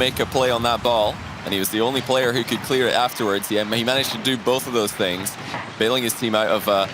make a play on that ball, and he was the only player who could clear it afterwards. He managed to do both of those things, bailing his team out of a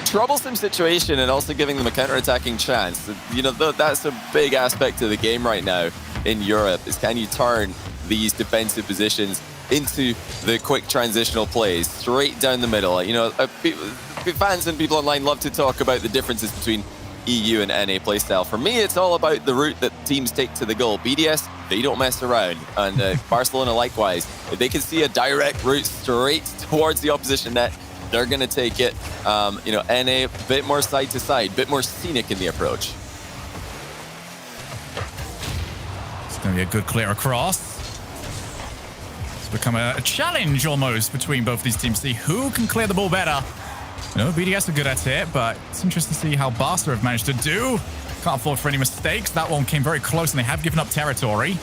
troublesome situation and also giving them a counter-attacking chance. You know, that's a big aspect of the game right now in Europe, is can you turn these defensive positions into the quick transitional plays straight down the middle. You know, fans and people online love to talk about the differences between EU and NA playstyle. For me, it's all about the route that teams take to the goal. BDS, they don't mess around, and Barcelona likewise. If they can see a direct route straight towards the opposition net, they're going to take it. You know, NA, a bit more side to side, a bit more scenic in the approach. It's going to be a good clear across. It's become a challenge almost between both these teams. See who can clear the ball better. You know, BDS are good at it, but it's interesting to see how Barca have managed to do. Can't afford for any mistakes. That one came very close, and they have given up territory.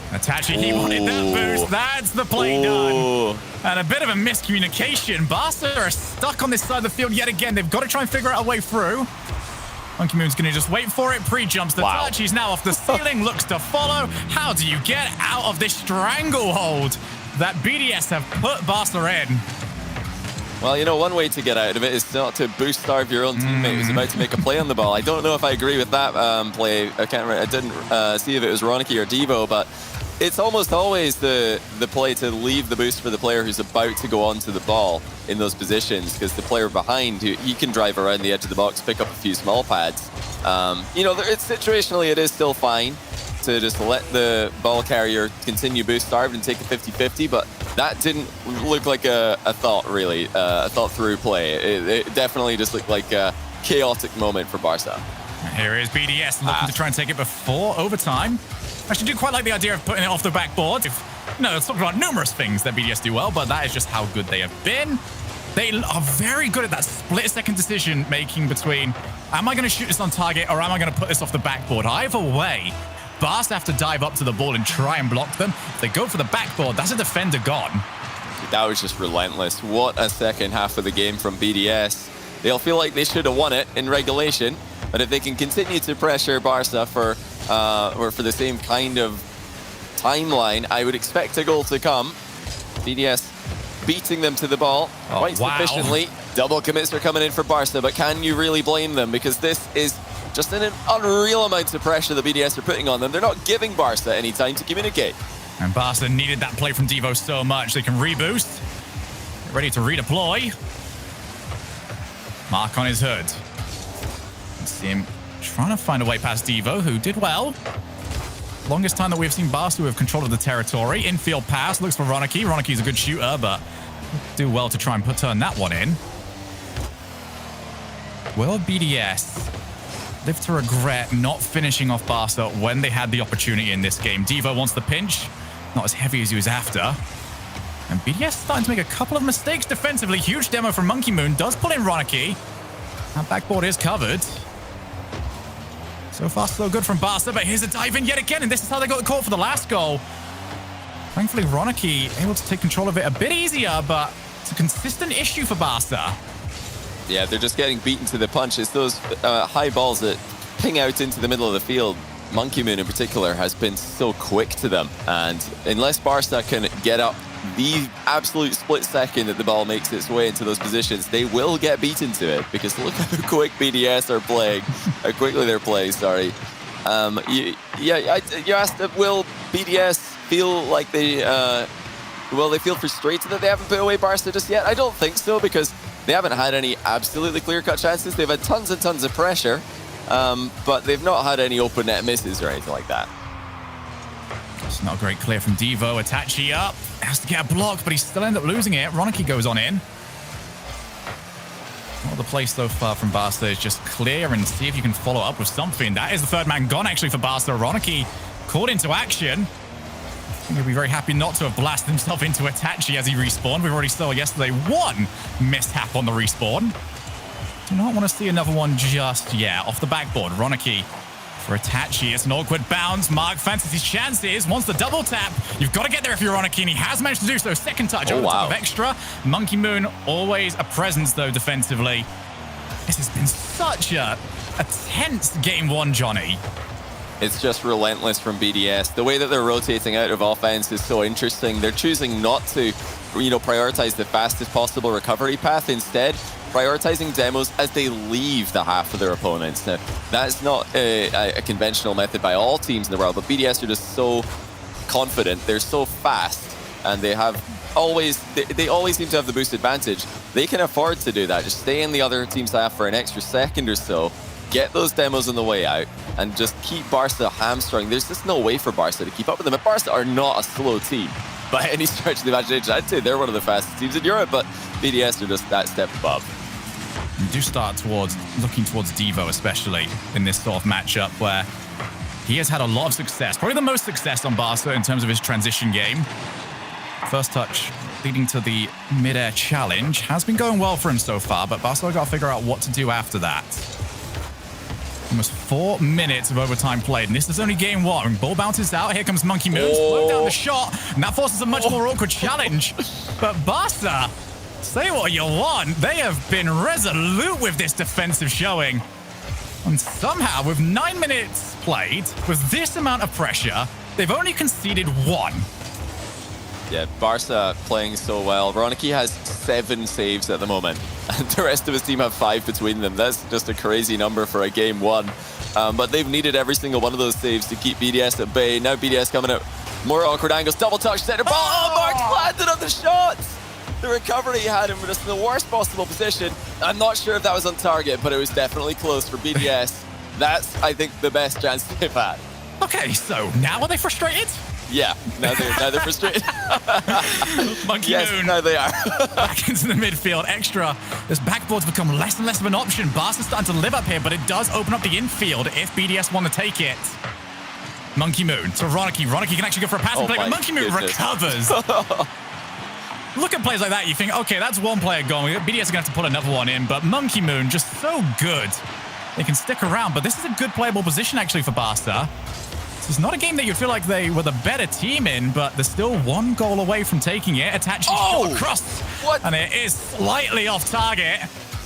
Itachi, he wanted that boost. That's the play done. And a bit of a miscommunication. Barca are stuck on this side of the field yet again. They've got to try and figure out a way through. Monkey Moon's going to just wait for it. Pre-jumps the touch. He's now off the ceiling. Looks to follow. How do you get out of this stranglehold that BDS have put Barca in? Well, you know, one way to get out of it is not to boost starve your own teammate who's about to make a play on the ball. I don't know if I agree with that play. I didn't see if it was Roniki or Devo, but it's almost always the play to leave the boost for the player who's about to go onto the ball in those positions, because the player behind, he can drive around the edge of the box, pick up a few small pads. You know, it's situationally, it is still fine to just let the ball carrier continue boost starved and take a 50-50, but that didn't look like a thought, really, a thought-through play. It definitely just looked like a chaotic moment for Barca. Here is BDS looking to try and take it before overtime. I actually do quite like the idea of putting it off the backboard. You know, let's talk about numerous things that BDS do well, but that is just how good they have been. They are very good at that split-second decision-making between, am I going to shoot this on target or am I going to put this off the backboard? Either way, Barca have to dive up to the ball and try and block them. If they go for the backboard, that's a defender gone. That was just relentless. What a second half of the game from BDS. They'll feel like they should have won it in regulation, but if they can continue to pressure Barca for the same kind of timeline, I would expect a goal to come. BDS beating them to the ball quite sufficiently. Double commits are coming in for Barca, but can you really blame them? Because this is just an unreal amount of pressure that BDS are putting on them. They're not giving Barca any time to communicate. And Barca needed that play from Devo so much. They can reboost. Get ready to redeploy. Mark on his hood. Let's see him trying to find a way past Devo, who did well. Longest time that we've seen Barca with control of the territory. Infield pass, looks for Roniki. Roniki's a good shooter, but do well to try and turn that one in. Will BDS live to regret not finishing off Barca when they had the opportunity in this game? Devo wants the pinch, not as heavy as he was after. And BDS starting to make a couple of mistakes defensively. Huge demo from Monkey Moon, does pull in Roniki. That backboard is covered. So far, so good from Barca, but here's a dive in yet again, and this is how they got the call for the last goal. Thankfully, Roniki able to take control of it a bit easier, but it's a consistent issue for Barca. Yeah, they're just getting beaten to the punch. It's those high balls that ping out into the middle of the field. Monkey Moon in particular has been so quick to them, and unless Barca can get up the absolute split second that the ball makes its way into those positions, they will get beaten to it, because look how quick BDS are playing, how quickly they're playing, sorry. You asked, will BDS feel like they feel frustrated that they haven't put away Barca just yet? I don't think so, because they haven't had any absolutely clear-cut chances. They've had tons and tons of pressure, but they've not had any open net misses or anything like that. It's not a great clear from Devo. Itachi up. Has to get a block, but he still ends up losing it. Roniki goes on in. Well, the play so far from Barca is just clear and see if you can follow up with something. That is the third man gone, actually, for Barca. Roniki called into action. He'll be very happy not to have blasted himself into Itachi as he respawned. We already saw yesterday one mishap on the respawn. Do not want to see another one just yet. Off the backboard, Roniki for Itachi. It's an awkward bounce. Mark fancies his chances. Wants the double tap. You've got to get there if you're Roniki, and he has managed to do so. Second touch over top of extra. Monkey Moon, always a presence, though, defensively. This has been such a tense game one, Johnny. It's just relentless from BDS. The way that they're rotating out of offense is so interesting. They're choosing not to, prioritize the fastest possible recovery path. Instead, prioritizing demos as they leave the half of their opponents. Now, that's not a conventional method by all teams in the world, but BDS are just so confident. They're so fast, and they always seem to have the boost advantage. They can afford to do that. Just stay in the other team's half for an extra second or so, get those demos on the way out, and just keep Barca hamstrung. There's just no way for Barca to keep up with them. And Barca are not a slow team by any stretch of the imagination. I'd say they're one of the fastest teams in Europe, but BDS are just that step above. You do start looking towards Devo, especially in this sort of matchup where he has had a lot of success, probably the most success on Barca in terms of his transition game. First touch leading to the mid-air challenge has been going well for him so far, but Barca got to figure out what to do after that. Almost 4 minutes of overtime played, and this is only game 1. Ball bounces out. Here comes Monkey Moon. Slow down the shot, and that forces a much more awkward challenge. But Barca, say what you want, they have been resolute with this defensive showing. And somehow, with 9 minutes played, with this amount of pressure, they've only conceded 1. Yeah, Barca playing so well. Rocky has 7 saves at the moment, and the rest of his team have 5 between them. That's just a crazy number for a game 1. But they've needed every single one of those saves to keep BDS at bay. Now BDS coming out, more awkward angles, double touch, center ball. Oh, Mark's landed on the shots! The recovery had him just in the worst possible position. I'm not sure if that was on target, but it was definitely close for BDS. That's, I think, the best chance they've had. Okay, so now are they frustrated? Yeah, now they're frustrated. Monkey Moon. Now they are. Back into the midfield. Extra. This backboard's become less and less of an option. Barca's starting to live up here, but it does open up the infield if BDS want to take it. Monkey Moon to Rocky. Rocky can actually go for a passing play, but Monkey Moon recovers. Look at plays like that, you think, okay, that's one player going. BDS are going to have to put another one in, but Monkey Moon just so good. They can stick around, but this is a good playable position actually for Barca. It's not a game that you'd feel like they were the better team in, but they're still 1 goal away from taking it. Itachi shot across, and it is slightly off target.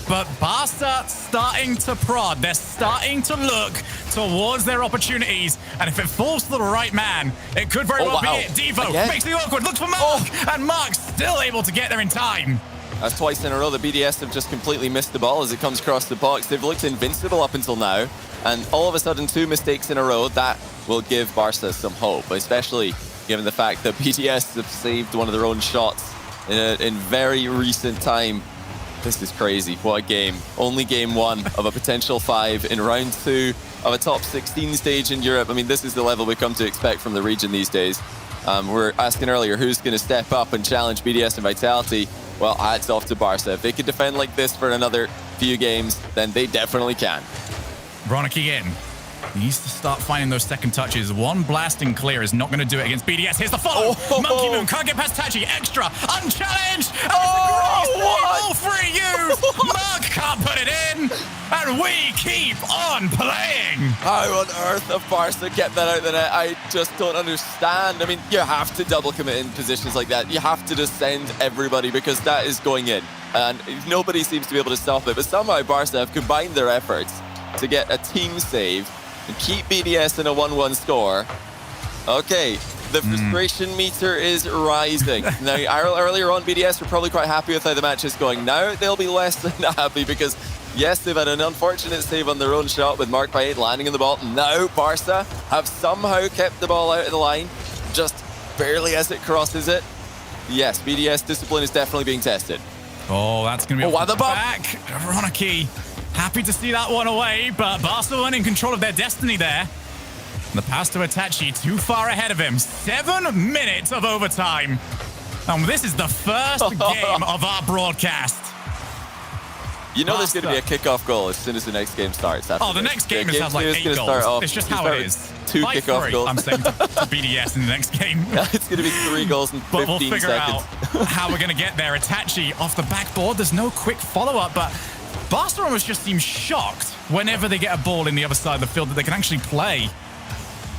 But Barca starting to prod. They're starting to look towards their opportunities. And if it falls to the right man, it could very well be it. Devo makes the awkward, looks for Mark, and Mark's still able to get there in time. That's twice in a row the BDS have just completely missed the ball as it comes across the box. They've looked invincible up until now. And all of a sudden, 2 mistakes in a row, that will give Barca some hope, especially given the fact that BDS have saved one of their own shots in very recent time. This is crazy. What a game. Only game 1 of a potential 5 in round 2 of a top 16 stage in Europe. I mean, this is the level we've come to expect from the region these days. We're asking earlier who's going to step up and challenge BDS and Vitality. Well, hats off to Barca. If they could defend like this for another few games, then they definitely can. Rocky in. He needs to start finding those second touches. 1 blasting clear is not going to do it against BDS. Here's the follow. Monkey Moon can't get past Tachi. Extra. Unchallenged. All 3 used. Mark can't put it in. And we keep on playing. How on earth have Barca get that out of the net? I just don't understand. I mean, you have to double commit in positions like that. You have to just send everybody because that is going in. And nobody seems to be able to stop it. But somehow Barca have combined their efforts to get a team save and keep BDS in a 1-1 score. Okay, the frustration meter is rising. Now, earlier on, BDS were probably quite happy with how the match is going. Now, they'll be less than happy because, yes, they've had an unfortunate save on their own shot with Mark Payet landing in the ball. Now, Barca have somehow kept the ball out of the line, just barely as it crosses it. Yes, BDS discipline is definitely being tested. Oh, that's going to be the back. Rocky. Happy to see that one away, but Barcelona in control of their destiny there. The pass to Itachi, too far ahead of him. 7 minutes of overtime. And this is the first game of our broadcast. You know there's going to be a kickoff goal as soon as the next game starts. The next game has like 8 goals. It's just how it is. 2 kickoff goals. I'm saying to BDS in the next game. It's going to be 3 goals in 15 seconds. But we'll figure out how we're going to get there. Itachi off the backboard. There's no quick follow-up, but Barca almost just seems shocked whenever they get a ball in the other side of the field that they can actually play.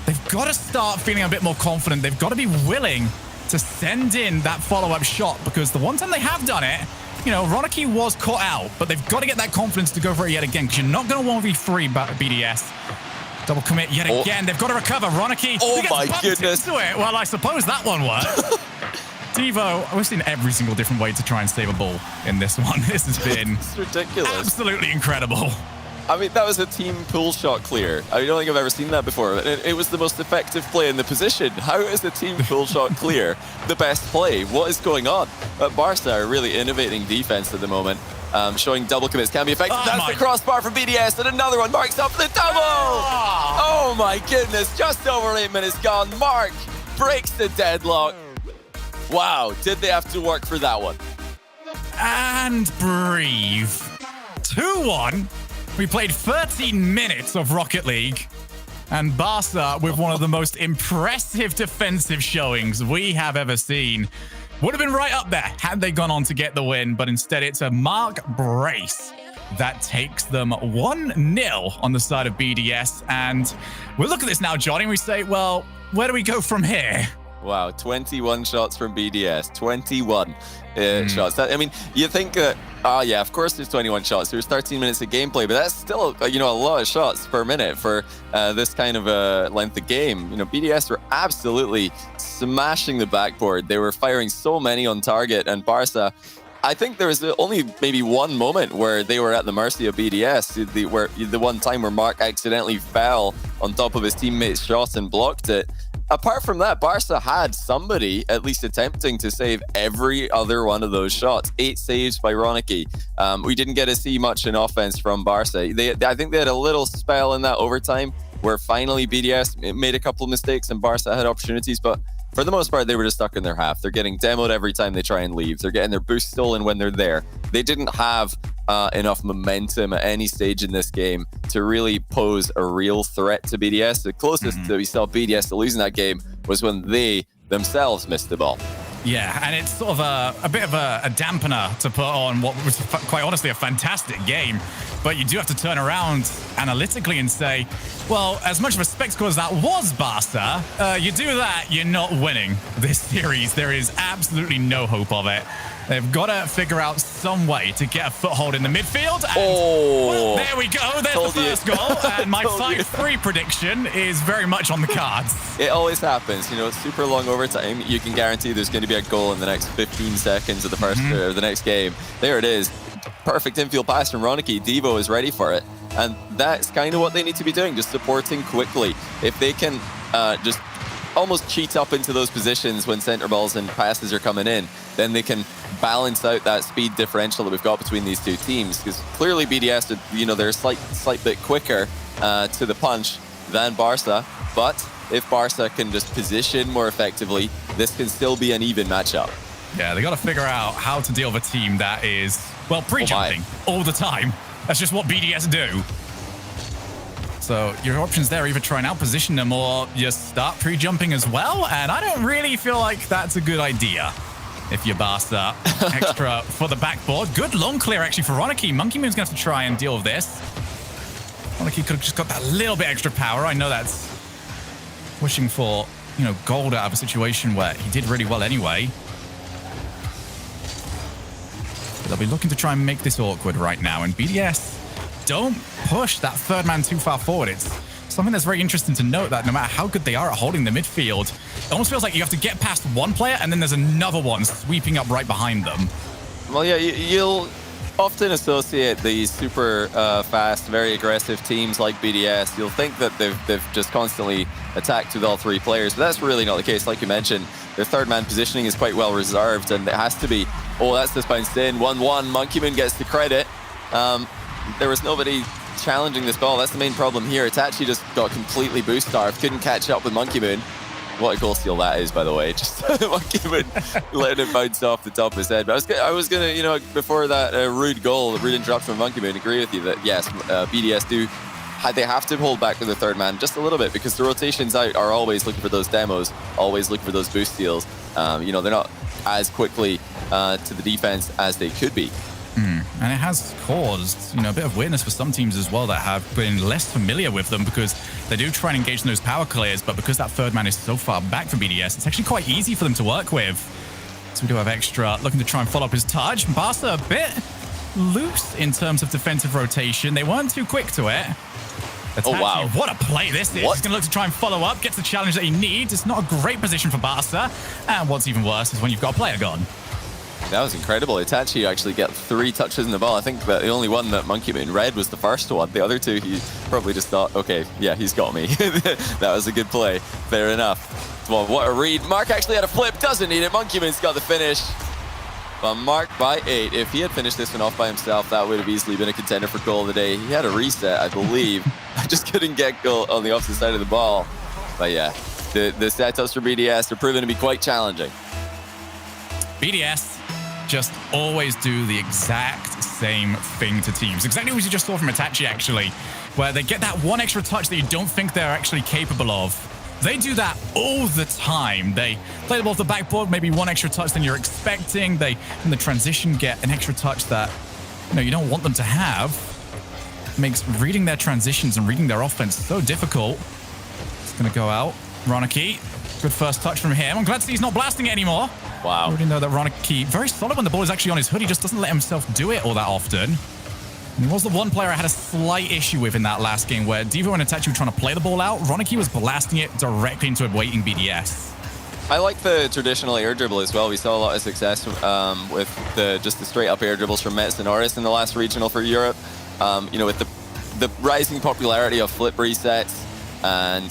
They've got to start feeling a bit more confident. They've got to be willing to send in that follow-up shot because the one time they have done it, Rocky was caught out, but they've got to get that confidence to go for it yet again because you're not going to 1v3 BDS. Double commit yet again. They've got to recover. Roniki. Oh my goodness. Into it. Well, I suppose that one worked. Devo, we've seen every single different way to try and save a ball in this one. This has been it's ridiculous. Absolutely incredible. I mean, that was a team pull shot clear. I don't think I've ever seen that before. It was the most effective play in the position. How is the team pull shot clear the best play? What is going on? Barca are really innovating defense at the moment, showing double commits can be effective. That's the crossbar from BDS, and another one. Mark's up for the double! Oh my goodness, just over 8 minutes gone. Mark breaks the deadlock. Wow, did they have to work for that one? And breathe. 2-1. We played 13 minutes of Rocket League, and Barca with one of the most impressive defensive showings we have ever seen. Would have been right up there had they gone on to get the win, but instead it's a Mark brace that takes them 1-0 on the side of BDS. And we look at this now, Johnny, and we say, well, where do we go from here? Wow, 21 shots from BDS. 21 shots. I mean, you think that, yeah, of course there's 21 shots. There's 13 minutes of gameplay, but that's still, a lot of shots per minute for this kind of length of game. BDS were absolutely smashing the backboard. They were firing so many on target, and Barca, I think there was only maybe one moment where they were at the mercy of BDS, the one time where Mark accidentally fell on top of his teammate's shot and blocked it. Apart from that, Barca had somebody at least attempting to save every other one of those shots. 8 saves by Roniki. We didn't get to see much in offense from Barca. I think they had a little spell in that overtime where finally BDS made a couple of mistakes and Barca had opportunities, but for the most part, they were just stuck in their half. They're getting demoed every time they try and leave. They're getting their boost stolen when they're there. They didn't have enough momentum at any stage in this game to really pose a real threat to BDS. The closest that we saw BDS to losing that game was when they themselves missed the ball. Yeah, and it's sort of a bit of a dampener to put on what was quite honestly a fantastic game. But you do have to turn around analytically and say, well, as much of a spectacle as that was Barca, you do that, you're not winning this series. There is absolutely no hope of it. They've got to figure out some way to get a foothold in the midfield. And, well, there we go. There's the first goal. And my 5-3 prediction is very much on the cards. It always happens. It's super long overtime. You can guarantee there's going to be a goal in the next 15 seconds of the first or the next game. There it is. Perfect infield pass from Roniki. Devo is ready for it. And that's kind of what they need to be doing, just supporting quickly. If they can just almost cheat up into those positions when center balls and passes are coming in, then they can balance out that speed differential that we've got between these two teams. Because clearly BDS, they're a slight bit quicker to the punch than Barca. But if Barca can just position more effectively, this can still be an even matchup. Yeah, they got to figure out how to deal with a team that is, well, pre-jumping all the time. That's just what BDS do. So your options there, either try and out-position them or just start pre-jumping as well. And I don't really feel like that's a good idea. If you're Barca, extra for the backboard. Good long clear, actually, for Roniki. Monkey Moon's going to have to try and deal with this. Roniki could have just got that little bit extra power. I know that's wishing for, gold out of a situation where he did really well anyway. But they'll be looking to try and make this awkward right now. And BDS don't push that third man too far forward. It's something that's very interesting to note, that no matter how good they are at holding the midfield, it almost feels like you have to get past one player and then there's another one sweeping up right behind them. Well, yeah, you'll often associate these super fast, very aggressive teams like BDS. You'll think that they've just constantly attacked with all 3 players, but that's really not the case. Like you mentioned, their third man positioning is quite well reserved, and it has to be, that's just bounced in. 1-1, Monkey Moon gets the credit. There was nobody challenging this ball. That's the main problem here. Itachi just got completely boost starved, couldn't catch up with Monkey Moon. What a goal steal that is, by the way. Just Monkey Moon letting it bounce off the top of his head. But I was gonna, before that rude interruption from Monkey Moon, agree with you that yes, BDS they have to hold back with the third man just a little bit, because the rotations out are always looking for those demos, always looking for those boost steals. They're not as quickly to the defense as they could be. And it has caused, a bit of weirdness for some teams as well that have been less familiar with them, because they do try and engage in those power clears, but because that third man is so far back from BDS, it's actually quite easy for them to work with. So we do have extra looking to try and follow up his touch. Barca a bit loose in terms of defensive rotation. They weren't too quick to it. Itachi, Oh, wow. what a play this is. What? He's going to look to try and follow up, gets the challenge that he needs. It's not a great position for Barca. And what's even worse is when you've got a player gone. That was incredible. Itachi actually got 3 touches in the ball. I think that the only one that Monkey Moon read was the first one. The other 2, he probably just thought, okay, yeah, he's got me. That was a good play. Fair enough. Well, what a read. Mark actually had a flip. Doesn't need it. Monkey Moon's got the finish. But Mark by 8. If he had finished this one off by himself, that would have easily been a contender for goal of the day. He had a reset, I believe. I just couldn't get goal on the opposite side of the ball. But yeah, the setups for BDS are proving to be quite challenging. BDS just always do the exact same thing to teams. Exactly what you just saw from Itachi, actually, where they get that one extra touch that you don't think they're actually capable of. They do that all the time. They play the ball off the backboard, maybe one extra touch than you're expecting. They, in the transition, get an extra touch that you don't want them to have. It makes reading their transitions and reading their offense so difficult. It's going to go out. Roniki, good first touch from him. I'm glad to see he's not blasting it anymore. Wow. I already know that Roniki, very solid when the ball is actually on his hood. He just doesn't let himself do it all that often. And he was the one player I had a slight issue with in that last game where Devo and Itachi were trying to play the ball out. Roniki was blasting it directly into a waiting BDS. I like the traditional air dribble as well. We saw a lot of success with just the straight up air dribbles from Mets and Oris in the last regional for Europe. With the rising popularity of flip resets and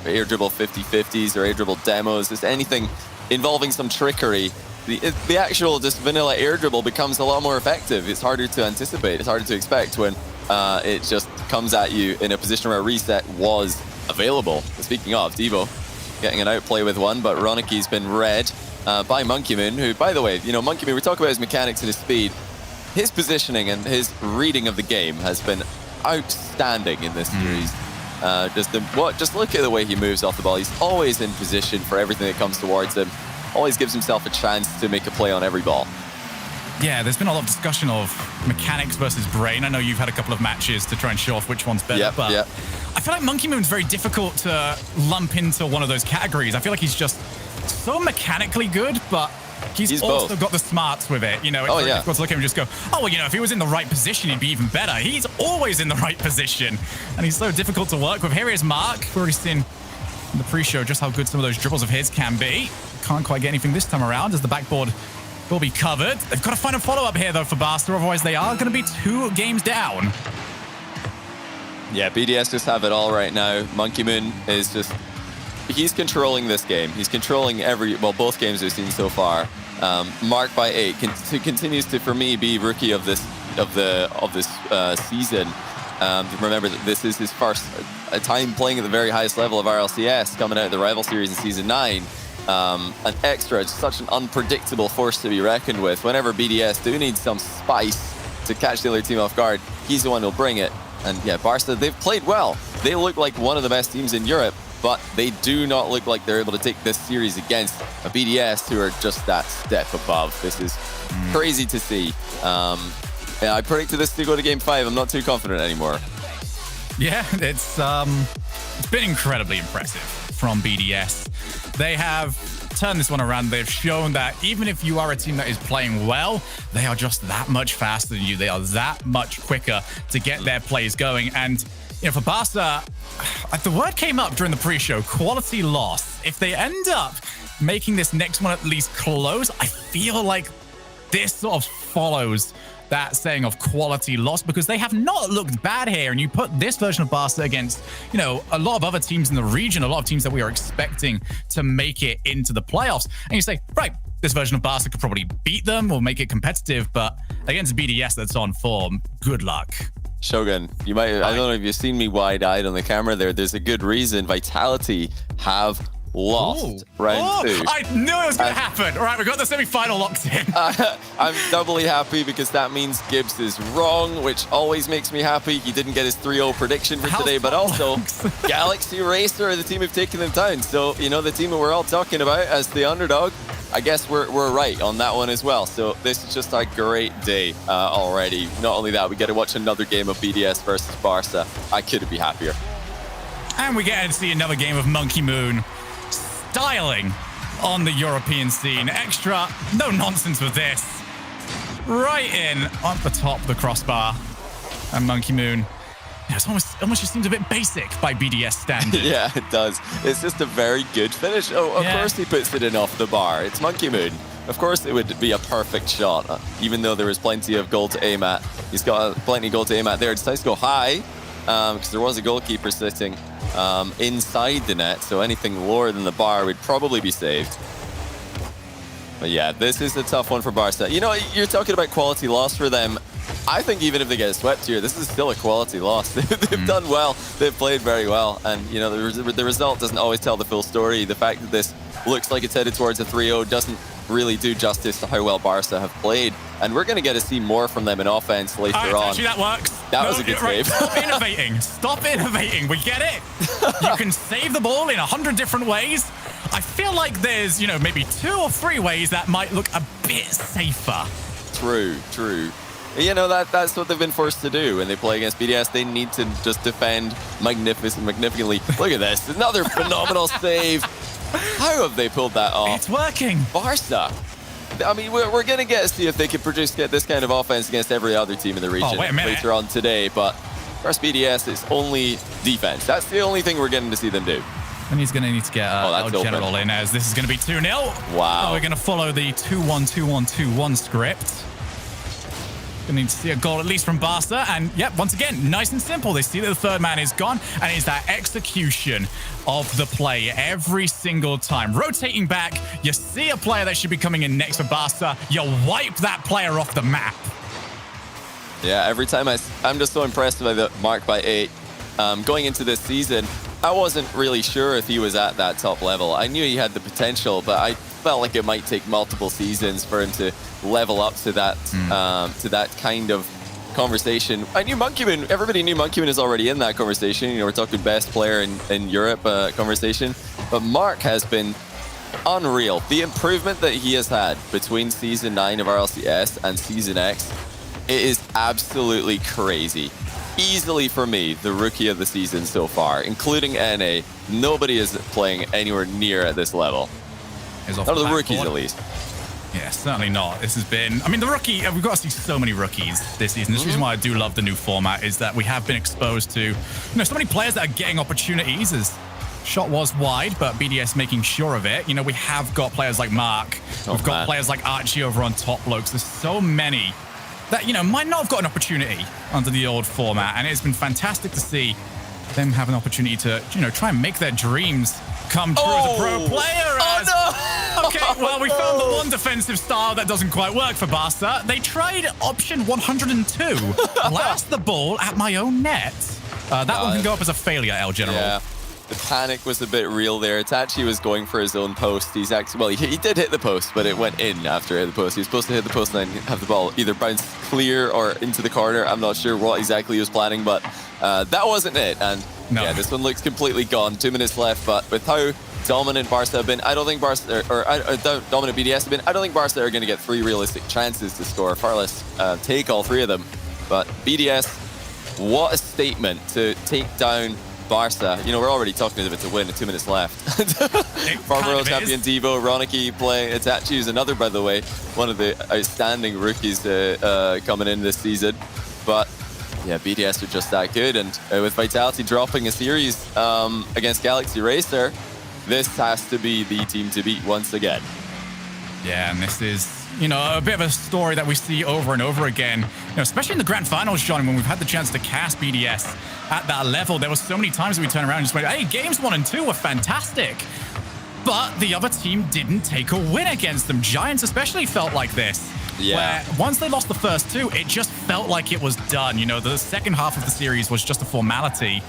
air dribble 50-50s or air dribble demos, just anything involving some trickery. The actual just vanilla air dribble becomes a lot more effective. It's harder to anticipate. It's harder to expect when it just comes at you in a position where a reset was available. Speaking of, Devo getting an outplay with one, but Roniki's been read by Monkey Moon, who, by the way, Monkey Moon, we talk about his mechanics and his speed. His positioning and his reading of the game has been outstanding in this series. Just look at the way he moves off the ball. He's always in position for everything that comes towards him. Always gives himself a chance to make a play on every ball. Yeah, there's been a lot of discussion of mechanics versus brain. I know you've had a couple of matches to try and show off which one's better, but I feel like Monkey Moon's very difficult to lump into one of those categories. I feel like he's just so mechanically good, but he's also got the smarts with it. It's very difficult to look at him and just go, if he was in the right position, he'd be even better. He's always in the right position, and he's so difficult to work with. Here is Mark. We've already seen in the pre-show just how good some of those dribbles of his can be. Can't quite get anything this time around as the backboard will be covered. They've got to find a follow-up here, though, for Barca. Otherwise, they are going to be 2 games down. Yeah, BDS just have it all right now. Monkey Moon is just... He's controlling this game. He's controlling both games we've seen so far. Mark by 8 continues to, for me, be rookie of this season. Remember that this is his first time playing at the very highest level of RLCS, coming out of the rival series in season 9. An extra, such an unpredictable force to be reckoned with. Whenever BDS do need some spice to catch the other team off guard, he's the one who'll bring it. And yeah, Barca, they've played well. They look like one of the best teams in Europe, but they do not look like they're able to take this series against a BDS who are just that step above. This is crazy to see. I predicted this to go to Game 5. I'm not too confident anymore. Yeah, it's been incredibly impressive from BDS. They have turned this one around. They've shown that even if you are a team that is playing well, they are just that much faster than you. They are that much quicker to get their plays going. And for Barca, the word came up during the pre-show, quality loss. If they end up making this next one at least close, I feel like this sort of follows that saying of quality loss, because they have not looked bad here. And you put this version of Barca against, a lot of other teams in the region, a lot of teams that we are expecting to make it into the playoffs. And you say, right, this version of Barca could probably beat them or make it competitive, but against BDS that's on form, good luck. Shogun, I don't know if you've seen me wide-eyed on the camera there. There's a good reason. Vitality have lost round 2. I knew it was going to happen. All right, we got the semi-final locked in. I'm doubly happy because that means Gibbs is wrong, which always makes me happy. He didn't get his 3-0 prediction for today, but also Galaxy Racer are the team who've taken them down. So, the team that we're all talking about as the underdog, I guess we're right on that one as well. So this is just a great day already. Not only that, we get to watch another game of BDS versus Barca. I couldn't be happier. And we get to see another game of Monkey Moon styling on the European scene. Extra, no nonsense with this. Right in on the top of the crossbar. And Monkey Moon It almost just seems a bit basic by BDS standards. Yeah, it does. It's just a very good finish. Oh, of course he puts it in off the bar. It's Monkey Moon. Of course it would be a perfect shot, even though there was plenty of goal to aim at. He's got plenty of goal to aim at there. It's nice to go high, because there was a goalkeeper sitting inside the net, so anything lower than the bar would probably be saved. But yeah, this is a tough one for Barca. You know, you're talking about quality loss for them. I think even if they get swept here, this is still a quality loss. They've done well. They've played very well. And, you know, the result doesn't always tell the full story. The fact that this looks like it's headed towards a 3-0 doesn't really do justice to how well Barca have played. And we're going to get to see more from them in offense later on. Actually, that works. That was a good save. Stop innovating. Stop innovating. We get it. You can save the ball in 100 different ways. I feel like there's, you know, maybe 2 or 3 ways that might look a bit safer. True. You know, that's what they've been forced to do when they play against BDS. They need to just defend magnificently. Look at this. Another phenomenal save. How have they pulled that off? It's working. Barca. I mean, we're going to get to see if they can get this kind of offense against every other team in the region later on today. But first BDS, it's only defense. That's the only thing we're getting to see them do. And he's going to need to get El General in, as this is going to be 2-0. Wow. Oh, we're going to follow the 2-1-2-1-2-1 script. Going to need to see a goal at least from Barca. And, yep, once again, nice and simple. They see that the third man is gone, and it's that execution of the play every single time. Rotating back, you see a player that should be coming in next for Barca. You wipe that player off the map. Yeah, every time I'm just so impressed by the mark by 8. Going into this season, I wasn't really sure if he was at that top level. I knew he had the potential, but I felt like it might take multiple seasons for him to level up to that kind of conversation. I knew Monkey Moon. Everybody knew Monkey Moon is already in that conversation. You know, we're talking best player in Europe conversation. But Mark has been unreal. The improvement that he has had between Season 9 of RLCS and Season X, it is absolutely crazy. Easily, for me, the rookie of the season so far, including NA. Nobody is playing anywhere near at this level. Not of the rookies, at least. Yeah, certainly not. This has been... I mean, the rookie... We've got to see so many rookies this season. The reason why I do love the new format is that we have been exposed to, you know, so many players that are getting opportunities. As shot was wide, but BDS making sure of it. You know, we have got players like Mark. We've got players like Archie over on top blokes. There's so many that, you know, might not have got an opportunity under the old format. And it's been fantastic to see them have an opportunity to, you know, try and make their dreams come true as a pro player. Okay, well, we found the one defensive style that doesn't quite work for Barca. They tried option 102, blast the ball at my own net. That one can go up as a failure, El General. Yeah. The panic was a bit real there. Itachi was going for his own post. He's actually, well, he did hit the post, but it went in after he hit the post. He was supposed to hit the post and then have the ball either bounce clear or into the corner. I'm not sure what exactly he was planning, but that wasn't it. And yeah, this one looks completely gone. 2 minutes left, but with how dominant Barca have been, I don't think Barca, dominant BDS have been, I don't think Barca are going to get 3 realistic chances to score, far less take all 3 of them. But BDS, what a statement to take down Barca. You know, we're already talking about it to win with 2 minutes left. Former world champion Devo, Ronicky playing. Itachi is another, by the way, one of the outstanding rookies coming in this season. But yeah, BDS are just that good. And with Vitality dropping a series against Galaxy Racer, this has to be the team to beat once again. Yeah, and this is, you know, a bit of a story that we see over and over again, you know, especially in the grand finals, John, when we've had the chance to cast BDS at that level. There were so many times that we turn around and just went, hey, games 1 and 2 were fantastic. But the other team didn't take a win against them. Giants especially felt like this. Yeah. Where once they lost the first 2, it just felt like it was done. You know, the second half of the series was just a formality.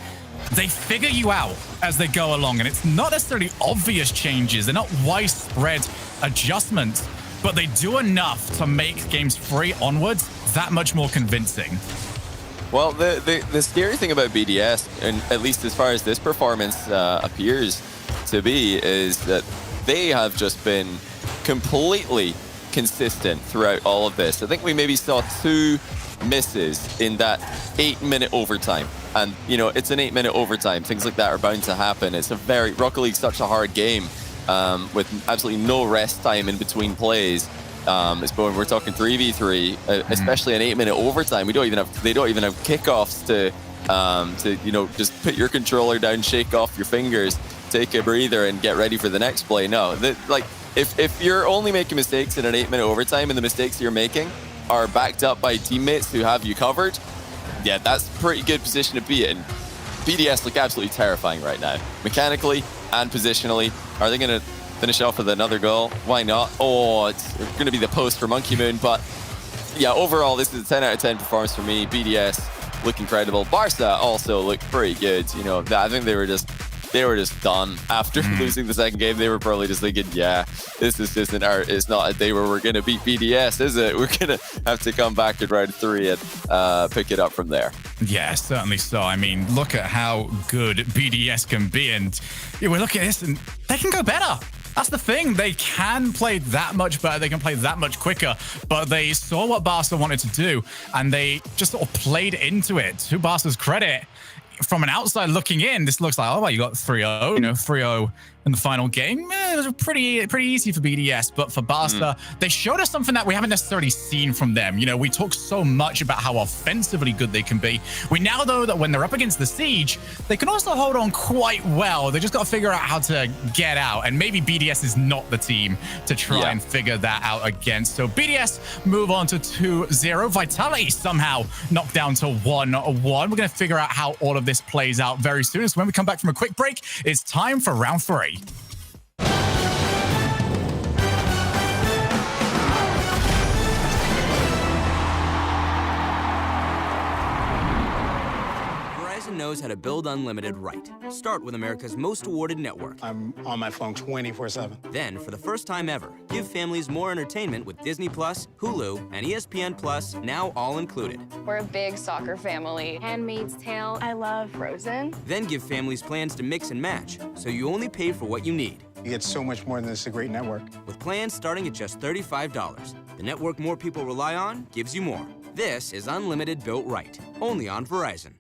They figure you out as they go along, and it's not necessarily obvious changes. They're not widespread adjustments, but they do enough to make games 3 onwards that much more convincing. Well, the scary thing about BDS, and at least as far as this performance appears to be, is that they have just been completely consistent throughout all of this. I think we maybe saw 2 misses in that 8-minute overtime. And, you know, it's an 8-minute overtime. Things like that are bound to happen. It's a very... Rocket League's such a hard game with absolutely no rest time in between plays. We're talking 3v3, especially an 8-minute overtime. They don't even have kickoffs to, you know, just put your controller down, shake off your fingers, take a breather, and get ready for the next play. No, like if you're only making mistakes in an 8-minute overtime and the mistakes you're making are backed up by teammates who have you covered, yeah, that's a pretty good position to be in. BDS look absolutely terrifying right now, mechanically and positionally. Are they going to finish off with another goal? Why not? Oh, it's going to be the post for Monkey Moon, but yeah, overall, this is a 10 out of 10 performance for me. BDS look incredible. Barca also looked pretty good. You know, I think they were just done after losing the second game. They were probably just thinking, yeah, this isn't it's not a day where we're going to beat BDS, is it? We're going to have to come back in round 3 and pick it up from there. Yeah, certainly so. I mean, look at how good BDS can be. And yeah, we look at this and they can go better. That's the thing. They can play that much better. They can play that much quicker. But they saw what Barca wanted to do, and they just sort of played into it. To Barca's credit, from an outside looking in, this looks like, oh, well, you got 3-0, you know, 3-0 in the final game. It was pretty easy for BDS, but for Barca, they showed us something that we haven't necessarily seen from them. You know, we talk so much about how offensively good they can be. We now know that when they're up against the siege, they can also hold on quite well. They just got to figure out how to get out, and maybe BDS is not the team to try and figure that out against. So BDS move on to 2-0. Vitality somehow knocked down to 1-1. We're going to figure out how all of this plays out very soon. So when we come back from a quick break, it's time for round 3. Knows how to build unlimited right. Start with America's most awarded network. I'm on my phone 24/7. Then, for the first time ever, give families more entertainment with Disney Plus, Hulu, and ESPN Plus, now all included. We're a big soccer family. Handmaid's Tale. I love Frozen. Then give families plans to mix and match, so you only pay for what you need. You get so much more than this, a great network. With plans starting at just $35. The network more people rely on gives you more. This is unlimited built right, only on Verizon.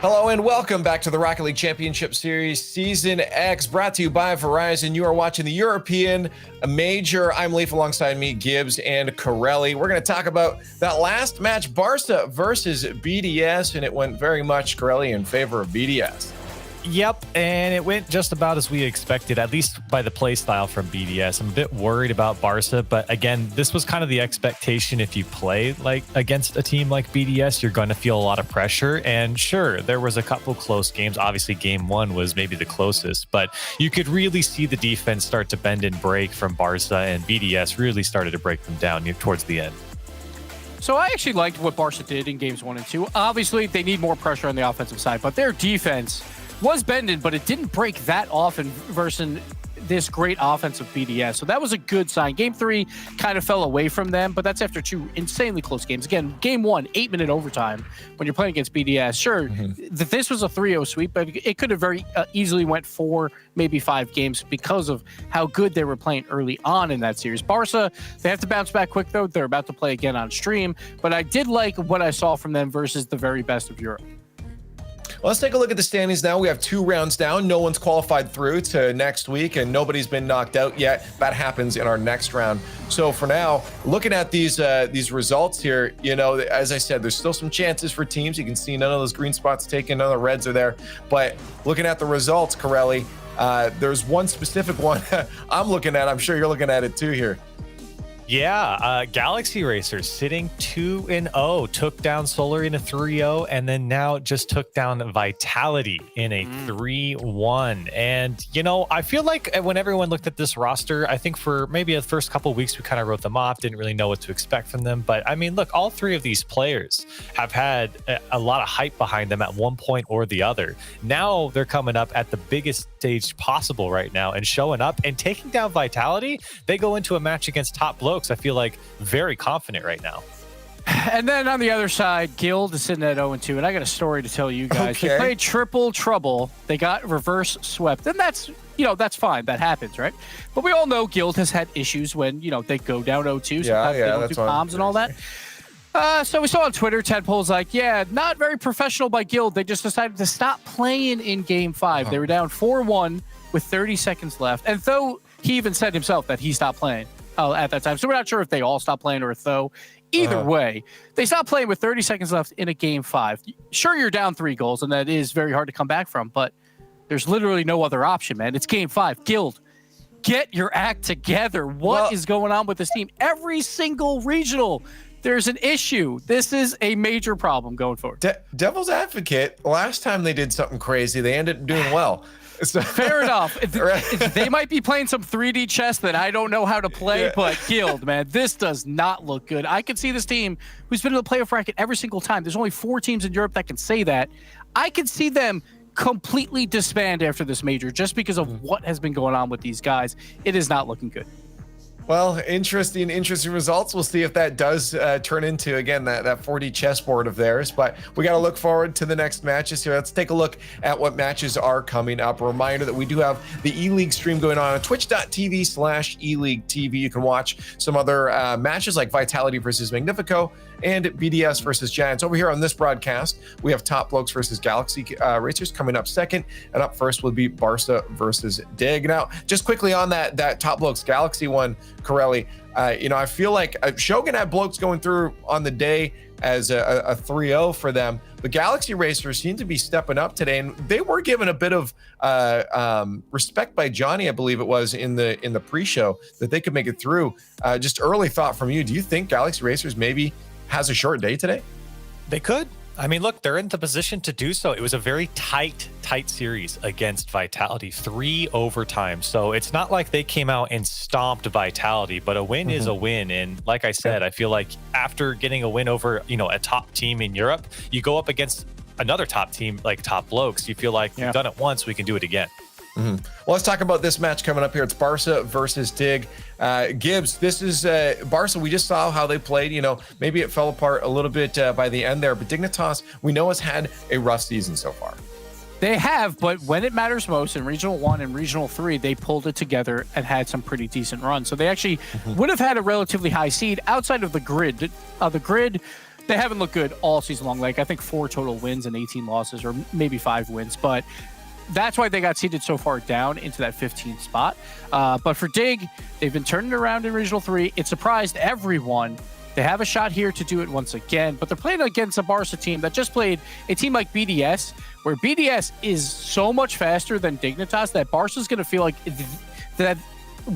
Hello and welcome back to the Rocket League Championship Series Season X, brought to you by Verizon. You are watching the European Major. I'm Leaf, alongside me, Gibbs and Corelli. We're going to talk about that last match, Barca versus BDS, and it went very much, Corelli, in favor of BDS. Yep, and it went just about as we expected, at least by the play style from BDS. I'm a bit worried about Barca, but again, this was kind of the expectation. If you play like against a team like BDS, you're going to feel a lot of pressure. And sure, there was a couple close games. Obviously, game one was maybe the closest, but you could really see the defense start to bend and break from Barca, and BDS really started to break them down towards the end. So I actually liked what Barca did in games 1 and 2. Obviously, they need more pressure on the offensive side, but their defense was bending, but it didn't break that often versus this great offensive BDS. So that was a good sign. Game 3 kind of fell away from them, but that's after 2 insanely close games. Again, game 1, 8-minute overtime when you're playing against BDS. Sure, this was a 3-0 sweep, but it could have very easily went 4, maybe 5 games because of how good they were playing early on in that series. Barca, they have to bounce back quick, though. They're about to play again on stream, but I did like what I saw from them versus the very best of Europe. Well, let's take a look at the standings now. We have 2 rounds down. No one's qualified through to next week, and nobody's been knocked out yet. That happens in our next round. So for now, looking at these results here, you know, as I said, there's still some chances for teams. You can see none of those green spots taken, none of the reds are there. But looking at the results, Corelli, there's one specific one I'm looking at. I'm sure you're looking at it too here. Yeah, Galaxy Racers sitting 2-0, took down Solar in a 3-0, and then now just took down Vitality in a 3-1. And, you know, I feel like when everyone looked at this roster, I think for maybe the first couple of weeks, we kind of wrote them off, didn't really know what to expect from them. But, I mean, look, all 3 of these players have had a lot of hype behind them at one point or the other. Now they're coming up at the biggest stage possible right now and showing up and taking down Vitality. They go into a match against top blokes. I feel like very confident right now. And then on the other side, Guild is sitting at 0-2, and I got a story to tell you guys. Okay. They played triple trouble. They got reverse swept, and that's, you know, that's fine. That happens, right? But we all know Guild has had issues when, you know, they go down 0-2. Sometimes they don't do comms and all that. So we saw on Twitter, Tadpole's like, yeah, not very professional by Guild. They just decided to stop playing in game 5. They were down 4-1 with 30 seconds left. And though he even said himself that he stopped playing at that time. So we're not sure if they all stopped playing or if though. Either way, they stopped playing with 30 seconds left in a game 5. Sure, you're down 3 goals, and that is very hard to come back from, but there's literally no other option, man. It's game 5. Guild, get your act together. What is going on with this team? Every single regional, there's an issue. This is a major problem going forward. Devil's advocate, last time they did something crazy, they ended up doing well. So, fair enough. They might be playing some 3D chess that I don't know how to play, but Guild, man, this does not look good. I could see this team who's been in the playoff bracket every single time. There's only 4 teams in Europe that can say that. I could see them completely disband after this major just because of what has been going on with these guys. It is not looking good. Well, interesting results. We'll see if that does turn into, again, that 4D chessboard of theirs. But we got to look forward to the next matches here. Let's take a look at what matches are coming up. A reminder that we do have the E-League stream going on twitch.tv/eLeagueTV. You can watch some other matches like Vitality versus Magnifico and BDS versus Giants. Over here on this broadcast, we have Top Blokes versus Galaxy Racers coming up second, and up first will be Barca versus Dig. Now, just quickly on that Top Blokes Galaxy one, Corelli, you know, I feel like Shogun had Blokes going through on the day as a 3-0 for them. The Galaxy Racers seem to be stepping up today, and they were given a bit of respect by Johnny, I believe it was, in the pre-show, that they could make it through. Just early thought from you. Do you think Galaxy Racers maybe has a short day today? They could. I mean, look, they're in the position to do so. It was a very tight series against Vitality, 3 overtimes. So it's not like they came out and stomped Vitality, but a win is a win. And like I said, I feel like after getting a win over, you know, a top team in Europe, you go up against another top team like Top Blokes. You feel like we've done it once, we can do it again. Well, let's talk about this match coming up here. It's Barca versus Dig. Gibbs, this is Barca. We just saw how they played. You know, maybe it fell apart a little bit by the end there, but Dignitas, we know, has had a rough season so far. They have, but when it matters most, in Regional 1 and Regional 3, they pulled it together and had some pretty decent runs. So they actually would have had a relatively high seed outside of the grid. they haven't looked good all season long. Like I think 4 total wins and 18 losses, or maybe 5 wins, but that's why they got seeded so far down into that 15th spot. But for Dig, they've been turning around in Regional 3. It surprised everyone. They have a shot here to do it once again, but they're playing against a Barca team that just played a team like BDS, where BDS is so much faster than Dignitas that Barca's going to feel like that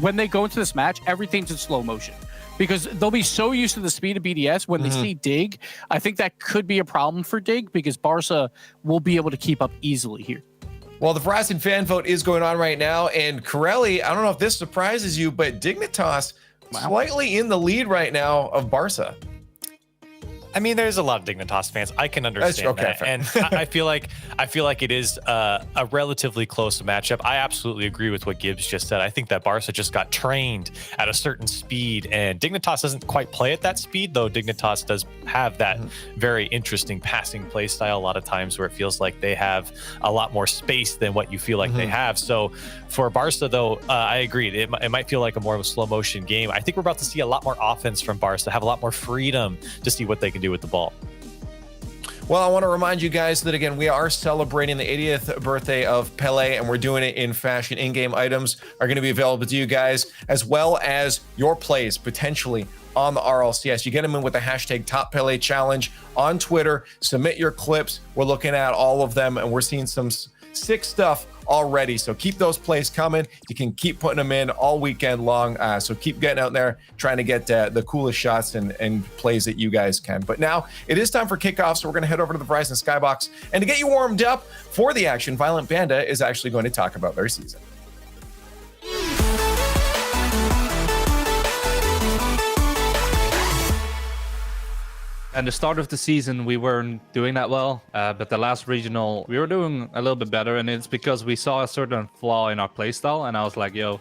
when they go into this match, everything's in slow motion. Because they'll be so used to the speed of BDS when they see Dig. I think that could be a problem for Dig because Barca will be able to keep up easily here. Well, the Verizon fan vote is going on right now, and Corelli, I don't know if this surprises you, but Dignitas slightly in the lead right now of Barca. I mean, there's a lot of Dignitas fans. I can understand that, and I feel like it is a relatively close matchup. I absolutely agree with what Gibbs just said. I think that Barca just got trained at a certain speed, and Dignitas doesn't quite play at that speed, though Dignitas does have that very interesting passing play style a lot of times where it feels like they have a lot more space than what you feel like they have. So for Barca, though, I agree. It might feel like a more of a slow motion game. I think we're about to see a lot more offense from Barca, have a lot more freedom to see what they can do with the ball. Well, I want to remind you guys that, again, we are celebrating the 80th birthday of Pele, and we're doing it in fashion. In-game items are going to be available to you guys, as well as your plays potentially on the RLCS. You get them in with the hashtag Top Pele Challenge on Twitter. Submit your clips. We're looking at all of them, and we're seeing some sick stuff already. So keep those plays coming. You can keep putting them in all weekend long. So keep getting out there, trying to get the coolest shots and plays that you guys can. But now it is time for kickoff. So we're going to head over to the Verizon Skybox. And to get you warmed up for the action, Violent Panda is actually going to talk about their season. At the start of the season, we weren't doing that well, but the last regional, we were doing a little bit better, and it's because we saw a certain flaw in our playstyle, and I was like, yo,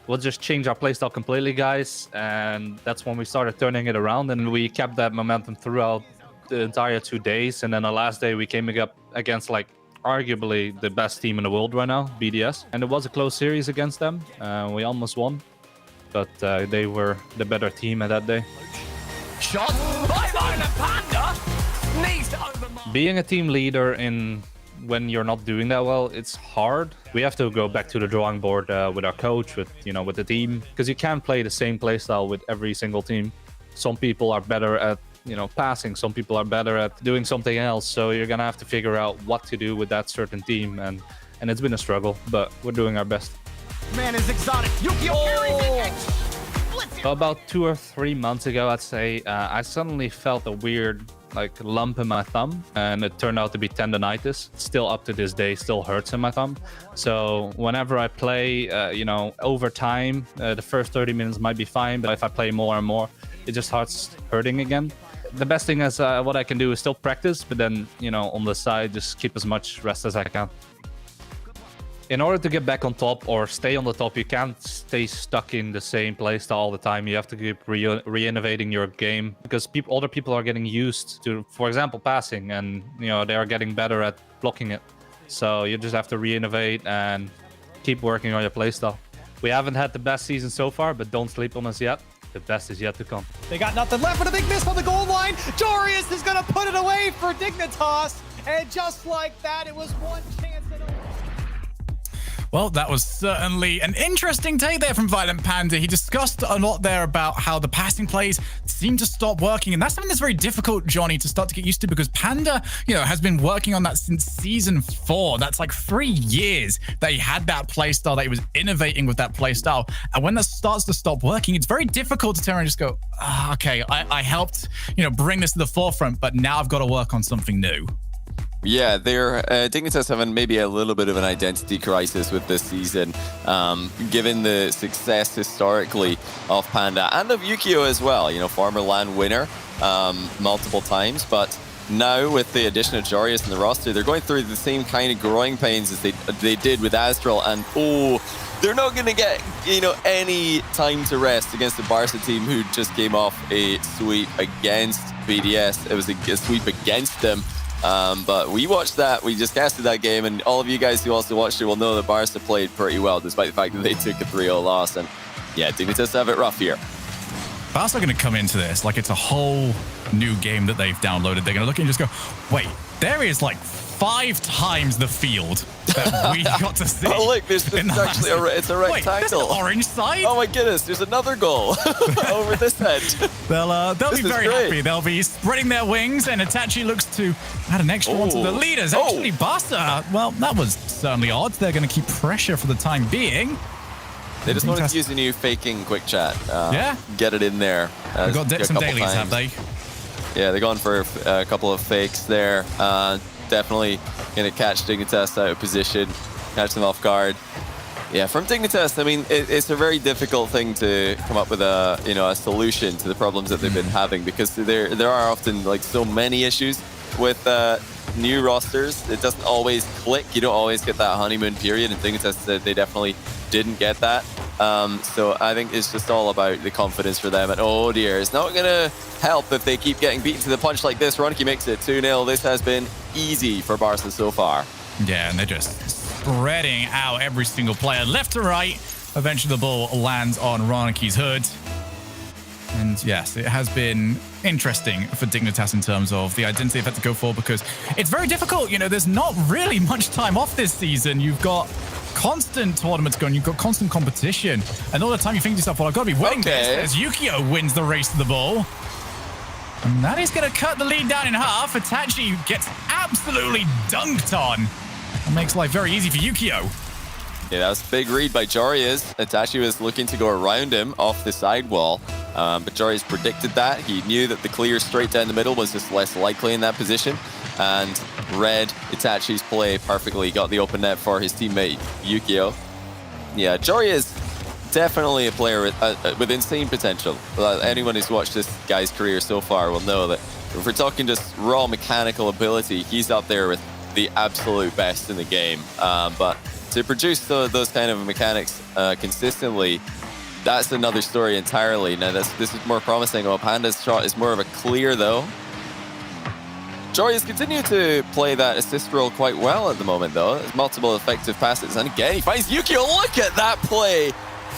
we'll just change our playstyle completely, guys, and that's when we started turning it around, and we kept that momentum throughout the entire 2 days, and then the last day we came up against, like, arguably the best team in the world right now, BDS, and it was a close series against them. We almost won, but they were the better team at that day. Shot by Violent Panda needs to Being a team leader when you're not doing that well, it's hard. We have to go back to the drawing board with our coach, with the team, because you can't play the same playstyle with every single team. Some people are better at passing, some people are better at doing something else, so you're gonna have to figure out what to do with that certain team, and it's been a struggle, but we're doing our best. Man is exotic. About 2 or 3 months ago, I'd say, I suddenly felt a weird lump in my thumb, and it turned out to be tendonitis. Still up to this day, still hurts in my thumb. So whenever I play, over time, the first 30 minutes might be fine, but if I play more and more, it just starts hurting again. The best thing is what I can do is still practice, but then, on the side, just keep as much rest as I can. In order to get back on top or stay on the top, you can't stay stuck in the same playstyle all the time. You have to keep re-innovating your game, because other people are getting used to, for example, passing, and they are getting better at blocking it. So you just have to re-innovate and keep working on your playstyle. We haven't had the best season so far, but don't sleep on us yet. The best is yet to come. They got nothing left, but a big miss on the goal line. Dorius is going to put it away for Dignitas, and just like that, it was one chance. Well, that was certainly an interesting take there from Violent Panda. He discussed a lot there about how the passing plays seem to stop working, and that's something that's very difficult, Johnny, to start to get used to, because Panda, has been working on that since season 4. That's like 3 years that he had that play style, that he was innovating with that play style. And when that starts to stop working, it's very difficult to turn around and just go, okay, I helped, bring this to the forefront, but now I've got to work on something new. Yeah, they're Dignitas having maybe a little bit of an identity crisis with this season, given the success historically of Panda and of Yukio as well. Former LAN winner multiple times, but now with the addition of Jorius in the roster, they're going through the same kind of growing pains as they did with Astral, and they're not going to get any time to rest against the Barca team, who just came off a sweep against BDS. It was a sweep against them. But we watched that, we just casted that game, and all of you guys who also watched it will know that Barca played pretty well, despite the fact that they took a 3-0 loss. And yeah, Dignitas have it rough here. Barca are going to come into this like it's a whole new game that they've downloaded. They're going to look and just go, wait, there is like 5 times the field that we got to see. Oh, look, there's actually it's a rectangle. Wait, there's an orange side? Oh my goodness, there's another goal over this edge. They'll be very happy. They'll be spreading their wings, and Itachi looks to add an extra one to the leaders. Actually, Barca, well, that was certainly odd. They're going to keep pressure for the time being. They just wanted to use a new faking quick chat. Get it in there. They've got some dailies, have they? Yeah, they're going for a couple of fakes there. Definitely going to catch Dignitas out of position, catch them off guard. Yeah, from Dignitas, I mean, it's a very difficult thing to come up with a solution to the problems that they've been having, because there are often like so many issues with new rosters. It doesn't always click. You don't always get that honeymoon period, and Dignitas, they definitely didn't get that. So I think it's just all about the confidence for them. And oh dear, it's not going to help if they keep getting beaten to the punch like this. Ronicky makes it 2-0. This has been easy for Barca so far. Yeah, and they're just spreading out every single player left to right. Eventually the ball lands on Ronicky's hood. And yes, it has been interesting for Dignitas in terms of the identity they've had to go for, because it's very difficult. You know, there's not really much time off this season. You've got constant tournaments going, you've got constant competition, and all the time you think to yourself, well, I've got to be winning this, as Yukio wins the race to the ball. And that is going to cut the lead down in half. Itachi gets absolutely dunked on. It makes life very easy for Yukio. Yeah, that was a big read by Jorias. Itachi was looking to go around him off the sidewall, but Jorias predicted that. He knew that the clear straight down the middle was just less likely in that position, and read Itachi's play perfectly. Got the open net for his teammate Yukio. Yeah, Jorias definitely a player with insane potential. Anyone who's watched this guy's career so far will know that if we're talking just raw mechanical ability, he's up there with the absolute best in the game. But to produce those kind of mechanics consistently, that's another story entirely. Now this is more promising. Oh, Panda's shot is more of a clear though. Jorias continued to play that assist role quite well at the moment though. There's multiple effective passes, and again he finds Yukio. Look at that play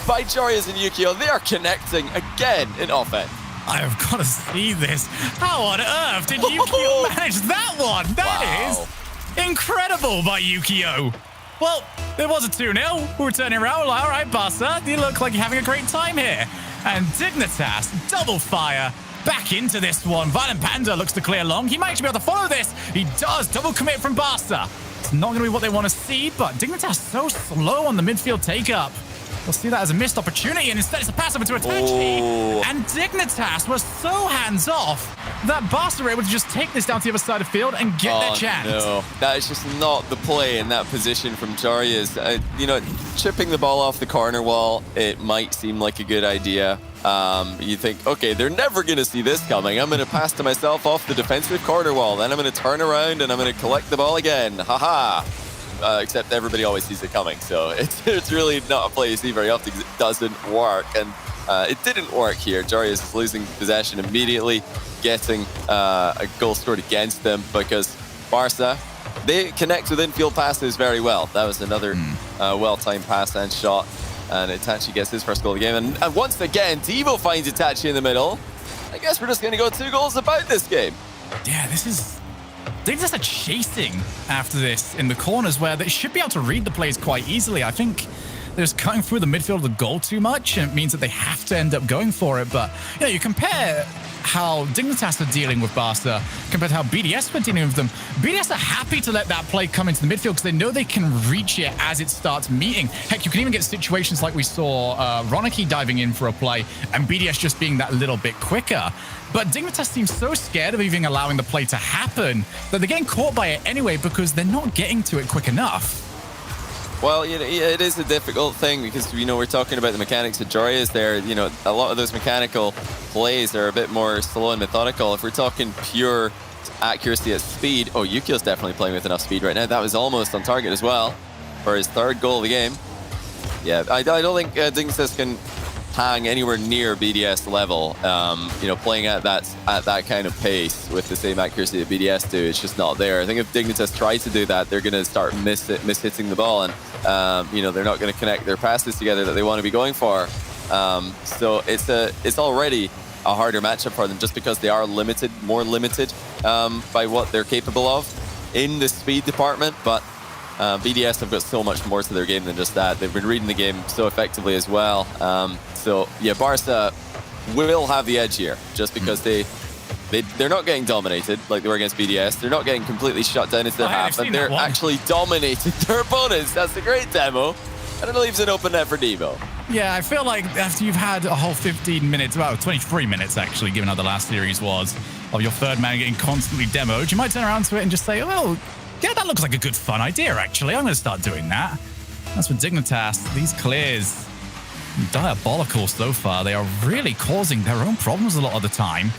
by Jorias and Yukio. They are connecting again in offense. I have got to see this. How on earth did Yukio manage that one? That is incredible by Yukio. Well, it was a 2-0. We're turning around. All right, Barca, you look like you're having a great time here. And Dignitas, double fire, back into this one. Violent Panda looks to clear long. He might actually be able to follow this. He does. Double commit from Barca. It's not going to be what they want to see, but Dignitas so slow on the midfield take-up. We'll see that as a missed opportunity, and instead it's a pass over to Itachi. And Dignitas was so hands-off that Barca were able to just take this down to the other side of the field and get their chance. No, that is just not the play in that position from Jarias. Chipping the ball off the corner wall, it might seem like a good idea. You think, okay, they're never going to see this coming. I'm going to pass to myself off the defensive corner wall. Then I'm going to turn around and I'm going to collect the ball again. Haha. Except everybody always sees it coming. So it's really not a play you see very often because it doesn't work. And it didn't work here. Jarias is losing possession immediately, getting a goal scored against them because Barca, they connect with infield passes very well. That was another well-timed pass and shot. And Itachi gets his first goal of the game. And once again, Devo finds Itachi in the middle. I guess we're just going to go 2 goals about this game. Yeah, they're just chasing after this in the corners where they should be able to read the plays quite easily. I think they're just cutting through the midfield of the goal too much, and it means that they have to end up going for it. But you compare how Dignitas are dealing with Barca compared to how BDS were dealing with them. BDS are happy to let that play come into the midfield because they know they can reach it as it starts meeting. Heck, you can even get situations like we saw Ronicky diving in for a play and BDS just being that little bit quicker. But Dignitas seems so scared of even allowing the play to happen that they're getting caught by it anyway because they're not getting to it quick enough. Well, it is a difficult thing because, we're talking about the mechanics of Jarias there. A lot of those mechanical plays are a bit more slow and methodical. If we're talking pure accuracy at speed, Yukio's definitely playing with enough speed right now. That was almost on target as well for his 3rd goal of the game. Yeah, I don't think Dignitas can hang anywhere near BDS level. Playing at that kind of pace with the same accuracy that BDS do, it's just not there. I think if Dignitas try to do that, they're going to start mishitting the ball, and they're not going to connect their passes together that they want to be going for. So it's already a harder matchup for them just because they are limited, more limited by what they're capable of in the speed department. But BDS have got so much more to their game than just that. They've been reading the game so effectively as well. So yeah, Barca will have the edge here just because they're not getting dominated like they were against BDS. They're not getting completely shut down into their half, and they're actually dominating their opponents. That's a great demo. And it leaves an open net for Devo. Yeah, I feel like after you've had a whole 15 minutes, well, 23 minutes actually, given how the last series was, of your third man getting constantly demoed, you might turn around to it and just say, oh, yeah, that looks like a good fun idea, actually. I'm going to start doing that. That's for Dignitas. These clears, diabolical so far. They are really causing their own problems a lot of the time.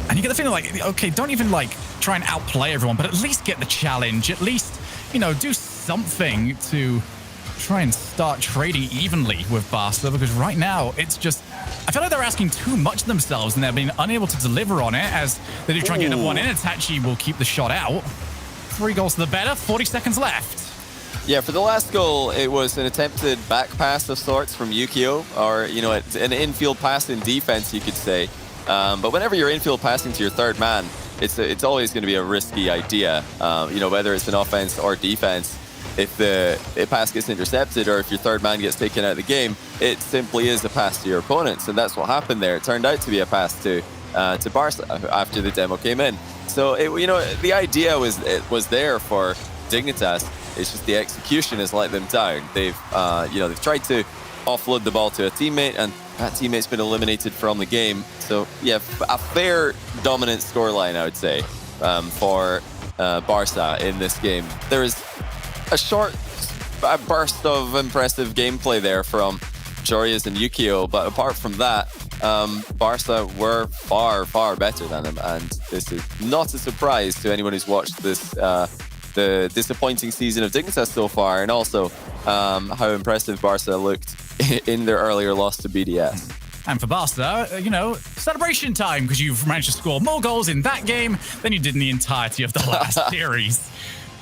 And you get the feeling like, okay, don't even like try and outplay everyone, but at least get the challenge. At least, you know, do something to try and start trading evenly with Barca, because right now it's just, I feel like they're asking too much of themselves and they're being unable to deliver on it as they do try and get the one in. Itachi will keep the shot out. 3 goals to the better, 40 seconds left. Yeah, for the last goal, it was an attempted back pass of sorts from Yukio, or, you know, an infield pass in defense, you could say. But whenever you're infield passing to your third man, it's always going to be a risky idea, you know, whether it's an offense or defense. If the pass gets intercepted or if your third man gets taken out of the game, it simply is a pass to your opponents. And that's what happened there. It turned out to be a pass to Barca after the demo came in. So, you know, the idea was there for Dignitas. It's just the execution has let them down. They've, you know, they've tried to offload the ball to a teammate, and that teammate's been eliminated from the game. So, yeah, a fair dominant scoreline, I would say, for Barca in this game. There is a short burst of impressive gameplay there from Jorias and Yukio, but apart from that, Barca were far, far better than them, and this is not a surprise to anyone who's watched this, the disappointing season of Dignitas so far, and also how impressive Barca looked in their earlier loss to BDS. And for Barca, you know, celebration time, because you've managed to score more goals in that game than you did in the entirety of the last series.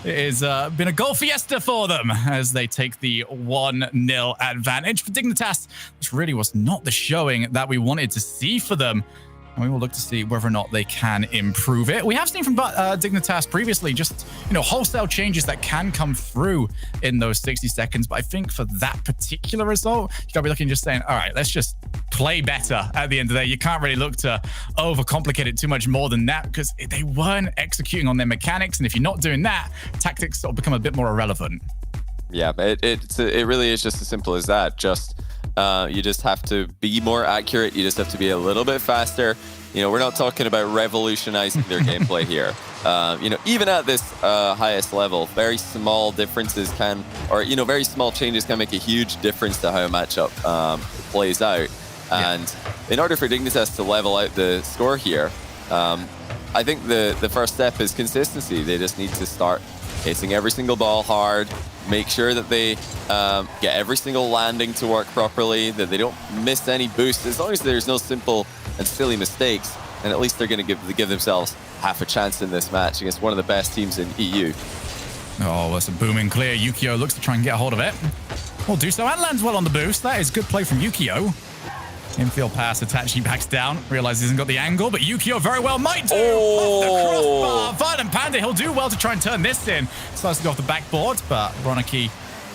It has been a goal fiesta for them as they take the 1-0 advantage. For Dignitas, this really was not the showing that we wanted to see for them. And we will look to see whether or not they can improve it. We have seen from Dignitas previously just, you know, wholesale changes that can come through in those 60 seconds. But I think for that particular result, you got to be looking just saying, all right, let's just play better at the end of the day. You can't really look to overcomplicate it too much more than that, because they weren't executing on their mechanics. And if you're not doing that, tactics sort of become a bit more irrelevant. Yeah, it really is just as simple as that. Just you just have to be more accurate. You just have to be a little bit faster. You know, we're not talking about revolutionizing their gameplay here. You know, even at this highest level, very small differences can, or, you know, very small changes can make a huge difference to how a matchup plays out. And in order for Dignitas to level out the score here, I think the first step is consistency. They just need to start hitting every single ball hard, make sure that they get every single landing to work properly, that they don't miss any boosts. As long as there's no simple and silly mistakes, and at least they're going to give themselves half a chance in this match against one of the best teams in EU. Oh, that's a booming clear. Yukio looks to try and get a hold of it. Will do so and lands well on the boost. That is good play from Yukio. Infield pass, Itachi backs down, realizes he hasn't got the angle, but Yukio very well might do. Off the crossbar, Violent Panda, he'll do well to try and turn this in. Starts to go off the backboard, but Roniki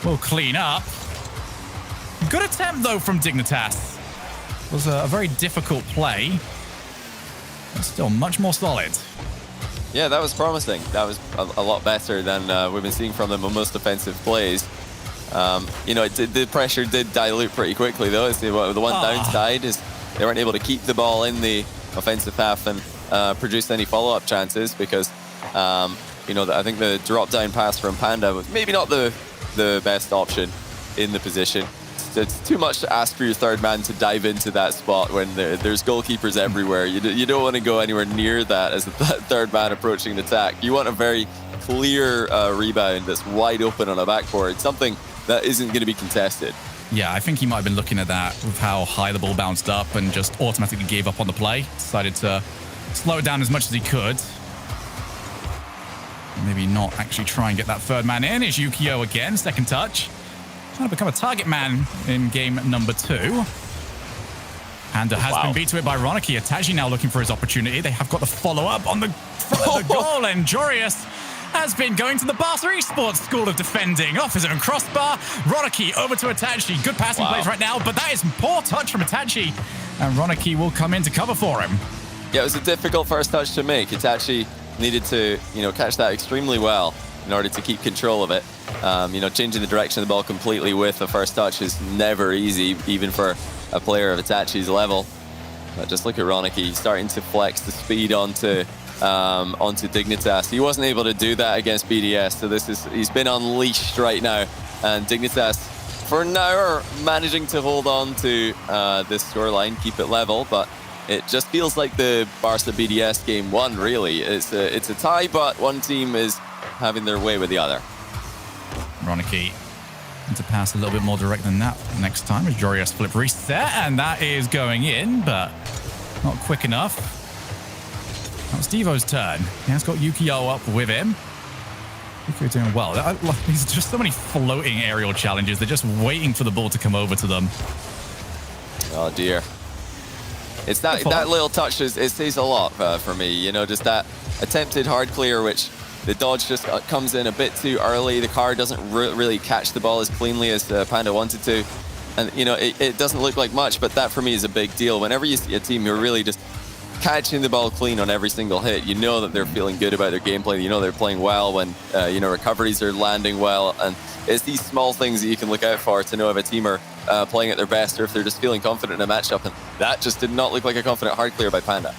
will clean up. Good attempt, though, from Dignitas. It was a very difficult play, but still much more solid. Yeah, that was promising. That was a lot better than we've been seeing from them on most offensive plays. You know, the pressure did dilute pretty quickly, though. The one downside is they weren't able to keep the ball in the offensive half and produce any follow-up chances because, you know, I think the drop-down pass from Panda was maybe not the best option in the position. It's too much to ask for your third man to dive into that spot when there's goalkeepers everywhere. You don't want to go anywhere near that as the third man approaching an attack. You want a very clear rebound that's wide open on a backboard, something that isn't going to be contested. Yeah, I think he might have been looking at that with how high the ball bounced up and just automatically gave up on the play. Decided to slow it down as much as he could. Maybe not actually try and get that third man in. It's Yukio again, second touch. Trying to become a target man in game number 2. Panda has been beat to it by Ronicky. Itachi now looking for his opportunity. They have got the follow-up on the front of the goal, and Jorius has been going to the Barca Esports School of Defending. Off his own crossbar. Ronicky over to Itachi. Good passing plays right now, but that is poor touch from Itachi. And Ronicky will come in to cover for him. Yeah, it was a difficult first touch to make. Itachi needed to, catch that extremely well in order to keep control of it. Changing the direction of the ball completely with the first touch is never easy, even for a player of Itachi's level. But just look at Ronicky starting to flex the speed onto Dignitas. He wasn't able to do that against BDS, so he's been unleashed right now. And Dignitas, for now, are managing to hold on to this scoreline, keep it level, but it just feels like the Barca BDS game won, really. It's a tie, but one team is having their way with the other. Ronicky to pass a little bit more direct than that next time as Jorius flip reset, and that is going in, but not quick enough. That was Devo's turn. He has got Yukio up with him. Yukio doing well. There's just so many floating aerial challenges. They're just waiting for the ball to come over to them. Oh dear. It's that little touch, it says a lot for me. Just that attempted hard clear, which the dodge just comes in a bit too early. The car doesn't really catch the ball as cleanly as Panda wanted to. And, it doesn't look like much, but that for me is a big deal. Whenever you see a team who are really just catching the ball clean on every single hit, you know that they're feeling good about their gameplay. You know they're playing well when, recoveries are landing well. And it's these small things that you can look out for to know if a team are playing at their best or if they're just feeling confident in a matchup. And that just did not look like a confident hard clear by Panda.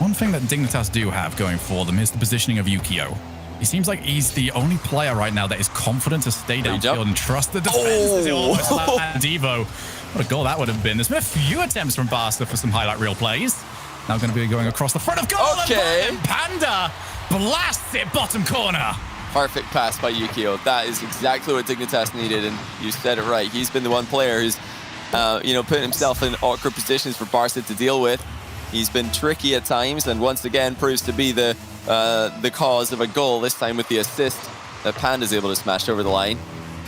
One thing that Dignitas do have going for them is the positioning of Yukio. He seems like he's the only player right now that is confident to stay downfield and trust the defense. Almost Devo. What a goal that would have been. There's been a few attempts from Barca for some highlight reel plays. Now going to be going across the front of goal. Okay. And Panda blasts it bottom corner. Perfect pass by Yukio. That is exactly what Dignitas needed, and you said it right. He's been the one player who's, putting himself in awkward positions for Barca to deal with. He's been tricky at times, and once again proves to be the cause of a goal. This time with the assist that Panda's able to smash over the line.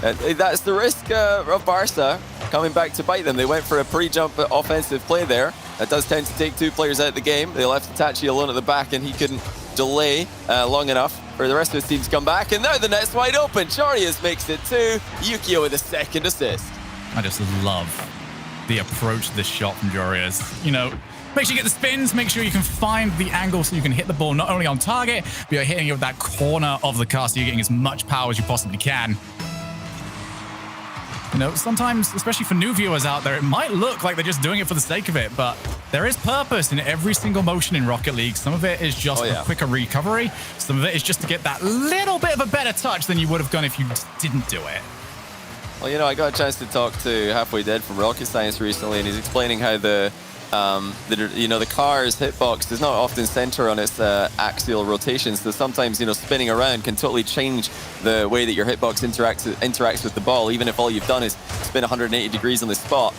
That's the risk of Barca coming back to bite them. They went for a pre-jump offensive play there. That does tend to take two players out of the game. They left Itachi alone at the back, and he couldn't delay long enough for the rest of his team to come back. And now the net's wide open. Jorius makes it 2. Yukio with a second assist. I just love the approach to this shot from Jorius. Make sure you get the spins, make sure you can find the angle so you can hit the ball not only on target, but you're hitting it with that corner of the car so you're getting as much power as you possibly can. Sometimes, especially for new viewers out there, it might look like they're just doing it for the sake of it, but there is purpose in every single motion in Rocket League. Some of it is just for quicker recovery. Some of it is just to get that little bit of a better touch than you would have gone if you didn't do it. Well, I got a chance to talk to Halfway Dead from Rocket Science recently, and he's explaining how the car's hitbox does not often center on its axial rotation, so sometimes spinning around can totally change the way that your hitbox interacts with the ball. Even if all you've done is spin 180 degrees on the spot,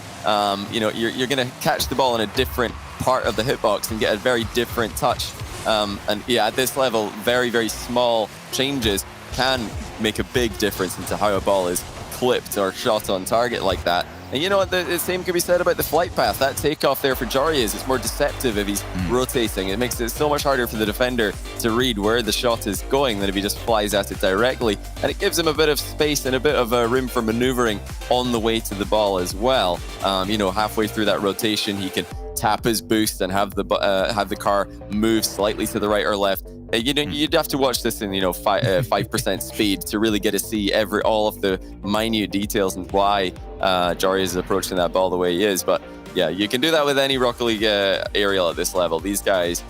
you're going to catch the ball in a different part of the hitbox and get a very different touch. At this level, very, very small changes can make a big difference into how a ball is clipped or shot on target like that. And you know what, the same can be said about the flight path. That takeoff there for Jorius is more deceptive if he's rotating. It makes it so much harder for the defender to read where the shot is going than if he just flies at it directly. And it gives him a bit of space and a bit of room for maneuvering on the way to the ball as well. Halfway through that rotation, he can tap his boost and have the car move slightly to the right or left. You'd have to watch this in 5% speed to really get to see all of the minute details and why Jorius is approaching that ball the way he is. But yeah, you can do that with any Rocket League aerial at this level. These guys,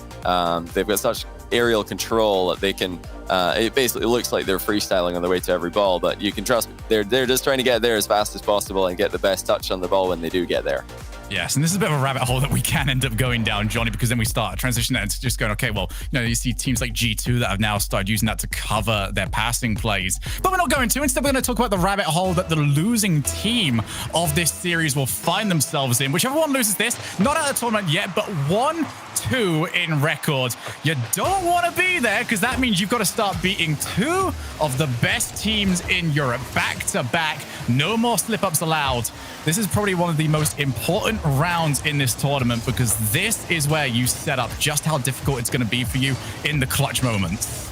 they've got such aerial control that they can. It basically looks like they're freestyling on the way to every ball, but you can trust me, they're just trying to get there as fast as possible and get the best touch on the ball when they do get there. Yes, and this is a bit of a rabbit hole that we can end up going down, Johnny, because then we start transitioning into just going, okay, well, you see teams like G2 that have now started using that to cover their passing plays. But we're not going to. Instead, we're going to talk about the rabbit hole that the losing team of this series will find themselves in. Whichever one loses this, not out of the tournament yet, but 1-2 in record. You don't want to be there because that means you've got to start beating 2 of the best teams in Europe back to back. No more slip-ups allowed. This is probably one of the most important important rounds in this tournament because this is where you set up just how difficult it's going to be for you in the clutch moments.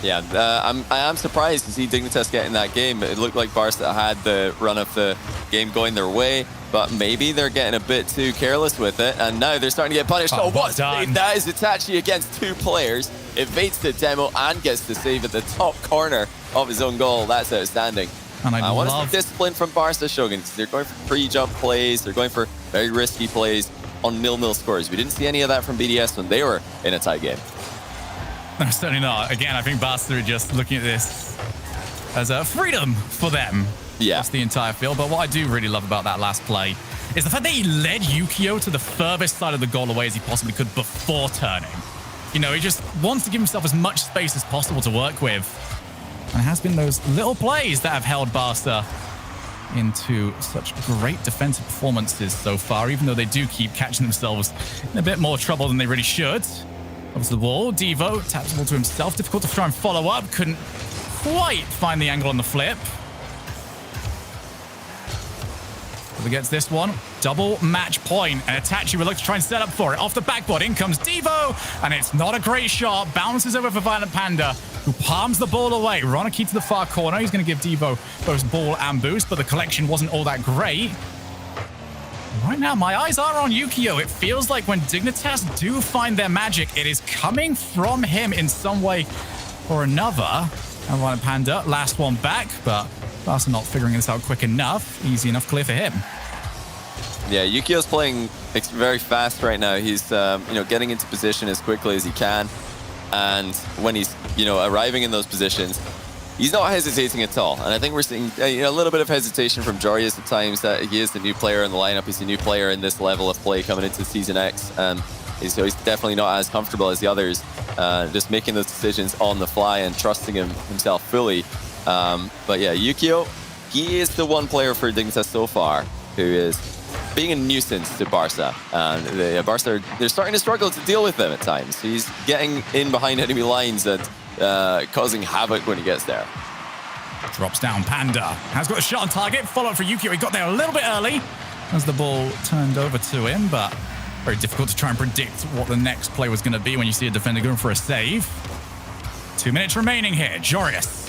Yeah, I am surprised to see Dignitas get in that game. It looked like Barca had the run of the game going their way, but maybe they're getting a bit too careless with it, and now they're starting to get punished. Oh, what save that is Itachi against 2 players. Evades the demo and gets the save at the top corner of his own goal. That's outstanding. And I want to see discipline from Barca, Shogun. They're going for pre-jump plays. They're going for very risky plays on 0-0 scores. We didn't see any of that from BDS when they were in a tie game. No, certainly not. Again, I think Barca are just looking at this as a freedom for them. Yeah. That's the entire field. But what I do really love about that last play is the fact that he led Yukio to the furthest side of the goal away as he possibly could before turning. You know, he just wants to give himself as much space as possible to work with. And it has been those little plays that have held Barca into such great defensive performances so far, even though they do keep catching themselves in a bit more trouble than they really should. Comes to the wall. Devo taps the ball to himself. Difficult to try and follow up. Couldn't quite find the angle on the flip. He gets this one. Double match point. And Itachi will look to try and set up for it. Off the backboard. In comes Devo. And it's not a great shot. Bounces over for Violent Panda, who palms the ball away. Roniki to the far corner. He's going to give Devo both ball and boost, but the collection wasn't all that great. Right now, my eyes are on Yukio. It feels like when Dignitas do find their magic, it is coming from him in some way or another. And Violent Panda, last one back, but Barca not figuring this out quick enough. Easy enough clear for him. Yeah, Yukio's playing very fast right now. He's getting into position as quickly as he can. And when he's arriving in those positions, he's not hesitating at all. And I think we're seeing a little bit of hesitation from Jorius at times. That he is the new player in the lineup. He's the new player in this level of play coming into Season X. And he's definitely not as comfortable as the others. Just making those decisions on the fly and trusting himself fully. But yeah, Yukio, he is the one player for Dignitas so far who is being a nuisance to Barca. And Barca, they're starting to struggle to deal with them at times. He's getting in behind enemy lines and causing havoc when he gets there. Drops down. Panda has got a shot on target. Follow up for Yukio. He got there a little bit early as the ball turned over to him, but very difficult to try and predict what the next play was going to be when you see a defender going for a save. 2 minutes remaining here. Jorius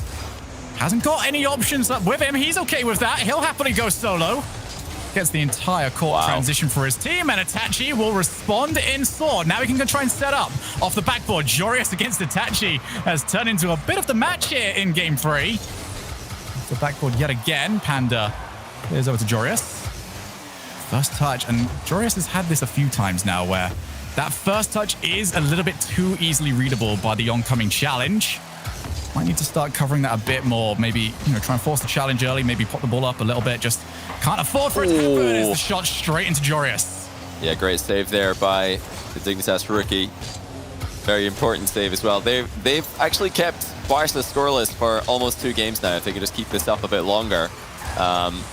hasn't got any options up with him. He's okay with that. He'll happily go solo. Gets the entire court transition for his team, and Itachi will respond in Sword. Now he can go try and set up off the backboard. Jorius against Itachi has turned into a bit of the match here in Game 3. Off the backboard yet again. Panda clears over to Jorius. First touch, and Jorius has had this a few times now where that first touch is a little bit too easily readable by the oncoming challenge. Might need to start covering that a bit more. Maybe, try and force the challenge early. Maybe pop the ball up a little bit. Just can't afford for it to happen. It's the shot straight into Jorius. Yeah, great save there by the Dignitas rookie. Very important save as well. They've actually kept Barca scoreless for almost 2 games now. If they can just keep this up a bit longer,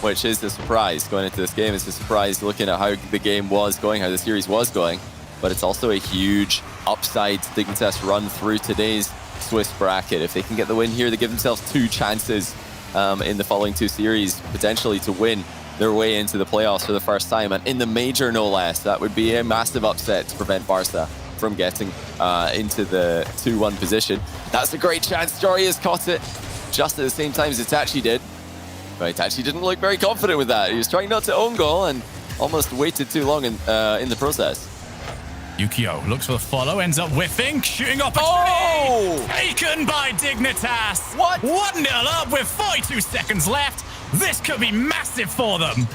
which is a surprise going into this game. It's a surprise looking at how the game was going, how the series was going. But it's also a huge upside Dignitas run through today's Swiss bracket. If they can get the win here, they give themselves 2 chances in the following 2 series, potentially to win their way into the playoffs for the first time. And in the major, no less, that would be a massive upset to prevent Barca from getting into the 2-1 position. That's a great chance. Jorius caught it just at the same time as Itachi did. But Itachi didn't look very confident with that. He was trying not to own goal and almost waited too long in the process. Yukio looks for the follow, ends up whiffing, shooting opportunity. Taken by Dignitas. What? 1-0 up with 42 seconds left. This could be massive for them.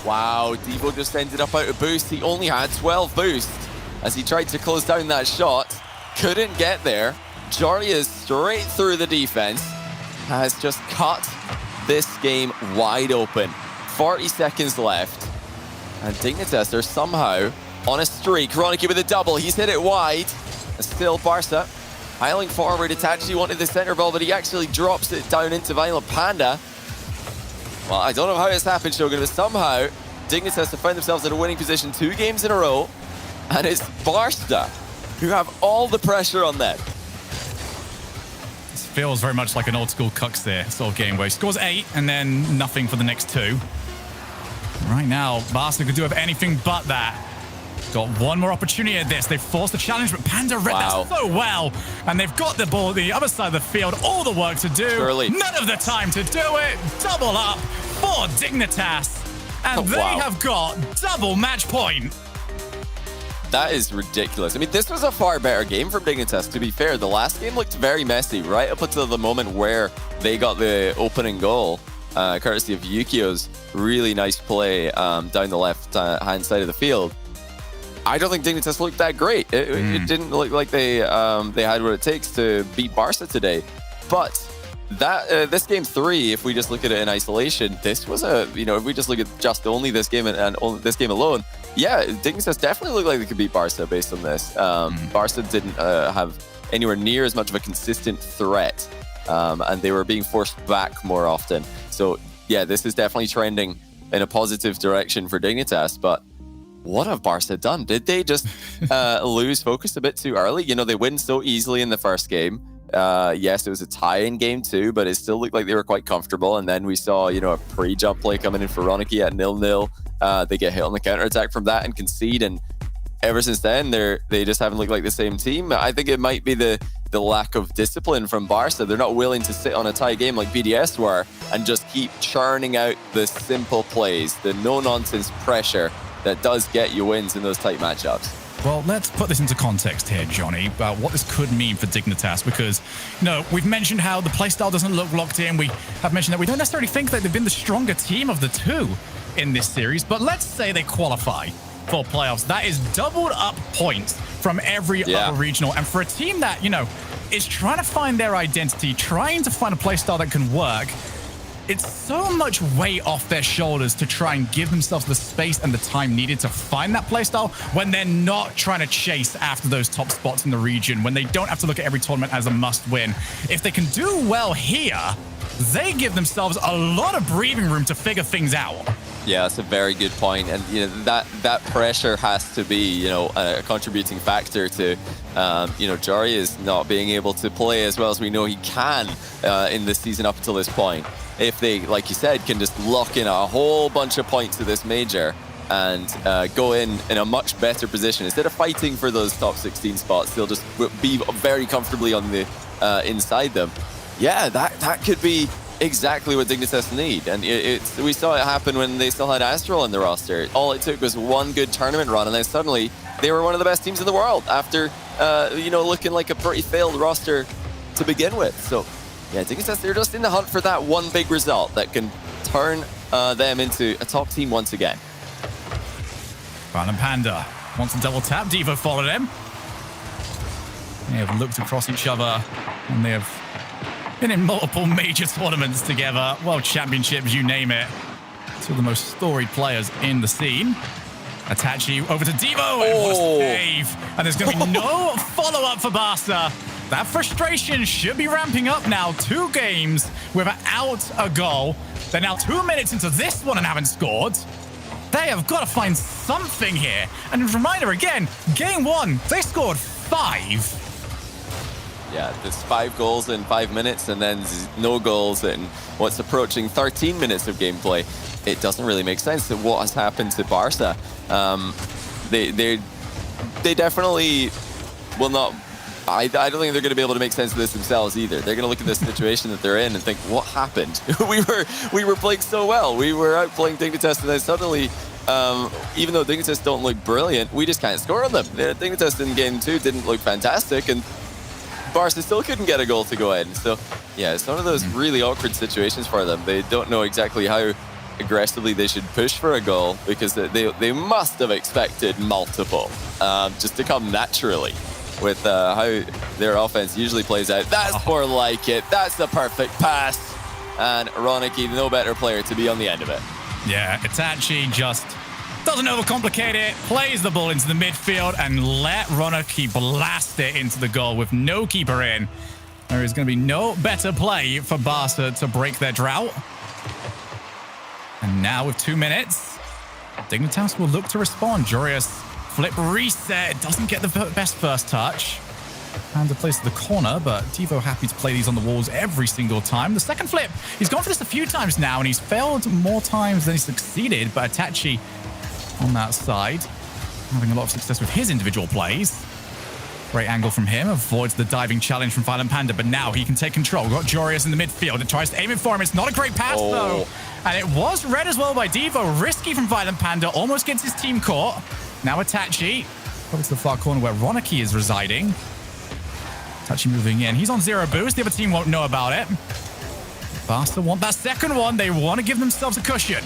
Wow, Devo just ended up out of boost. He only had 12 boost as he tried to close down that shot. Couldn't get there. Jorius straight through the defense has just cut this game wide open. 40 seconds left. And Dignitas are somehow on a streak. Roniki with a double. He's hit it wide. And still Barca piling forward. Itachi wanted the center ball, but he actually drops it down into Violent Panda. Well, I don't know how it's happened, Shogun, but somehow Dignitas have found themselves in a winning position 2 games in a row. And it's Barca who have all the pressure on them. This feels very much like an old school Cucks there sort of game where he scores 8 and then nothing for the next 2. Right now, Barca could do with anything but that. Got one more opportunity at this. They forced the challenge, but Panda read that so well. And they've got the ball at the other side of the field. All the work to do. Surely. None of the time to do it. Double up for Dignitas. And they have got double match point. That is ridiculous. I mean, this was a far better game from Dignitas, to be fair. The last game looked very messy, right up until the moment where they got the opening goal, courtesy of Yukio's really nice play down the left-hand side of the field. I don't think Dignitas looked that great. It didn't look like they had what it takes to beat Barca today. But that this game 3, if we just look at it in isolation, this was if we just look at just only this game and only this game alone, yeah, Dignitas definitely looked like they could beat Barca based on this. Barca didn't have anywhere near as much of a consistent threat, and they were being forced back more often. So yeah, this is definitely trending in a positive direction for Dignitas, but what have Barca done? Did they just lose focus a bit too early? They win so easily in the first game. Yes, it was a tie in game 2, but it still looked like they were quite comfortable. And then we saw, a pre-jump play coming in for Roniki at 0-0. They get hit on the counter-attack from that and concede. And ever since then, they just haven't looked like the same team. I think it might be the lack of discipline from Barca. They're not willing to sit on a tie game like BDS were and just keep churning out the simple plays, the no-nonsense pressure that does get you wins in those tight matchups. Well, let's put this into context here, Johnny, about what this could mean for Dignitas, because, we've mentioned how the playstyle doesn't look locked in. We have mentioned that we don't necessarily think that they've been the stronger team of the two in this series, but let's say they qualify for playoffs. That is doubled up points from every other regional. And for a team that, is trying to find their identity, trying to find a playstyle that can work, it's so much weight off their shoulders to try and give themselves the space and the time needed to find that playstyle when they're not trying to chase after those top spots in the region, when they don't have to look at every tournament as a must-win. If they can do well here, they give themselves a lot of breathing room to figure things out. Yeah, that's a very good point. And that pressure has to be, a contributing factor to, Jory is not being able to play as well as we know he can in this season up until this point. If they, like you said, can just lock in a whole bunch of points to this major and go in a much better position, instead of fighting for those top 16 spots, they'll just be very comfortably on the inside them. Yeah, that could be exactly what Dignitas need. And we saw it happen when they still had Astral in the roster. All it took was one good tournament run, and then suddenly they were one of the best teams in the world after, looking like a pretty failed roster to begin with. So yeah, Dignitas, they're just in the hunt for that one big result that can turn them into a top team once again. Brown and Panda wants to double tap. Devo followed him. They have looked across each other, and they have been in multiple major tournaments together. World Championships, you name it. Two of the most storied players in the scene. Itachi over to Devo. And what a save. And there's going to be no follow-up for Barca. That frustration should be ramping up now. 2 games without a goal. They're now 2 minutes into this one and haven't scored. They have got to find something here. And a reminder again, game 1, they scored 5. Yeah, there's 5 goals in 5 minutes and then no goals in what's approaching 13 minutes of gameplay. It doesn't really make sense that what has happened to Barca. They definitely will not. I don't think they're going to be able to make sense of this themselves either. They're going to look at this situation that they're in and think, what happened? we were playing so well. We were outplaying Dignitas, and then suddenly, even though Dignitas don't look brilliant, we just can't score on them. Dignitas in game 2 didn't look fantastic, and Barca still couldn't get a goal to go in. So yeah, it's one of those really awkward situations for them. They don't know exactly how aggressively they should push for a goal, because they must have expected multiple just to come naturally with how their offense usually plays out. That's more like it. That's the perfect pass. And Roniki, no better player to be on the end of it. Yeah, Itachi just doesn't overcomplicate it, plays the ball into the midfield, and let Roniki blast it into the goal with no keeper in. There is going to be no better play for Barca to break their drought. And now with 2 minutes, Dignitas will look to respond. Jorius flip reset, doesn't get the best first touch. Panda plays to the corner, but Devo happy to play these on the walls every single time. The second flip, he's gone for this a few times now, and he's failed more times than he succeeded, but Itachi on that side, having a lot of success with his individual plays. Great angle from him, avoids the diving challenge from Violent Panda, but now he can take control. We've got Jorius in the midfield. It tries to aim it for him. It's not a great pass, though. And it was read as well by Devo. Risky from Violent Panda. Almost gets his team caught. Now Itachi. Probably to the far corner where Roniki is residing. Itachi moving in. He's on 0 boost. The other team won't know about it. Barca want that second one. They want to give themselves a cushion.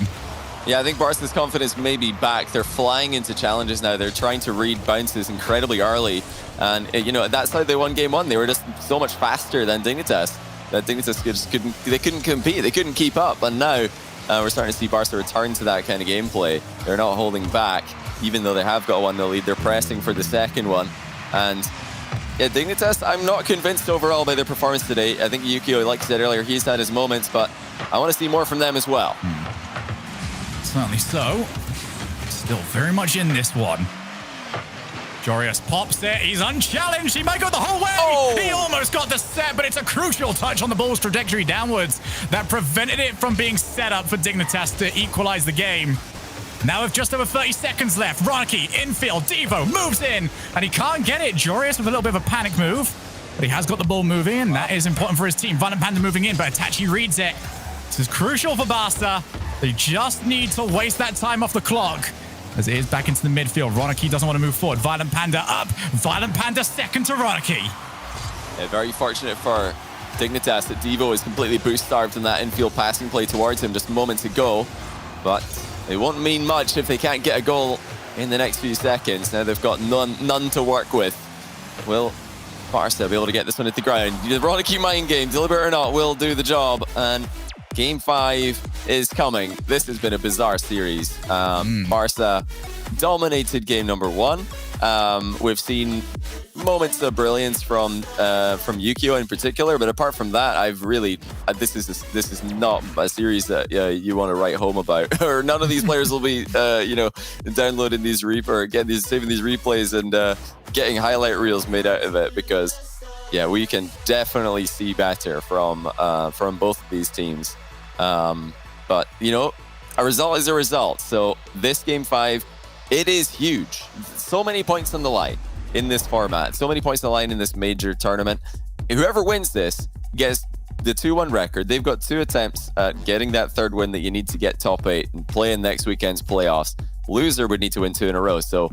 Yeah, I think Barca's confidence may be back. They're flying into challenges now. They're trying to read bounces incredibly early. And, you know, that's how they won game 1. They were just so much faster than Dignitas. That Dignitas just couldn't compete. They couldn't keep up. And now we're starting to see Barca return to that kind of gameplay. They're not holding back. Even though they have got a 1-0 lead, they're pressing for the second one. And yeah, Dignitas, I'm not convinced overall by their performance today. I think Yukio, like I said earlier, he's had his moments, but I want to see more from them as well. Certainly so. Still very much in this one. Jorius pops it. He's unchallenged. He might go the whole way. He almost got the set, but it's a crucial touch on the ball's trajectory downwards that prevented it from being set up for Dignitas to equalize the game. Now with just over 30 seconds left, Roniki, infield, Devo moves in, and he can't get it. Jorius with a little bit of a panic move, but he has got the ball moving, and that is important for his team. Violent Panda moving in, but Itachi reads it. This is crucial for Barca. They just need to waste that time off the clock. As it is back into the midfield, Roniki doesn't want to move forward. Violent Panda up. Violent Panda second to Roniki. Yeah, very fortunate for Dignitas that Devo is completely boost-starved in that infield passing play towards him just moments ago. But it won't mean much if they can't get a goal in the next few seconds. Now they've got none to work with. Will Barca be able to get this one at the ground? The Roniki mind game, deliberate or not, will do the job. And Game 5 is coming. This has been a bizarre series. Barca dominated game number 1. We've seen moments of brilliance from Yukio in particular, but apart from that, I've really this is not a series that you want to write home about. Or none of these players will be downloading these saving these replays and getting highlight reels made out of it, because yeah, we can definitely see better from both of these teams. But you know, a result is a result. So this game 5, it is huge. So many points on the line in this format. So many points on the line in this major tournament. Whoever wins this gets the 2-1 record. They've got 2 attempts at getting that 3rd win that you need to get top 8 and play in next weekend's playoffs. Loser would need to win 2 in a row. So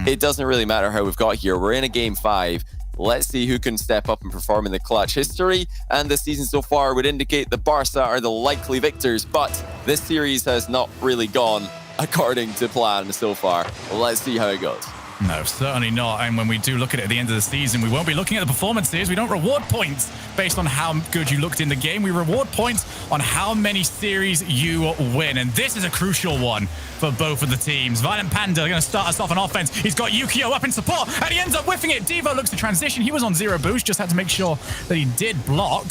it doesn't really matter how we've got here. We're in a game 5. Let's see who can step up and perform in the clutch. History and the season so far would indicate that Barca are the likely victors, but this series has not really gone according to plan so far. Let's see how it goes. No, certainly not. And when we do look at it at the end of the season, we won't be looking at the performances. We don't reward points based on how good you looked in the game. We reward points on how many series you win. And this is a crucial one for both of the teams. Violent Panda going to start us off on offense. He's got Yukio up in support, and he ends up whiffing it. Devo looks to transition. He was on 0 boost, just had to make sure that he did block.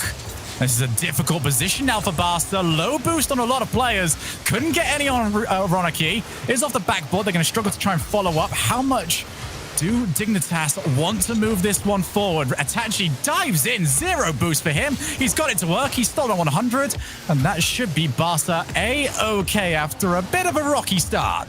This is a difficult position now for Barca. Low boost on a lot of players. Couldn't get any on Roniki. Is off the backboard. They're going to struggle to try and follow up. How much do Dignitas want to move this one forward? Itachi dives in. 0 boost for him. He's got it to work. He's stolen 100. And that should be Barca A-OK after a bit of a rocky start.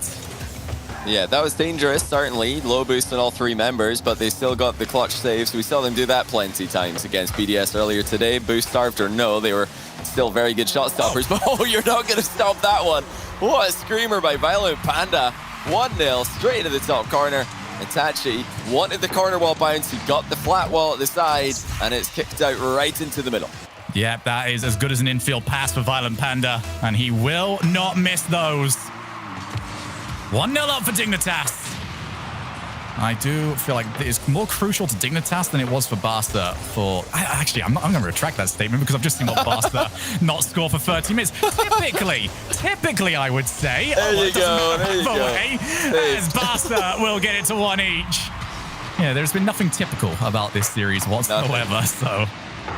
Yeah, that was dangerous, certainly. Low boost on all 3 members, but they still got the clutch saves. We saw them do that plenty times against BDS earlier today. Boost starved or no, they were still very good shot stoppers. But you're not going to stop that one. What a screamer by Violent Panda. 1-0, straight into the top corner. Itachi wanted the corner wall bounce. He got the flat wall at the side, and it's kicked out right into the middle. Yeah, that is as good as an infield pass for Violent Panda, and he will not miss those. 1-0 up for Dignitas. I do feel like it's more crucial to Dignitas than it was for Barca I'm going to retract that statement because I've just seen what Barca not score for 30 minutes. Typically, I would say. There you go. As Barca will get it to 1 each. Yeah, there's been nothing typical about this series whatsoever, so...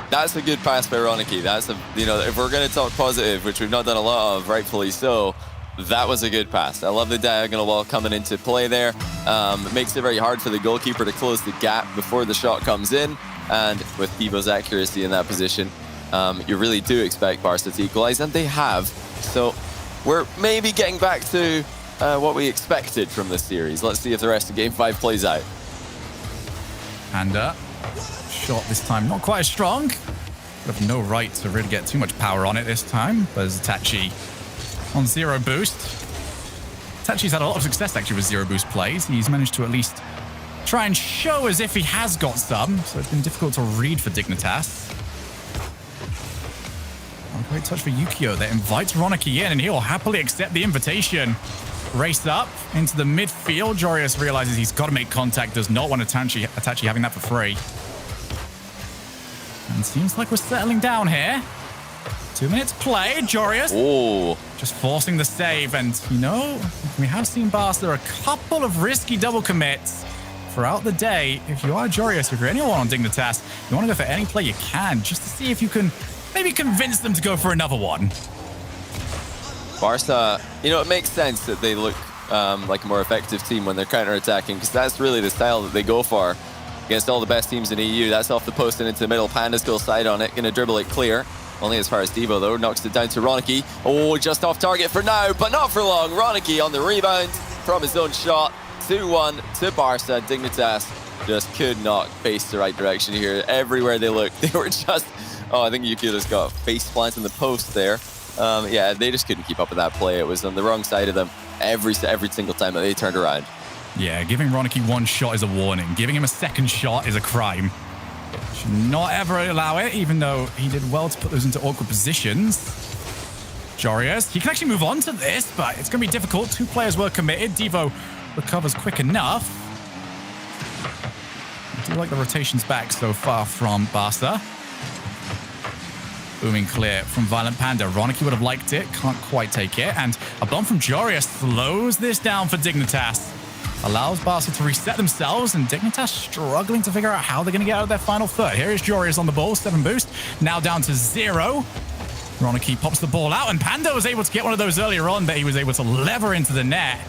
That's a good pass by Roniki. If we're going to talk positive, which we've not done a lot of, rightfully so, that was a good pass. I love the diagonal wall coming into play there. It makes it very hard for the goalkeeper to close the gap before the shot comes in. And with Devo's accuracy in that position, you really do expect Barca to equalize, and they have. So we're maybe getting back to what we expected from this series. Let's see if the rest of Game 5 plays out. Panda, shot this time not quite as strong. We have no right to really get too much power on it this time. There's Itachi on 0 boost. Itachi's had a lot of success actually with 0 boost plays. He's managed to at least try and show as if he has got some, so it's been difficult to read for Dignitas. A great touch for Yukio that invites Ronicky in, and he'll happily accept the invitation. Race up into the midfield. Jorius realizes he's got to make contact, does not want Itachi having that for free. And seems like we're settling down here. 2 minutes play. Jorius just forcing the save. And, you know, we have seen Barca a couple of risky double commits throughout the day. If you are Jorius, if you're anyone on Dignitas, you want to go for any play you can just to see if you can maybe convince them to go for another one. Barca, you know, it makes sense that they look like a more effective team when they're counter-attacking, because that's really the style that they go for against all the best teams in EU. That's off the post and into the middle. Panda still side on it, going to dribble it clear. Only as far as Devo, though. Knocks it down to Ronicky. Oh, just off target for now, but not for long. Ronicky on the rebound from his own shot. 2-1 to Barca. Dignitas just could not face the right direction here. Everywhere they looked, they were just... Oh, I think Yukio just got face plant in the post there. Yeah, they just couldn't keep up with that play. It was on the wrong side of them every single time that they turned around. Yeah, giving Ronicky one shot is a warning. Giving him a second shot is a crime. Should not ever allow it, even though he did well to put those into awkward positions. Jorius, he can actually move on to this, but it's going to be difficult. 2 players were committed. Devo recovers quick enough. I do like the rotations back so far from Barca. Booming clear from Violent Panda. Ronicky would have liked it. Can't quite take it. And a bomb from Jorius slows this down for Dignitas. Allows Barca to reset themselves, and Dignitas struggling to figure out how they're going to get out of their final third. Here is Jorius on the ball. 7 boost. Now down to 0. Ronicky pops the ball out, and Panda was able to get one of those earlier on, but he was able to lever into the net.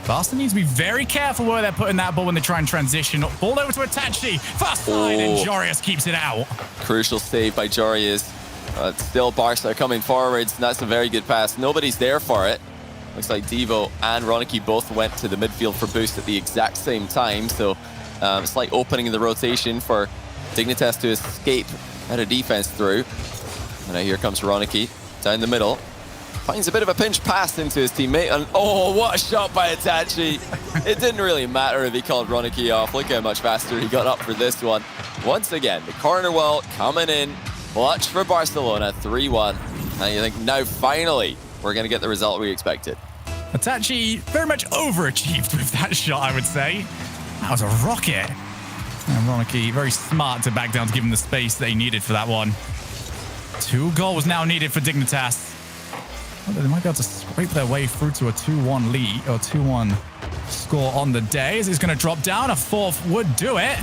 Barca needs to be very careful where they're putting that ball when they try and transition. Ball over to Itachi. Fast side, and Jorius keeps it out. Crucial save by Jorius. Still Barca coming forwards, and that's a very good pass. Nobody's there for it. Looks like Devo and Ronicky both went to the midfield for boost at the exact same time. So slight opening in the rotation for Dignitas to escape out of defense through. And now here comes Ronicky down the middle. Finds a bit of a pinch pass into his teammate. And oh, what a shot by Itachi. It didn't really matter if he called Ronicky off. Look how much faster he got up for this one. Once again, the corner wall coming in. Clutch for Barcelona, 3-1. And you think, now finally, we're going to get the result we expected. Itachi very much overachieved with that shot, I would say. That was a rocket. And Ronicky, very smart to back down to give him the space that he needed for that one. 2 goals now needed for Dignitas. Well, they might be able to scrape their way through to a 2-1 lead, or 2-1 score on the day. As it's going to drop down, a 4th would do it.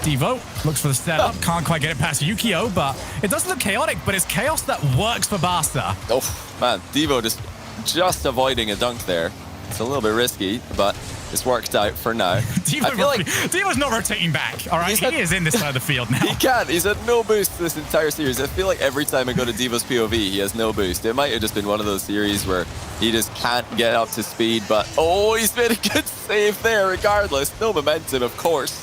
Devo looks for the setup, can't quite get it past Yukio, but it does look chaotic, but it's chaos that works for Barca. Oh, man, Devo just avoiding a dunk there. It's a little bit risky, but it's worked out for now. Devo's not rotating back, all right? He is in this side of the field now. He can't. He's had no boost this entire series. I feel like every time I go to Devo's POV, he has no boost. It might have just been one of those series where he just can't get up to speed, but oh, he's made a good save there regardless. No momentum, of course.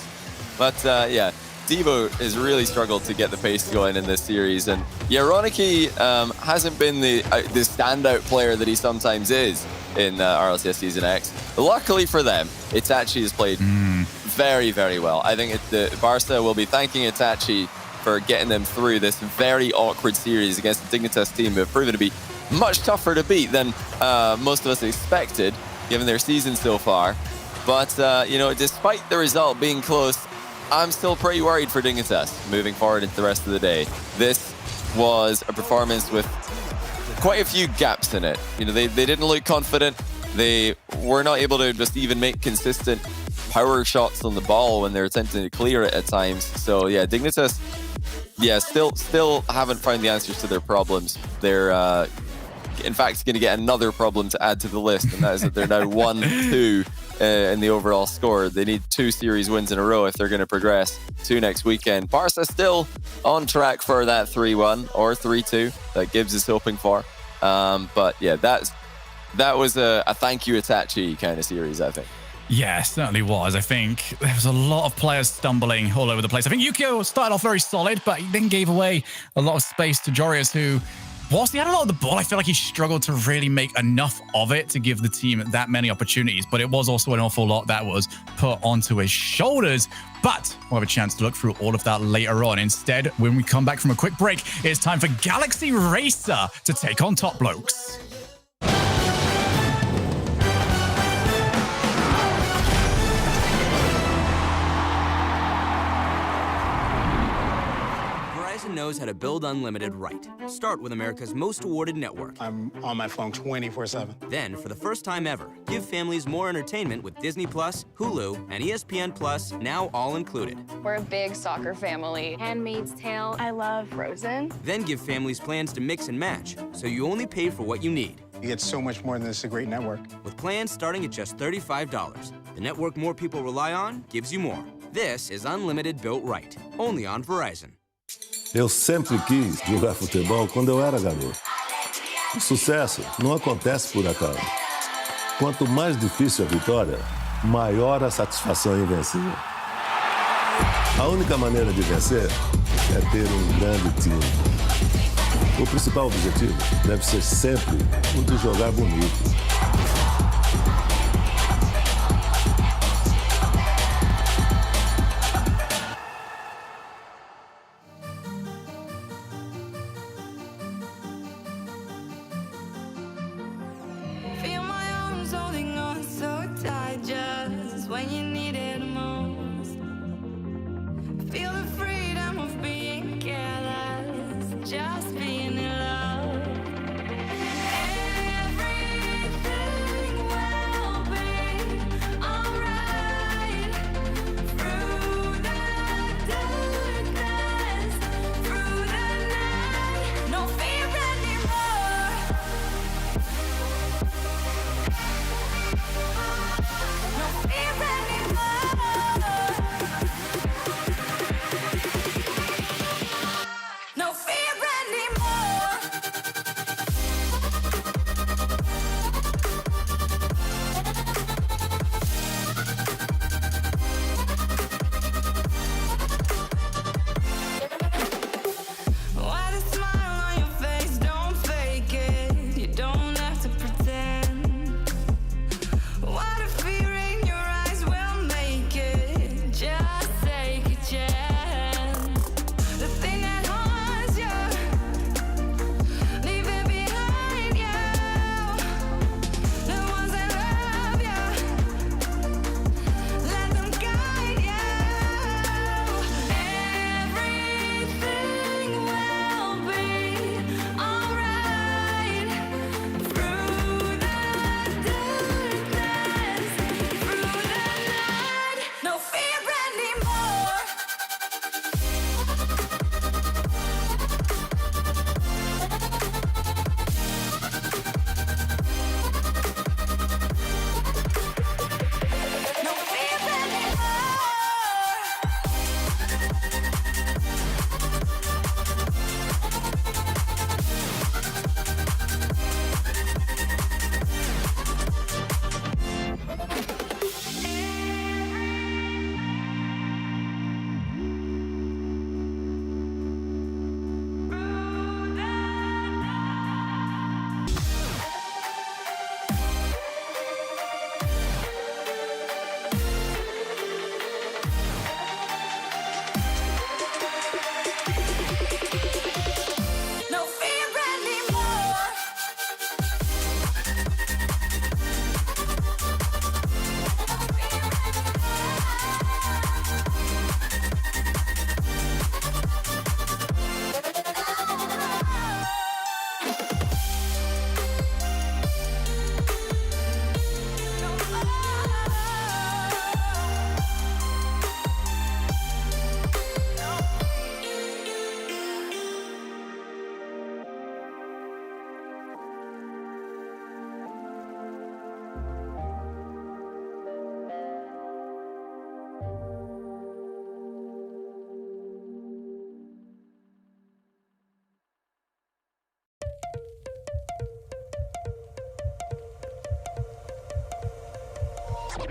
But yeah, Devo has really struggled to get the pace going in this series. And yeah, Ronicky hasn't been the standout player that he sometimes is in RLCS Season X. Luckily for them, Itachi has played very, very well. I think the Barca will be thanking Itachi for getting them through this very awkward series against the Dignitas team, who have proven to be much tougher to beat than most of us expected, given their season so far. But, you know, despite the result being close, I'm still pretty worried for Dignitas moving forward into the rest of the day. This was a performance with quite a few gaps in it. You know, they didn't look confident. They were not able to just even make consistent power shots on the ball when they're attempting to clear it at times. So yeah, Dignitas, yeah, still haven't found the answers to their problems. They're in fact going to get another problem to add to the list, and that is that they're now 1-2 in the overall score. They need 2 series wins in a row if they're going to progress to next weekend. Barca still on track for that 3-1 or 3-2 that Gibbs is hoping for. But yeah, that was a thank you Itachi kind of series, I think. Yeah, it certainly was. I think there was a lot of players stumbling all over the place. I think Yukio started off very solid, but he then gave away a lot of space to Jorius, who, whilst he had a lot of the ball, I feel like he struggled to really make enough of it to give the team that many opportunities. But it was also an awful lot that was put onto his shoulders. But we'll have a chance to look through all of that later on. Instead, when we come back from a quick break, it's time for Galaxy Racer to take on Top Blokes. Knows how to build unlimited right. Start with America's most awarded network. I'm on my phone 24/7. Then, for the first time ever, give families more entertainment with Disney Plus, Hulu, and ESPN Plus, now all included. We're a big soccer family. Handmaid's Tale. I love Frozen. Then give families plans to mix and match, so you only pay for what you need. You get so much more than this, a great network. With plans starting at just $35, the network more people rely on gives you more. This is unlimited built right, only on Verizon. Eu sempre quis jogar futebol quando eu era garoto. O sucesso não acontece por acaso. Quanto mais difícil a vitória, maior a satisfação em vencer. A única maneira de vencer é ter grande time. O principal objetivo deve ser sempre o de jogar bonito. Just being in love. Everything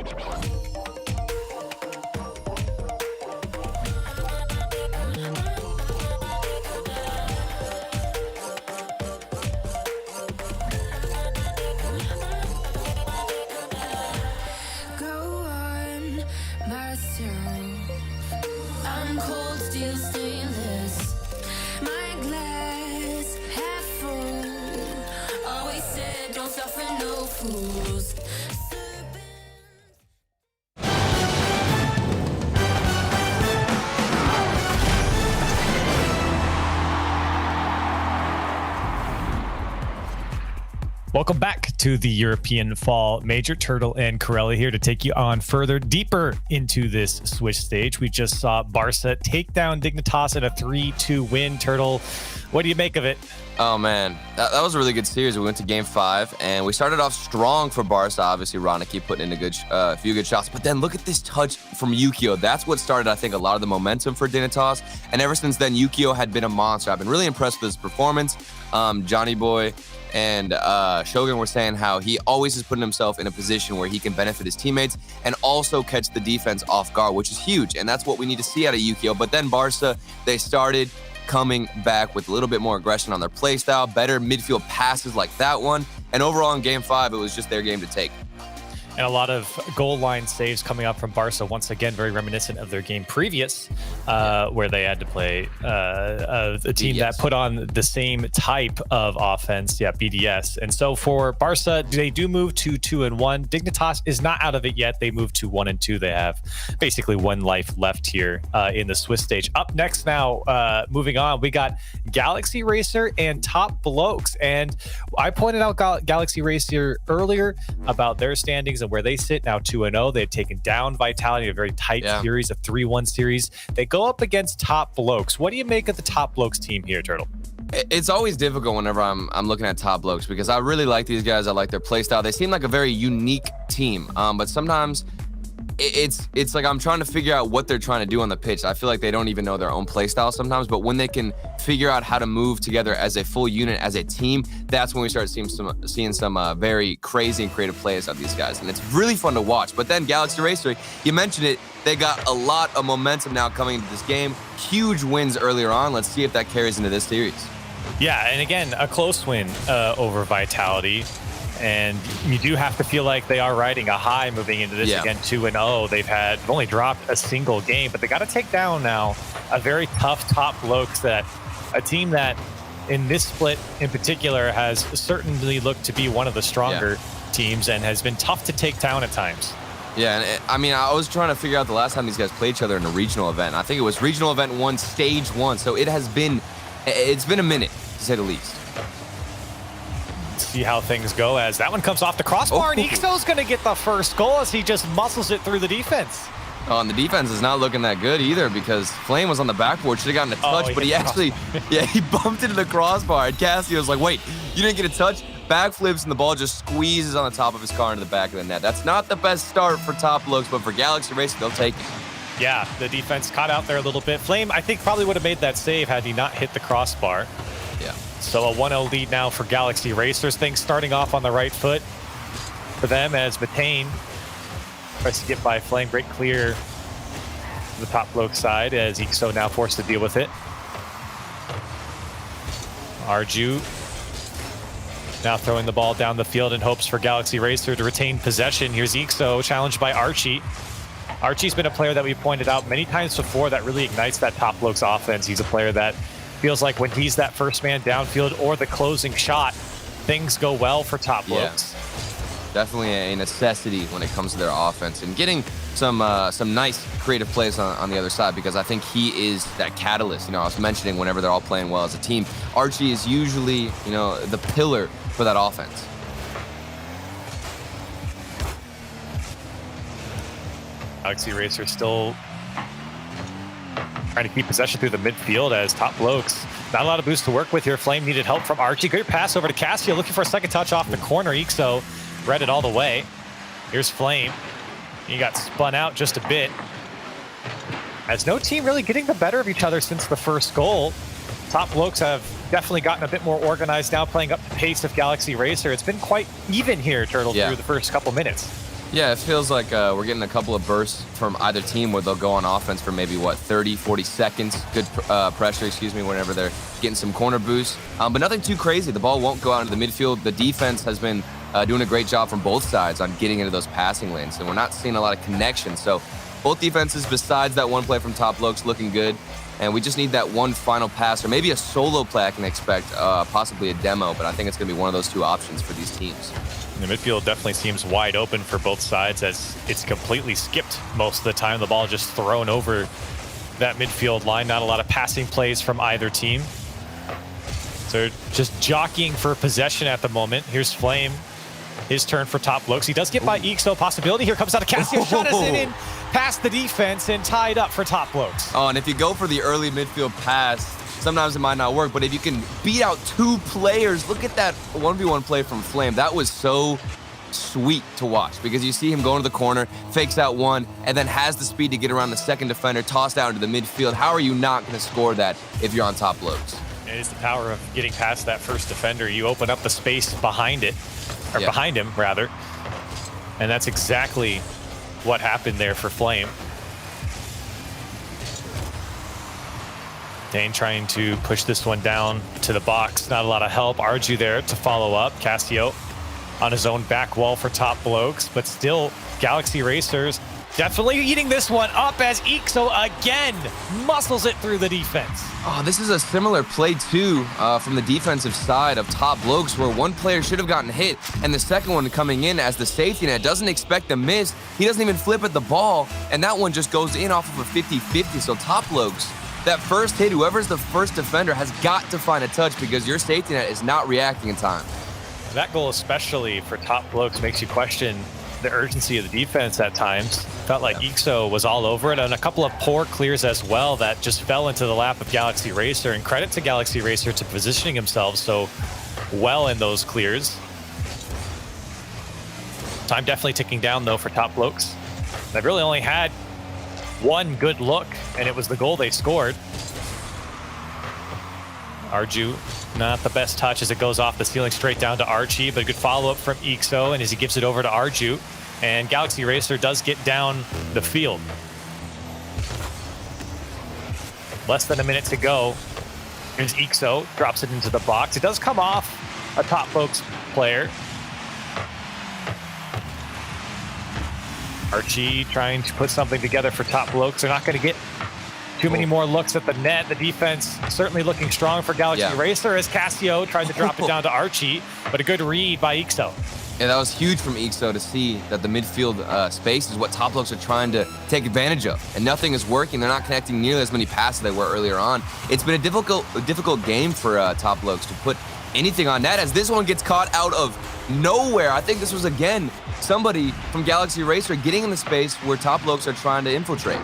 I'm cold steel stainless. My glass half full. Always said don't suffer no fools. Welcome back to the European Fall Major. Turtle and Corelli here to take you on further, deeper into this Swiss stage. We just saw Barca take down Dignitas in a 3-2 win. Turtle, what do you make of it? Oh, man. That was a really good series. We went to Game 5, and we started off strong for Barca. Obviously, Ronicky putting in a few good shots. But then look at this touch from Yukio. That's what started, I think, a lot of the momentum for Dignitas. And ever since then, Yukio had been a monster. I've been really impressed with his performance. Johnny Boy and Shogun were saying how he always is putting himself in a position where he can benefit his teammates and also catch the defense off guard, which is huge. And that's what we need to see out of Yukio. But then Barca, they started coming back with a little bit more aggression on their play style, better midfield passes like that one. And overall in Game 5, it was just their game to take. And a lot of goal line saves coming up from Barca, once again, very reminiscent of their game previous, where they had to play a team that put on the same type of offense, BDS. And so for Barca, they do move to 2-1. Dignitas is not out of it yet. They move to 1-2. They have basically one life left here in the Swiss stage. Up next now, moving on, we got Galaxy Racer and Top Blokes. And I pointed out Galaxy Racer earlier about their standings and where they sit now. 2-0. They've taken down Vitality, a very tight series, a 3-1 series. They go up against Top Blokes. What do you make of the Top Blokes team here, Turtle? It's always difficult whenever I'm looking at Top Blokes because I really like these guys. I like their play style. They seem like a very unique team, but sometimes it's like I'm trying to figure out what they're trying to do on the pitch. I feel like they don't even know their own play style sometimes, but when they can figure out how to move together as a full unit, as a team, that's when we start seeing some very crazy and creative plays out of these guys, and it's really fun to watch. But then Galaxy Racer, you mentioned it, they got a lot of momentum now coming into this game. Huge wins earlier on. Let's see if that carries into this series. Yeah, and again, a close win over Vitality. And you do have to feel like they are riding a high moving into this again, 2-0. They've only dropped a single game, but they got to take down now a very tough Top Blokes, that a team that in this split in particular has certainly looked to be one of the stronger teams and has been tough to take down at times. Yeah, and I was trying to figure out the last time these guys played each other in a regional event. I think it was Regional Event 1, Stage 1. So it's been a minute, to say the least. See how things go as that one comes off the crossbar, and Ixo's going to get the first goal as he just muscles it through the defense. Oh, and the defense is not looking that good either because Flame was on the backboard, should have gotten a touch, but he actually, he bumped into the crossbar, and Cassio's like, wait, you didn't get a touch? Backflips, and the ball just squeezes on the top of his car into the back of the net. That's not the best start for Top Blokes, but for Galaxy Racer, they'll take it. Yeah, the defense caught out there a little bit. Flame, I think, probably would have made that save had he not hit the crossbar. Yeah. So a 1-0 lead now for Galaxy Racers. Things starting off on the right foot for them as Matane tries to get by Flame. Great clear to the Top Bloke side as Ixo now forced to deal with it. Arju now throwing the ball down the field in hopes for Galaxy Racer to retain possession. Here's Ixo challenged by Archie. Archie's been a player that we've pointed out many times before that really ignites that Top Bloke's offense. He's a player that feels like when he's that first man downfield or the closing shot, things go well for Top Blokes. Definitely a necessity when it comes to their offense and getting some nice creative plays on the other side, because I think he is that catalyst. I was mentioning whenever they're all playing well as a team, Archie is usually, the pillar for that offense. Galaxy Racer still trying to keep possession through the midfield as Top Blokes. Not a lot of boost to work with here. Flame needed help from Archie. Good pass over to Cassio, looking for a second touch off the corner. Ixo read it all the way. Here's Flame. He got spun out just a bit. As no team really getting the better of each other since the first goal. Top Blokes have definitely gotten a bit more organized now, playing up the pace of Galaxy Racer. It's been quite even here, Turtle, through the first couple minutes. Yeah, it feels like we're getting a couple of bursts from either team where they'll go on offense for maybe, 30, 40 seconds. Good pressure, whenever they're getting some corner boosts. But nothing too crazy. The ball won't go out into the midfield. The defense has been doing a great job from both sides on getting into those passing lanes, and we're not seeing a lot of connection. So both defenses, besides that one play from Top Blokes, looking good. And we just need that one final pass, or maybe a solo play I can expect, possibly a demo, but I think it's going to be one of those two options for these teams. The midfield definitely seems wide open for both sides, as it's completely skipped most of the time. The ball just thrown over that midfield line. Not a lot of passing plays from either team. So just jockeying for possession at the moment. Here's Flame. His turn for Top Blokes. He does get by Ixo. Possibility. Here comes out of Cassio. Shot is in past the defense and tied up for Top Blokes. Oh, and if you go for the early midfield pass, sometimes it might not work, but if you can beat out two players, look at that 1v1 play from Flame. That was so sweet to watch, because you see him go into the corner, fakes out one, and then has the speed to get around the second defender, tossed out into the midfield. How are you not going to score that if you're on Top Blokes? It is the power of getting past that first defender. You open up the space behind it, or behind him, rather. And that's exactly what happened there for Flame. Dane trying to push this one down to the box. Not a lot of help. Arju there to follow up. Cassio on his own back wall for Top Blokes, but still Galaxy Racers definitely eating this one up as Ixo again muscles it through the defense. Oh, this is a similar play too from the defensive side of Top Blokes, where one player should have gotten hit, and the second one coming in as the safety net doesn't expect a miss. He doesn't even flip at the ball, and that one just goes in off of a 50-50. So Top Blokes, that first hit, whoever's the first defender has got to find a touch, because your safety net is not reacting in time. That goal, especially for Top Blokes, makes you question the urgency of the defense at times. Felt like Ixo was all over it, and a couple of poor clears as well that just fell into the lap of Galaxy Racer. And credit to Galaxy Racer to positioning himself so well in those clears. Time definitely ticking down though for Top Blokes. They've really only had one good look, and it was the goal they scored. Arju, not the best touch as it goes off the ceiling straight down to Archie, but a good follow-up from Ixo, and as he gives it over to Arju, and Galaxy Racer does get down the field. Less than a minute to go. Here's Ixo, drops it into the box. It does come off a Top Blokes player. Archie trying to put something together for Top Blokes. They're not going to get too many more looks at the net. The defense certainly looking strong for Galaxy Racer as Cassio tried to drop it down to Archie, but a good read by Ixo. Yeah, that was huge from Ixo to see that the midfield space is what Top Blokes are trying to take advantage of, and nothing is working. They're not connecting nearly as many passes as they were earlier on. It's been a difficult game for Top Blokes to put anything on net, as this one gets caught out of nowhere. I think this was, again, somebody from Galaxy Racer getting in the space where Top Blokes are trying to infiltrate.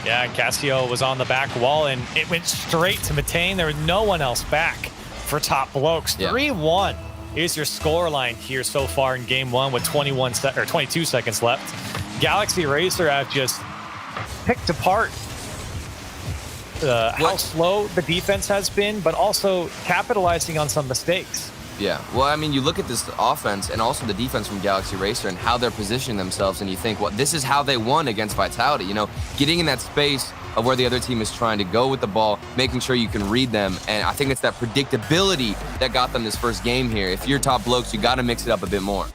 Yeah, Cassio was on the back wall, and it went straight to Matane. There was no one else back for Top Blokes. 3-1 is your score line here so far in game one with 22 seconds left. Galaxy Racer have just picked apart how slow the defense has been, but also capitalizing on some mistakes. Yeah, well, I mean, you look at this offense and also the defense from Galaxy Racer and how they're positioning themselves, and you think, well, this is how they won against Vitality. You know, getting in that space of where the other team is trying to go with the ball, making sure you can read them, and I think it's that predictability that got them this first game here. If you're Top Blokes, you got to mix it up a bit more.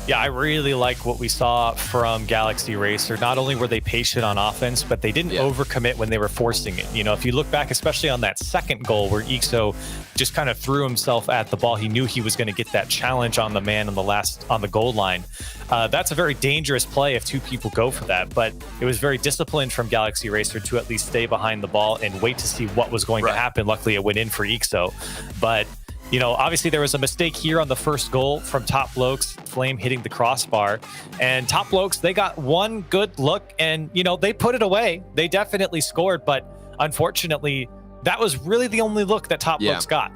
Yeah, I really like what we saw from Galaxy Racer. Not only were they patient on offense, but they didn't overcommit when they were forcing it. You know, if you look back, especially on that second goal where Ixo just kind of threw himself at the ball, he knew he was going to get that challenge on the man on the goal line. That's a very dangerous play if two people go for that, but it was very disciplined from Galaxy Racer to at least stay behind the ball and wait to see what was going to happen. Luckily, it went in for Ixo, but you know, obviously there was a mistake here on the first goal from Top Blokes, Flame hitting the crossbar. And Top Blokes, they got one good look and, you know, they put it away. They definitely scored, but unfortunately, that was really the only look that Top Blokes got.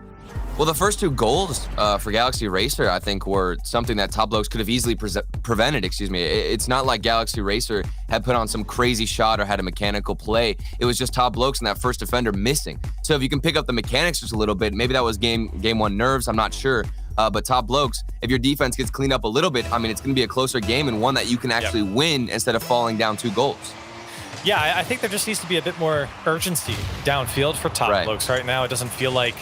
Well, the first two goals for Galaxy Racer, I think, were something that Top Blokes could have easily prevented. It's not like Galaxy Racer had put on some crazy shot or had a mechanical play. It was just Top Blokes and that first defender missing. So if you can pick up the mechanics just a little bit, maybe that was game one nerves, I'm not sure. But Top Blokes, if your defense gets cleaned up a little bit, I mean, it's going to be a closer game and one that you can actually win instead of falling down 2 goals. Yeah, I think there just needs to be a bit more urgency downfield for Top Blokes. Right now, it doesn't feel like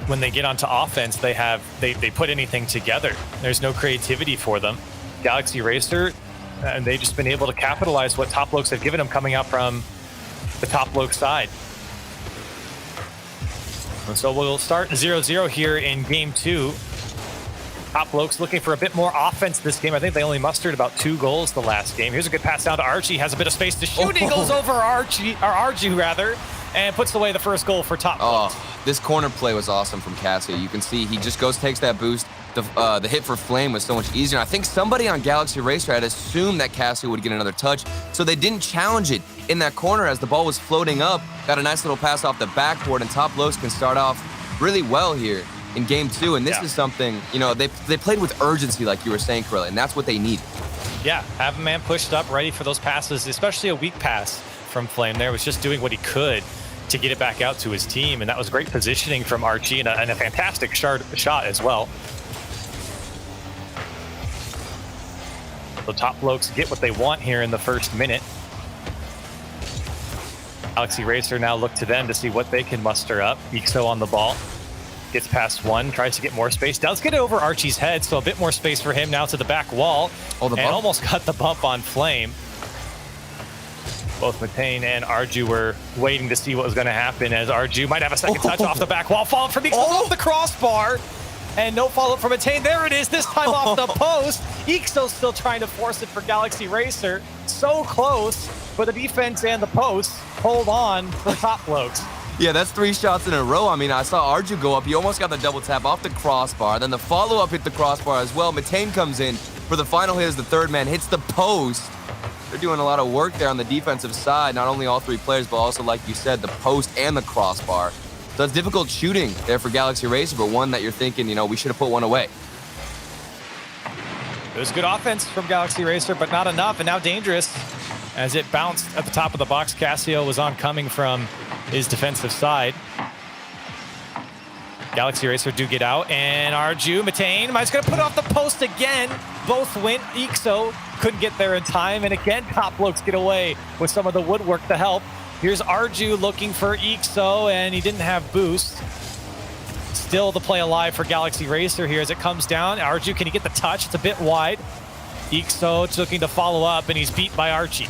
when they get onto offense, they put anything together. There's no creativity for them. Galaxy Racer, and they've just been able to capitalize what Top Blokes have given them coming out from the Top Bloke side. And so we'll start 0-0 here in game 2. Top Blokes looking for a bit more offense this game. I think they only mustered about 2 goals the last game. Here's a good pass down to Archie. Has a bit of space to shoot. He goes over Archie rather, and puts away the first goal for Top Blokes. This corner play was awesome from Cassio. You can see he just takes that boost. The hit for Flame was so much easier. And I think somebody on Galaxy Racer had assumed that Cassio would get another touch, so they didn't challenge it in that corner as the ball was floating up. Got a nice little pass off the backboard, and Top Blokes can start off really well here in game 2. And this is something, you know, they played with urgency, like you were saying, Corelli, and that's what they need. Yeah, have a man pushed up, ready for those passes, especially a weak pass from Flame there. Was just doing what he could to get it back out to his team, and that was great positioning from Archie and a fantastic shot as well. So Top Blokes get what they want here in the first minute. Galaxy Racer now look to them to see what they can muster up. Ixo on the ball. Gets past one, tries to get more space. Does get it over Archie's head, so a bit more space for him now to the back wall. And almost got the bump on Flame. Both Matane and Arju were waiting to see what was going to happen, as Arju might have a second touch off the back wall. Follow from Ixo off the crossbar. And no follow-up from Matane. There it is, this time off the post. Ixo still trying to force it for Galaxy Racer. So close, but the defense and the post hold on for Top Blokes. Yeah, that's 3 shots in a row. I mean, I saw Arju go up. He almost got the double tap off the crossbar. Then the follow-up hit the crossbar as well. Matane comes in for the final hit as the third man hits the post. They're doing a lot of work there on the defensive side. Not only all 3 players, but also, like you said, the post and the crossbar. So it's difficult shooting there for Galaxy Racer, but one that you're thinking, you know, we should have put one away. It was good offense from Galaxy Racer, but not enough, and now dangerous as it bounced at the top of the box. Cassio was oncoming from his defensive side. Galaxy Racer do get out, and Arju, Matane, is going to put it off the post again. Both went. Ixo couldn't get there in time, and again, Top Blokes get away with some of the woodwork to help. Here's Arju looking for Ixo, and he didn't have boost. Still the play alive for Galaxy Racer here as it comes down. Arju, can he get the touch? It's a bit wide. Ixo looking to follow up, and he's beat by Archie.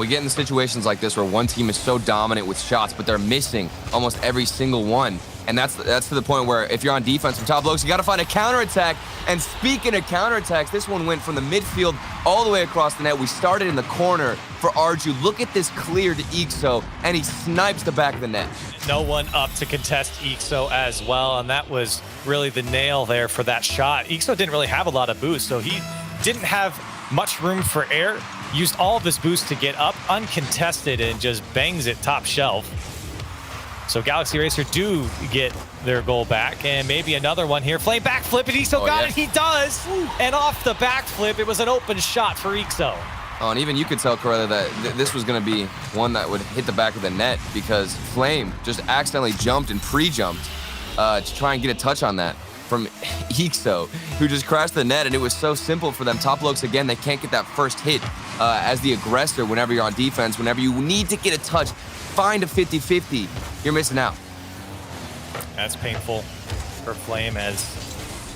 We get in situations like this where one team is so dominant with shots, but they're missing almost every single one. And that's to the point where if you're on defense from Top Blokes, you got to find a counterattack. And speaking of counterattacks, this one went from the midfield all the way across the net. We started in the corner for Arju. Look at this clear to Ixo, and he snipes the back of the net. No one up to contest Ixo as well, and that was really the nail there for that shot. Ixo didn't really have a lot of boost, so he didn't have much room for air. Used all of his boost to get up uncontested and just bangs it top shelf. So Galaxy Racer do get their goal back, and maybe another one here. Flame backflip, and Ixo got it. He does. And off the backflip, it was an open shot for Ixo. Oh, and even you could tell, Corella, that this was going to be one that would hit the back of the net because Flame just accidentally jumped and pre-jumped to try and get a touch on that from Ixo, who just crashed the net, and it was so simple for them. Top Blokes, again, they can't get that first hit as the aggressor whenever you're on defense. Whenever you need to get a touch, find a 50-50, you're missing out. That's painful for Flame as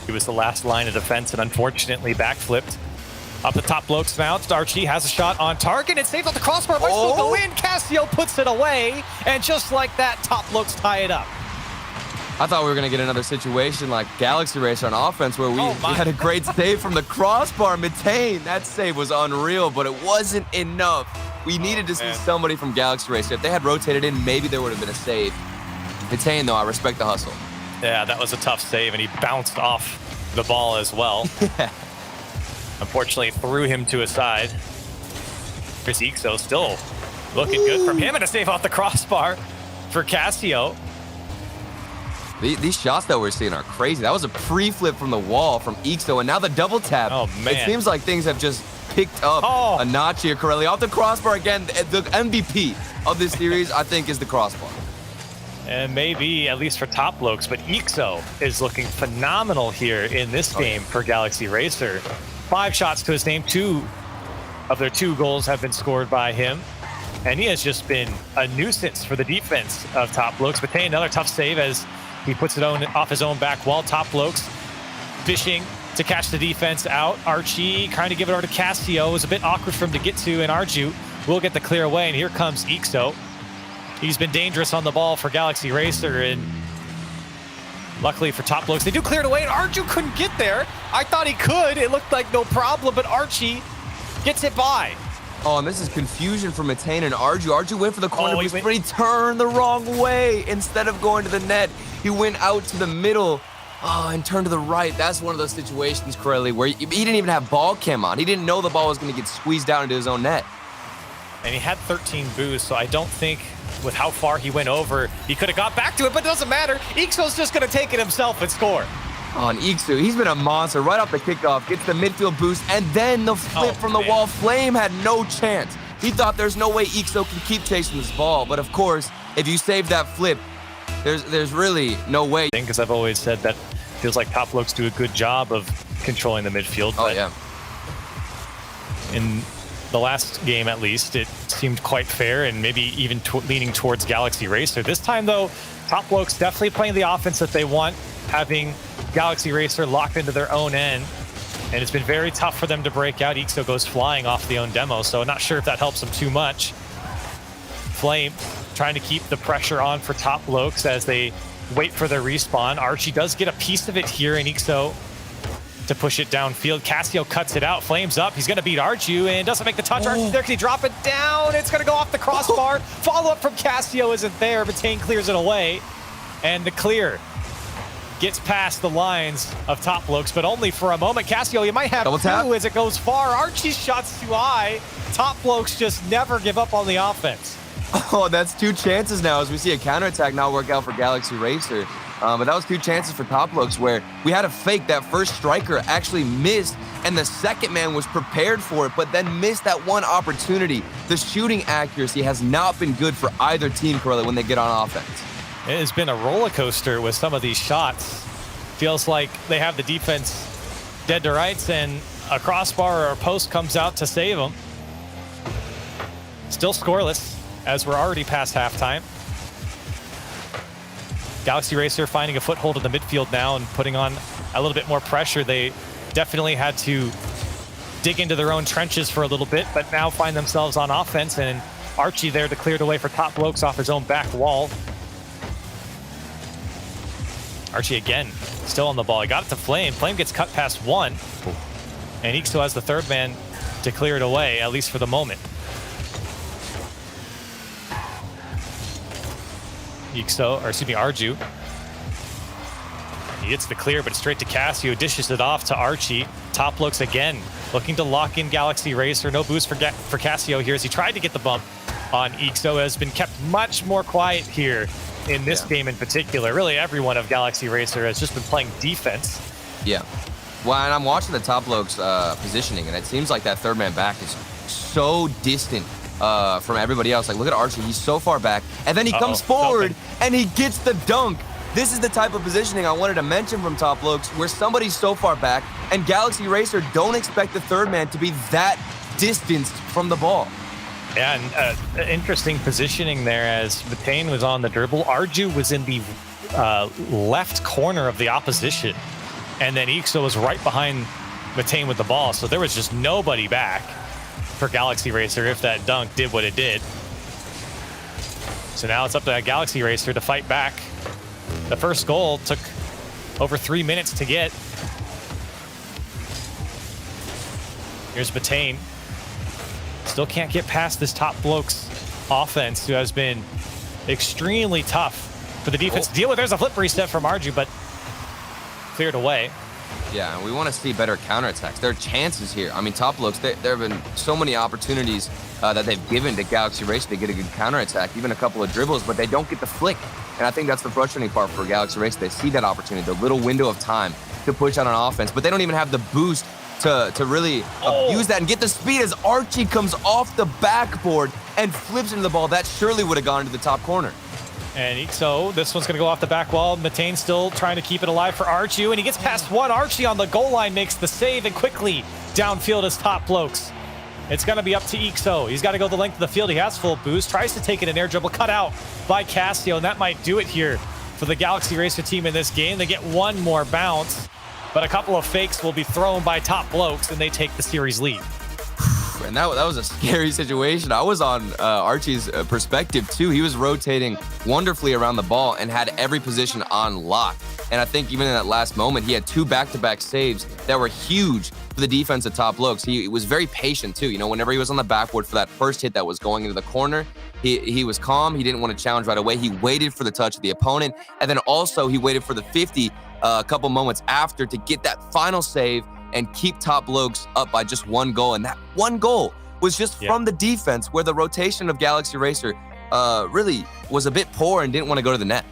he was the last line of defense and unfortunately backflipped. Up the Top Blokes now, Archie has a shot on target. It's saved off the crossbar. Might still go in. Cassio puts it away, and just like that, Top Blokes tie it up. I thought we were going to get another situation like Galaxy Racer on offense where we had a great save from the crossbar. Matane, that save was unreal, but it wasn't enough. We needed to see somebody from Galaxy Racer. If they had rotated in, maybe there would have been a save. Matane, though, I respect the hustle. Yeah, that was a tough save, and he bounced off the ball as well. Unfortunately, threw him to his side. Chris Ixo still looking good from him, and a save off the crossbar for Cassio. These shots that we're seeing are crazy. That was a pre-flip from the wall from Ixo, and now the double tap. Oh, man. It seems like things have just picked up a notch here. Corelli off the crossbar again. The MVP of this series, I think, is the crossbar. And maybe, at least for top blokes, but Ixo is looking phenomenal here in this game for Galaxy Racer. 5 shots to his name, 2 of their 2 goals have been scored by him. And he has just been a nuisance for the defense of top blokes. Matei, another tough save as he puts it off his own back wall. Top blokes fishing to catch the defense out. Archie trying to give it over to Cassio. It was a bit awkward for him to get to, and Arju will get the clear away. And here comes Ixo. He's been dangerous on the ball for Galaxy Racer, and luckily for top blokes, they do clear it away, and Arju couldn't get there. I thought he could. It looked like no problem, but Archie gets it by. Oh, and this is confusion for Matane and Arju. Arju went for the corner, but he turned the wrong way. Instead of going to the net, he went out to the middle and turned to the right. That's one of those situations, Corelli, where he didn't even have ball cam on. He didn't know the ball was going to get squeezed out into his own net. And he had 13 boosts, so I don't think with how far he went over, he could have got back to it, but it doesn't matter. Ixo's just going to take it himself and score. Oh, and Ixo, he's been a monster right off the kickoff, gets the midfield boost, and then the flip from the wall. Flame had no chance. He thought there's no way Ixo can keep chasing this ball, but of course, if you save that flip, there's really no way. Because I've always said that feels like top blokes do a good job of controlling the midfield. Oh, yeah. In the last game, at least, it seemed quite fair and maybe even leaning towards Galaxy Racer. This time, though, top blokes definitely playing the offense that they want, having Galaxy Racer locked into their own end, and it's been very tough for them to break out. Ixo goes flying off the own demo, so not sure if that helps him too much. Flame trying to keep the pressure on for top blokes as they wait for their respawn. Archie does get a piece of it here, and Ixo to push it downfield. Cassio cuts it out. Flames up. He's going to beat Arju and doesn't make the touch. Arju there. Can he drop it down? It's going to go off the crossbar. Follow up from Cassio isn't there. Matane clears it away, and the clear gets past the lines of top blokes, but only for a moment. Cassio, you might have double two tap as it goes far. Archie's shot's too high. Top blokes just never give up on the offense. Oh, that's 2 chances now as we see a counterattack not work out for Galaxy Racer. But that was 2 chances for top blokes where we had a fake. That first striker actually missed, and the second man was prepared for it, but then missed that one opportunity. The shooting accuracy has not been good for either team, Corelli, when they get on offense. It has been a roller coaster with some of these shots. Feels like they have the defense dead to rights, and a crossbar or a post comes out to save them. Still scoreless, as we're already past halftime. Galaxy Racer finding a foothold in the midfield now and putting on a little bit more pressure. They definitely had to dig into their own trenches for a little bit, but now find themselves on offense, and Archie there to clear the way for top blokes off his own back wall. Archie again, still on the ball. He got it to Flame. Flame gets cut past one. And Ixo has the third man to clear it away, at least for the moment. Arju. He gets the clear, but straight to Cassio. Dishes it off to Archie. Top looks again, looking to lock in Galaxy Racer. No boost for Cassio here as he tried to get the bump on Ixo. Has been kept much more quiet here in this game in particular. Really, everyone of Galaxy Racer has just been playing defense. Yeah. Well, and I'm watching the top blokes positioning, and it seems like that third man back is so distant from everybody else. Like, look at Archie. He's so far back, and then he comes forward, and he gets the dunk. This is the type of positioning I wanted to mention from top blokes, where somebody's so far back, and Galaxy Racer don't expect the third man to be that distanced from the ball. Yeah, and interesting positioning there as Matane was on the dribble. Arju was in the left corner of the opposition, and then Ixo was right behind Matane with the ball, so there was just nobody back for Galaxy Racer if that dunk did what it did. So now it's up to Galaxy Racer to fight back. The first goal took over 3 minutes to get. Here's Matane. Still can't get past this top blokes offense, who has been extremely tough for the defense to deal with. There's a flip reset from Arju, but cleared away. Yeah, and we want to see better counterattacks. There are chances here. I mean, top blokes, there have been so many opportunities that they've given to Galaxy Racer to get a good counterattack, even a couple of dribbles, but they don't get the flick. And I think that's the frustrating part for Galaxy Racer. They see that opportunity, the little window of time to push out on offense, but they don't even have the boost to really use that and get the speed as Archie comes off the backboard and flips into the ball. That surely would have gone into the top corner. And so this one's going to go off the back wall. Matane still trying to keep it alive for Archie, and he gets past one. Archie on the goal line makes the save, and quickly downfield is Top Blokes. It's going to be up to Ixo. He's got to go the length of the field. He has full boost. Tries to take it in air dribble. Cut out by Cassio, and that might do it here for the Galaxy Racer team in this game. They get one more bounce, but a couple of fakes will be thrown by Top Blokes, and they take the series lead. And that was a scary situation. I was on Archie's perspective too. He was rotating wonderfully around the ball and had every position on lock. And I think even in that last moment, he had 2 back-to-back saves that were huge for the defense at Top Blokes. He was very patient too. You know, whenever he was on the backboard for that first hit that was going into the corner, he was calm. He didn't want to challenge right away. He waited for the touch of the opponent. And then also he waited for the 50 a couple moments after to get that final save and keep Top Blokes up by just 1 goal. And that 1 goal was just from the defense, where the rotation of Galaxy Racer really was a bit poor and didn't want to go to the net.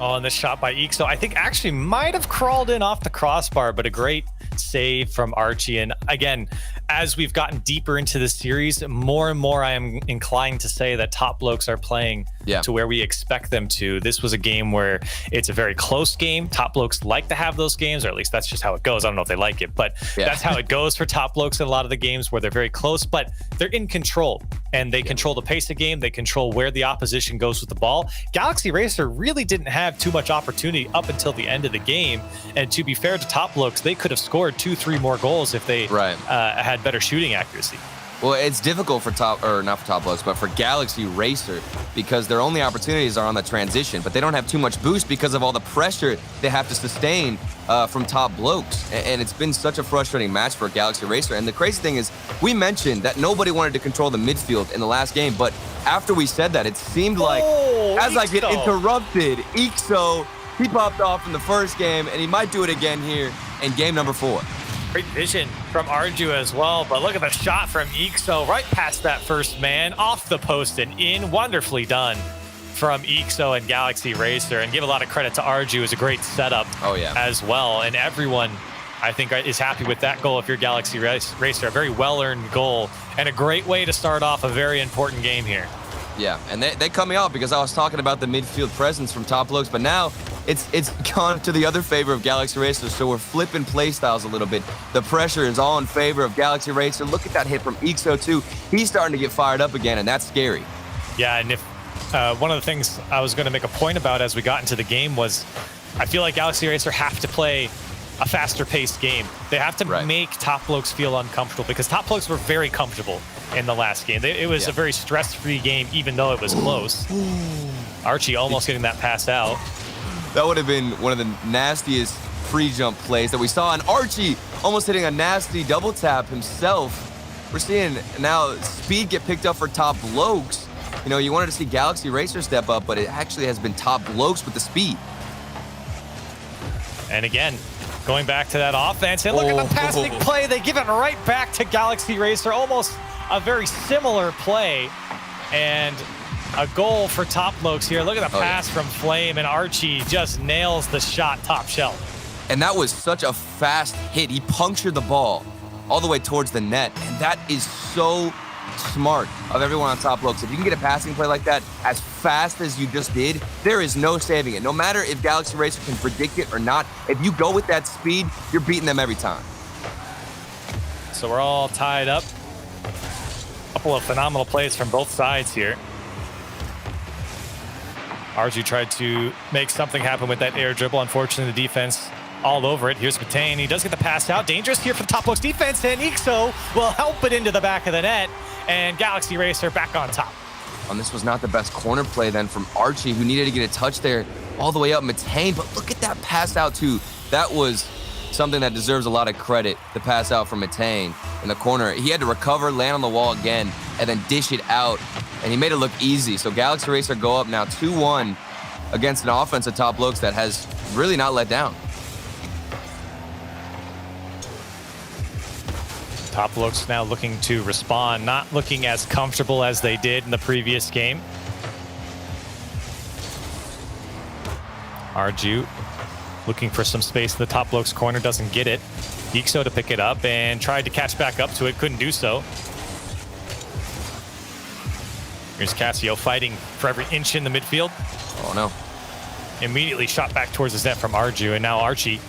Oh, and this shot by Ixo, I think actually might have crawled in off the crossbar, but a great save from Archie. And again, as we've gotten deeper into the series, more and more I am inclined to say that Top Blokes are playing to where we expect them to. This was a game where it's a very close game. Top Blokes like to have those games, or at least that's just how it goes. I don't know if they like it, but that's how it goes for Top Blokes in a lot of the games where they're very close, but they're in control. And they control the pace of the game. They control where the opposition goes with the ball. Galaxy Racer really didn't have too much opportunity up until the end of the game. And to be fair to Top Blokes, they could have scored 2-3 more goals if they had better shooting accuracy. Well, it's difficult for not for Top Blokes, but for Galaxy Racer, because their only opportunities are on the transition, but they don't have too much boost because of all the pressure they have to sustain from Top Blokes. And it's been such a frustrating match for Galaxy Racer. And the crazy thing is, we mentioned that nobody wanted to control the midfield in the last game, but after we said that, it seemed like, as I get interrupted, Ixo, he popped off in the first game, and he might do it again here in game number 4. Great vision from Arju as well, but look at the shot from Ixo right past that first man, off the post and in. Wonderfully done from Ixo and Galaxy Racer, and give a lot of credit to Arju. It was a great setup as well, and everyone I think is happy with that goal if you're Galaxy Racer. A very well-earned goal and a great way to start off a very important game here. Yeah, and they cut me off because I was talking about the midfield presence from Top Blokes, but now it's gone to the other favor of Galaxy Racer, so we're flipping play styles a little bit. The pressure is all in favor of Galaxy Racer. Look at that hit from Ixo too. He's starting to get fired up again, and that's scary. Yeah, and if one of the things I was going to make a point about as we got into the game was I feel like Galaxy Racer have to play a faster paced game. They have to make Top Blokes feel uncomfortable, because Top Blokes were very comfortable in the last game. It was a very stress-free game, even though it was close. Archie almost getting that pass out. That would have been one of the nastiest pre-jump plays that we saw, and Archie almost hitting a nasty double tap himself. We're seeing now speed get picked up for Top Blokes. You know, you wanted to see Galaxy Racer step up, but it actually has been Top Blokes with the speed. And again, going back to that offense, and look at the passing play. They give it right back to Galaxy Racer. Almost a very similar play, and a goal for Top Blokes here. Look at the pass from Flame, and Archie just nails the shot top shelf. And that was such a fast hit. He punctured the ball all the way towards the net, and that is so smart of everyone on Top Blokes. If you can get a passing play like that as fast as you just did, there is no saving it. No matter if Galaxy Racer can predict it or not, if you go with that speed, you're beating them every time. So we're all tied up. A couple of phenomenal plays from both sides here. Arju tried to make something happen with that air dribble. Unfortunately, the defense all over it. Here's Matane. He does get the pass out. Dangerous here for the Top Blokes defense, and Ixo will help it into the back of the net, and Galaxy Racer back on top. And this was not the best corner play then from Archie, who needed to get a touch there all the way up Matane, but look at that pass out too. That was something that deserves a lot of credit, the pass out from Matane in the corner. He had to recover, land on the wall again, and then dish it out, and he made it look easy. So Galaxy Racer go up now 2-1 against an offense at Top Blokes that has really not let down. Top Blokes now looking to respond, not looking as comfortable as they did in the previous game. Arju looking for some space in the Top Blokes corner, doesn't get it. Ixo to pick it up and tried to catch back up to it, couldn't do so. Here's Cassio fighting for every inch in the midfield. Oh, no. Immediately shot back towards his net from Arju, and now Archie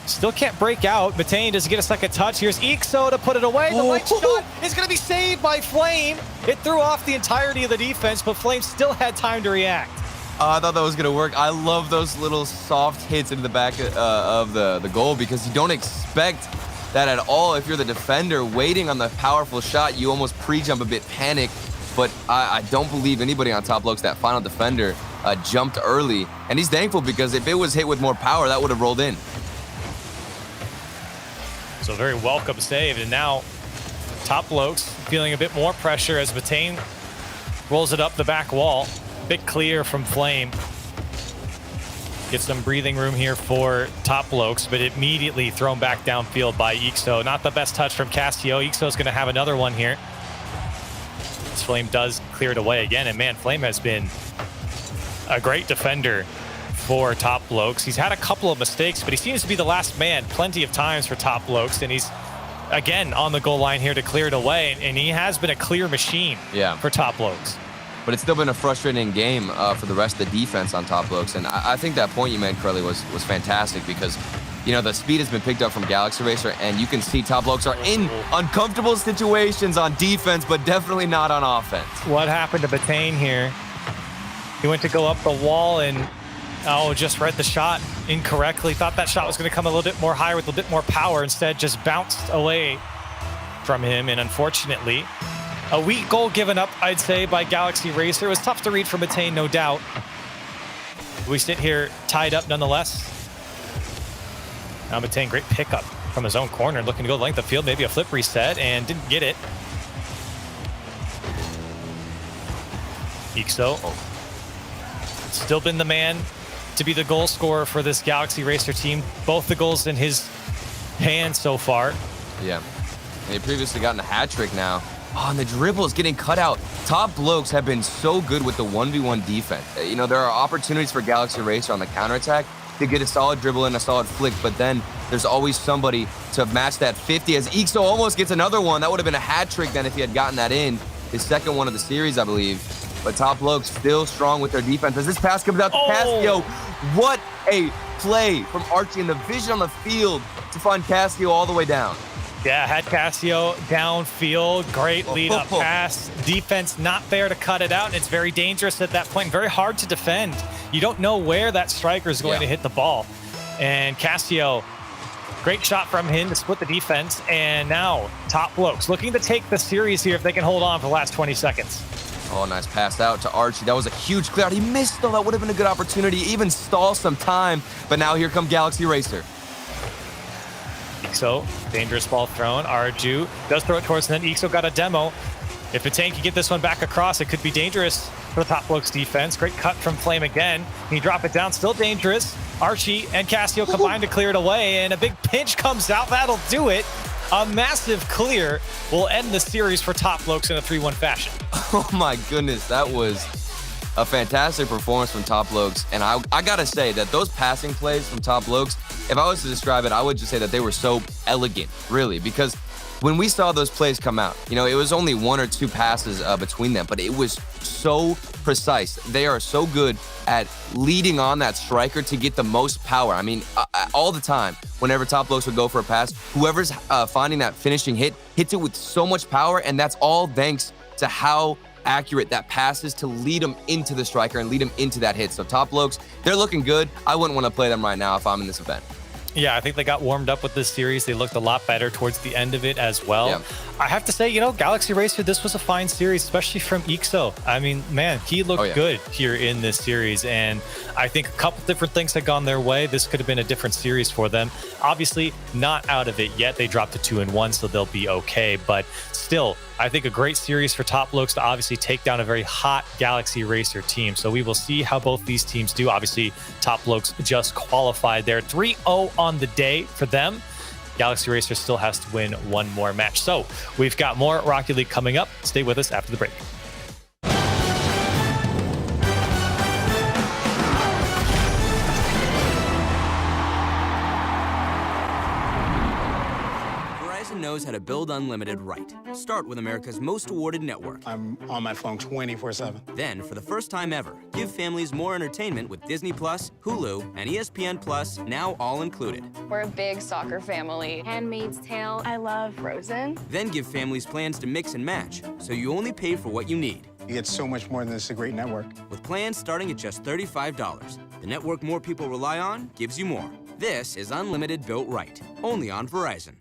still can't break out. Matane doesn't get a second touch. Here's Ixo to put it away. The light shot is going to be saved by Flame. It threw off the entirety of the defense, but Flame still had time to react. I thought that was going to work. I love those little soft hits into the back of the goal because you don't expect that at all. If you're the defender waiting on the powerful shot, you almost pre-jump a bit, panic. But I don't believe anybody on Top Looks, that final defender, jumped early. And he's thankful because if it was hit with more power, that would have rolled in. So very welcome save. And now Top Looks feeling a bit more pressure as Matane rolls it up the back wall. Bit clear from Flame. Get some breathing room here for Top Looks, but immediately thrown back downfield by Ixo. Not the best touch from Cassio. Ixo's going to have another one here. As Flame does clear it away again. And man, Flame has been a great defender for Top Looks. He's had a couple of mistakes, but he seems to be the last man plenty of times for Top Looks. And he's, again, on the goal line here to clear it away. And he has been a clear machine for Top Looks. But it's still been a frustrating game for the rest of the defense on Top Looks. And I think that point you made, Curly, was fantastic because, you know, the speed has been picked up from Galaxy Racer, and you can see Top Looks are in uncomfortable situations on defense, but definitely not on offense. What happened to Batane here? He went to go up the wall and, just read the shot incorrectly. Thought that shot was going to come a little bit more higher with a bit more power. Instead, just bounced away from him, and unfortunately, a weak goal given up, I'd say, by Galaxy Racer. It was tough to read from Matane, no doubt. We sit here tied up nonetheless. Now Matane, great pickup from his own corner, looking to go the length of field, maybe a flip reset, and didn't get it. Ixo, still been the man to be the goal scorer for this Galaxy Racer team. Both the goals in his hands so far. Yeah, and he previously gotten a hat trick now. Oh, and the dribble is getting cut out. Top Looks have been so good with the 1v1 defense. You know, there are opportunities for Galaxy Racer on the counterattack to get a solid dribble and a solid flick, but then there's always somebody to match that 50 as Ixo almost gets another one. That would have been a hat trick then if he had gotten that in. His second one of the series, I believe. But Top Looks still strong with their defense as this pass comes out to Cassio. What a play from Archie and the vision on the field to find Cassio all the way down. Yeah, had Cassio downfield. Great lead-up pass. Defense not there to cut it out, and it's very dangerous at that point. Very hard to defend. You don't know where that striker is going to hit the ball. And Cassio, great shot from him to split the defense. And now Top Looks looking to take the series here if they can hold on for the last 20 seconds. Oh, nice pass out to Archie. That was a huge clear out. He missed, though. That would have been a good opportunity. Even stall some time. But now here come Galaxy Racer. Ixo, dangerous ball thrown. Arju does throw it towards the net. Ixo got a demo. If Matane can get this one back across, it could be dangerous for the Top Looks defense. Great cut from Flame again. He drop it down, still dangerous. Archie and Cassio combine to clear it away, and a big pinch comes out. That'll do it. A massive clear will end the series for Top Looks in a 3-1 fashion. Oh my goodness, that was a fantastic performance from Top Looks. And I gotta say that those passing plays from Top Looks, if I was to describe it, I would just say that they were so elegant, really, because when we saw those plays come out, you know, it was only one or two passes between them, but it was so precise. They are so good at leading on that striker to get the most power. I mean, all the time, whenever Top Looks would go for a pass, whoever's finding that finishing hit, hits it with so much power, and that's all thanks to how accurate that pass is to lead them into the striker and lead them into that hit. So Top Looks, they're looking good. I wouldn't want to play them right now if I'm in this event. Yeah, I think they got warmed up with this series. They looked a lot better towards the end of it as well. Yeah. I have to say, you know, Galaxy Racer, this was a fine series, especially from Ixo. I mean, man, he looked good here in this series. And I think a couple different things had gone their way. This could have been a different series for them. Obviously, not out of it yet. They dropped to 2-1, so they'll be okay. But still, I think a great series for Top Looks to obviously take down a very hot Galaxy Racer team. So we will see how both these teams do. Obviously, Top Looks just qualified there. 3-0 on the day for them. Galaxy Racer still has to win one more match. So we've got more Rocket League coming up. Stay with us after the break. Verizon knows how to build unlimited right. Start with America's most awarded network. I'm on my phone 24/7. Then, for the first time ever, give families more entertainment with Disney Plus, Hulu, and ESPN Plus, now all included. We're a big soccer family. Handmaid's Tale. I love Frozen. Then give families plans to mix and match, so you only pay for what you need. You get so much more than this, a great network. With plans starting at just $35. The network more people rely on gives you more. This is unlimited built right. Only on Verizon.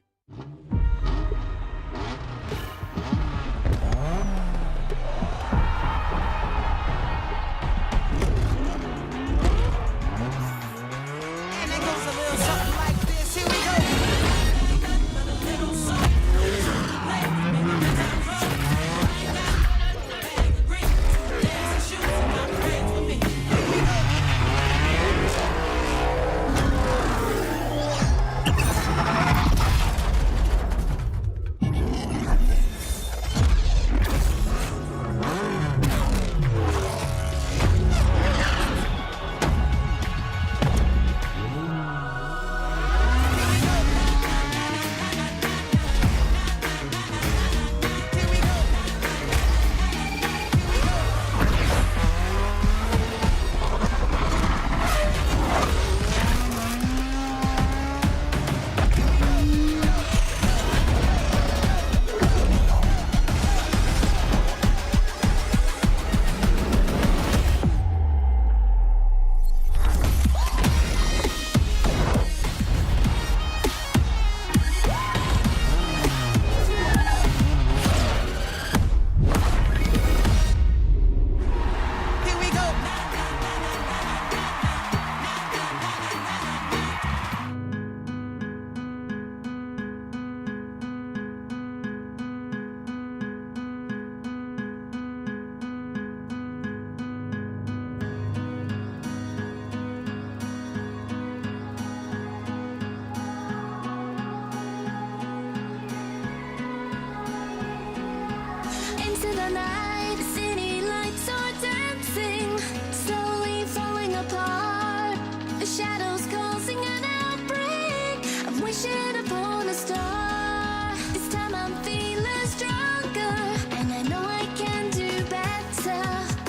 Into the night, city lights are dancing, slowly falling apart. The shadows causing an outbreak. I'm wishing upon a star. This time I'm feeling stronger, and I know I can do better.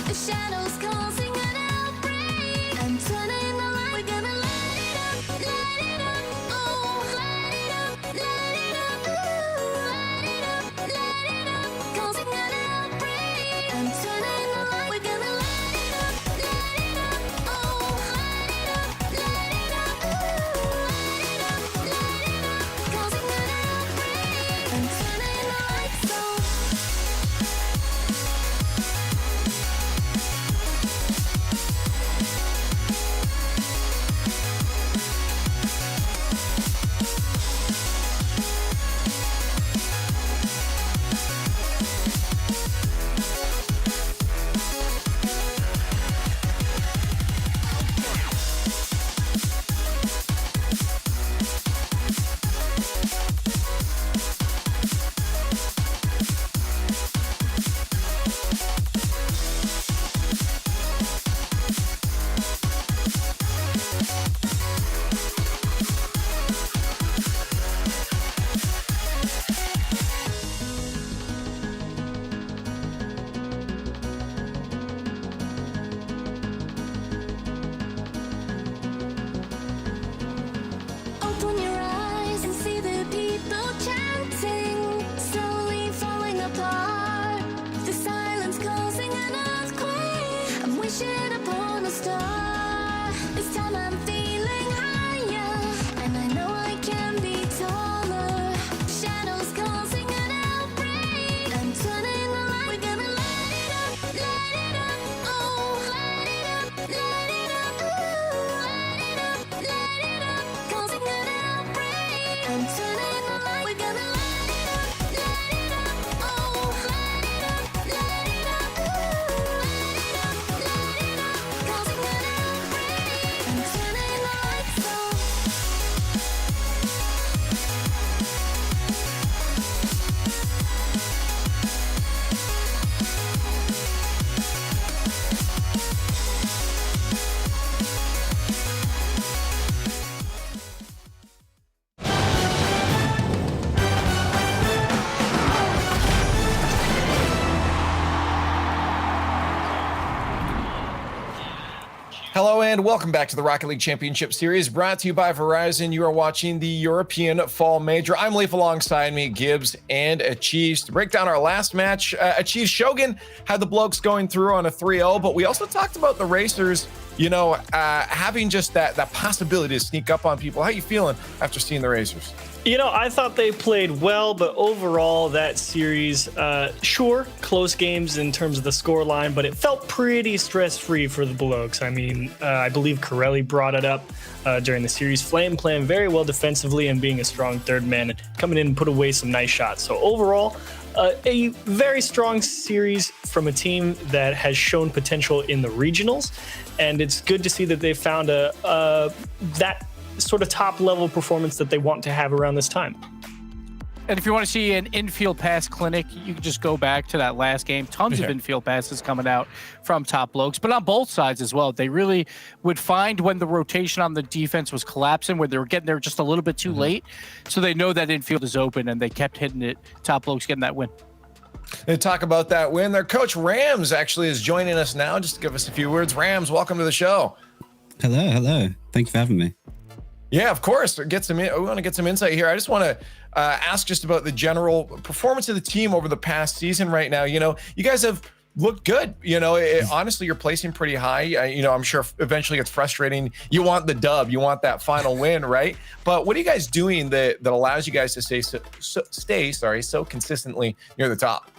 The shadows causing an outbreak. I'm turning the light. We're gonna light it up, oh, light it up, ooh, light it up, causing an outbreak. I'm turning the light. We're gonna light it up, oh, light it up, ooh, light it up, causing an outbreak. I'm turning the lights on. Open your eyes and see the people chanting, slowly falling apart. The silence causing an earthquake. I'm wishing upon a star. This time I'm feeling higher, and I know I can be taller. Shadows causing an outbreak. I'm turning the light. We're gonna light it up, oh, light it up, ooh, light it up, causing an outbreak. I'm turning the light. We're gonna light it up, oh, light it up, ooh, light it up, causing an outbreak. I'm turning the lights on. Hello and welcome back to the Rocket League Championship Series, brought to you by Verizon. You are watching the European Fall Major. I'm Leaf, alongside me, Gibbs and Achieves. To break down our last match, Achieves Shogun had the blokes going through on a 3-0, but we also talked about the racers, having just that possibility to sneak up on people. How you feeling after seeing the racers? I thought they played well, but overall that series, sure, close games in terms of the score line, but it felt pretty stress-free for the blokes. I mean, I believe Corelli brought it up during the series. Flame playing very well defensively and being a strong third man and coming in and put away some nice shots. So overall, a very strong series from a team that has shown potential in the regionals, and it's good to see that they found that sort of top level performance that they want to have around this time. And if you want to see an infield pass clinic, you can just go back to that last game. Tons of infield passes coming out from top blokes, but on both sides as well. They really would find when the rotation on the defense was collapsing, where they were getting there just a little bit too late. So they know that infield is open, and they kept hitting it. Top blokes getting that win. To talk about that win, their coach Rams actually is joining us now just to give us a few words. Rams, welcome to the show. Hello. Thank you for having me. Yeah, of course. We want to get some insight here. I just want to ask just about the general performance of the team over the past season right now. You guys have looked good. Honestly, you're placing pretty high. I'm sure eventually it's frustrating. You want the dub. You want that final win, right? But what are you guys doing that allows you guys to stay so consistently near the top?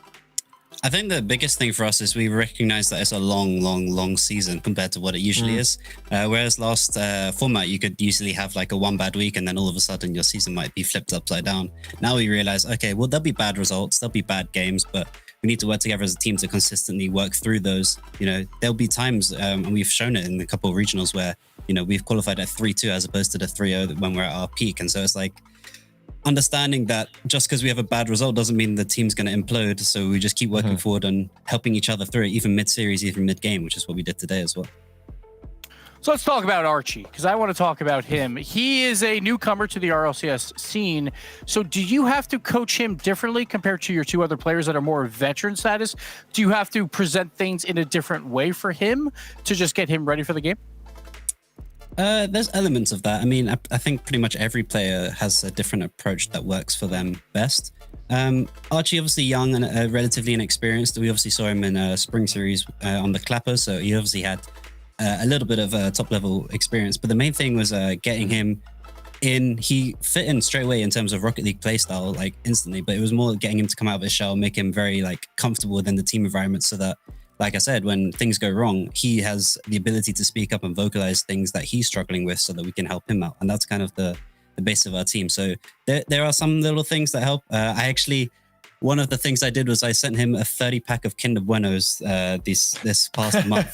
I think the biggest thing for us is we recognize that it's a long season compared to what it usually is. Whereas last format, you could usually have like a one bad week and then all of a sudden your season might be flipped upside down. Now we realize, okay, well, there'll be bad results, there'll be bad games, but we need to work together as a team to consistently work through those. There'll be times, and we've shown it in a couple of regionals where, we've qualified at 3-2 as opposed to the 3-0 when we're at our peak. And so it's like, understanding that just because we have a bad result doesn't mean the team's going to implode. So we just keep working forward and helping each other through it, even mid-series, even mid-game, which is what we did today as well. So let's talk about Archie, because I want to talk about him. He is a newcomer to the RLCS scene. So do you have to coach him differently compared to your two other players that are more veteran status? Do you have to present things in a different way for him to just get him ready for the game? There's elements of that. I mean, I think pretty much every player has a different approach that works for them best. Archie, obviously young and relatively inexperienced. We obviously saw him in a spring series on the Clapper, so he obviously had a little bit of top-level experience. But the main thing was getting him in. He fit in straight away in terms of Rocket League playstyle, like instantly. But it was more getting him to come out of his shell, make him very comfortable within the team environment, so that, like I said, when things go wrong, he has the ability to speak up and vocalize things that he's struggling with so that we can help him out. And that's kind of the base of our team. So there are some little things that help. One of the things I did was I sent him a 30-pack of Kinder Buenos this past month.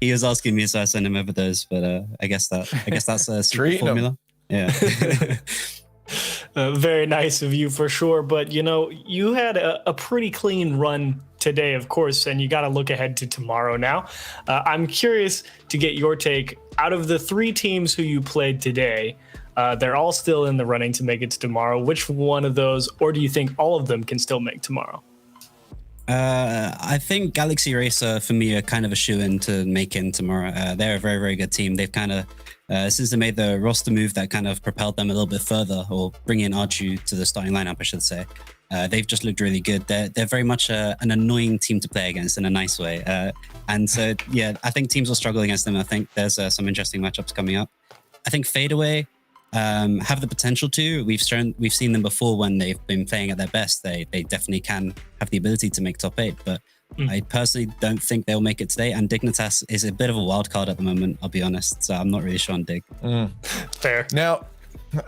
He was asking me, so I sent him over those. But I guess that's a secret formula. Yeah. Very nice of you for sure. But, you had a pretty clean run today, of course, and you got to look ahead to tomorrow now. I'm curious to get your take. Out of the three teams who you played today, they're all still in the running to make it to tomorrow. Which one of those, or do you think all of them can still make tomorrow? I think Galaxy Racer, for me, are kind of a shoo-in to make in tomorrow. They're a very, very good team. They've kind of, since they made the roster move that kind of propelled them a little bit further, or bringing Archie to the starting lineup, I should say, they've just looked really good. They're very much an annoying team to play against in a nice way. And so, yeah, I think teams will struggle against them. I think there's some interesting matchups coming up. I think Fadeaway have the potential to. We've seen them before when they've been playing at their best. They definitely can have the ability to make top 8, but I personally don't think they'll make it today. And Dignitas is a bit of a wild card at the moment, I'll be honest. So I'm not really sure on Dig. Fair. Now,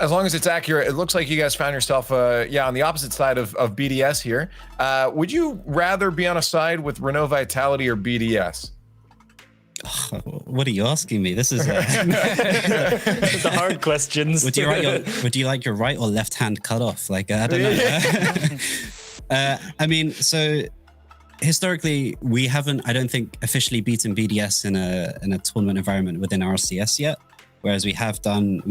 as long as it's accurate, it looks like you guys found yourself, on the opposite side of BDS here. Would you rather be on a side with Renault Vitality or BDS? What are you asking me? This is the hard questions. Would you like your right or left hand cut off? I don't know. I mean, so historically, we haven't, I don't think, officially beaten BDS in a tournament environment within RLCS yet. Whereas we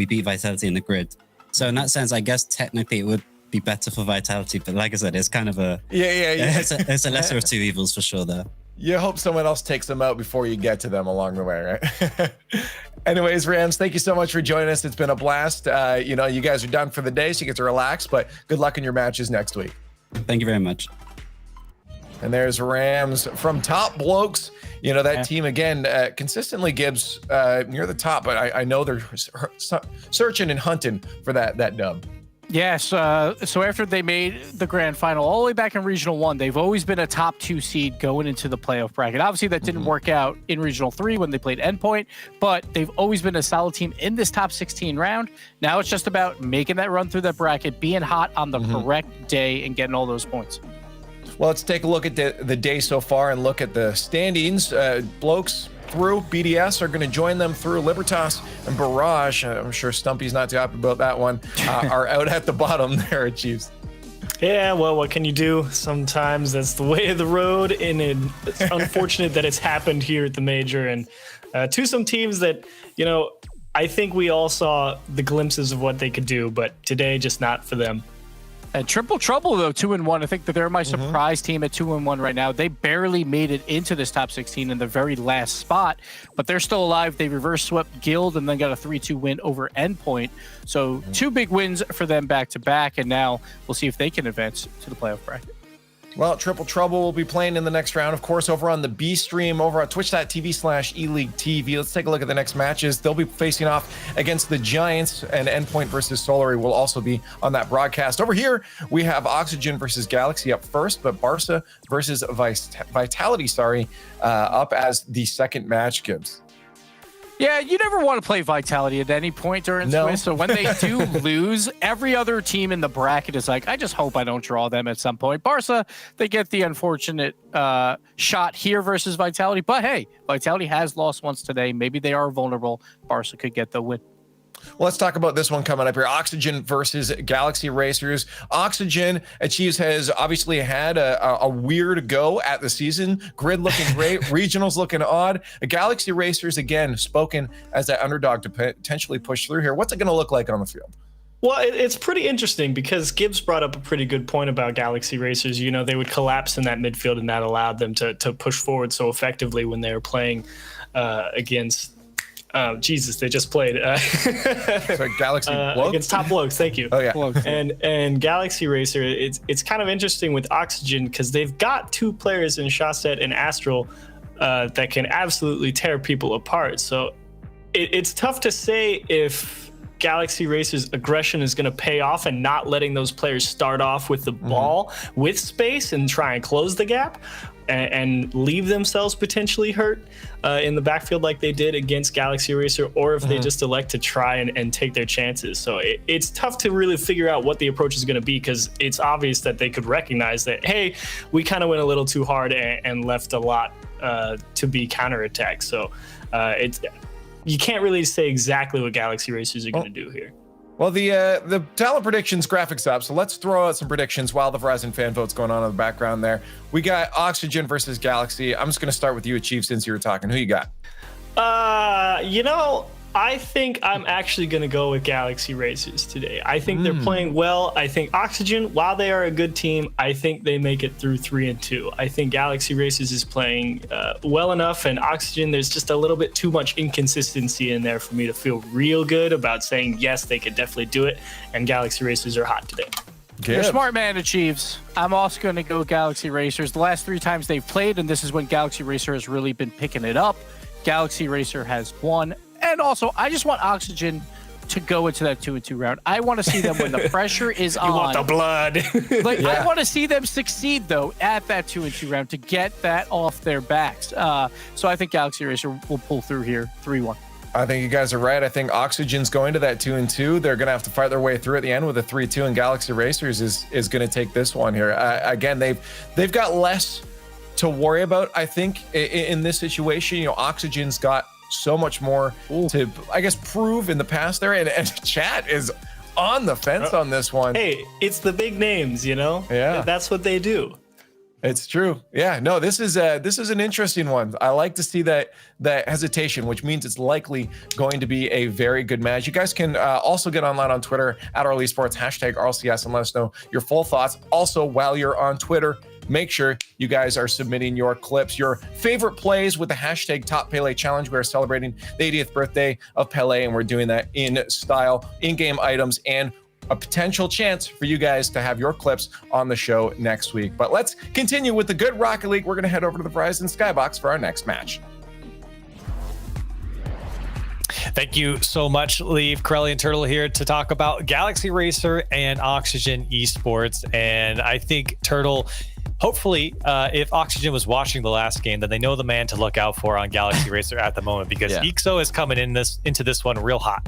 beat Vitality in the grid. So in that sense, I guess technically it would be better for Vitality. But like I said, it's kind of it's a lesser of two evils for sure there. You hope someone else takes them out before you get to them along the way, right? Anyways, Rams, thank you so much for joining us. It's been a blast. You guys are done for the day, so you get to relax, but good luck in your matches next week. Thank you very much. And there's Rams from Top Blokes. That team, again, consistently Gibbs near the top, but I know they're searching and hunting for that dub. Yes. So after they made the grand final all the way back in Regional 1, they've always been a top 2 seed going into the playoff bracket. Obviously, that didn't work out in Regional 3 when they played Endpoint, but they've always been a solid team in this top 16 round. Now it's just about making that run through that bracket, being hot on the correct day, and getting all those points. Well, let's take a look at the day so far and look at the standings. Blokes through BDS are going to join them through Libertas and Barrage. I'm sure Stumpy's not too happy about that one. Are out at the bottom there at Chiefs. Yeah, well, what can you do? Sometimes that's the way of the road, and it's unfortunate that it's happened here at the major. And to some teams that, I think we all saw the glimpses of what they could do, but today just not for them. And Triple Trouble, though, 2-1. I think that they're my surprise team at 2-1 right now. They barely made it into this top 16 in the very last spot, but they're still alive. They reverse swept Guild and then got a 3-2 win over Endpoint. So 2 big wins for them back-to-back, and now we'll see if they can advance to the playoff bracket. Well, Triple Trouble will be playing in the next round, of course, over on the B stream, over on twitch.tv/eLeagueTV. Let's take a look at the next matches. They'll be facing off against the Giants, and Endpoint versus Solary will also be on that broadcast. Over here, we have Oxygen versus Galaxy up first, but Barca versus Vitality, up as the second match, Gibbs. Yeah, you never want to play Vitality at any point during Swiss. So when they do lose, every other team in the bracket is like, I just hope I don't draw them at some point. Barca, they get the unfortunate shot here versus Vitality. But hey, Vitality has lost once today. Maybe they are vulnerable. Barca could get the win. Well, let's talk about this one coming up here. Oxygen versus Galaxy Racers. Oxygen Achieves has obviously had a weird go at the season. Grid looking great. Regionals looking odd. The Galaxy Racers, again, spoken as that underdog to potentially push through here. What's it going to look like on the field? Well, it's pretty interesting because Gibbs brought up a pretty good point about Galaxy Racers. They would collapse in that midfield, and that allowed them to push forward so effectively when they were playing against... Jesus, they just played Galaxy against Top Blokes. Thank you. Oh yeah. And Galaxy Racer, it's kind of interesting with Oxygen because they've got 2 players in Shawset and Astral that can absolutely tear people apart. So it's tough to say if Galaxy Racer's aggression is going to pay off and not letting those players start off with the ball with space and try and close the gap. And leave themselves potentially hurt in the backfield like they did against Galaxy Racer, or if they just elect to try and take their chances. So it's tough to really figure out what the approach is going to be because it's obvious that they could recognize that, hey, we kind of went a little too hard and left a lot to be counterattacked. So you can't really say exactly what Galaxy Racers are going to do here. Well, the talent predictions graphics up, so let's throw out some predictions while the Verizon fan vote's going on in the background there. We got Oxygen versus Galaxy. I'm just going to start with you, Chief, since you were talking. Who you got? I think I'm actually going to go with Galaxy Racers today. I think they're playing well. I think Oxygen, while they are a good team, I think they make it through 3-2. I think Galaxy Racers is playing well enough, and Oxygen, there's just a little bit too much inconsistency in there for me to feel real good about saying, yes, they could definitely do it, and Galaxy Racers are hot today. You're a smart man, Achieves. I'm also going to go Galaxy Racers. The last 3 times they've played, and this is when Galaxy Racer has really been picking it up, Galaxy Racer has won. And also, I just want Oxygen to go into that 2-2 round. I want to see them when the pressure is on. You want the blood. I want to see them succeed, though, at that 2-2 round to get that off their backs. So I think Galaxy Racer will pull through here 3-1. I think you guys are right. I think Oxygen's going to that 2-2. They're going to have to fight their way through at the end with a 3-2, and Galaxy Racers is going to take this one here. Again, they've got less to worry about, I think, in this situation. Oxygen's got so much more to, I guess, prove in the past there, and chat is on the fence on this one. Hey, it's the big names, Yeah, that's what they do. It's true. Yeah, no, this is an interesting one. I like to see that hesitation, which means it's likely going to be a very good match. You guys can also get online on Twitter at RL Esports, #RLCS, and let us know your full thoughts. Also, while you're on Twitter, make sure you guys are submitting your clips, your favorite plays with the hashtag Top Pele Challenge. We're celebrating the 80th birthday of Pele, and we're doing that in style, in-game items, and a potential chance for you guys to have your clips on the show next week. But let's continue with the good Rocket League. We're going to head over to the Verizon Skybox for our next match. Thank you so much, Leave. Corelli and Turtle here to talk about Galaxy Racer and Oxygen Esports. And I think Turtle, hopefully, if Oxygen was watching the last game, then they know the man to look out for on Galaxy Racer at the moment, because Ixo is coming into this one real hot.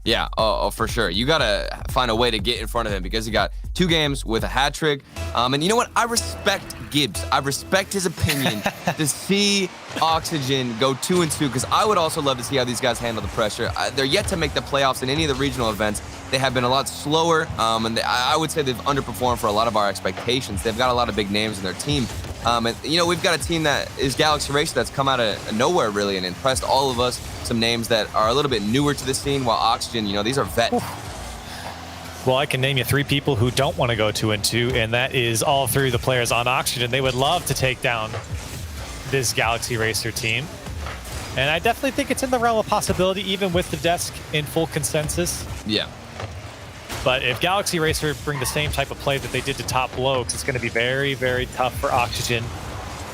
Yeah, oh, for sure. You got to find a way to get in front of him, because he got 2 games with a hat trick. And you know what? I respect Gibbs. I respect his opinion to see Oxygen go 2-2, because I would also love to see how these guys handle the pressure. They're yet to make the playoffs in any of the regional events. They have been a lot slower, and I would say they've underperformed for a lot of our expectations. They've got a lot of big names in their team. And, you know, we've got a team that is Galaxy Racer that's come out of nowhere, really, and impressed all of us. Some names that are a little bit newer to the scene, while Oxygen, you know, these are vets. Well, I can name you 3 people who don't want to go 2-2, and that is all 3 of the players on Oxygen. They would love to take down this Galaxy Racer team. And I definitely think it's in the realm of possibility, even with the desk in full consensus. Yeah. But if Galaxy Racer bring the same type of play that they did to Top Blokes, it's going to be very, very tough for Oxygen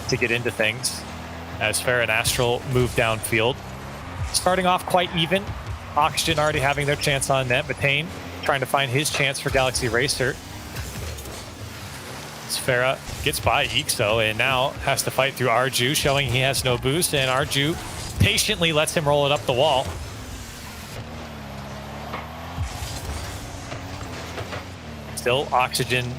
to get into things as Farah and Astral move downfield. Starting off quite even. Oxygen already having their chance on net. Matane trying to find his chance for Galaxy Racer. As Farah gets by Ixo and now has to fight through Arju, showing he has no boost, and Arju patiently lets him roll it up the wall. Still Oxygen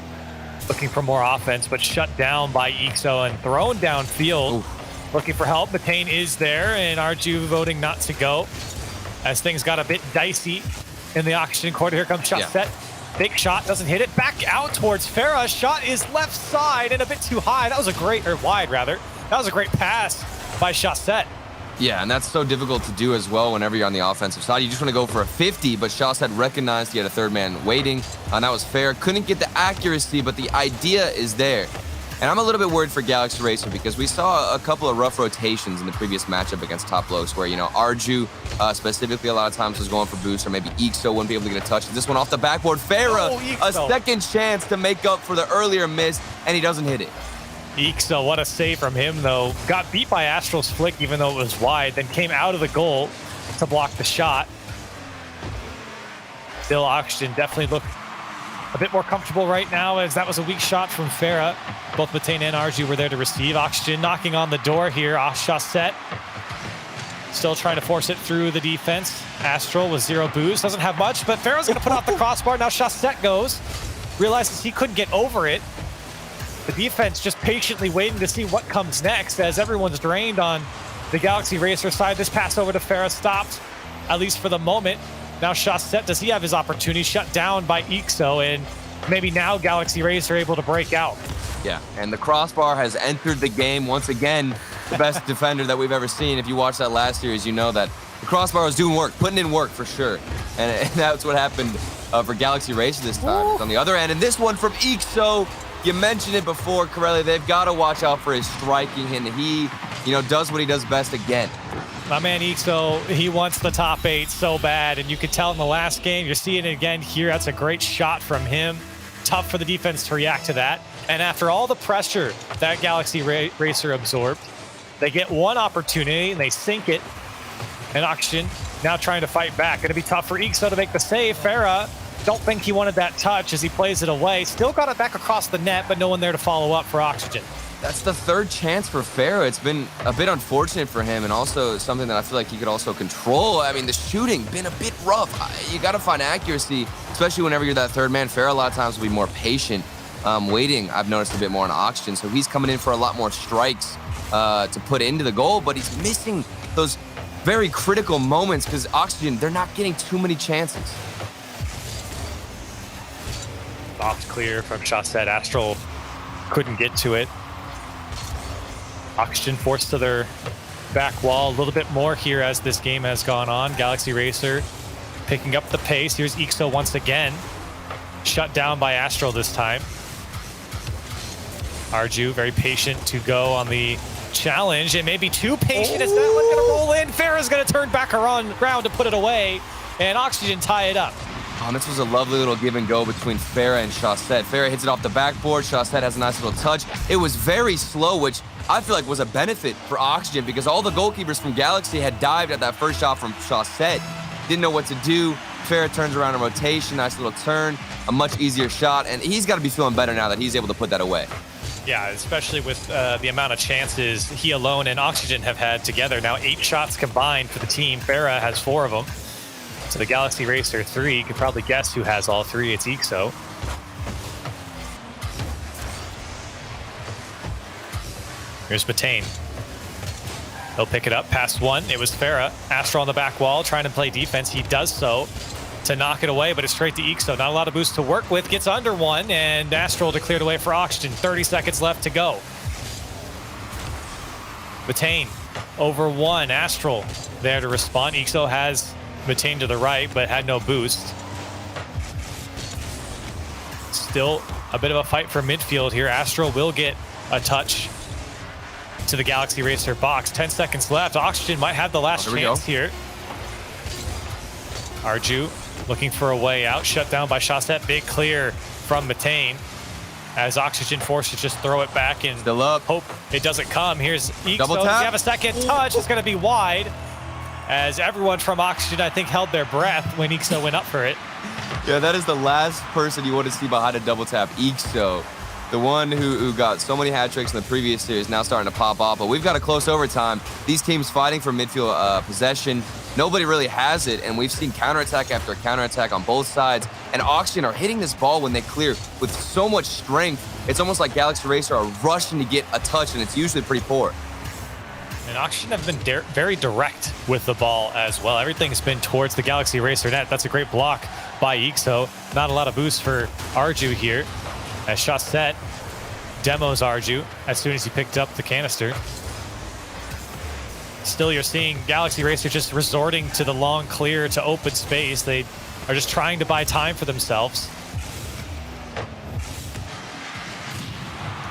looking for more offense, but shut down by Ixo and thrown downfield. Ooh. Looking for help. Matane is there, and Arju voting not to go as things got a bit dicey in the Oxygen quarter. Here comes shot set. Big shot, doesn't hit it. Back out towards Farah. Shot is left side and a bit too high. That was a great, or wide rather. That was a great pass by Shot. Yeah, and that's so difficult to do as well whenever you're on the offensive side. You just want to go for a 50, but Shot recognized he had a third man waiting, and that was fair. Couldn't get the accuracy, but the idea is there. And I'm a little bit worried for Galaxy Racer, because we saw a couple of rough rotations in the previous matchup against Top Blokes where, you know, Arju specifically a lot of times was going for boost, or maybe Ixo wouldn't be able to get a touch. This one off the backboard. Farah, a second chance to make up for the earlier miss, and he doesn't hit it. Ixo, what a save from him, though. Got beat by Astral's flick, even though it was wide, then came out of the goal to block the shot. Still, Oxygen definitely look a bit more comfortable right now, as that was a weak shot from Farah. Both Matane and Arju were there to receive. Oxygen knocking on the door here. Shot still trying to force it through the defense. Astral with 0 boost. Doesn't have much, but Farah's going to put out the crossbar. Now Shot goes. Realizes he couldn't get over it. The defense just patiently waiting to see what comes next, as everyone's drained on the Galaxy Racer side. This pass over to Farah stopped, at least for the moment. Now Shot, does he have his opportunity? Shut down by Ixo, and maybe now Galaxy Racer able to break out. Yeah, and the crossbar has entered the game once again. The best defender that we've ever seen. If you watched that last series, you know that the crossbar was doing work, putting in work for sure. And that's what happened for Galaxy Racer this time. It's on the other end, and this one from Ixo. You mentioned it before, Corelli. They've got to watch out for his striking, and he, you know, does what he does best again. My man Ixo, he wants the top 8 so bad, and you could tell in the last game. You're seeing it again here. That's a great shot from him. Tough for the defense to react to that. And after all the pressure that Galaxy Racer absorbed, they get one opportunity and they sink it. And Oxygen now trying to fight back. Going to be tough for Ixo to make the save. Farah, don't think he wanted that touch as he plays it away. Still got it back across the net, but no one there to follow up for Oxygen. That's the 3rd chance for Farah. It's been a bit unfortunate for him, and also something that I feel like he could also control. I mean, the shooting been a bit rough. You got to find accuracy, especially whenever you're that 3rd man. Farah a lot of times will be more patient, waiting. I've noticed a bit more on Oxygen, so he's coming in for a lot more strikes to put into the goal, but he's missing those very critical moments because Oxygen, they're not getting too many chances. Soft clear from Shot. Astral couldn't get to it. Oxygen forced to their back wall a little bit more here as this game has gone on. Galaxy Racer picking up the pace. Here's Ixo once again. Shut down by Astral this time. Arju very patient to go on the challenge, and maybe too patient as that one's gonna roll in. Farah's gonna turn back around to put it away, and Oxygen tie it up. Oh, this was a lovely little give and go between Farah and Chaussette. Farah hits it off the backboard. Chaussette has a nice little touch. It was very slow, which I feel like was a benefit for Oxygen because all the goalkeepers from Galaxy had dived at that first shot from Chaussette. Didn't know what to do. Farah turns around in rotation, nice little turn, a much easier shot, and he's got to be feeling better now that he's able to put that away. Yeah, especially with the amount of chances he alone and Oxygen have had together. Now 8 shots combined for the team. Farah has 4 of them. So the Galaxy Racer 3, you could probably guess who has all 3. It's Ixo. Here's Batane. He'll pick it up past 1. It was Farah. Astro on the back wall trying to play defense. He does so to knock it away, but it's straight to Ixo. Not a lot of boost to work with. Gets under 1, and Astral declared away for Oxygen. 30 seconds left to go. Batane over 1. Astral there to respond. Ixo has Batane to the right, but had no boost. Still a bit of a fight for midfield here. Astral will get a touch to the Galaxy Racer box. 10 seconds left. Oxygen might have the last chance here. Arju looking for a way out. Shut down by Chaussette. Big clear from Batane as Oxygen forced to just throw it back and hope it doesn't come. Here's Ixo. Does he have a second touch? It's going to be wide as everyone from Oxygen, I think, held their breath when Ixo went up for it. Yeah, that is the last person you want to see behind a double tap. Ixo, the one who got so many hat tricks in the previous series, now starting to pop off. But we've got a close overtime. These teams fighting for midfield possession. Nobody really has it, and we've seen counterattack after counterattack on both sides. And Oxygen are hitting this ball when they clear with so much strength. It's almost like Galaxy Racer are rushing to get a touch, and it's usually pretty poor. And Oxygen have been very direct with the ball as well. Everything's been towards the Galaxy Racer net. That's a great block by Ixo. Not a lot of boost for Arju here, as Chaussette demos Arju as soon as he picked up the canister. Still, you're seeing Galaxy Racer just resorting to the long clear to open space. They are just trying to buy time for themselves.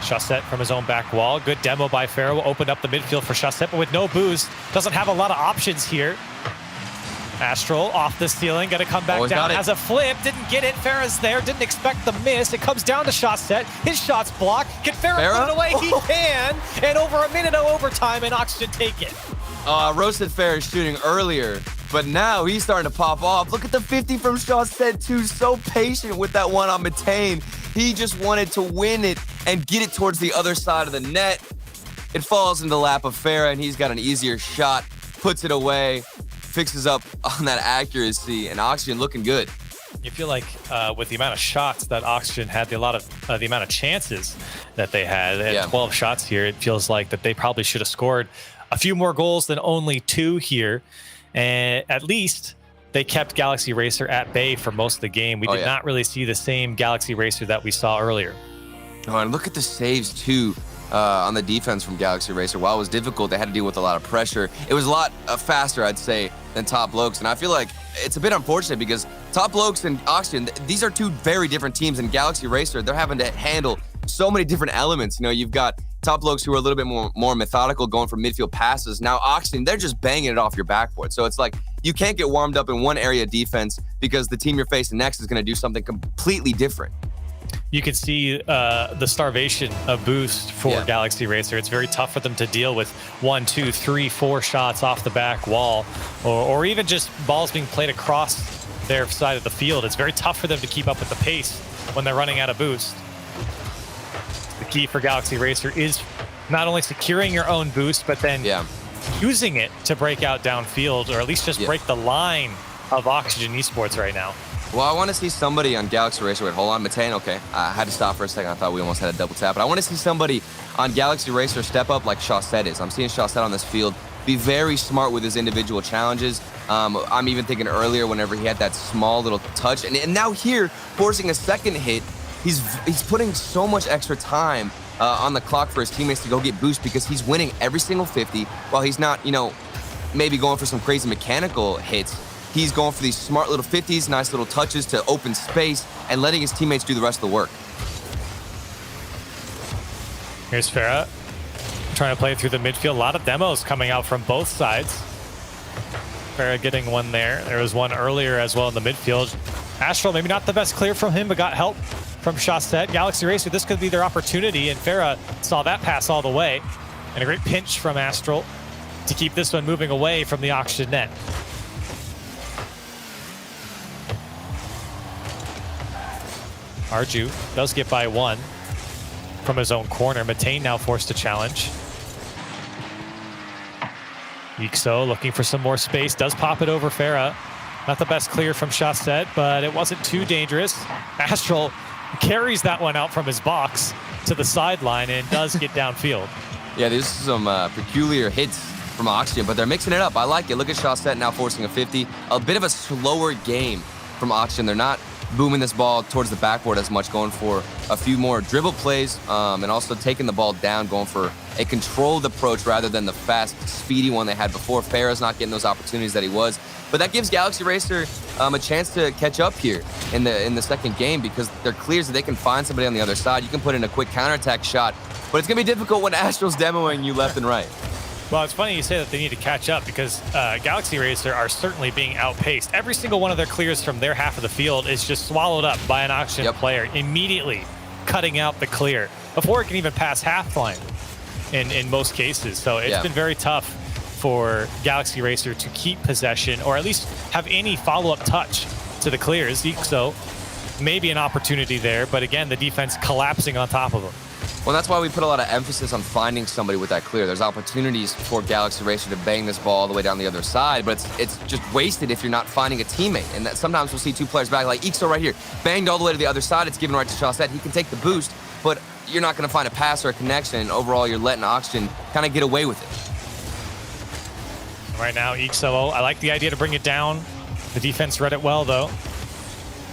Chaussette from his own back wall. Good demo by Farah. Opened up the midfield for Chaussette, but with no boost. Doesn't have a lot of options here. Astral off the ceiling. Going to come back down. Has a flip. Didn't get it. Farah's there. Didn't expect the miss. It comes down to Chaussette. His shot's blocked. Can Farah put it away? He can. And over a minute of overtime, and Oxygen take it. Roasted Farah shooting earlier, but now he's starting to pop off. Look at the 50 from Chaussette, too. So patient with that one on Batane. He just wanted to win it and get it towards the other side of the net. It falls into the lap of Farah, and he's got an easier shot. Puts it away, fixes up on that accuracy, and Oxygen looking good. You feel like with the amount of shots that Oxygen had, the amount of chances that they had 12 shots here, it feels like that they probably should have scored a few more goals than only 2 here. And at least they kept Galaxy Racer at bay for most of the game. We did not really see the same Galaxy Racer that we saw earlier. Oh, and look at the saves, too, on the defense from Galaxy Racer. While it was difficult, they had to deal with a lot of pressure. It was a lot faster, I'd say, than Top Blokes. And I feel like it's a bit unfortunate because Top Blokes and Oxygen, these are 2 very different teams. And Galaxy Racer, they're having to handle so many different elements. You know, you've got Top Blokes who are a little bit more methodical, going for midfield passes. Now Oxygen, they're just banging it off your backboard. So it's like you can't get warmed up in one area of defense because the team you're facing next is going to do something completely different. You can see the starvation of boost for Galaxy Racer. It's very tough for them to deal with 1, 2, 3, 4 shots off the back wall, or even just balls being played across their side of the field. It's very tough for them to keep up with the pace when they're running out of boost. The key for Galaxy Racer is not only securing your own boost, but then using it to break out downfield, or at least just break the line of Oxygen Esports right now. Well, I want to see somebody on Galaxy Racer. Wait, hold on, Matane. Okay, I had to stop for a second. I thought we almost had a double tap. But I want to see somebody on Galaxy Racer step up like Chaussette is. I'm seeing Chaussette on this field be very smart with his individual challenges. I'm even thinking earlier whenever he had that small little touch. And now here, forcing a second hit, he's putting so much extra time on the clock for his teammates to go get boost because he's winning every single 50 while he's not, maybe going for some crazy mechanical hits. He's going for these smart little 50s, nice little touches to open space and letting his teammates do the rest of the work. Here's Farah trying to play through the midfield. A lot of demos coming out from both sides. Farah getting one there. There was one earlier as well in the midfield. Astral, maybe not the best clear from him, but got help from Chaussette. Galaxy Racer, this could be their opportunity, and Farah saw that pass all the way. And a great pinch from Astral to keep this one moving away from the Oxygen net. Arju does get by one from his own corner. Matane now forced to challenge. Ixo looking for some more space, does pop it over Farah. Not the best clear from Chaussette, but it wasn't too dangerous. Astral carries that one out from his box to the sideline and does get downfield. Yeah, there's some peculiar hits from Oxygen, but they're mixing it up. I like it. Look at Chaussette now forcing a 50. A bit of a slower game from Oxygen. They're not booming this ball towards the backboard as much, going for a few more dribble plays and also taking the ball down, going for a controlled approach rather than the fast, speedy one they had before. Farah's not getting those opportunities that he was. But that gives Galaxy Racer a chance to catch up here in the second game, because they're clear that they can find somebody on the other side. You can put in a quick counterattack shot, but it's going to be difficult when Astral's demoing you left and right. Well, it's funny you say that they need to catch up, because Galaxy Racer are certainly being outpaced. Every single one of their clears from their half of the field is just swallowed up by an Oxygen player, immediately cutting out the clear before it can even pass half line in most cases. So it's been very tough for Galaxy Racer to keep possession, or at least have any follow-up touch to the clears. So maybe an opportunity there, but again, the defense collapsing on top of them. Well, that's why we put a lot of emphasis on finding somebody with that clear. There's opportunities for Galaxy Racer to bang this ball all the way down the other side, but it's just wasted if you're not finding a teammate. And that sometimes we'll see two players back, like Ixo right here, banged all the way to the other side. It's given right to Chaussette. He can take the boost, but you're not going to find a pass or a connection, and overall you're letting Oxygen kind of get away with it. Right now, Ixo, I like the idea to bring it down. The defense read it well, though.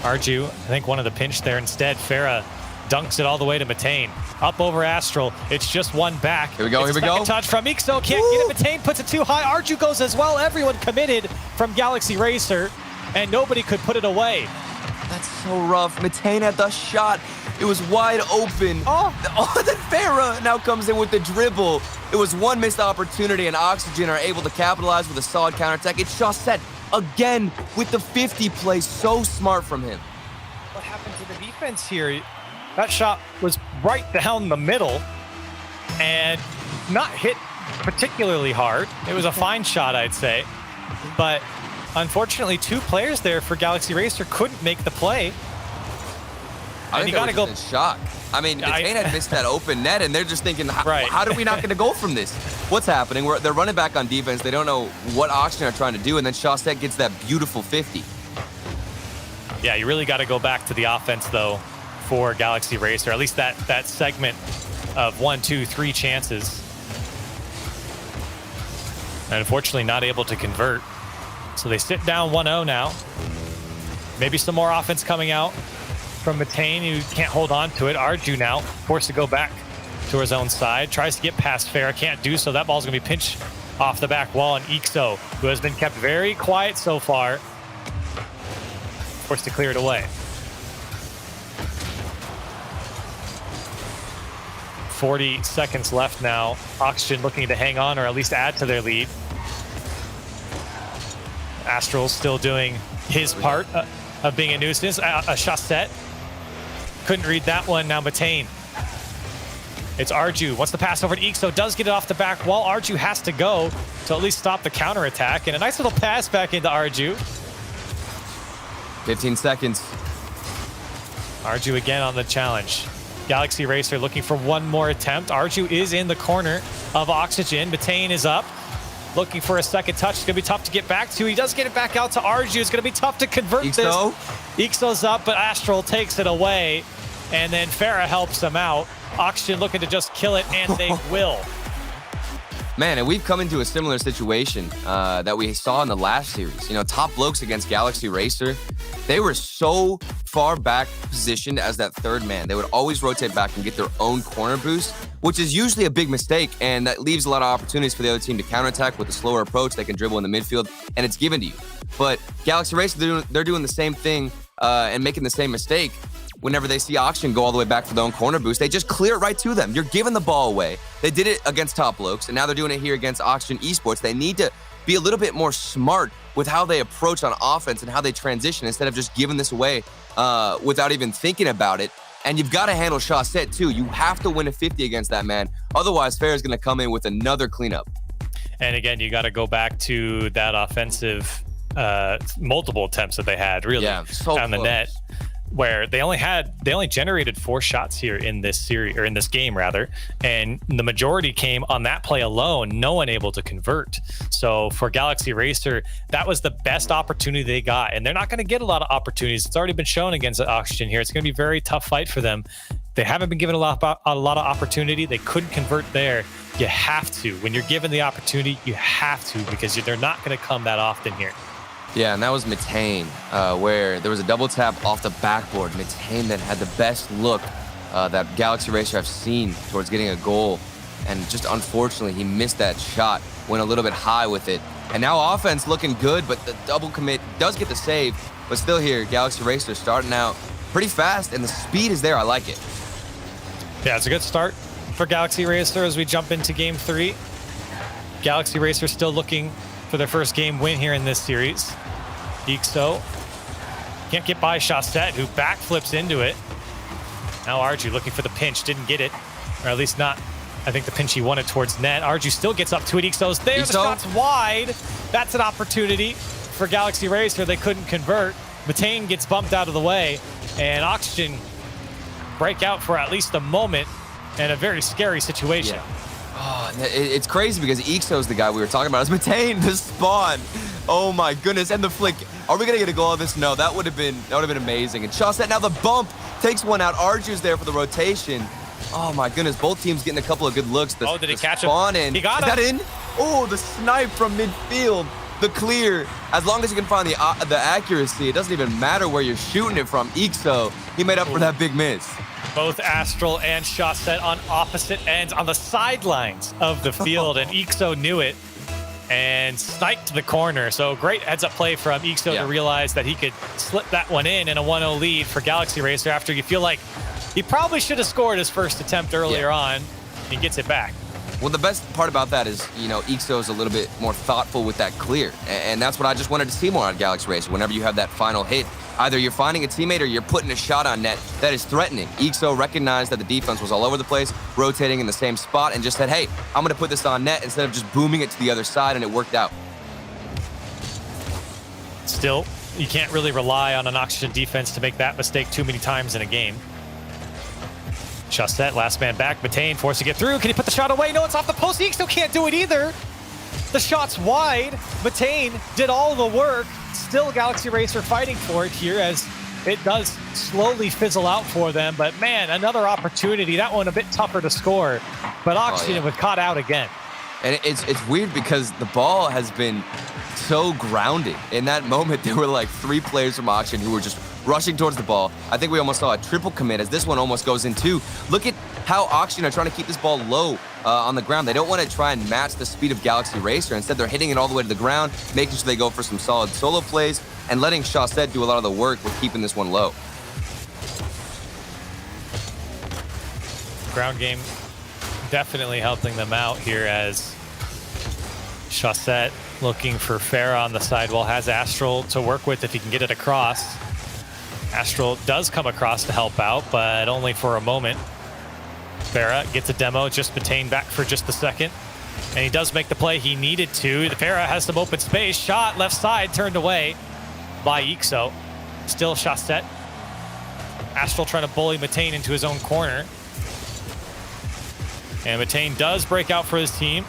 Arju, I think, wanted the pinch there instead. Farah dunks it all the way to Matane. Up over Astral. It's just one back. Here we go, here we go. Touch from Ixo. Can't get it. Matane puts it too high. Arju goes as well. Everyone committed from Galaxy Racer, and nobody could put it away. That's so rough. Matane had the shot. It was wide open. Then Farah now comes in with the dribble. It was one missed opportunity, and Oxygen are able to capitalize with a solid counterattack. It's Chaussette again with the 50 play. So smart from him. What happened to the defense here? That shot was right down the middle and not hit particularly hard. It was a fine shot, I'd say. But unfortunately, two players there for Galaxy Racer couldn't make the play. I think they were just in shock. I mean, Matane had missed that open net, and they're just thinking, how are we not going to go from this? What's happening? They're running back on defense. They don't know what Oxygen are trying to do, and then Chaussette gets that beautiful 50. Yeah, you really got to go back to the offense, though, for Galaxy Racer. At least that segment of 1, 2, 3 chances. And unfortunately, not able to convert. So they sit down 1-0 now. Maybe some more offense coming out from Matane, who can't hold on to it. Arju now forced to go back to his own side. Tries to get past Farah, can't do so. That ball's going to be pinched off the back wall. And Ixo, who has been kept very quiet so far, forced to clear it away. 40 seconds left now. Oxygen looking to hang on or at least add to their lead. Astral's still doing his part of being a nuisance. A Chaussette couldn't read that one. Now Matane. It's Arju. Wants the pass over to Ixo. Does get it off the back wall. Arju has to go to at least stop the counterattack. And a nice little pass back into Arju. 15 seconds. Arju again on the challenge. Galaxy Racer looking for one more attempt. Arju is in the corner of Oxygen. Matane is up. Looking for a second touch. It's going to be tough to get back to. He does get it back out to Arju. It's going to be tough to convert this. Ixo's up, but Astral takes it away. And then Farah helps him out. Oxygen looking to just kill it, and they will. Man, and we've come into a similar situation that we saw in the last series. You know, Top Blokes against Galaxy Racer, they were so far back positioned as that third man. They would always rotate back and get their own corner boost, which is usually a big mistake, and that leaves a lot of opportunities for the other team to counterattack with a slower approach. They can dribble in the midfield, and it's given to you. But Galaxy Racer, they're doing the same thing and making the same mistake. whenever they see Oxygen go all the way back for their own corner boost, they just clear it right to them. You're giving the ball away. They did it against Top Blokes, and now they're doing it here against Oxygen Esports. They need to be a little bit more smart with how they approach on offense and how they transition instead of just giving this away without even thinking about it. And you've got to handle Shawset too. You have to win a 50 against that man. Otherwise, Farah's going to come in with another cleanup. And again, you got to go back to that offensive multiple attempts that they had really on the net, where they only generated 4 shots here in this series, or in this game rather, and the majority came on that play alone. No one able to convert. So for Galaxy Racer, that was the best opportunity they got, and they're not going to get a lot of opportunities. It's already been shown against Oxygen here. It's going to be a very tough fight for them. They haven't been given a lot of opportunity. They couldn't convert there. You have to. When you're given the opportunity, you have to, because they're not going to come that often here. Yeah, and that was Matane, where there was a double tap off the backboard. Matane then had the best look that Galaxy Racer have seen towards getting a goal. And just unfortunately, he missed that shot, went a little bit high with it. And now offense looking good, but the double commit does get the save. But still here, Galaxy Racer starting out pretty fast, and the speed is there. I like it. Yeah, it's a good start for Galaxy Racer as we jump into game 3. Galaxy Racer still looking for their first game win here in this series. Ixo can't get by Shawset, who backflips into it. Now Arju looking for the pinch, didn't get it, or at least not, I think, the pinch he wanted towards net. Arju still gets up to it. Ixo's there, the shot's wide. That's an opportunity for Galaxy Racer. They couldn't convert. Matane gets bumped out of the way, and Oxygen break out for at least a moment in a very scary situation. Yeah. Oh, it's crazy because Ixo's the guy we were talking about. It's Matane, the spawn. Oh my goodness, and the flick. Are we gonna get a goal of this? No, that would have been amazing. And Shawset now the bump takes one out. Arju's there for the rotation. Oh my goodness, both teams getting a couple of good looks. Did he catch him? In. He got him. Is that in? Oh, the snipe from midfield. The clear. As long as you can find the accuracy, it doesn't even matter where you're shooting it from. Ixo, he made up for that big miss. Both Astral and Shawset on opposite ends on the sidelines of the field, and Ixo knew it and sniped the corner. So great heads-up play from Ixo to realize that he could slip that one in a 1-0 lead for Galaxy Racer after you feel like he probably should have scored his first attempt earlier on. He gets it back. Well, the best part about that is, you know, Ixo is a little bit more thoughtful with that clear. And that's what I just wanted to see more on Galaxy Racer. Whenever you have that final hit, either you're finding a teammate or you're putting a shot on net that is threatening. Ixo recognized that the defense was all over the place, rotating in the same spot, and just said, hey, I'm going to put this on net instead of just booming it to the other side, and it worked out. Still, you can't really rely on an Oxygen defense to make that mistake too many times in a game. Shawset, last man back. Matane forced to get through. Can he put the shot away? No, it's off the post. Ixo can't do it either. The shot's wide. Matane did all the work. Still Galaxy Racer fighting for it here as it does slowly fizzle out for them. But man, another opportunity. That one a bit tougher to score. But Oxygen was caught out again. And it's weird because the ball has been so grounded. In that moment, there were like 3 players from Oxygen who were just rushing towards the ball. I think we almost saw a triple commit as this one almost goes in 2. Look at how Oxygen are trying to keep this ball low on the ground. They don't want to try and match the speed of Galaxy Racer. Instead, they're hitting it all the way to the ground, making sure they go for some solid solo plays, and letting Shawset do a lot of the work with keeping this one low. Ground game definitely helping them out here as Shawset looking for Farah on the sidewall, has Astral to work with if he can get it across. Astral does come across to help out, but only for a moment. Farah gets a demo, just Matane back for just a second. And he does make the play he needed to. The Farah has some open space. Shot left side, turned away by Ixo. Still Shawset. Astral trying to bully Matane into his own corner. And Matane does break out for his team.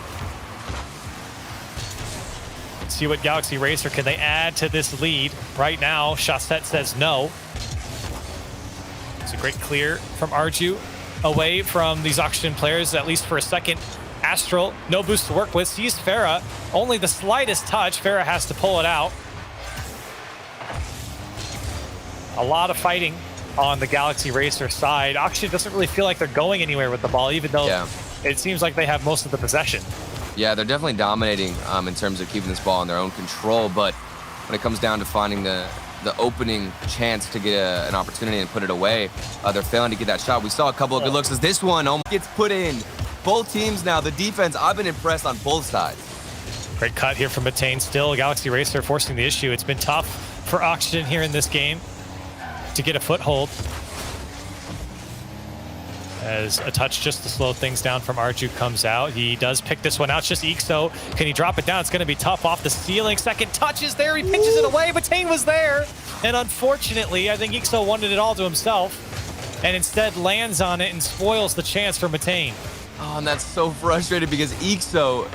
Let's see what Galaxy Racer, can they add to this lead? Right now, Shawset says no. It's a great clear from Arju away from these Oxygen players, at least for a second. Astral, no boost to work with, sees Farah. Only the slightest touch. Farah has to pull it out. A lot of fighting on the Galaxy Racer side. Oxygen doesn't really feel like they're going anywhere with the ball, even though it seems like they have most of the possession. Yeah, they're definitely dominating in terms of keeping this ball in their own control, but when it comes down to finding the the opening chance to get an opportunity and put it away. They're failing to get that shot. We saw a couple of good looks as this one gets put in. Both teams now, the defense, I've been impressed on both sides. Great cut here from Matane. Still, Galaxy Racer forcing the issue. It's been tough for Oxygen here in this game to get a foothold. As a touch just to slow things down from Arju comes out. He does pick this one out. It's just Ixo. Can he drop it down? It's going to be tough off the ceiling. Second touch is there. He pitches it away. Matane was there. And unfortunately, I think Ixo wanted it all to himself and instead lands on it and spoils the chance for Matane. Oh, and that's so frustrating because Ixo,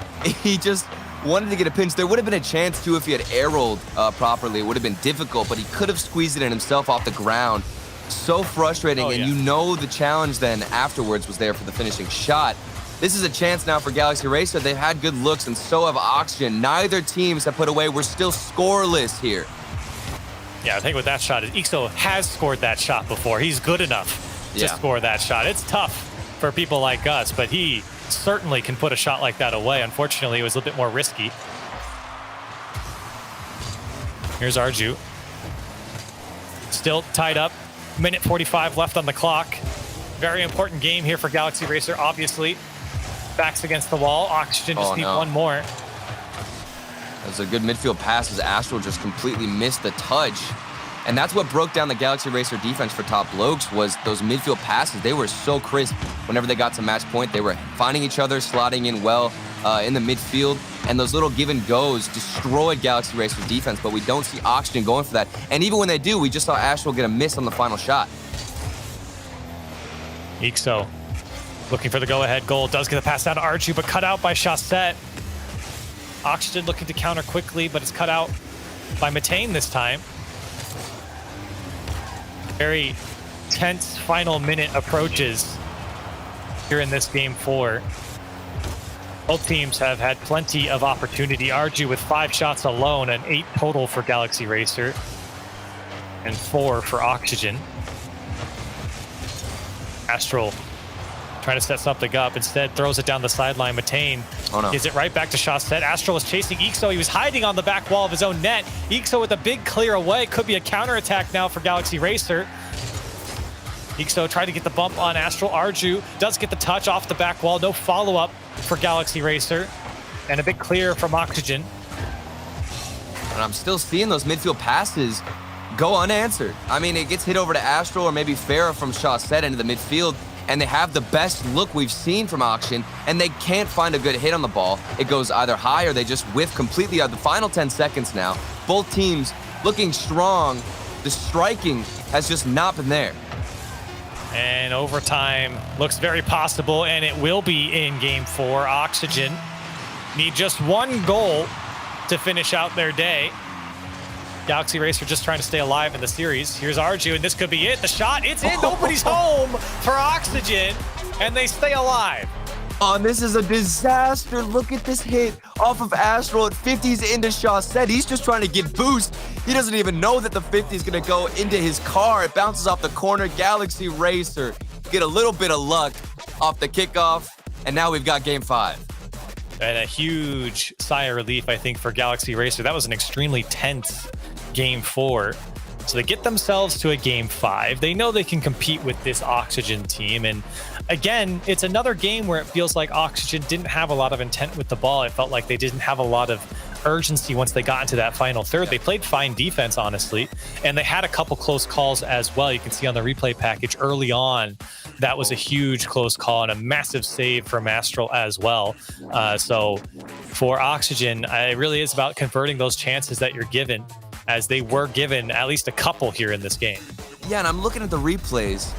he just wanted to get a pinch. There would have been a chance, too, if he had air-rolled properly. It would have been difficult, but he could have squeezed it in himself off the ground. So frustrating, and you know the challenge then afterwards was there for the finishing shot. This is a chance now for Galaxy Racer. They've had good looks, and so have Oxygen. Neither teams have put away. We're still scoreless here. Yeah, I think with that shot, Ixo has scored that shot before. He's good enough to score that shot. It's tough for people like us, but he certainly can put a shot like that away. Unfortunately, it was a little bit more risky. Here's Arju. Still tied up. Minute 45 left on the clock. Very important game here for Galaxy Racer, obviously. Backs against the wall. Oxygen just need one more. That was a good midfield pass as Astral just completely missed the touch. And that's what broke down the Galaxy Racer defense for Top Blokes was those midfield passes. They were so crisp whenever they got to match point. They were finding each other, slotting in well in the midfield. And those little give and goes destroyed Galaxy Racer's defense, but we don't see Oxygen going for that. And even when they do, we just saw Astral get a miss on the final shot. Ixo looking for the go-ahead goal. Does get the pass down to Arju, but cut out by Chaussette. Oxygen looking to counter quickly, but it's cut out by Matane this time. Very tense final minute approaches here in this game 4. Both teams have had plenty of opportunity. Arju with 5 shots alone and 8 total for Galaxy Racer and 4 for Oxygen. Astral trying to set something up. Instead, throws it down the sideline. Matane gives it right back to Chaussette. Astral is chasing Ixo. He was hiding on the back wall of his own net. Ixo with a big clear away. Could be a counterattack now for Galaxy Racer. Ixo tried to get the bump on Astral. Arju does get the touch off the back wall. No follow-up for Galaxy Racer. And a big clear from Oxygen. And I'm still seeing those midfield passes go unanswered. I mean, it gets hit over to Astral or maybe Farah from Chaussette into the midfield, and they have the best look we've seen from Oxygen, and they can't find a good hit on the ball. It goes either high or they just whiff completely out. The final 10 seconds now. Both teams looking strong. The striking has just not been there. And overtime looks very possible, and it will be in game 4. Oxygen need just 1 goal to finish out their day. Galaxy Racer just trying to stay alive in the series. Here's Arju, and this could be it. The shot, it's in. Nobody's home for Oxygen, and they stay alive. Oh, this is a disaster. Look at this hit off of Astral at 50s into Chaussette. He's just trying to get boost. He doesn't even know that the 50 is going to go into his car. It bounces off the corner. Galaxy Racer get a little bit of luck off the kickoff, and now we've got game 5. And a huge sigh of relief, I think, for Galaxy Racer. That was an extremely tense game 4. So they get themselves to a game 5. They know they can compete with this Oxygen team. And again, it's another game where it feels like Oxygen didn't have a lot of intent with the ball. It felt like they didn't have a lot of urgency once they got into that final third. They played fine defense, honestly, and they had a couple close calls as well. You can see on the replay package early on, that was a huge close call and a massive save from Astral as well. So for Oxygen, it really is about converting those chances that you're given, as they were given at least a couple here in this game. Yeah, and I'm looking at the replays,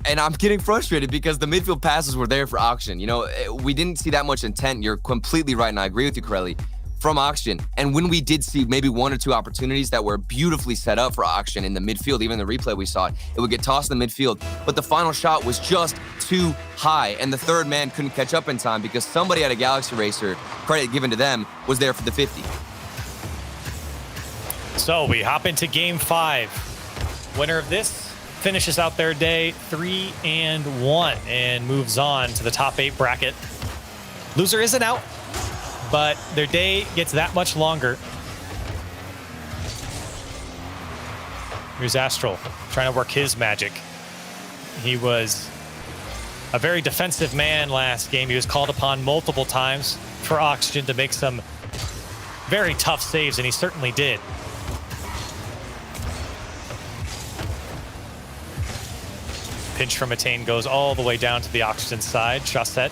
and I'm getting frustrated because the midfield passes were there for Oxygen. You know, we didn't see that much intent. You're completely right, and I agree with you, Corelli, from Oxygen. And when we did see maybe 1 or 2 opportunities that were beautifully set up for Oxygen in the midfield, even in the replay we saw it, it would get tossed in the midfield. But the final shot was just too high, and the third man couldn't catch up in time because somebody at a Galaxy Racer, credit given to them, was there for the 50. So we hop into game 5. Winner of this finishes out their day 3-1 and moves on to the top 8 bracket. Loser isn't out, but their day gets that much longer. Here's Astral trying to work his magic. He was a very defensive man last game. He was called upon multiple times for Oxygen to make some very tough saves, and he certainly did. Pinch from Attain goes all the way down to the Oxygen side. Chaussette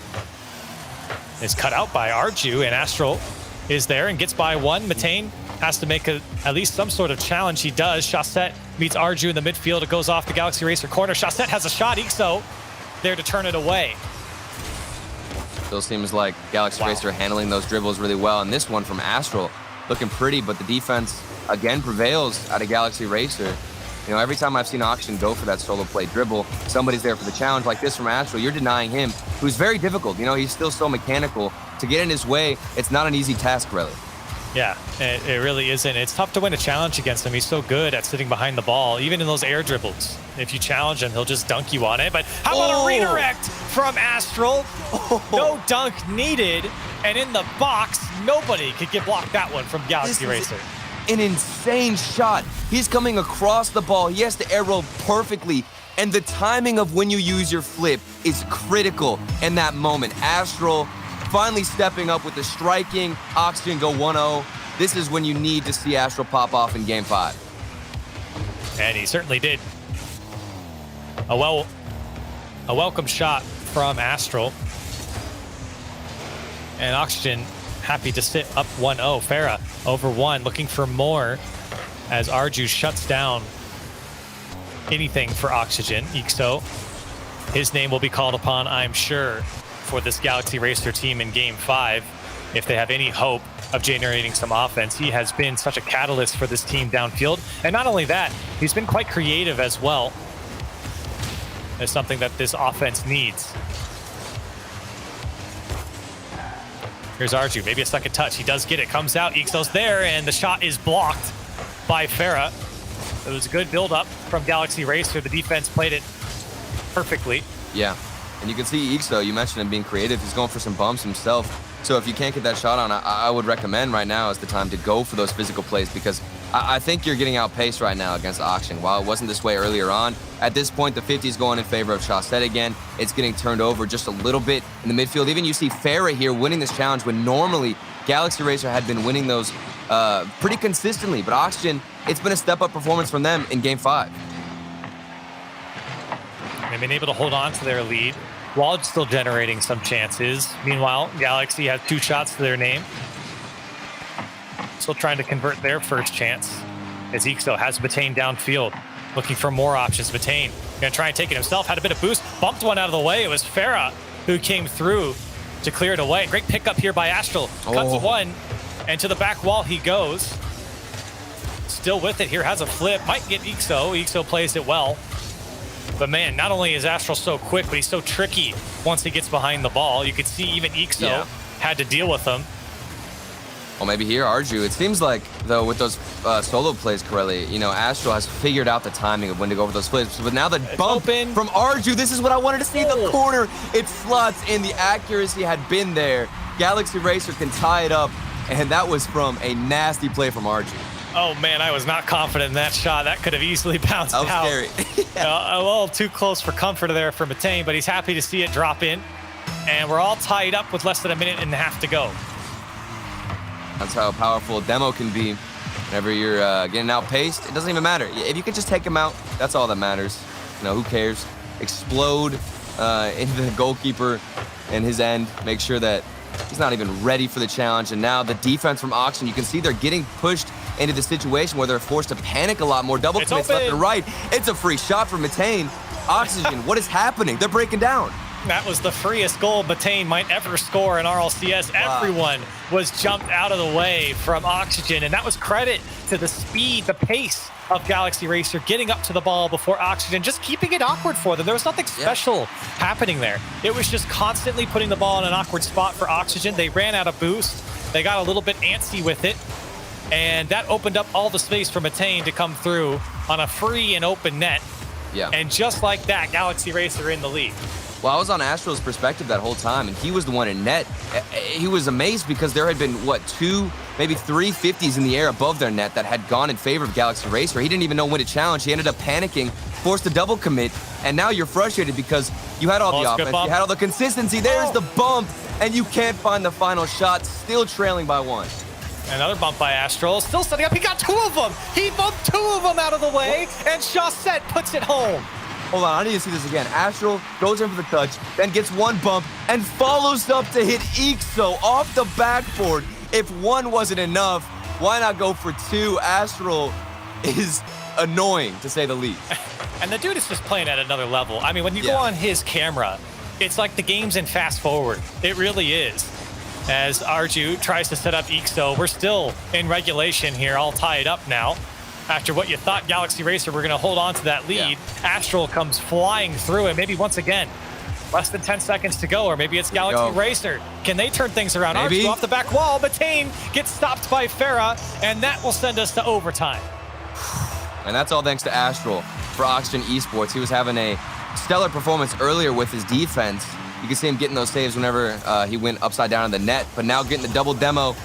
is cut out by Arju, and Astral is there and gets by one. Matane has to make at least some sort of challenge. He does. Chaussette meets Arju in the midfield. It goes off the Galaxy Racer corner. Chaussette has a shot. Ixo there to turn it away. Still seems like Galaxy Racer handling those dribbles really well. And this one from Astral looking pretty, but the defense again prevails out of Galaxy Racer. You know, every time I've seen Oxygen go for that solo play dribble, somebody's there for the challenge like this from Astral. You're denying him, who's very difficult. You know, he's still so mechanical. To get in his way, it's not an easy task, really. Yeah, it really isn't. It's tough to win a challenge against him. He's so good at sitting behind the ball, even in those air dribbles. If you challenge him, he'll just dunk you on it. But how about a redirect from Astral? No dunk needed. And in the box, nobody could get blocked that one from Galaxy Racer. An insane shot. He's coming across the ball. He has to air roll perfectly. And the timing of when you use your flip is critical in that moment. Astral finally stepping up with the striking. Oxygen go 1-0. This is when you need to see Astral pop off in Game 5. And he certainly did. A welcome shot from Astral. And Oxygen happy to sit up 1-0. Farah over 1, looking for more as Arju shuts down anything for Oxygen. Ixo, his name will be called upon, I'm sure, for this Galaxy Racer team in Game 5 if they have any hope of generating some offense. He has been such a catalyst for this team downfield. And not only that, he's been quite creative as well. It's something that this offense needs. Here's Arju, maybe a second touch. He does get it, comes out, Ixo's there, and the shot is blocked by Farah. It was a good build-up from Galaxy Racer. The defense played it perfectly. Yeah, and you can see Ixo, you mentioned him being creative. He's going for some bumps himself. So if you can't get that shot on, I would recommend right now is the time to go for those physical plays, because I think you're getting outpaced right now against Oxygen. While it wasn't this way earlier on, at this point, the 50 is going in favor of Chaussette again. It's getting turned over just a little bit in the midfield. Even you see Farah here winning this challenge when normally Galaxy Racer had been winning those pretty consistently. But Oxygen, it's been a step-up performance from them in Game 5. They've been able to hold on to their lead while still generating some chances. Meanwhile, Galaxy has 2 shots to their name. Still trying to convert their first chance as Ixo has Matane downfield, looking for more options. Matane gonna try and take it himself, had a bit of boost, bumped one out of the way. It was Farah who came through to clear it away. Great pickup here by Astral. Cuts one, and to the back wall he goes. Still with it here, has a flip, might get Ixo. Ixo plays it well. But man, not only is Astral so quick, but he's so tricky once he gets behind the ball. You could see even Ixo had to deal with him. Well, maybe here, Arju. It seems like, though, with those solo plays, Corelli, you know, Astral has figured out the timing of when to go for those plays. But now the bump from Arju, this is what I wanted to see. The corner, it slots in. The accuracy had been there. Galaxy Racer can tie it up, and that was from a nasty play from Arju. Oh man, I was not confident in that shot. That could have easily bounced out. That was scary. A little too close for comfort there for Matane, but he's happy to see it drop in. And we're all tied up with less than a minute and a half to go. That's how powerful a demo can be. Whenever you're getting outpaced, it doesn't even matter. If you can just take him out, that's all that matters. You know, who cares? Explode into the goalkeeper and his end. Make sure that he's not even ready for the challenge. And now the defense from Oxygen, you can see they're getting pushed into the situation where they're forced to panic a lot more. Double commits left and right. It's a free shot from Matane. Oxygen, what is happening? They're breaking down. That was the freest goal Matane might ever score in RLCS. Wow. Everyone was jumped out of the way from Oxygen, and that was credit to the speed, the pace of Galaxy Racer getting up to the ball before Oxygen, just keeping it awkward for them. There was nothing special happening there. It was just constantly putting the ball in an awkward spot for Oxygen. They ran out of boost. They got a little bit antsy with it, and that opened up all the space for Matane to come through on a free and open net. Yeah. And just like that, Galaxy Racer in the lead. Well, I was on Astral's perspective that whole time, and he was the one in net. He was amazed because there had been, what, 2, maybe 3 50s in the air above their net that had gone in favor of Galaxy Racer. He didn't even know when to challenge. He ended up panicking, forced a double commit, and now you're frustrated because you had all the offense, you had all the consistency. There's the bump, and you can't find the final shot, still trailing by 1. Another bump by Astral, still setting up. He got 2 of them. He bumped 2 of them out of the way, and Chaussette puts it home. Hold on, I need to see this again. Astral goes in for the touch, then gets 1 bump, and follows up to hit Ixo off the backboard. If 1 wasn't enough, why not go for 2? Astral is annoying, to say the least. And the dude is just playing at another level. I mean, when you go on his camera, it's like the game's in fast forward. It really is. As Arju tries to set up Ixo, we're still in regulation here, all tied up now. After what you thought Galaxy Racer were going to hold on to that lead, Astral comes flying through, and maybe once again, less than 10 seconds to go, or maybe it's Galaxy Racer. Can they turn things around? Maybe. Arju off the back wall, Matane gets stopped by Farah, and that will send us to overtime. And that's all thanks to Astral for Oxygen Esports. He was having a stellar performance earlier with his defense. You could see him getting those saves whenever he went upside down in the net, but now getting the double demo.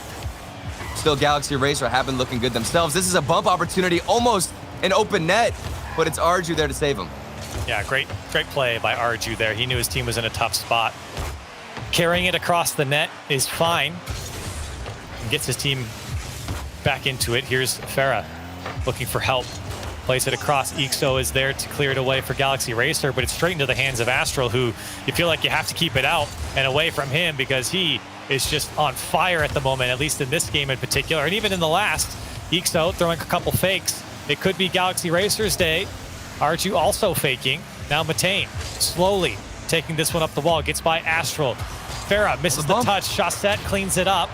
Still, Galaxy Racer have been looking good themselves. This is a bump opportunity, almost an open net, but it's Arju there to save him. Yeah, great play by Arju there. He knew his team was in a tough spot. Carrying it across the net is fine. Gets his team back into it. Here's Farah looking for help. Plays it across. Ixo is there to clear it away for Galaxy Racer, but it's straight into the hands of Astral, who you feel like you have to keep it out and away from him because he is just on fire at the moment, at least in this game in particular. And even in the last, Ixo throwing a couple fakes. It could be Galaxy Racer's day. Arju also faking. Now Matane slowly taking this one up the wall. Gets by Astral. Farah misses the touch. Chaussette cleans it up.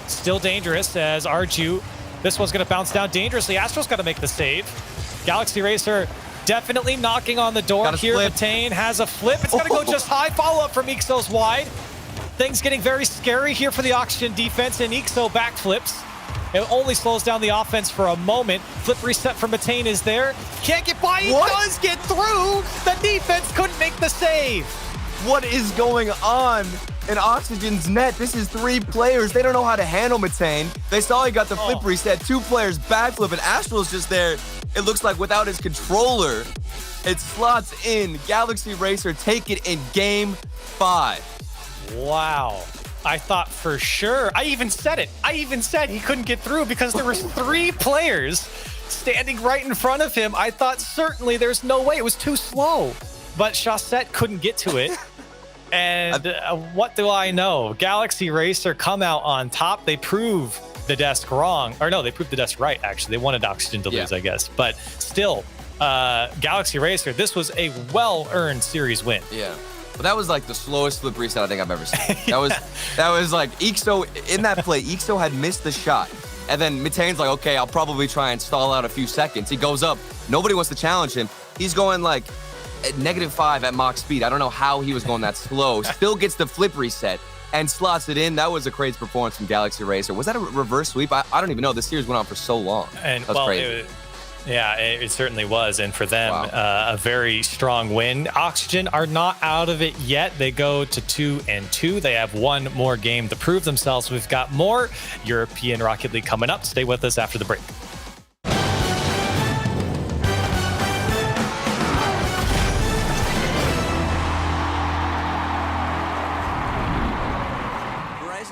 Still dangerous as Arju. This one's going to bounce down dangerously. Astral's got to make the save. Galaxy Racer definitely knocking on the door here. Matane has a flip. It's going to go just high. Follow up from Ixo's wide. Things getting very scary here for the Oxygen defense, and Ixo backflips. It only slows down the offense for a moment. Flip reset from Matane is there. Can't get by. He does get through. The defense couldn't make the save. What is going on in Oxygen's net? This is 3 players. They don't know how to handle Matane. They saw he got the flip reset. 2 players backflip, and Astral's just there. It looks like without his controller, it slots in. Galaxy Racer take it in game 5. Wow. I thought for sure. I even said it. I even said he couldn't get through because there was 3 players standing right in front of him. I thought certainly there's no way. It was too slow. But Chaussette couldn't get to it. And what do I know? Galaxy Racer come out on top. They prove the desk wrong. Or no, they proved the desk right, actually. They wanted Oxygen to lose, I guess. But still, Galaxy Racer, this was a well-earned series win. Yeah. But that was like the slowest flip reset I think I've ever seen. That was like Ixo, in that play, Ixo had missed the shot. And then Matane's like, okay, I'll probably try and stall out a few seconds. He goes up. Nobody wants to challenge him. He's going like at -5 at Mach speed. I don't know how he was going that slow. Still gets the flip reset and slots it in. That was a crazy performance from Galaxy Racer. Was that a reverse sweep? I don't even know. This series went on for so long. And that was crazy. Yeah, it certainly was. And for them, a very strong win. Oxygen are not out of it yet. They go to 2-2. They have 1 more game to prove themselves. We've got more European Rocket League coming up. Stay with us after the break.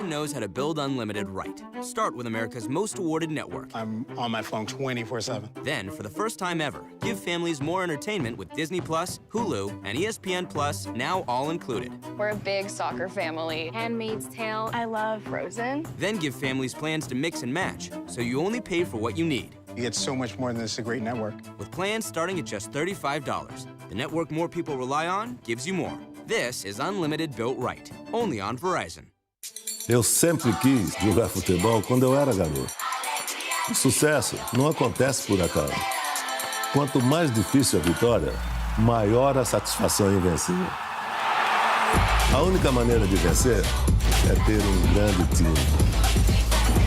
Knows how to build unlimited right. Start with America's most awarded network. I'm on my phone 24/7. Then, for the first time ever, give families more entertainment with Disney Plus, Hulu, and ESPN Plus, now all included. We're a big soccer family. Handmaid's Tale. I love Frozen. Then give families plans to mix and match, so you only pay for what you need. You get so much more than this, a great network. With plans starting at just $35, the network more people rely on gives you more. This is unlimited built right, only on Verizon. Eu sempre quis jogar futebol quando eu era garoto. O sucesso não acontece por acaso. Quanto mais difícil a vitória, maior a satisfação em vencer. A única maneira de vencer é ter grande time.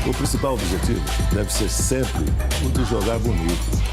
O principal objetivo deve ser sempre o de jogar bonito.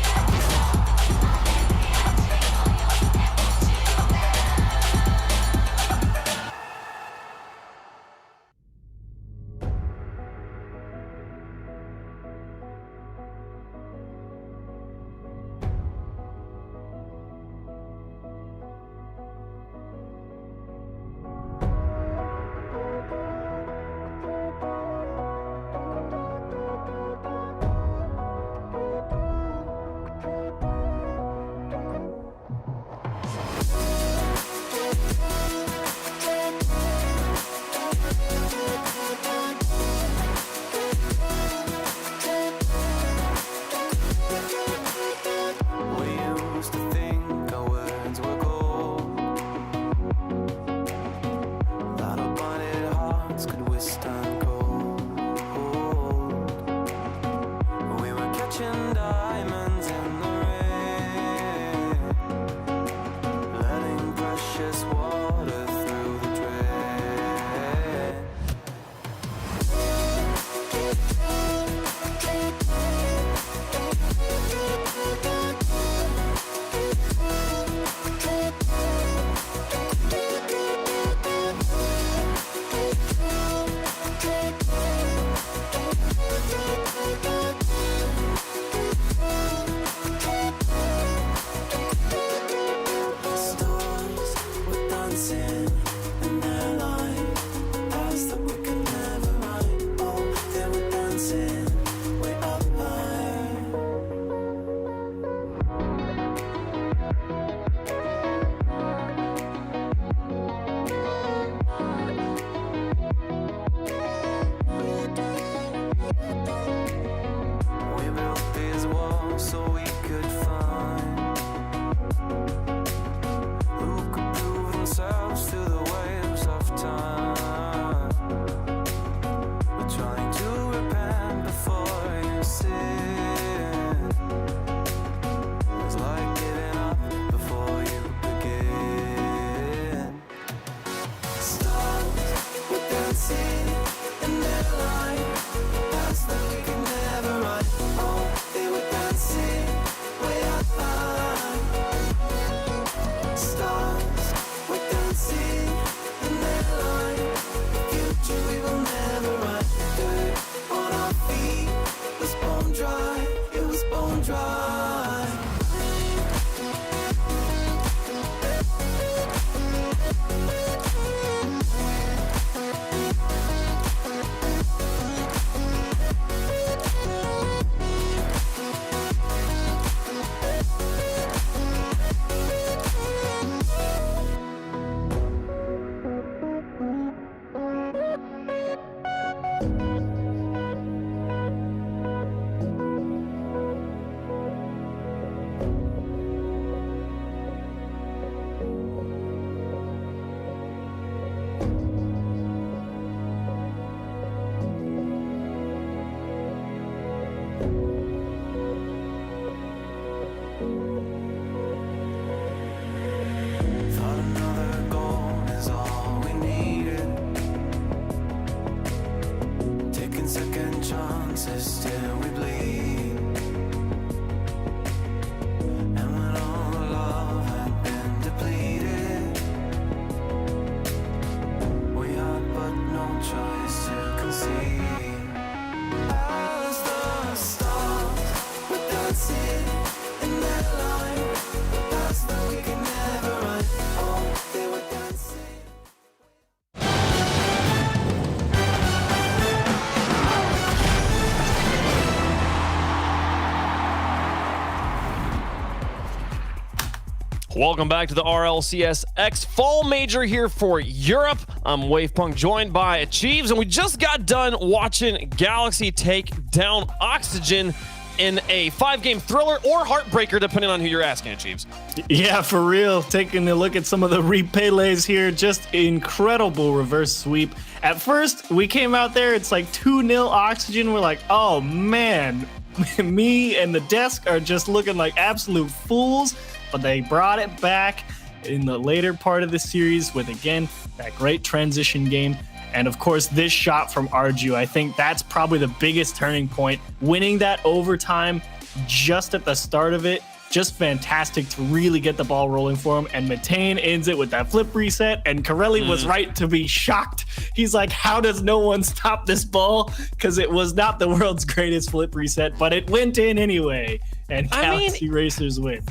Welcome back to the RLCS X Fall Major here for Europe. I'm Wavepunk, joined by Achieves, and we just got done watching Galaxy take down Oxygen in a 5-game thriller or heartbreaker, depending on who you're asking, Achieves. Yeah, for real. Taking a look at some of the replays here, just incredible reverse sweep. At first, we came out there, it's like 2-0 Oxygen. We're like, oh man, me and the desk are just looking like absolute fools. But they brought it back in the later part of the series with, again, that great transition game. And of course, this shot from Arju, I think that's probably the biggest turning point. Winning that overtime just at the start of it, just fantastic to really get the ball rolling for him. And Matane ends it with that flip reset. And Corelli was right to be shocked. He's like, how does no one stop this ball? Because it was not the world's greatest flip reset, but it went in anyway. And Galaxy Racers win.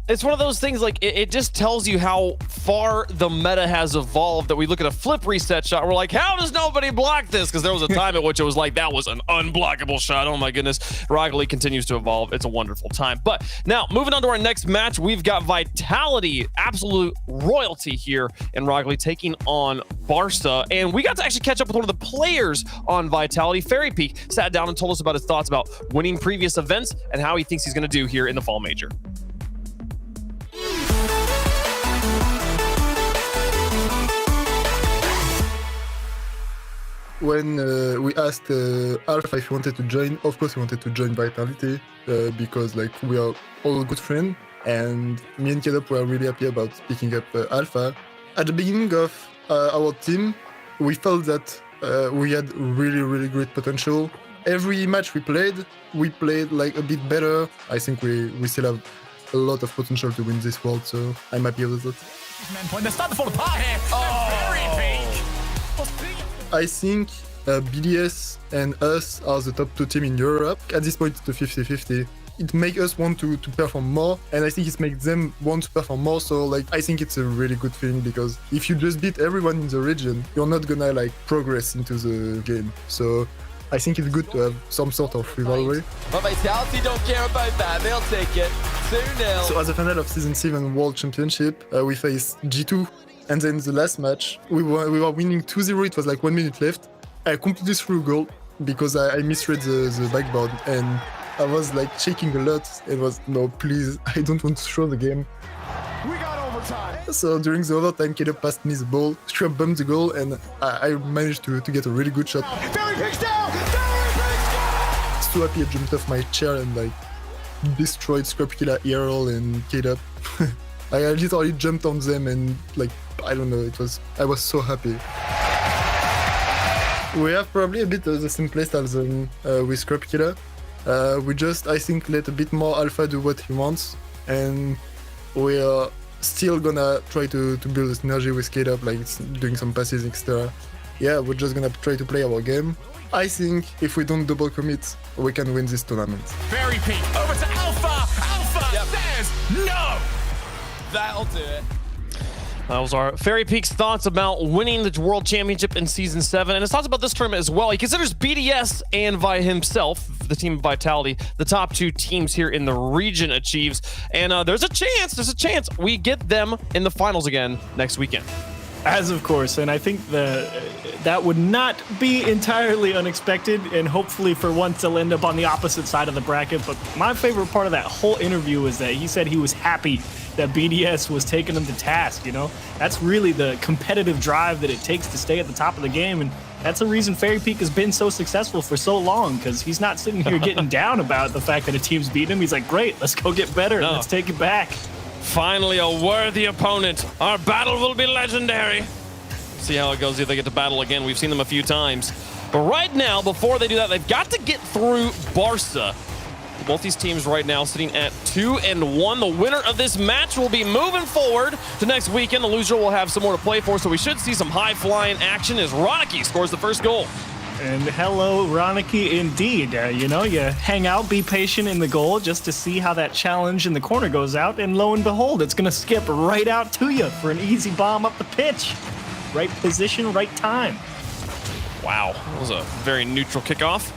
It's one of those things, like, it just tells you how far the meta has evolved, that we look at a flip reset shot, we're like, how does nobody block this? Because there was a time at which it was like, that was an unblockable shot. Oh my goodness. Rocket League continues to evolve. It's a wonderful time. But now, moving on to our next match, we've got Vitality, absolute royalty here in Rocket League, taking on Barca. And we got to actually catch up with one of the players on Vitality. Fairy Peak sat down and told us about his thoughts about winning previous events and how he thinks he's going to do here in the Fall Major. When we asked Alpha if he wanted to join, of course he wanted to join Vitality because like we are all good friends, and me and Kedop were really happy about picking up Alpha. At the beginning of our team, we felt that we had really great potential. Every match we played like a bit better. I think we still have a lot of potential to win this world, so I'm happy with that. They're starting to fall apart here. Very peak. I think BDS and us are the top 2 team in Europe. At this point, it's the 50-50. it makes us want to perform more, and I think it makes them want to perform more. So like I think it's a really good feeling, because if you just beat everyone in the region, you're not gonna like progress into the game. So I think it's good to have some sort of rivalry. But Vitality don't care about that. They'll take it 2-0. So as a final of Season 7 World Championship, we faced G2, and then the last match, we were winning 2-0. It was like 1 minute left. I completely threw a goal because I misread the backboard, and I was like shaking a lot. It was, no, please, I don't want to throw the game. We got overtime. So during the overtime, Caleb passed me the ball, Scrub bumped the goal, and I managed to get a really good shot. Fairy Peaks down! Fairy Peaks down! So happy I jumped off my chair and like destroyed Scrubkilla, Earl, and Caleb. I literally jumped on them and like, I don't know, I was so happy. We have probably a bit of the same playstyle than with Scrubkilla. We just, I think, let a bit more Alpha do what he wants, and we are still gonna try to build a synergy with Caleb, like doing some passes, etc. Yeah, we're just gonna try to play our game. I think if we don't double commit, we can win this tournament. Fairy Peak over to Alpha. Alpha says no. That'll do it. That was our Fairy Peak's thoughts about winning the World Championship in Season 7, and his thoughts about this tournament as well. He considers BDS and himself, the team of Vitality, the top 2 teams here in the region achieves. And there's a chance we get them in the finals again next weekend. As of course, and I think that would not be entirely unexpected, and hopefully for once they'll end up on the opposite side of the bracket. But my favorite part of that whole interview was that he said he was happy that BDS was taking him to task, you know? That's really the competitive drive that it takes to stay at the top of the game, and that's the reason Fairy Peak has been so successful for so long, because he's not sitting here getting down about the fact that a team's beating him. He's like, great, let's go get better, let's take it back. Finally, a worthy opponent. Our battle will be legendary. See how it goes if they get to battle again. We've seen them a few times. But right now, before they do that, they've got to get through Barca. Both these teams right now sitting at 2-1. The winner of this match will be moving forward to next weekend. The loser will have some more to play for, so we should see some high-flying action as Roniki scores the first goal. And hello, Roniki, indeed. You know, you hang out, be patient in the goal just to see how that challenge in the corner goes out, and lo and behold, it's going to skip right out to you for an easy bomb up the pitch. Right position, right time. Wow, that was a very neutral kickoff.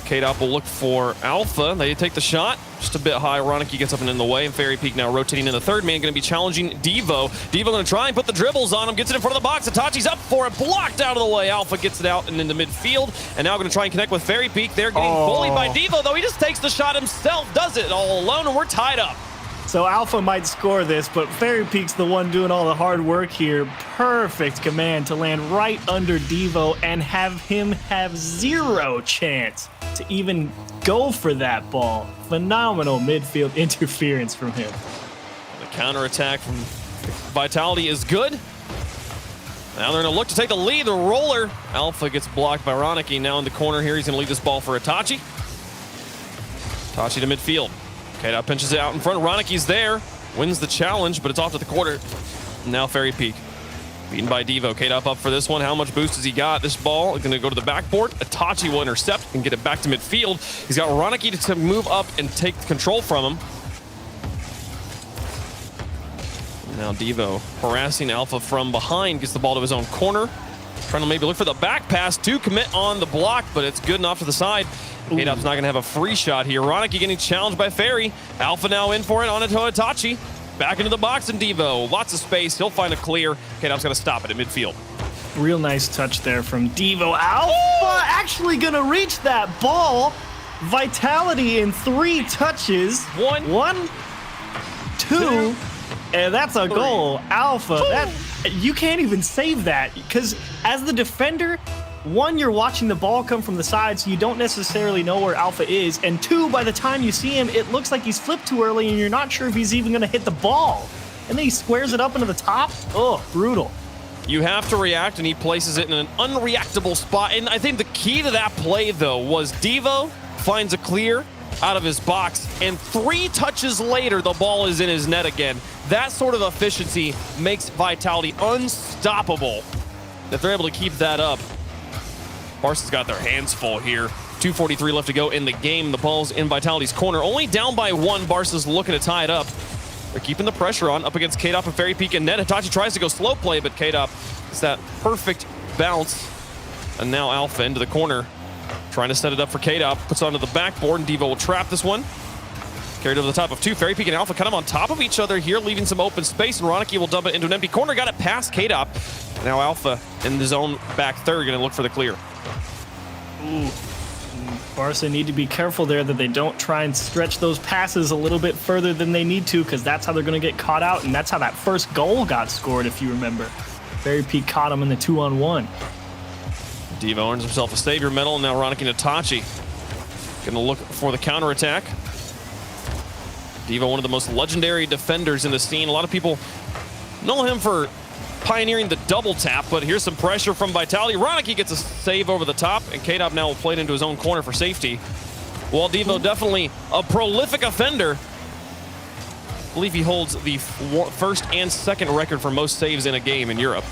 K-Dop will look for Alpha. They take the shot. Just a bit high. Roniki gets up and in the way. And Fairy Peak now rotating in the third man. Going to be challenging Devo. Devo going to try and put the dribbles on him. Gets it in front of the box. Itachi's up for it. Blocked out of the way. Alpha gets it out and into midfield. And now going to try and connect with Fairy Peak. They're getting bullied by Devo, though. He just takes the shot himself. Does it all alone. And we're tied up. So Alpha might score this, but Fairy Peak's the one doing all the hard work here. Perfect command to land right under Devo and have him have zero chance to even go for that ball. Phenomenal midfield interference from him. The counterattack from Vitality is good. Now they're going to look to take the lead. The roller. Alpha gets blocked by Roniki. Now in the corner here, he's going to leave this ball for Itachi. Itachi to midfield. K-Dop pinches it out in front. Roniki's there. Wins the challenge, but it's off to the quarter. Now Fairy Peak. Beaten by Devo. K-Dop up for this one. How much boost has he got? This ball is going to go to the backboard. Itachi will intercept and get it back to midfield. He's got Roniki to move up and take control from him. Now Devo harassing Alpha from behind. Gets the ball to his own corner. Trying to maybe look for the back pass to commit on the block, but it's good enough to the side. K-Dop's not going to have a free shot here. Roniki getting challenged by Fairy. Alpha now in for it on Itachi. Back into the box and Devo. Lots of space. He'll find a clear. K-Dop's going to stop it at midfield. Real nice touch there from Devo. Alpha actually going to reach that ball. Vitality in 3 touches. One, two, and that's a goal. Alpha, you can't even save that, because as the defender, 1, you're watching the ball come from the side, so you don't necessarily know where Alpha is, and 2, by the time you see him, it looks like he's flipped too early and you're not sure if he's even going to hit the ball. And then he squares it up into the top. Oh, brutal. You have to react, and he places it in an unreactable spot. And I think the key to that play, though, was Devo finds a clear out of his box, and 3 touches later, the ball is in his net again. That sort of efficiency makes Vitality unstoppable. If they're able to keep that up, Barca's got their hands full here. 2:43 left to go in the game. The ball's in Vitality's corner. Only down by 1. Barca's looking to tie it up. They're keeping the pressure on up against K-Dop and Fairy Peak and Net. Hitachi tries to go slow play, but K-Dop is that perfect bounce. And now Alpha into the corner, trying to set it up for K-Dop. Puts it onto the backboard, and Devo will trap this one. Carried over the top of 2. Fairy Peak and Alpha kind of on top of each other here, leaving some open space, and Ronicky will dump it into an empty corner. Got it past K-Dop. Now Alpha in the zone back third, going to look for the clear. Ooh. Barca need to be careful there that they don't try and stretch those passes a little bit further than they need to, because that's how they're going to get caught out, and that's how that first goal got scored, if you remember. Fairy Peak caught him in the 2-on-1. Devo earns himself a savior medal, and now Ronicky and Hitachi going to look for the counterattack. Devo, one of the most legendary defenders in the scene. A lot of people know him for pioneering the double tap, but here's some pressure from Vitality. Ronicky gets a save over the top, and K-Dop now will play it into his own corner for safety. While Devo definitely a prolific offender, I believe he holds the first and second record for most saves in a game in Europe.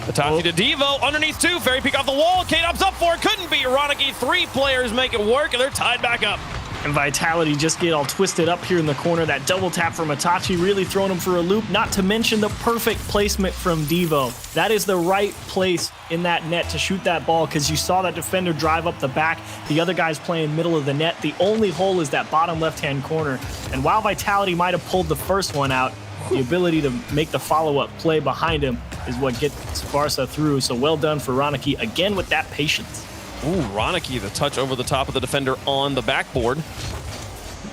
Hitachi to Devo, underneath 2, Fairy Peak off the wall, K-Dop's up for it, couldn't be Ronicky. 3 players make it work, and they're tied back up. And Vitality just get all twisted up here in the corner. That double tap from Hitachi really throwing him for a loop, not to mention the perfect placement from Devo. That is the right place in that net to shoot that ball, because you saw that defender drive up the back. The other guy's playing middle of the net. The only hole is that bottom left-hand corner. And while Vitality might have pulled the first one out, the ability to make the follow-up play behind him is what gets Barca through. So well done for Ronicky, again with that patience. Ooh, Ronicky, the touch over the top of the defender on the backboard.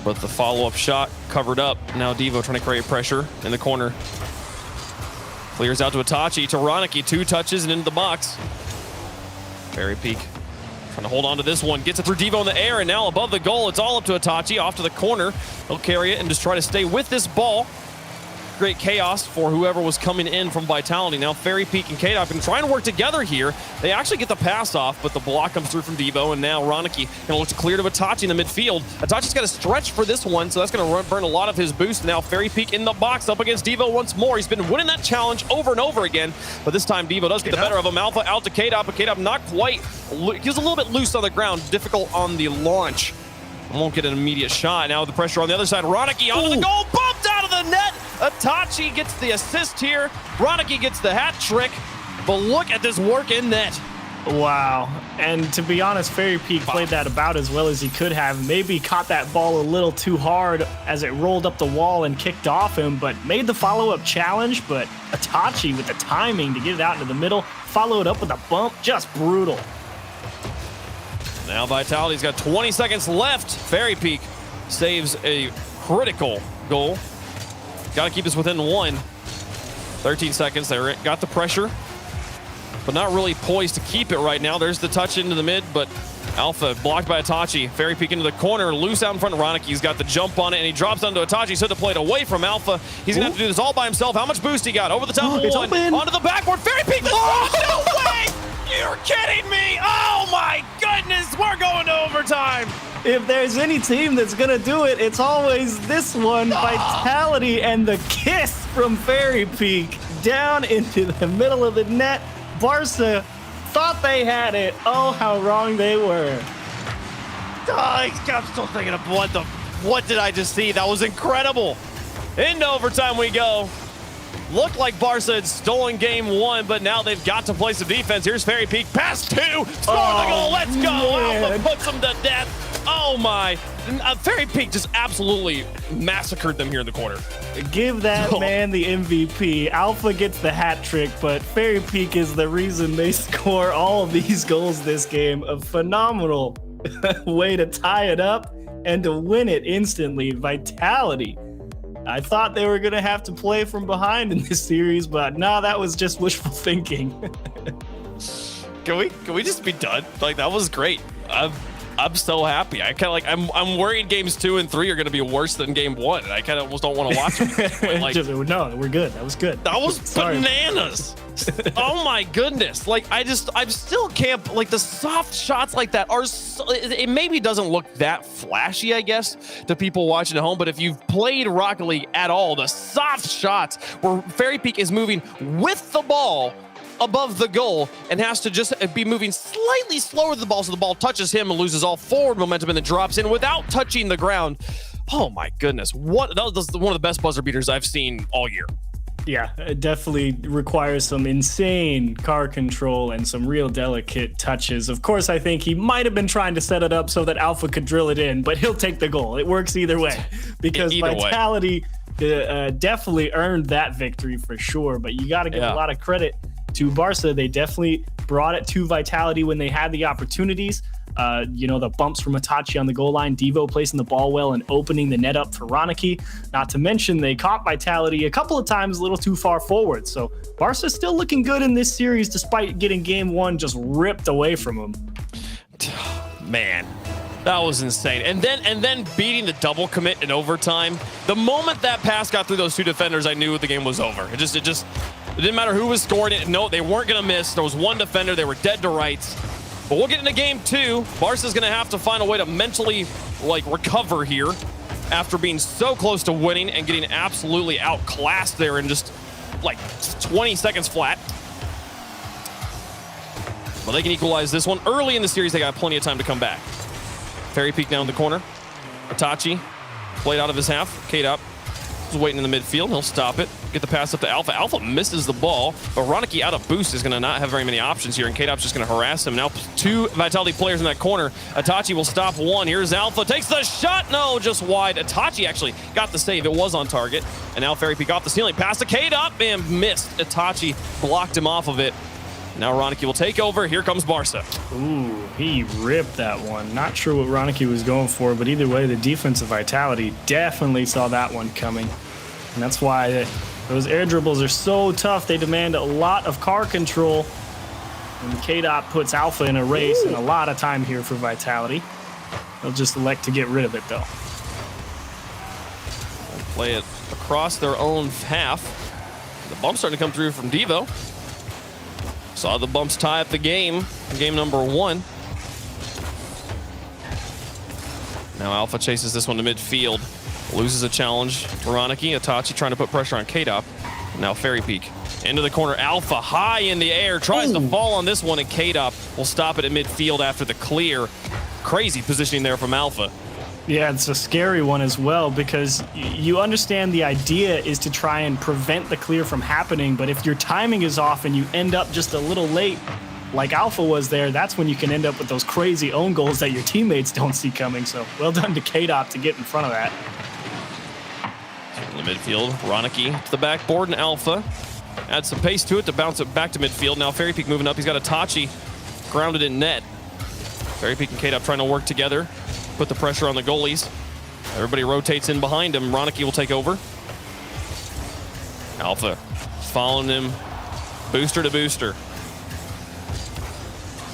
But the follow-up shot covered up. Now Devo trying to create pressure in the corner. Clears out to Hitachi, to Ronicky. 2 touches and into the box. Fairy Peak trying to hold on to this one. Gets it through Devo in the air, and now above the goal. It's all up to Hitachi, off to the corner. He'll carry it and just try to stay with this ball. Great chaos for whoever was coming in from Vitality. Now Fairy Peak and K-Dop can try and work together here. They actually get the pass off, but the block comes through from Devo, and now Ronicky gonna look to clear to Hitachi in the midfield. Hitachi's got to stretch for this one, so that's gonna burn a lot of his boost. Now Fairy Peak in the box up against Devo once more. He's been winning that challenge over and over again, but this time Devo does get the better of him. Alpha out to K-Dop, but K-Dop not quite. He's a little bit loose on the ground, difficult on the launch. Won't get an immediate shot. Now the pressure on the other side. Ronicky onto the goal, bumped out of the net. Hitachi gets the assist here. Ronicky gets the hat trick. But look at this work in net. Wow. And to be honest, Fairy Peak played that about as well as he could have. Maybe caught that ball a little too hard as it rolled up the wall and kicked off him, but made the follow-up challenge. But Hitachi with the timing to get it out into the middle, followed up with a bump, just brutal. Now Vitality's got 20 seconds left. Fairy Peak saves a critical goal. Got to keep this within 1. 13 seconds. They got the pressure, but not really poised to keep it right now. There's the touch into the mid, but Alpha blocked by Hitachi. Fairy Peak into the corner, loose out in front of Ronicky. He's got the jump on it, and he drops onto Hitachi, so to play it away from Alpha. He's going to have to do this all by himself. How much boost he got? Over the top of 1, onto the backboard. Fairy Peak, no way! You're kidding me! Oh my goodness, we're going to overtime! If there's any team that's gonna do it, it's always this one. Vitality, and the kiss from Fairy Peak down into the middle of the net. Barca thought they had it. Oh, how wrong they were. I'm still thinking of what did I just see? That was incredible. Into overtime we go. Looked like Barca had stolen game 1, but now they've got to play some defense. Here's Fairy Peak, pass 2, score the goal, let's go. Alpha puts them to death. Oh my. Fairy Peak just absolutely massacred them here in the corner. Give that man the MVP. Alpha gets the hat trick, but Fairy Peak is the reason they score all of these goals this game. A phenomenal way to tie it up and to win it instantly. Vitality. I thought they were going to have to play from behind in this series, but no, that was just wishful thinking. Can we just be done? Like, that was great. I'm so happy. I kind of like, I'm worried games 2 and 3 are going to be worse than game 1, and I kind of almost don't want to watch them. Like, no, we're good. That was good. That was bananas. Oh my goodness. Like, I still can't, like, the soft shots like that are it maybe doesn't look that flashy, I guess, to people watching at home, but if you've played Rocket League at all, the soft shots where Fairy Peak is moving with the ball above the goal and has to just be moving slightly slower than the ball so the ball touches him and loses all forward momentum and then drops in without touching the ground. Oh my goodness. That was one of the best buzzer beaters I've seen all year. Yeah, it definitely requires some insane car control and some real delicate touches. Of course, I think he might have been trying to set it up so that Alpha could drill it in, but he'll take the goal. It works either way because Vitality definitely earned that victory for sure. But you got to give a lot of credit to Barca. They definitely brought it to Vitality when they had the opportunities. The bumps from Itachi on the goal line, Devo placing the ball well and opening the net up for Ronicky. Not to mention they caught Vitality a couple of times a little too far forward. So Barca's still looking good in this series despite getting game one just ripped away from them. Man, that was insane. And then beating the double commit in overtime. The moment that pass got through those two defenders, I knew the game was over. It didn't matter who was scoring it. No, they weren't going to miss. There was one defender. They were dead to rights. But we'll get into game two. Barca's going to have to find a way to mentally recover here after being so close to winning and getting absolutely outclassed there in just 20 seconds flat. Well, they can equalize this one. Early in the series, they got plenty of time to come back. Fairy Peak down the corner. Itachi played out of his half. K-Dop is waiting in the midfield. He'll stop it. Get the pass up to Alpha. Alpha misses the ball, but Ronicky out of boost is going to not have very many options here, and K-Dop's just going to harass him. Now two Vitality players in that corner. Itachi will stop one. Here's Alpha. Takes the shot. No, just wide. Itachi actually got the save. It was on target. And now Fairy Peak off the ceiling. Pass to K-Dop and missed. Itachi blocked him off of it. Now Ronicky will take over. Here comes Barca. Ooh, he ripped that one. Not sure what Ronicky was going for, but either way, the defensive Vitality definitely saw that one coming. And that's why those air dribbles are so tough. They demand a lot of car control. And K-Dop puts Alpha in a race and a lot of time here for Vitality. They'll just elect to get rid of it, though. Play it across their own half. The bump's starting to come through from Devo. Saw the bumps tie up the game number one. Now Alpha chases this one to midfield. Loses a challenge to Ronicky. Itachi trying to put pressure on K-Dop. Now Fairy Peak into the corner. Alpha high in the air. Tries to fall on this one, and K-Dop will stop it at midfield after the clear. Crazy positioning there from Alpha. Yeah, it's a scary one as well because you understand the idea is to try and prevent the clear from happening, but if your timing is off and you end up just a little late, like Alpha was there, that's when you can end up with those crazy own goals that your teammates don't see coming. So well done to K-Dop to get in front of that. In the midfield, Ronicky to the backboard, and Alpha adds some pace to it to bounce it back to midfield. Now Fairy Peak moving up. He's got Itachi grounded in net. Fairy Peak and K-Dop trying to work together. Put the pressure on the goalies. Everybody rotates in behind him. Ronicky will take over. Alpha following him. Booster to booster.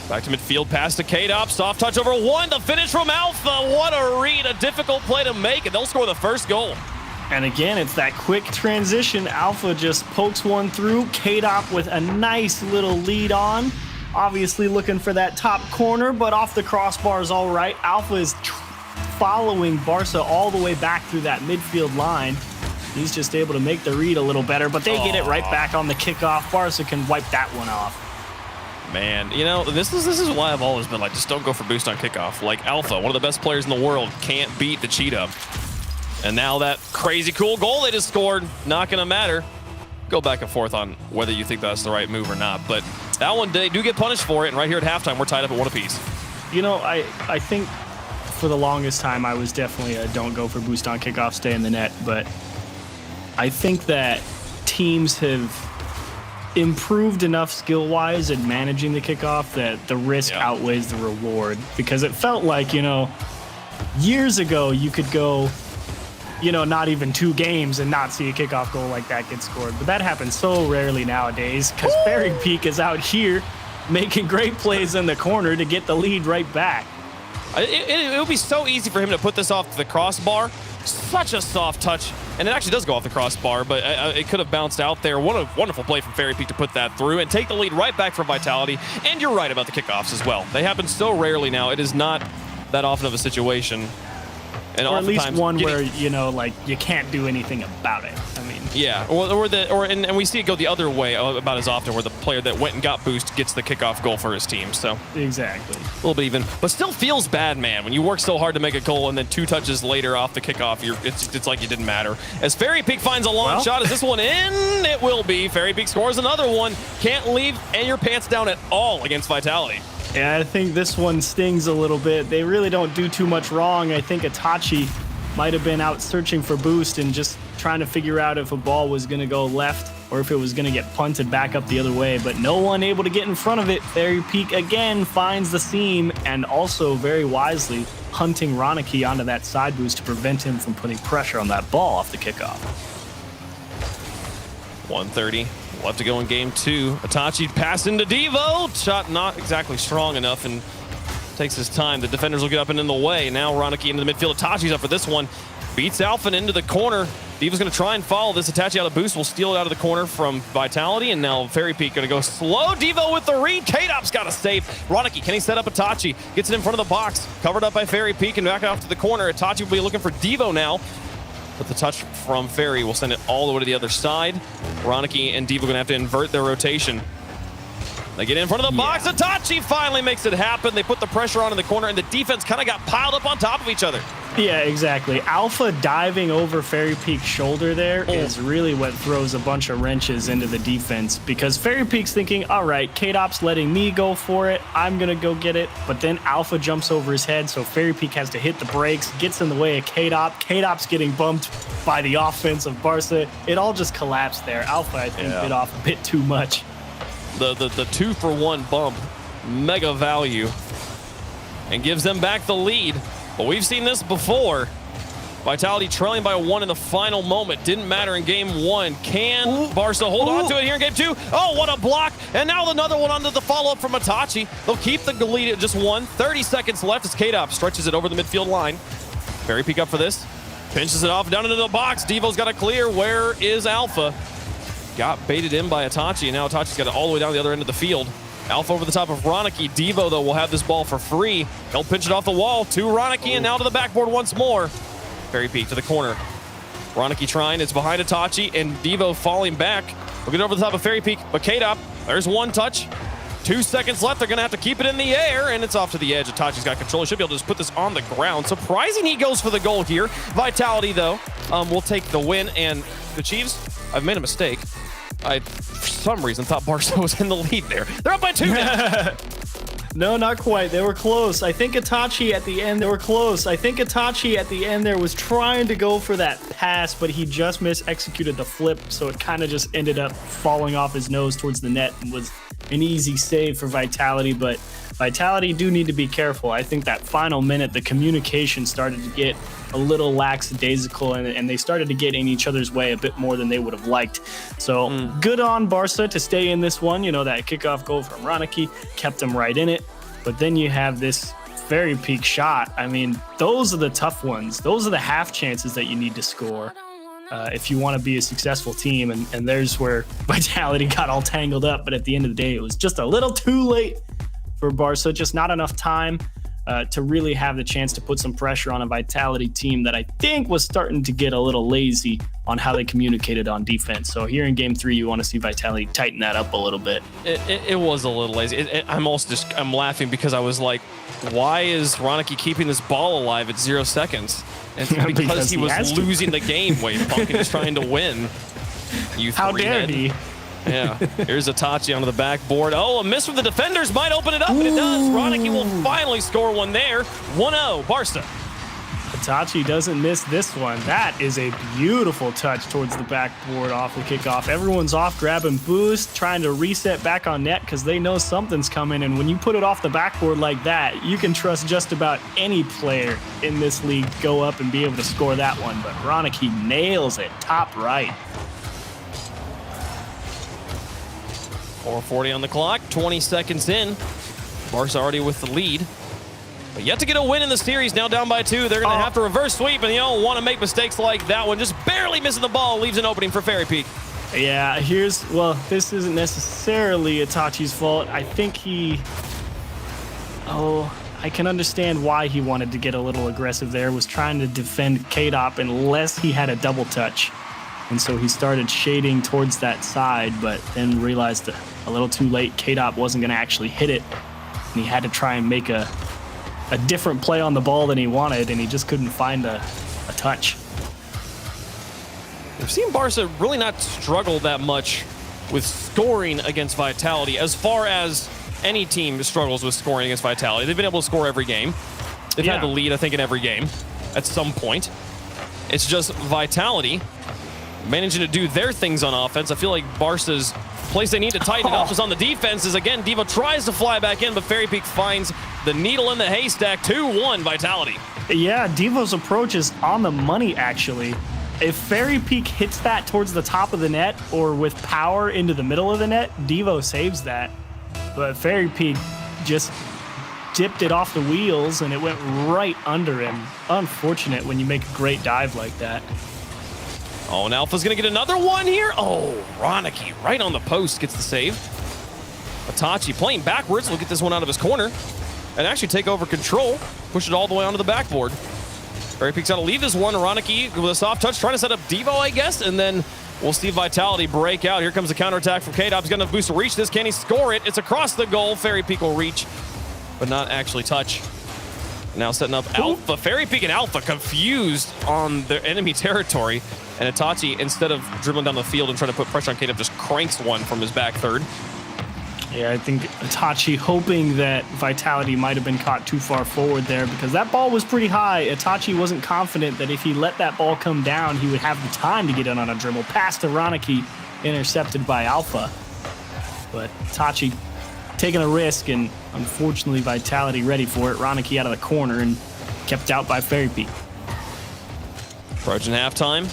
Back to midfield. Pass to K-Dop. Soft touch over one. The finish from Alpha. What a read. A difficult play to make, and they'll score the first goal. And again, it's that quick transition. Alpha just pokes one through. K-Dop with a nice little lead on. Obviously looking for that top corner, but off the crossbar is all right. Alpha is following Barca all the way back through that midfield line. He's just able to make the read a little better, but they get it right back on the kickoff. Barca can wipe that one off. Man, this is why I've always been like, just don't go for boost on kickoff. Like Alpha, one of the best players in the world, can't beat the Cheetah. And now that crazy cool goal they just scored, not going to matter. Go back and forth on whether you think that's the right move or not. But that one, they do get punished for it. And right here at halftime, we're tied up at one apiece. I think for the longest time, I was definitely a don't go for boost on kickoff, stay in the net. But I think that teams have improved enough skill-wise in managing the kickoff that the risk outweighs the reward. Because it felt like, years ago you could go not even 2 games and not see a kickoff goal like that get scored. But that happens so rarely nowadays because Fairy Peak is out here making great plays in the corner to get the lead right back. It would be so easy for him to put this off the crossbar. Such a soft touch. And it actually does go off the crossbar, but it could have bounced out there. What a wonderful play from Fairy Peak to put that through and take the lead right back for Vitality. And you're right about the kickoffs as well. They happen so rarely now. It is not that often of a situation. And or at least one where, you can't do anything about it. I mean, Yeah, and we see it go the other way about as often, where the player that went and got boost gets the kickoff goal for his team. So exactly, a little bit even, but still feels bad, man. When you work so hard to make a goal and then 2 touches later off the kickoff, it's like it didn't matter. As Fairy Peak finds a long shot, is this one in? It will be. Fairy Peak scores another one. Can't leave and your pants down at all against Vitality. Yeah, I think this one stings a little bit. They really don't do too much wrong. I think Itachi might have been out searching for boost and just trying to figure out if a ball was going to go left or if it was going to get punted back up the other way, but no one able to get in front of it. Fairy Peak again finds the seam and also very wisely hunting Ronicky onto that side boost to prevent him from putting pressure on that ball off the kickoff. 1:30 left to go in game 2. Itachi pass into Devo. Shot not exactly strong enough and takes his time. The defenders will get up and in the way. Now Ronicky into the midfield. Itachi's up for this one. Beats Alpha into the corner. Devo's going to try and follow this. Itachi out of boost will steal it out of the corner from Vitality. And now Fairy Peak going to go slow. Devo with the read. K-Dop's got a save. Ronicky, can he set up Itachi? Gets it in front of the box. Covered up by Fairy Peak and back off to the corner. Itachi will be looking for Devo now. But the touch from Fairy will send it all the way to the other side. Ronicky and Devo going to have to invert their rotation. They get in front of the box. Itachi finally makes it happen. They put the pressure on in the corner, and the defense kind of got piled up on top of each other. Yeah, exactly. Alpha diving over Fairy Peak's shoulder there is really what throws a bunch of wrenches into the defense, because Fairy Peak's thinking, all right, K-Dop's letting me go for it. I'm going to go get it. But then Alpha jumps over his head, so Fairy Peak has to hit the brakes, gets in the way of K-Dop. K-Dop's getting bumped by the offense of Barca. It all just collapsed there. Alpha, I think, bit off a bit too much. The 2-for-1 bump, mega value, and gives them back the lead. But we've seen this before. Vitality trailing by 1 in the final moment. Didn't matter in game 1. Can Barca hold on to it here in game 2? Oh, what a block. And now another one onto the follow-up from Itachi. They'll keep the lead at just 1. 30 seconds left as K-Dop stretches it over the midfield line. Fairy Peak up for this. Pinches it off down into the box. Devo's got it clear. Where is Alpha? Got baited in by Itachi, and now Itachi's got it all the way down the other end of the field. Alpha over the top of Ronicky. Devo, though, will have this ball for free. He'll pinch it off the wall to Ronicky, and now to the backboard once more. Fairy Peak to the corner. Ronicky trying. It's behind Itachi, and Devo falling back. We'll get over the top of Fairy Peak. But K-Dop, there's one touch. 2 seconds left. They're going to have to keep it in the air, and it's off to the edge. Itachi's got control. He should be able to just put this on the ground. Surprising he goes for the goal here. Vitality, though, will take the win. And the Chiefs, I've made a mistake. I, for some reason, thought Barca was in the lead there. They're up by 2 now. No, not quite. They were close. I think Itachi at the end, they were close. I think Itachi at the end there was trying to go for that pass, but he just mis-executed the flip, so it kind of just ended up falling off his nose towards the net and was an easy save for Vitality, but Vitality do need to be careful. I think that final minute, the communication started to get a little lackadaisical, and they started to get in each other's way a bit more than they would have liked. So good on Barca to stay in this one. You know, that kickoff goal from Ronicky kept them right in it. But then you have this Fairy Peak shot. I mean, those are the tough ones. Those are the half chances that you need to score if you want to be a successful team. And there's where Vitality got all tangled up. But at the end of the day, it was just a little too late for Barca. Just not enough time to really have the chance to put some pressure on a Vitality team that I think was starting to get a little lazy on how they communicated on defense. So here in game 3, you want to see Vitality tighten that up a little bit. It was a little lazy. I'm laughing because I was like, why is Ronicky keeping this ball alive at 0 seconds? And because he was losing the game, Wade Punk, and just trying to win. How dare he? Yeah, here's Itachi onto the backboard. Oh, a miss from the defenders might open it up, and it does. Ronicky will finally score one there. 1-0, Barca. Itachi doesn't miss this one. That is a beautiful touch towards the backboard off the kickoff. Everyone's off grabbing boost, trying to reset back on net because they know something's coming. And when you put it off the backboard like that, you can trust just about any player in this league go up and be able to score that one. But Ronicky nails it, top right. 4:40 on the clock, 20 seconds in. Barca already with the lead. But yet to get a win in the series, now down by 2. They're going to have to reverse sweep, and you don't want to make mistakes like that one. Just barely missing the ball leaves an opening for Fairy Peak. Yeah, this isn't necessarily Itachi's fault. I think I can understand why he wanted to get a little aggressive there, was trying to defend K-Dop unless he had a double touch. And so he started shading towards that side, but then realized a little too late K-Dop wasn't going to actually hit it. And he had to try and make a different play on the ball than he wanted, and he just couldn't find a touch. We've seen Barca really not struggle that much with scoring against Vitality as far as any team struggles with scoring against Vitality. They've been able to score every game. They've had the lead, I think, in every game at some point. It's just Vitality managing to do their things on offense. I feel like Barca's place they need to tighten it up is on the defense. As again, Devo tries to fly back in, but Fairy Peak finds the needle in the haystack. 2-1 Vitality. Yeah, Devo's approach is on the money, actually. If Fairy Peak hits that towards the top of the net or with power into the middle of the net, Devo saves that. But Fairy Peak just dipped it off the wheels and it went right under him. Unfortunate when you make a great dive like that. Oh, and Alpha's going to get another one here. Oh, Ronicky right on the post gets the save. Itachi playing backwards will get this one out of his corner and actually take over control. Push it all the way onto the backboard. Fairy Peak's got to leave this one. Ronicky with a soft touch, trying to set up Devo, I guess, and then we'll see Vitality break out. Here comes the counterattack from K-Dop. He's going to boost to reach this. Can he score it? It's across the goal. Fairy Peak will reach, but not actually touch. Now setting up Alpha. Fairy Peak and Alpha confused on their enemy territory. And Itachi, instead of dribbling down the field and trying to put pressure on K-Dop, just cranks one from his back third. Yeah, I think Itachi hoping that Vitality might have been caught too far forward there because that ball was pretty high. Itachi wasn't confident that if he let that ball come down, he would have the time to get in on a dribble. Pass to Ronicky, intercepted by Alpha. But Itachi taking a risk, and unfortunately Vitality ready for it. Ronicky out of the corner and kept out by Fairy Peak. Approaching halftime.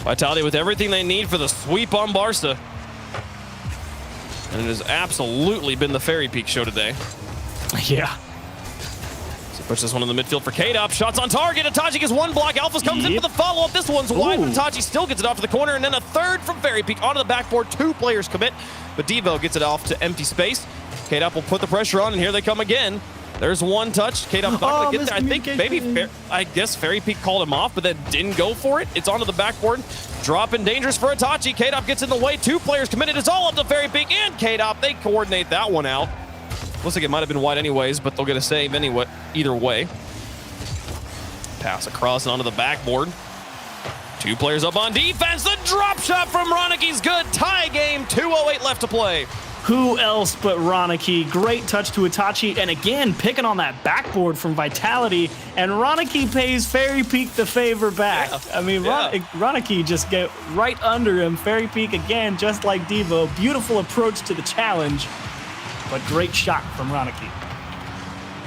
Vitality with everything they need for the sweep on Barca. And it has absolutely been the Fairy Peak show today. Yeah. So push this one in the midfield for K-Dop. Shots on target. Itachi gets one block. Alphas comes in for the follow-up. This one's wide, but Itachi still gets it off to the corner. And then a third from Fairy Peak onto the backboard. 2 players commit, but Devo gets it off to empty space. K-Dop will put the pressure on, and here they come again. There's one touch. K-Dop's not going to get there. I think maybe, I guess Fairy Peak called him off, but then didn't go for it. It's onto the backboard. Dropping dangerous for Itachi. K-Dop gets in the way. 2 players committed. It's all up to Fairy Peak and K-Dop. They coordinate that one out. Looks like it might have been wide anyways, but they'll get a save anyway, either way. Pass across and onto the backboard. 2 players up on defense. The drop shot from Ronicky's good. Tie game. 2:08 left to play. Who else but Ronicky? Great touch to Itachi, and again, picking on that backboard from Vitality, and Ronicky pays Fairy Peak the favor back. Yeah. I mean, Ronicky just get right under him. Fairy Peak, again, just like Devo. Beautiful approach to the challenge, but great shot from Ronicky.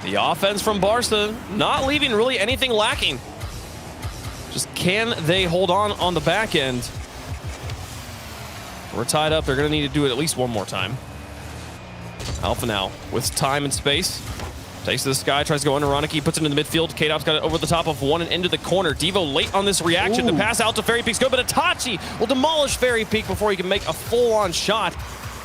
The offense from Barca not leaving really anything lacking. Just can they hold on the back end? We're tied up. They're going to need to do it at least one more time. Alpha now with time and space. Takes to the sky, tries to go under Ronicky, puts it in the midfield. K-Dop's got it over the top of one and into the corner. Devo late on this reaction. The pass out to Fairy Peak's good, but Itachi will demolish Fairy Peak before he can make a full-on shot.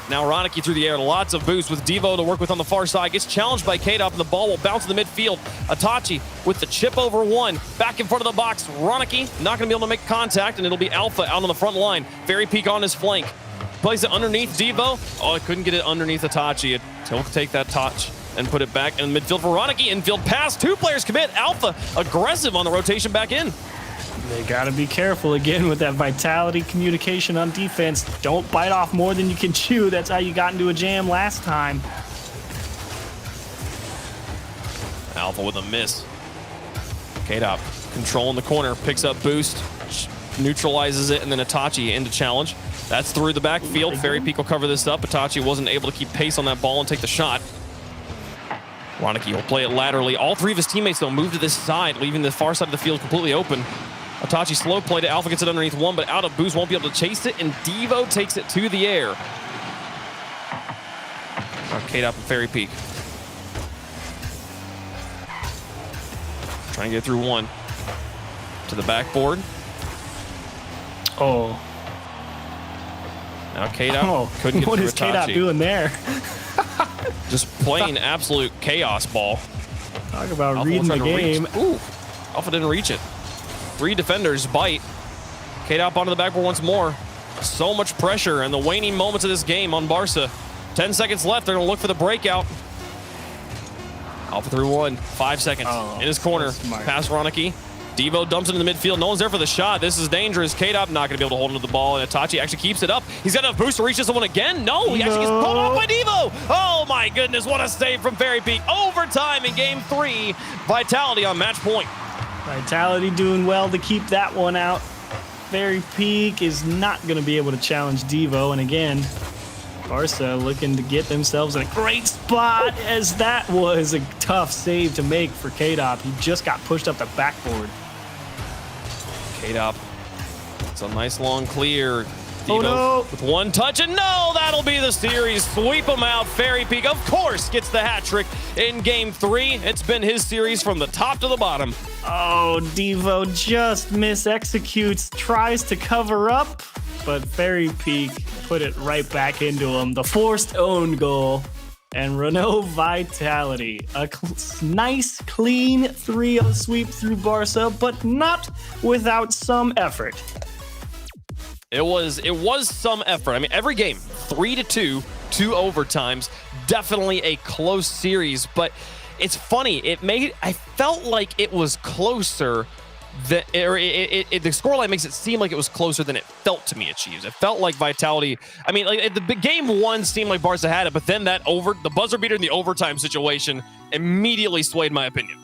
Now Ronicky through the air, lots of boost with Devo to work with on the far side. Gets challenged by K-Dop, and the ball will bounce in the midfield. Itachi with the chip over one. Back in front of the box. Ronicky not going to be able to make contact, and it'll be Alpha out on the front line. Fairy Peak on his flank. Plays it underneath Devo. Oh, I couldn't get it underneath Itachi. He'll take that touch and put it back in the midfield for Ronicky. Infield pass. 2 players commit. Alpha aggressive on the rotation back in. They got to be careful again with that Vitality communication on defense. Don't bite off more than you can chew. That's how you got into a jam last time. Alpha with a miss. K-Dop controlling the corner. Picks up boost. Neutralizes it, and then Itachi into challenge. That's through the backfield. Fairy Peak will cover this up. Itachi wasn't able to keep pace on that ball and take the shot. Ronicky will play it laterally. All 3 of his teammates, though, move to this side, leaving the far side of the field completely open. Itachi slow play to Alpha, gets it underneath one, but out of boost, won't be able to chase it, and Devo takes it to the air. K-Dop and Fairy Peak. Trying to get through one. To the backboard. Oh. Now K-Dop couldn't get what through is K-Dop doing there? Just playing absolute chaos ball. Talk about Alpha reading the game. Ooh, Alpha didn't reach it. 3 defenders bite. K-Dop onto the backboard once more. So much pressure and the waning moments of this game on Barca. 10 seconds left. They're going to look for the breakout. Alpha 3-1. 5 seconds. In his corner. Pass Ronicky. Devo dumps it in the midfield. No one's there for the shot. This is dangerous. K-Dop not going to be able to hold onto the ball, and Itachi actually keeps it up. He's got enough boost to reach this one again. No, he actually gets pulled off by Devo. Oh my goodness, what a save from Fairy Peak. Overtime in game 3. Vitality on match point. Vitality doing well to keep that one out. Fairy Peak is not going to be able to challenge Devo, and again, Barca looking to get themselves in a great spot, as that was a tough save to make for K-Dop. He just got pushed up the backboard. K-Dop. It's a nice long clear. Oh no! With one touch, and no, that'll be the series. Sweep them out. Fairy Peak, of course, gets the hat trick in game 3. It's been his series from the top to the bottom. Oh, Devo just mis-executes, tries to cover up, but Fairy Peak put it right back into him. The forced own goal. And Renault Vitality, a nice, clean 3-0 sweep through Barca, but not without some effort. It was some effort. I mean, every game, 3-2, 2 overtimes, definitely a close series. But it's funny. I felt like it was closer. The scoreline makes it seem like it was closer than it felt to me at Chiefs. It felt like Vitality. I mean, like the game 1 seemed like Barca had it, but then the buzzer beater in the overtime situation immediately swayed my opinion.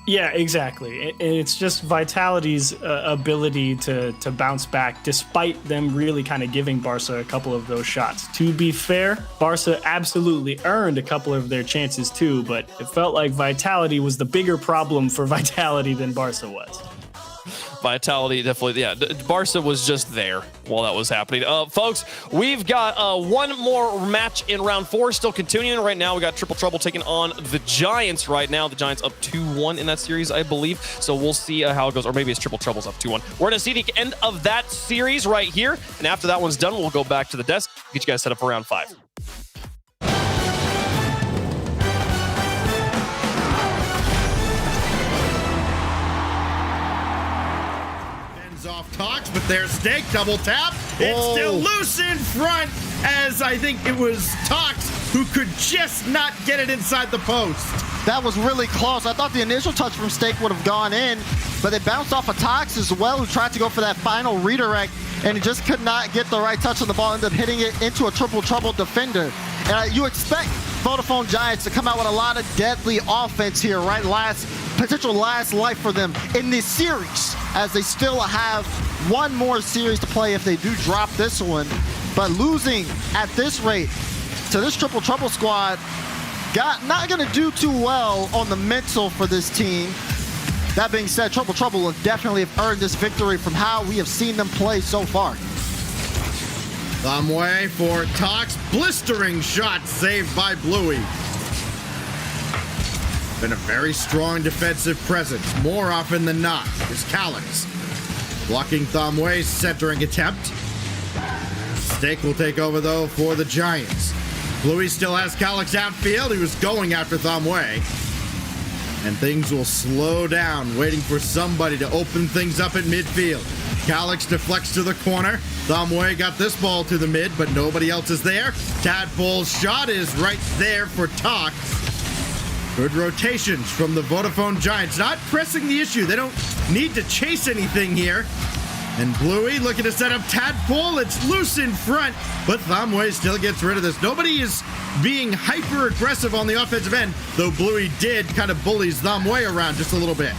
Yeah, exactly. It's just Vitality's ability to bounce back, despite them really kind of giving Barca a couple of those shots. To be fair, Barca absolutely earned a couple of their chances too, but it felt like Vitality was the bigger problem for Vitality than Barca was. Vitality definitely, yeah. Barca was just there while that was happening. Folks, we've got one more match in round 4 still continuing right now. We got Triple Trouble taking on the Giants right now. The Giants up 2-1 in that series, I believe. So we'll see how it goes. Or maybe it's Triple Trouble's up 2-1. We're going to see the end of that series right here. And after that one's done, we'll go back to the desk, get you guys set up for round 5. Off Tox, but there's Snake, double tap. It's still loose in front, as I think it was Tox who could just not get it inside the post. That was really close. I thought the initial touch from Stake would have gone in, but it bounced off of Tox as well, who tried to go for that final redirect, and he just could not get the right touch on the ball, ended up hitting it into a Triple Trouble defender. And you expect Vodafone Giants to come out with a lot of deadly offense here, right? Potential last life for them in this series, as they still have one more series to play if they do drop this one. But losing at this rate to this Triple Trouble squad, not going to do too well on the mental for this team. That being said, Triple Trouble will definitely have earned this victory from how we have seen them play so far. Thumbway for Tox, blistering shot saved by Bluey. Been a very strong defensive presence. More often than not is Calyx. Blocking Thumbway's centering attempt. Stake will take over though for the Giants. Bluey still has Calyx outfield. He was going after Thumbway. And things will slow down, waiting for somebody to open things up at midfield. Calyx deflects to the corner. Thumbway got this ball to the mid, but nobody else is there. Tadpole's shot is right there for Tox. Good rotations from the Vodafone Giants, not pressing the issue. They don't need to chase anything here. And Bluey looking to set up Tadpole. It's loose in front, but Thumbway still gets rid of this. Nobody is being hyper aggressive on the offensive end, though Bluey did kind of bullies Thumbway around just a little bit.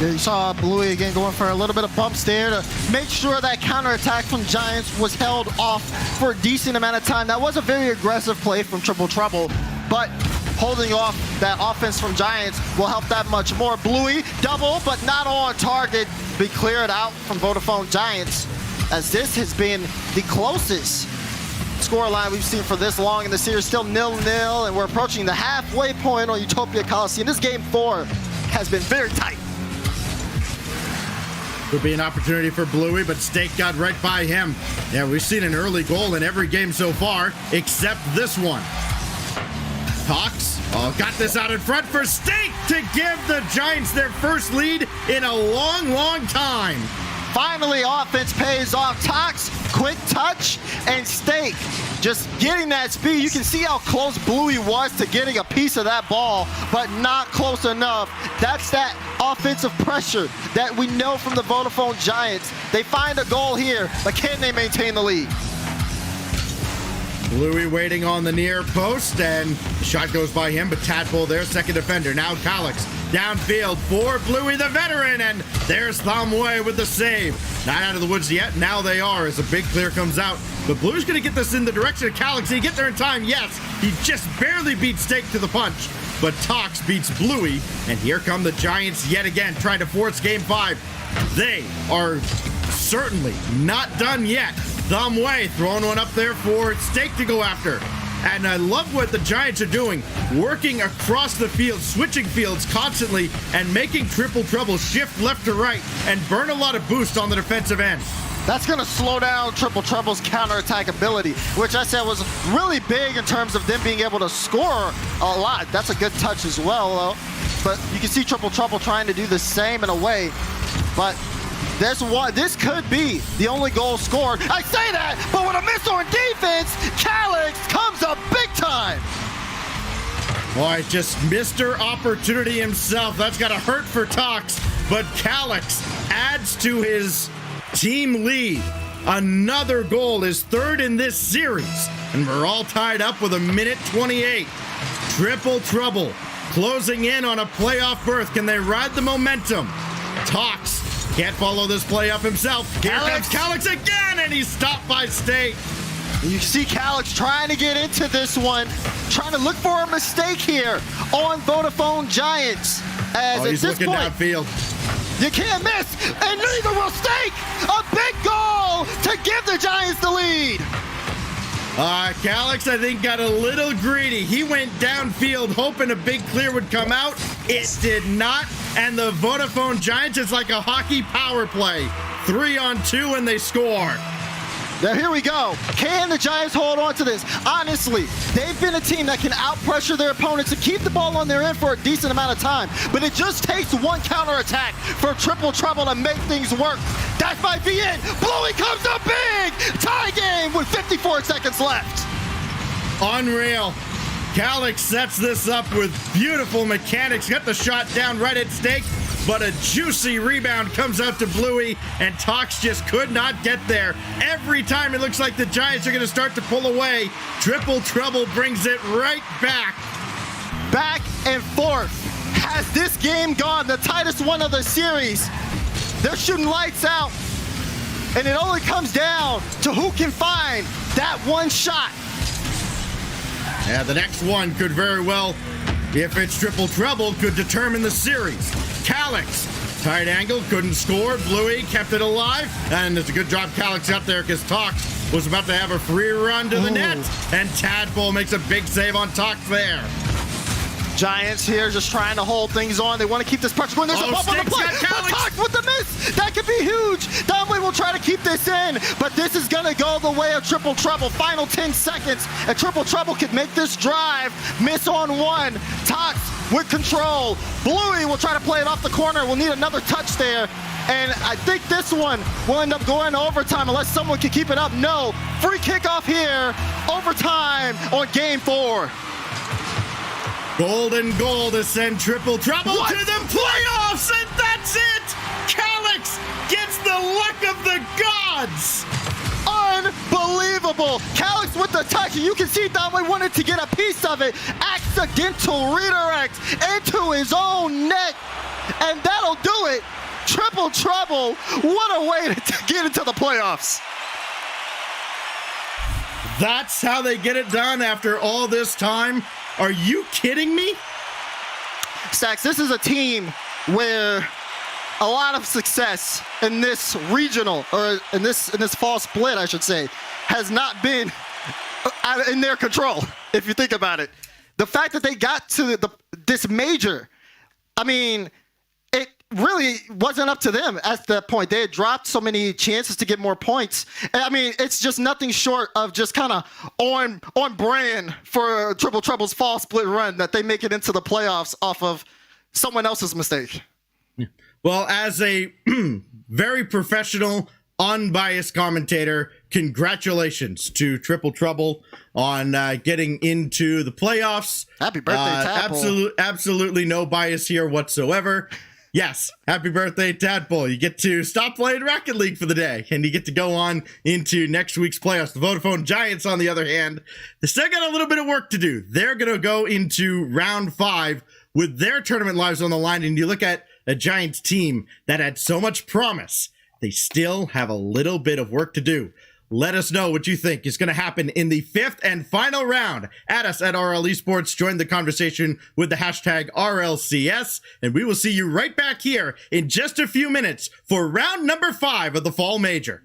Yeah, you saw Bluey again going for a little bit of bumps there to make sure that counterattack from Giants was held off for a decent amount of time. That was a very aggressive play from Triple Trouble, but holding off that offense from Giants will help that much more. Bluey, double, but not on target. Be cleared out from Vodafone Giants, as this has been the closest scoreline we've seen for this long in the series. Still 0-0, and we're approaching the halfway point on Utopia Coliseum. This game 4 has been very tight. Could be an opportunity for Bluey, but Stake got right by him. Yeah, we've seen an early goal in every game so far, except this one. Tox, got this out in front for Stake to give the Giants their first lead in a long, long time. Finally, offense pays off. Tox, quick touch, and Stake. Just getting that speed. You can see how close Bluey was to getting a piece of that ball, but not close enough. That's that offensive pressure that we know from the Vodafone Giants. They find a goal here, but can they maintain the lead? Bluey waiting on the near post, and the shot goes by him, but Tadpole, their second defender. Now Calix downfield for Bluey, the veteran, and there's Thumbway with the save. Not out of the woods yet. Now they are as a big clear comes out. But Bluey's going to get this in the direction of Calix. Did he get there in time? Yes. He just barely beat Stake to the punch. But Tox beats Bluey, and here come the Giants yet again, trying to force Game 5. They are certainly not done yet. Thumbway throwing one up there for Stake to go after. And I love what the Giants are doing, working across the field, switching fields constantly, and making Triple Trouble shift left to right and burn a lot of boost on the defensive end. That's going to slow down Triple Trouble's counterattack ability, which I said was really big in terms of them being able to score a lot. That's a good touch as well, though. But you can see Triple Trouble trying to do the same in a way. But this could be the only goal scored. I say that, but with a miss on defense, Calix comes up big time. Boy, just Mr. Opportunity himself. That's got to hurt for Tox, but Calix adds to his team lead. Another goal, his third in this series, and we're all tied up with 1:28. Triple Trouble closing in on a playoff berth. Can they ride the momentum? Tox can't follow this play up himself. Here comes Calix again, and he's stopped by Stake. You see Calix trying to get into this one, trying to look for a mistake here on Vodafone Giants. As he's looking downfield. You can't miss, and neither will Stake. A big goal to give the Giants the lead. Calix, I think, got a little greedy. He went downfield hoping a big clear would come out. It did not, and the Vodafone Giants is like a hockey power play. 3-on-2, and they score. Now here we go. Can the Giants hold on to this? Honestly, they've been a team that can out-pressure their opponents and keep the ball on their end for a decent amount of time. But it just takes one counterattack for Triple Trouble to make things work. That might be it. Bluey comes up big. Tie game with 54 seconds left. Unreal. Calix sets this up with beautiful mechanics. Got the shot down right at Stake, but a juicy rebound comes out to Bluey, and Tox just could not get there. Every time it looks like the Giants are going to start to pull away, Triple Trouble brings it right back. Back and forth. Has this game gone the tightest one of the series? They're shooting lights out, and it only comes down to who can find that one shot. Yeah, the next one could very well, if it's Triple Trouble, could determine the series. Calix, tight angle, couldn't score. Bluey kept it alive, and it's a good job Calix got there because Tox was about to have a free run to the net, and Tadpole makes a big save on Tox there. Giants here just trying to hold things on. They want to keep this pressure going. There's a bump on the play. But Tox with the miss. That could be huge. Thumbway will try to keep this in, but this is going to go the way of Triple Trouble. Final 10 seconds, and Triple Trouble could make this drive. Miss on one. Tox with control. Bluey will try to play it off the corner. We'll need another touch there. And I think this one will end up going to overtime unless someone can keep it up. No. Free kickoff here. Overtime on Game 4. Golden goal to send Triple Trouble to the playoffs, and that's it! Calix gets the luck of the gods! Unbelievable! Calix with the touch, and you can see Thumbway wanted to get a piece of it. Accidental redirect into his own net, and that'll do it. Triple Trouble, what a way to get into the playoffs. That's how they get it done after all this time? Are you kidding me? Stacks, this is a team where a lot of success in this regional, or in this fall split, I should say, has not been in their control, if you think about it. The fact that they got to this major, I mean, it really wasn't up to them at that point. They had dropped so many chances to get more points. I mean, it's just nothing short of just kind of on brand for Triple Trouble's fall split run that they make it into the playoffs off of someone else's mistake. Well, as a very professional, unbiased commentator, congratulations to Triple Trouble on getting into the playoffs. Happy birthday, Tadpole. Absolutely no bias here whatsoever. Yes, happy birthday, Tadpole. You get to stop playing Rocket League for the day, and you get to go on into next week's playoffs. The Vodafone Giants, on the other hand, they still got a little bit of work to do. They're going to go into round 5 with their tournament lives on the line, and you look at a Giants team that had so much promise. They still have a little bit of work to do. Let us know what you think is going to happen in the 5th and final round. At us at RL Esports. Join the conversation with the hashtag RLCS. And we will see you right back here in just a few minutes for round number 5 of the Fall Major.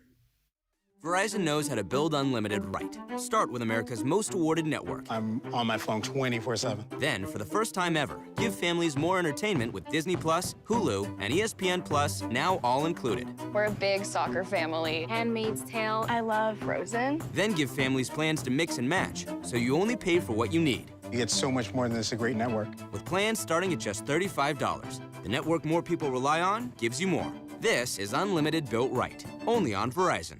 Verizon knows how to build unlimited right. Start with America's most awarded network. I'm on my phone 24/7. Then, for the first time ever, give families more entertainment with Disney+, Hulu, and ESPN+, now all included. We're a big soccer family. Handmaid's Tale. I love Frozen. Then give families plans to mix and match, so you only pay for what you need. You get so much more than this, a great network. With plans starting at just $35, the network more people rely on gives you more. This is unlimited built right, only on Verizon.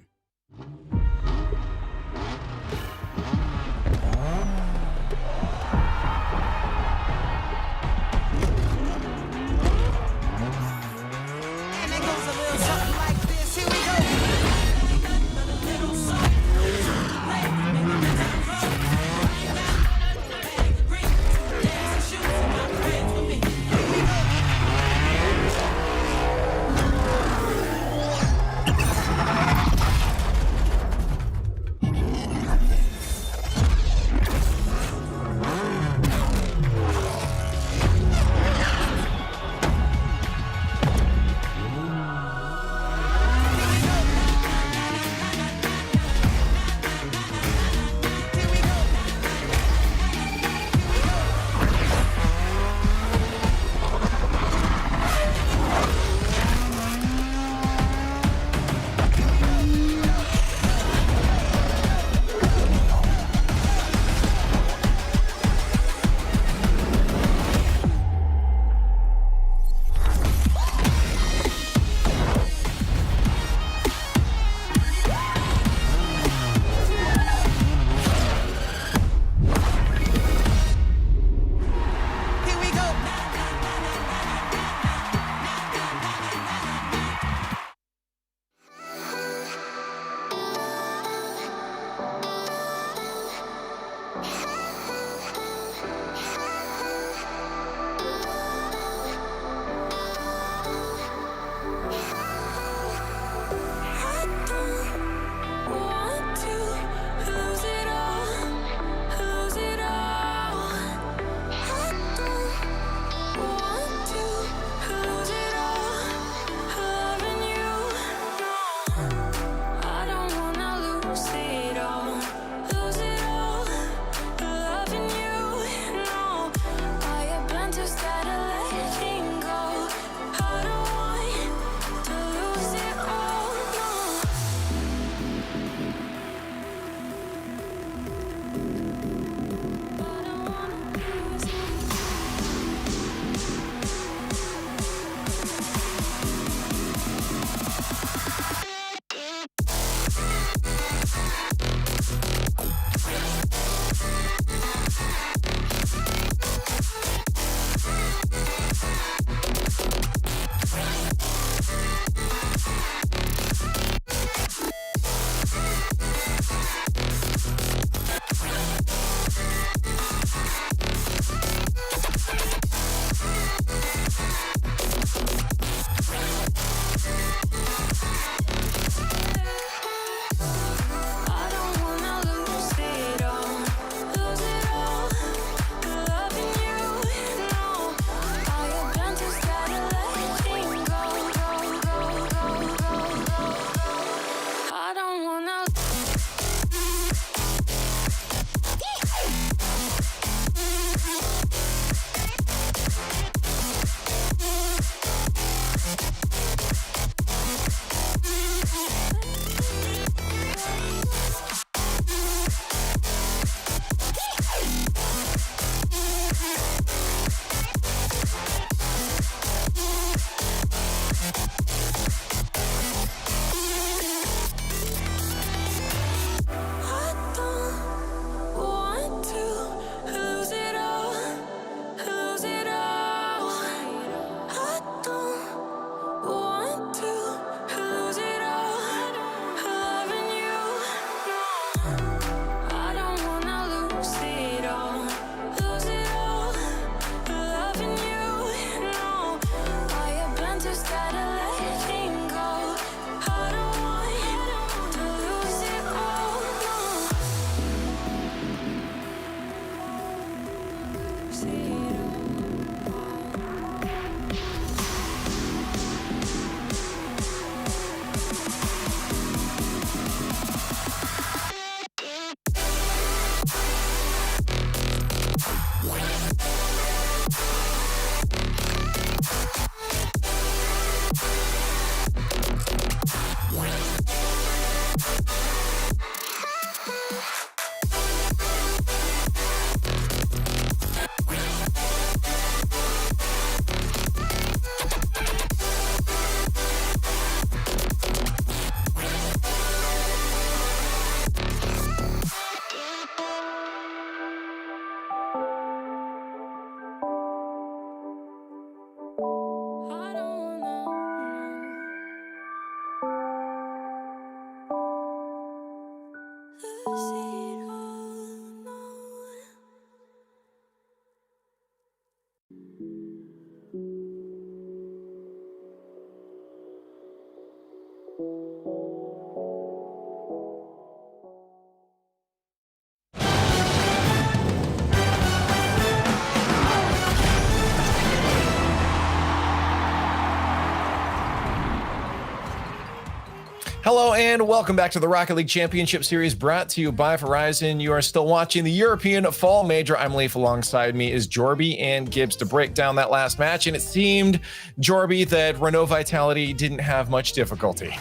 Hello and welcome back to the Rocket League Championship Series brought to you by Verizon. You are still watching the European Fall Major. I'm Leif. Alongside me is Jorby and Gibbs to break down that last match. And it seemed, Jorby, that Renault Vitality didn't have much difficulty.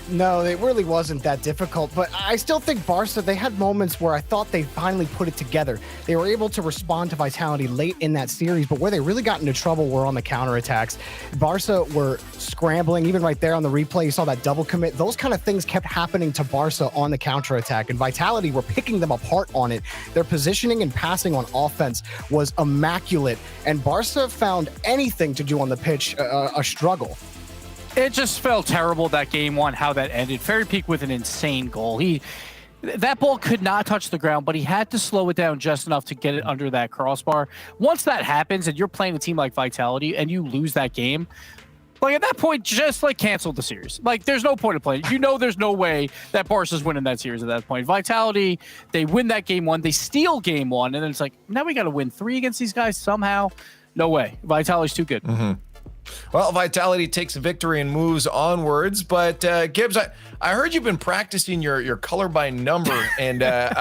No, it really wasn't that difficult, but I still think Barca, they had moments where I thought they finally put it together. They were able to respond to Vitality late in that series, but where they really got into trouble were on the counterattacks. Barca were scrambling, even right there on the replay, you saw that double commit. Those kind of things kept happening to Barca on the counterattack, and Vitality were picking them apart on it. Their positioning and passing on offense was immaculate, and Barca found anything to do on the pitch a struggle. It just felt terrible that game one, how that ended. Fairy Peak with an insane goal. That ball could not touch the ground, but he had to slow it down just enough to get it under that crossbar. Once that happens and you're playing a team like Vitality and you lose that game, like at that point, just like cancel the series. Like there's no point of playing. You know there's no way that Barca's winning that series at that point. Vitality, they win that game one, they steal game one, and then it's like, now we got to win 3 against these guys somehow. No way. Vitality's too good. Mm-hmm. Well, Vitality takes a victory and moves onwards. But Gibbs, I heard you've been practicing your color by number and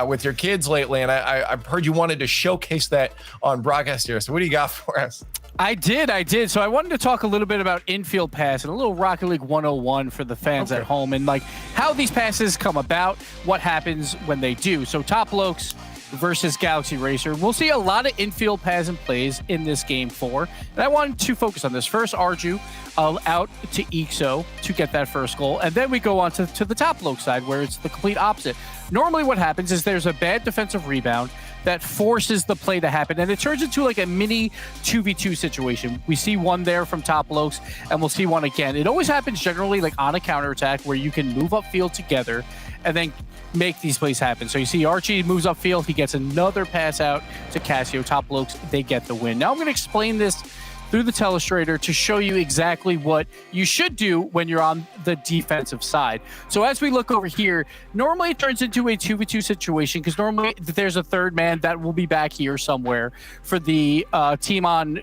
with your kids lately, and I've heard you wanted to showcase that on broadcast here. So what do you got for us? I did. So I wanted to talk a little bit about infield pass and a little Rocket League 101 for the fans at home, and like how these passes come about, what happens when they do. So Top Lokes versus Galaxy Racer. We'll see a lot of infield pass and plays in this game 4. And I wanted to focus on this. First, Arju out to Ixo to get that first goal. And then we go on to the Top Loke side where it's the complete opposite. Normally what happens is there's a bad defensive rebound that forces the play to happen. And it turns into like a mini 2v2 situation. We see one there from Top Lokes and we'll see one again. It always happens generally like on a counterattack where you can move upfield together and then make these plays happen. So you see Archie moves upfield, he gets another pass out to Casio. Top Lokes, they get the win. Now I'm going to explain this through the telestrator to show you exactly what you should do when you're on the defensive side. So as we look over here, normally it turns into a 2v2 situation because normally there's a third man that will be back here somewhere for the team on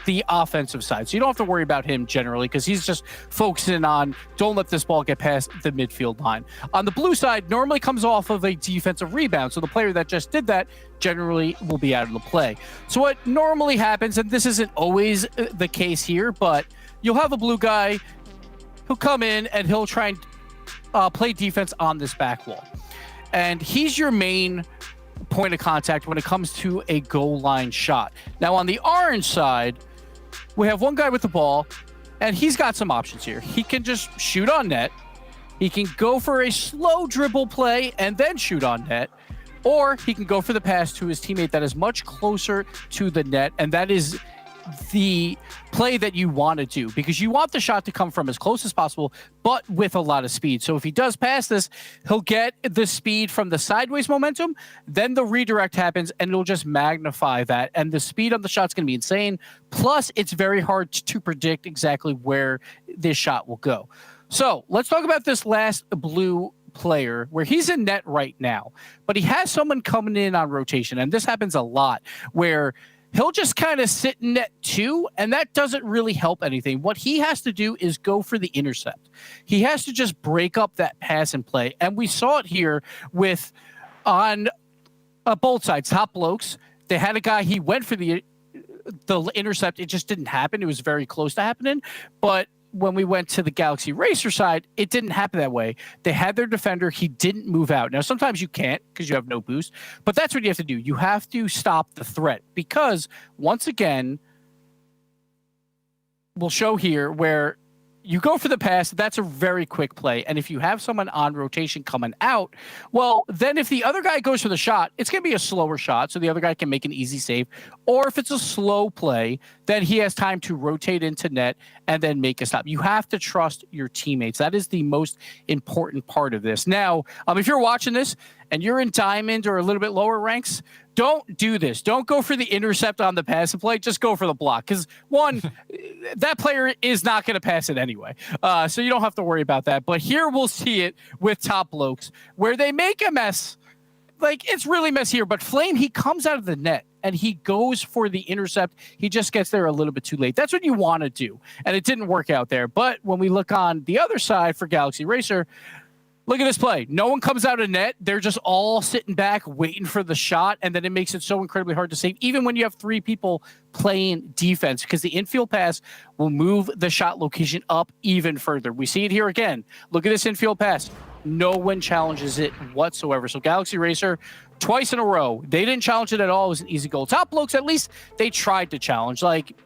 the offensive side. So you don't have to worry about him generally because he's just focusing on don't let this ball get past the midfield line. On the blue side, normally comes off of a defensive rebound. So the player that just did that generally will be out of the play. So what normally happens, and this isn't always the case here, but you'll have a blue guy who'll come in and he'll try and play defense on this back wall. And he's your main point of contact when it comes to a goal line shot. Now on the orange side, we have one guy with the ball, and he's got some options here. He can just shoot on net. He can go for a slow dribble play and then shoot on net, or he can go for the pass to his teammate that is much closer to the net, and that is the play that you want to do because you want the shot to come from as close as possible, but with a lot of speed. So if he does pass this, he'll get the speed from the sideways momentum, then the redirect happens and it'll just magnify that. And the speed on the shot's going to be insane. Plus, it's very hard to predict exactly where this shot will go. So let's talk about this last blue player where he's in net right now, but he has someone coming in on rotation. And this happens a lot where he'll just kind of sit in net 2, and that doesn't really help anything. What he has to do is go for the intercept. He has to just break up that pass and play. And we saw it here with on both sides, top blokes. They had a guy, he went for the intercept. It just didn't happen. It was very close to happening. But when we went to the Galaxy Racer side, it didn't happen that way. They had their defender. He didn't move out. Now, sometimes you can't because you have no boost, but that's what you have to do. You have to stop the threat because, once again, we'll show here where you go for the pass. That's a very quick play. And if you have someone on rotation coming out, well, then if the other guy goes for the shot, it's going to be a slower shot, so the other guy can make an easy save. Or if it's a slow play, then he has time to rotate into net and then make a stop. You have to trust your teammates. That is the most important part of this. Now, if you're watching this and you're in diamond or a little bit lower ranks, don't do this. Don't go for the intercept on the pass and play. Just go for the block. Because, one, that player is not going to pass it anyway. So you don't have to worry about that. But here we'll see it with top blokes where they make a mess. Like, it's really messier. But Flame, he comes out of the net and he goes for the intercept. He just gets there a little bit too late. That's what you want to do. And it didn't work out there. But when we look on the other side for Galaxy Racer, look at this play. No one comes out of net. They're just all sitting back, waiting for the shot, and then it makes it so incredibly hard to save, even when you have 3 people playing defense, because the infield pass will move the shot location up even further. We see it here again. Look at this infield pass. No one challenges it whatsoever. So Galaxy Racer, twice in a row, they didn't challenge it at all. It was an easy goal. Top blokes, at least they tried to challenge. Like,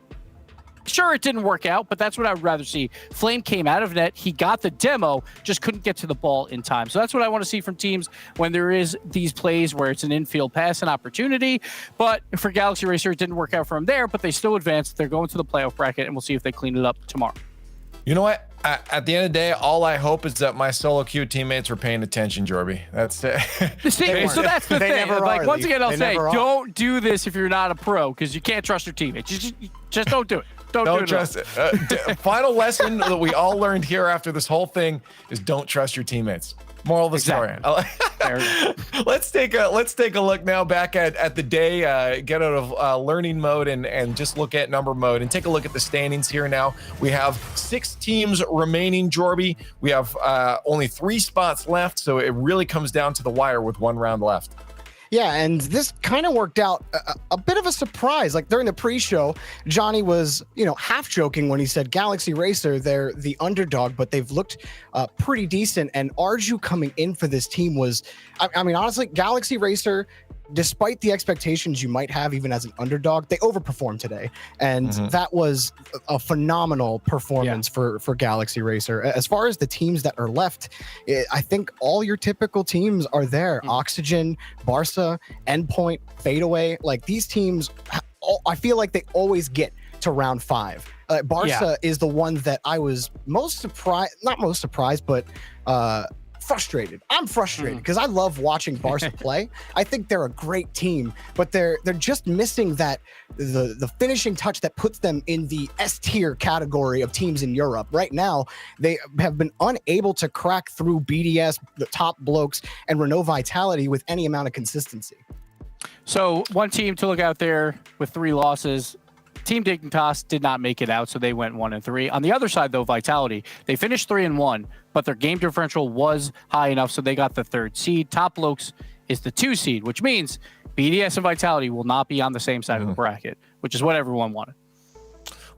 sure, it didn't work out, but that's what I would rather see. Flame came out of net. He got the demo, just couldn't get to the ball in time. So that's what I want to see from teams when there is these plays where it's an infield pass and opportunity. But for Galaxy Racer, it didn't work out for them there, but they still advanced. They're going to the playoff bracket, and we'll see if they clean it up tomorrow. You know what? At the end of the day, all I hope is that my solo queue teammates were paying attention, Jorby. That's it. So that's the thing. Like, once again, I'll say, don't do this if you're not a pro, because you can't trust your teammates. Just don't do it. Don't trust it. Final lesson that we all learned here after this whole thing is don't trust your teammates. Moral of the story. Let's take a look now back at the day, get out of learning mode and just look at number mode and take a look at the standings here now. We have 6 teams remaining, Jorby. We have only 3 spots left, so it really comes down to the wire with 1 round left. Yeah, and this kind of worked out a bit of a surprise. Like during the pre-show, Johnny was, half joking when he said Galaxy Racer, they're the underdog, but they've looked pretty decent. And Arju coming in for this team was, I mean, honestly, Galaxy Racer, despite the expectations you might have even as an underdog, they overperformed today. And that was a phenomenal performance for Galaxy Racer. As far as the teams that are left, I think all your typical teams are there. Oxygen, Barca, Endpoint, Fadeaway. Like these teams, I feel like they always get to round 5. Barca is the one that I was most surprised, not most surprised, but frustrated. I'm frustrated because I love watching Barca play. I think they're a great team, but they're just missing that the finishing touch that puts them in the S tier category of teams in Europe. Right now, they have been unable to crack through BDS, the top blokes, and Renault Vitality with any amount of consistency. So one team to look out there with 3 losses. Team Dignitas did not make it out, so they went 1-3. On the other side, though, Vitality, they finished 3-1, but their game differential was high enough, so they got the 3rd seed. Top Blokes is the 2 seed, which means BDS and Vitality will not be on the same side of the bracket, which is what everyone wanted.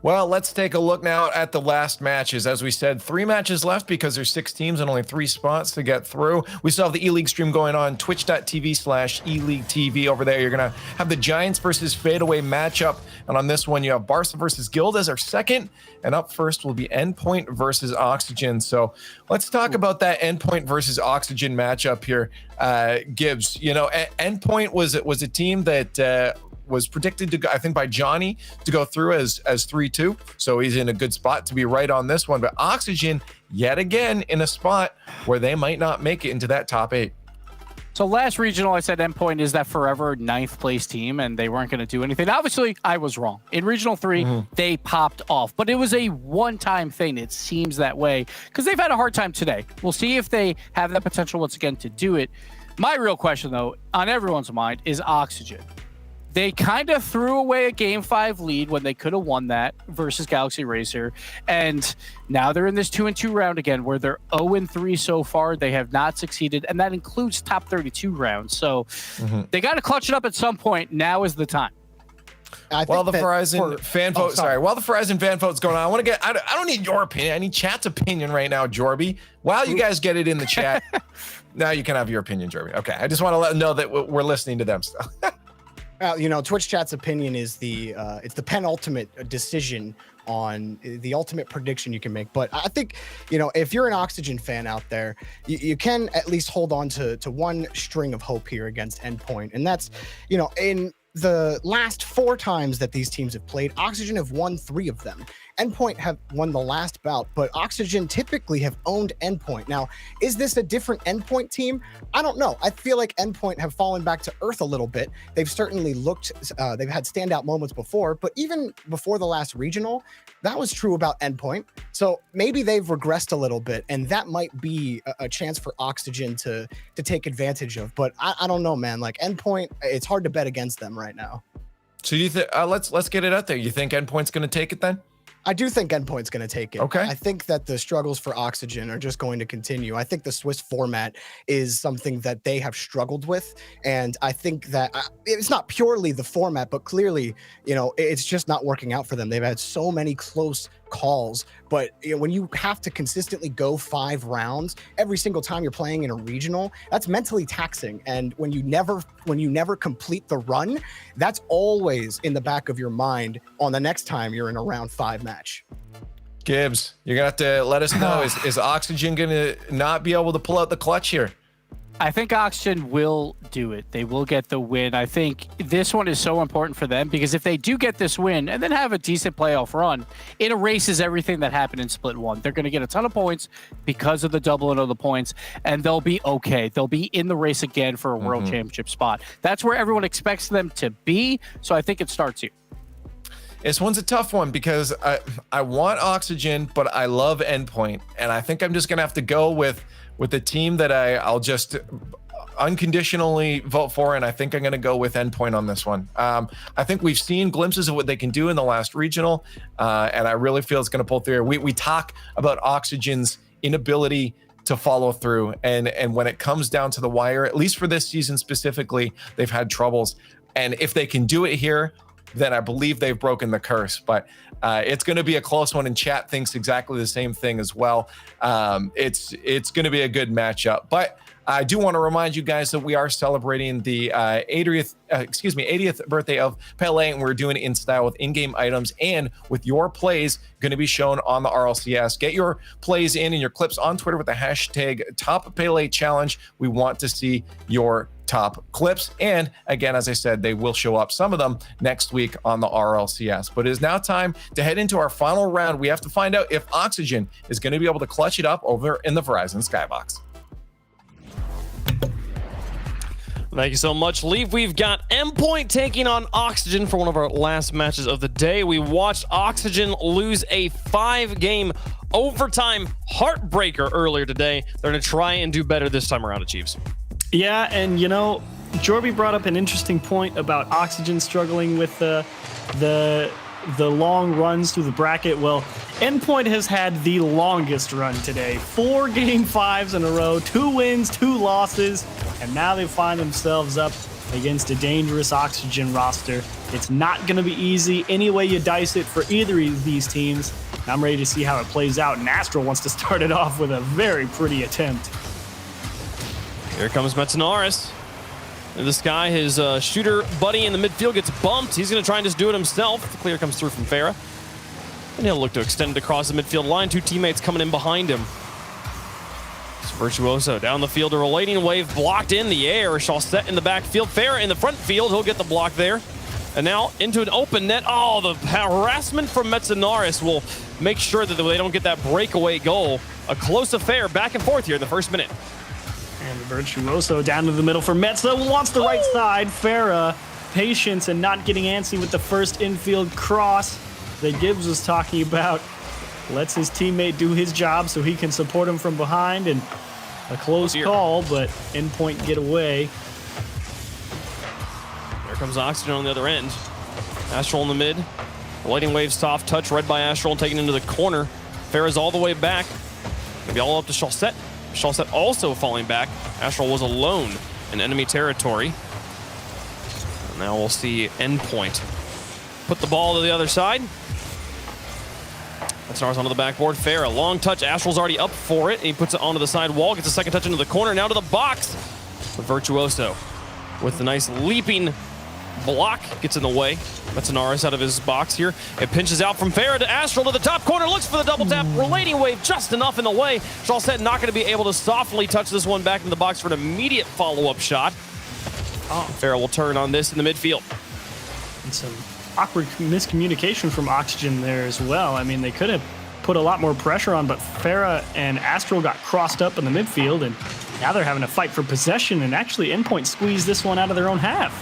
Well, let's take a look now at the last matches. As we said, 3 matches left because there's 6 teams and only 3 spots to get through. We still have the E-League stream going on, twitch.tv/eLeagueTV. Over there, you're going to have the Giants versus Fadeaway matchup. And on this one, you have Barca versus Guild as our second. And up first will be Endpoint versus Oxygen. So let's talk about that Endpoint versus Oxygen matchup here. Gibbs, Endpoint was a team that was predicted to go, I think, by Johnny to go through as 3-2. So he's in a good spot to be right on this one. But Oxygen, yet again, in a spot where they might not make it into that top 8. So last regional, I said Endpoint is that forever 9th place team, and they weren't going to do anything. Obviously, I was wrong. In Regional 3, they popped off, but it was a one-time thing. It seems that way because they've had a hard time today. We'll see if they have that potential once again to do it. My real question, though, on everyone's mind is Oxygen. they kind of threw away a Game 5 lead when they could have won that versus Galaxy Racer. And now they're in this 2-2 round again where they're 0-3 so far. They have not succeeded, and that includes top 32 rounds. So they got to clutch it up at some point. Now is the time. While the Verizon fan vote, while the Verizon fan vote's going on, I want to get, I don't need your opinion. I need chat's opinion right now, Jorby. While you guys get it in the chat, now you can have your opinion, Jorby. Okay. I just want to let them know that we're listening to them still. You know, Twitch chat's opinion is it's the penultimate decision on the ultimate prediction you can make. But I think, you know, if you're an Oxygen fan out there, you can at least hold on to one string of hope here against Endpoint. And that's, you know, in the last 4 times that these teams have played, Oxygen have won 3 of them. Endpoint have won the last bout, but Oxygen typically have owned Endpoint. Now, is this a different Endpoint team? I don't know. I feel like Endpoint have fallen back to earth a little bit. They've certainly looked, they've had standout moments before, but even before the last regional, that was true about Endpoint. So maybe they've regressed a little bit, and that might be a chance for Oxygen to take advantage of. But I don't know, man. Like Endpoint, it's hard to bet against them right now. So you think, let's get it out there. You think Endpoint's going to take it then? I do think Endpoint's going to take it. Okay. I think that the struggles for Oxygen are just going to continue. I think the Swiss format is something that they have struggled with. And I think that it's not purely the format, but clearly, you know, it's just not working out for them. They've had so many close calls, but you know, when you have to consistently go 5 rounds every single time you're playing in a regional, that's mentally taxing. And when you never complete the run, that's always in the back of your mind on the next time you're in a round 5 match. Gibbs, you're gonna have to let us know, is Oxygen gonna not be able to pull out the clutch here? I think Oxygen will do it. They will get the win. I think this one is so important for them because if they do get this win and then have a decent playoff run, it erases everything that happened in Split 1. They're going to get a ton of points because of the doubling of the points, and they'll be okay. They'll be in the race again for a world championship spot. That's where everyone expects them to be, so I think it starts here. This one's a tough one because I want Oxygen, but I love Endpoint, and I think I'm just going to have to go with the team that I'll just unconditionally vote for, and I think I'm going to go with Endpoint on this one. I think we've seen glimpses of what they can do in the last regional, and I really feel it's going to pull through. We talk about Oxygen's inability to follow through, and when it comes down to the wire, at least for this season specifically, they've had troubles. And if they can do it here, then I believe they've broken the curse. But it's going to be a close one, and chat thinks exactly the same thing as well. It's going to be a good matchup. But I do want to remind you guys that we are celebrating the 80th birthday of Pele, and we're doing it in style with in-game items and with your plays going to be shown on the RLCS. Get your plays in and your clips on Twitter with the hashtag #TopPele_Challenge. We want to see your top clips. And again, as I said, they will show up, some of them next week on the RLCS. But it is now time to head into our final round. We have to find out if Oxygen is going to be able to clutch it up over in the Verizon Skybox. Thank you so much, Leaf. We've got Endpoint taking on Oxygen for one of our last matches of the day. We watched Oxygen lose a 5-game overtime heartbreaker earlier today. They're going to try and do better this time around, Chiefs. Yeah, and you know, Jorby brought up an interesting point about Oxygen struggling with the long runs through the bracket. Well, Endpoint has had the longest run today. 4 Game 5s in a row, 2 wins, 2 losses, and now they find themselves up against a dangerous Oxygen roster. It's not going to be easy any way you dice it for either of these teams. I'm ready to see how it plays out, and Astral wants to start it off with a very pretty attempt. Here comes Metanaris. This guy, his shooter buddy in the midfield, gets bumped. He's going to try and just do it himself. The clear comes through from Farah. And he'll look to extend it across the midfield line. 2 teammates coming in behind him. It's Virtuoso down the field. A relating wave blocked in the air. Shaw set in the backfield. Farah in the front field. He'll get the block there. And now into an open net. Oh, the harassment from Metanaris will make sure that they don't get that breakaway goal. A close affair back and forth here in the first minute. And Virtuoso down to the middle for Metza, wants the right side. Farah, patience and not getting antsy with the first infield cross that Gibbs was talking about. Lets his teammate do his job so he can support him from behind. And a close call, but Endpoint get away. There comes Oxygen on the other end. Astral in the mid. Lighting Wave soft touch read by Astral and taken into the corner. Farah's all the way back. Maybe all up to Chaussette. Chaussette also falling back. Astral was alone in enemy territory. And now we'll see Endpoint put the ball to the other side. Stars onto the backboard. Farah, long touch. Astral's already up for it. And he puts it onto the side wall. Gets a second touch into the corner. Now to the box with Virtuoso. With the nice leaping block. Gets in the way. Metanaris out of his box here. It pinches out from Farah to Astral to the top corner. Looks for the double tap. Relating Wave just enough in the way. Chaussette not going to be able to softly touch this one back in the box for an immediate follow-up shot. Farah will turn on this in the midfield. And some awkward miscommunication from Oxygen there as well. I mean, they could have put a lot more pressure on, but Farah and Astral got crossed up in the midfield, and now they're having to fight for possession, and actually Endpoint squeezed this one out of their own half.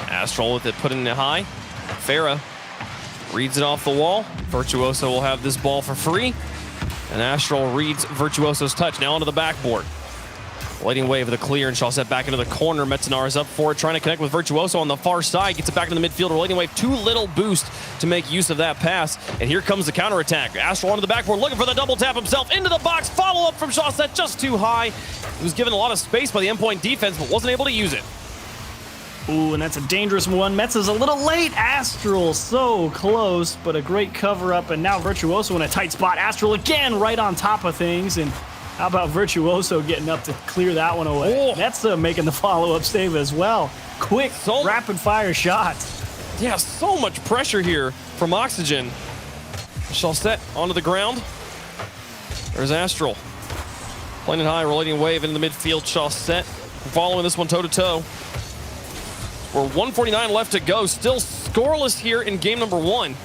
Astral with it put in it high. Farah reads it off the wall. Virtuoso will have this ball for free, and Astral reads Virtuoso's touch. Now onto the backboard. Lighting Wave of the clear, and Chaussette back into the corner. Metanaris up for it, trying to connect with Virtuoso on the far side. Gets it back into the midfield. Lighting Wave, too little boost to make use of that pass. And here comes the counterattack. Astral onto the backboard, looking for the double tap himself. Into the box, follow-up from Chaussette, just too high. He was given a lot of space by the Endpoint defense, but wasn't able to use it. Ooh, and that's a dangerous one. Metz is a little late. Astral so close, but a great cover-up. And now Virtuoso in a tight spot. Astral again right on top of things. And how about Virtuoso getting up to clear that one away? That's making the follow-up save as well. Quick, rapid-fire shots. Yeah, so much pressure here from Oxygen. Chaussette onto the ground. There's Astral. Playing it high, Relating Wave into the midfield. Chaussette following this one toe-to-toe. We're 1:49 left to go. Still scoreless here in game number 1.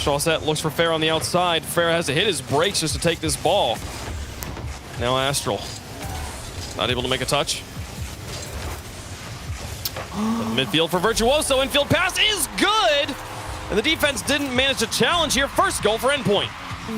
Chaussette looks for Farah on the outside. Farah has to hit his brakes just to take this ball. Now Astral. Not able to make a touch. Midfield for Virtuoso. Infield pass is good. And the defense didn't manage to challenge here. First goal for Endpoint.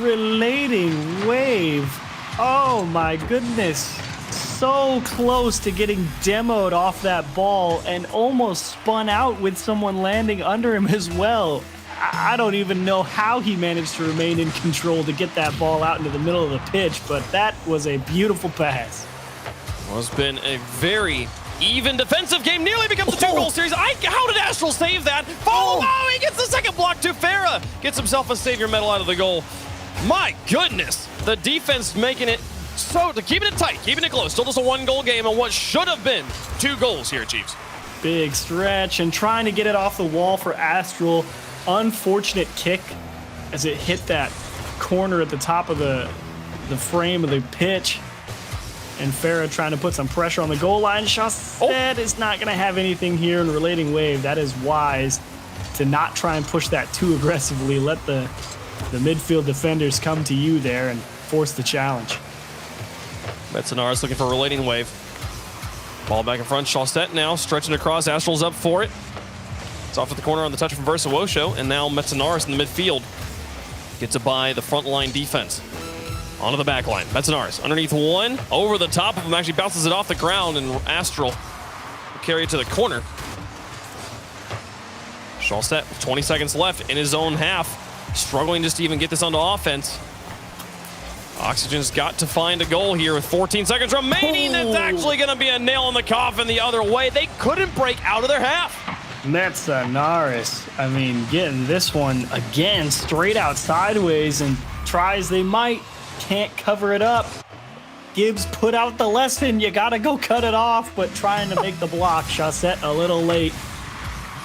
Relating Wave. Oh my goodness. So close to getting demoed off that ball and almost spun out with someone landing under him as well. I don't even know how he managed to remain in control to get that ball out into the middle of the pitch, but that was a beautiful pass. Well, it's been a very even defensive game. Nearly becomes a 2-goal series. How did Astral save that? He gets the second block to Farah. Gets himself a savior medal out of the goal. My goodness. The defense making it keeping it tight, keeping it close. Still just a 1-goal game and what should have been 2 goals here, Chiefs. Big stretch and trying to get it off the wall for Astral. Unfortunate kick as it hit that corner at the top of the frame of the pitch. And Farah trying to put some pressure on the goal line. Chaussette is not going to have anything here in Relating Wave. That is wise to not try and push that too aggressively. Let the midfield defenders come to you there and force the challenge. Metanaris looking for Relating Wave. Ball back in front. Chaussette now stretching across. Astral's up for it. It's off at the corner on the touch from Virtuoso, and now Metanaris in the midfield gets it by the front line defense. Onto the back line. Metanaris underneath one, over the top of him, actually bounces it off the ground, and Astral will carry it to the corner. Chaussette with 20 seconds left in his own half, struggling just to even get this onto offense. Oxygen's got to find a goal here with 14 seconds remaining. That's actually going to be a nail in the coffin the other way. They couldn't break out of their half. Metanaris, I mean, getting this one again straight out sideways and tries they might, can't cover it up. Gibbs put out the lesson, you gotta go cut it off, but trying to make the block. Chaussette a little late.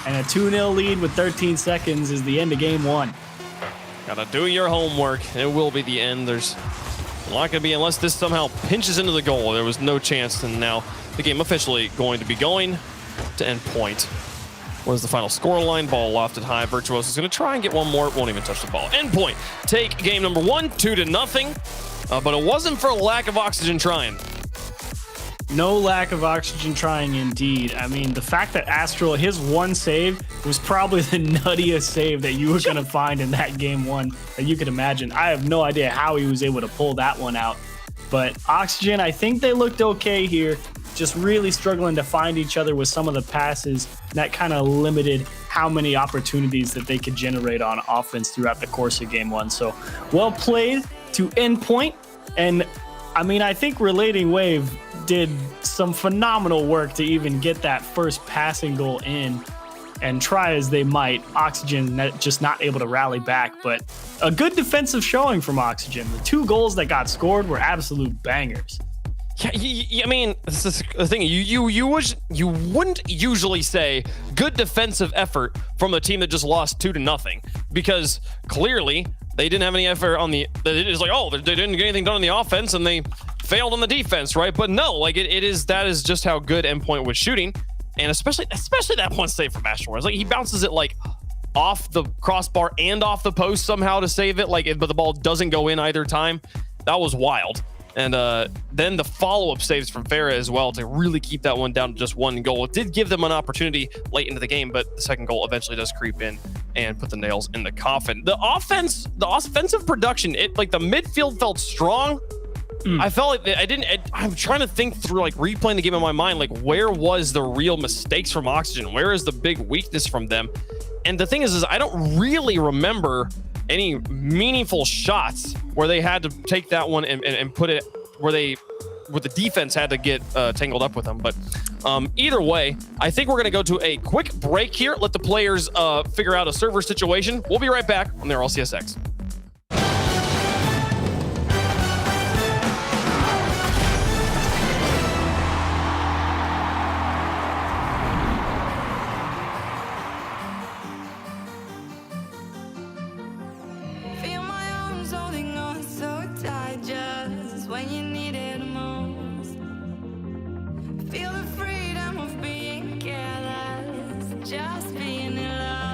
And a 2-0 lead with 13 seconds is the end of game 1. Gotta do your homework. It will be the end. There's not gonna be, unless this somehow pinches into the goal. There was no chance, and now the game officially going to be going to Endpoint. What is the final score line? Ball lofted high. Virtuoso is going to try and get one more. Won't even touch the ball. Endpoint take game number 1, 2-0. But it wasn't for lack of Oxygen trying. No lack of Oxygen trying indeed. I mean, the fact that Astral, his one save was probably the nuttiest save that you were going to find in that game 1 that you could imagine. I have no idea how he was able to pull that one out. But Oxygen, I think they looked okay here. just really struggling to find each other with some of the passes. That kind of limited how many opportunities that they could generate on offense throughout the course of game 1. So well played to Endpoint. And I mean, I think Relating Wave did some phenomenal work to even get that first passing goal in. And try as they might, Oxygen just not able to rally back. But a good defensive showing from Oxygen. The 2 goals that got scored were absolute bangers. Yeah, I mean, this is the thing. You wouldn't usually say good defensive effort from a team that just lost 2-0, because clearly they didn't have any effort on the. It's like, oh, they didn't get anything done on the offense and they failed on the defense, right? But no, like that is just how good Endpoint was shooting, and especially that one save from Ashmore. It's like he bounces it like off the crossbar and off the post somehow to save it, but the ball doesn't go in either time. That was wild. And then the follow-up saves from Farah as well to really keep that one down to just 1 goal. It did give them an opportunity late into the game, but the second goal eventually does creep in and put the nails in the coffin. The offensive production, the midfield felt strong. I felt like I'm trying to think through, like, replaying the game in my mind, like, where was the real mistakes from Oxygen? Where is the big weakness from them? And the thing is I don't really remember any meaningful shots where they had to take that one and put it where the defense had to get tangled up with them. But either way, I think we're going to go to a quick break here, let the players figure out a server situation. We'll be right back on the RLCSX. Just being in love.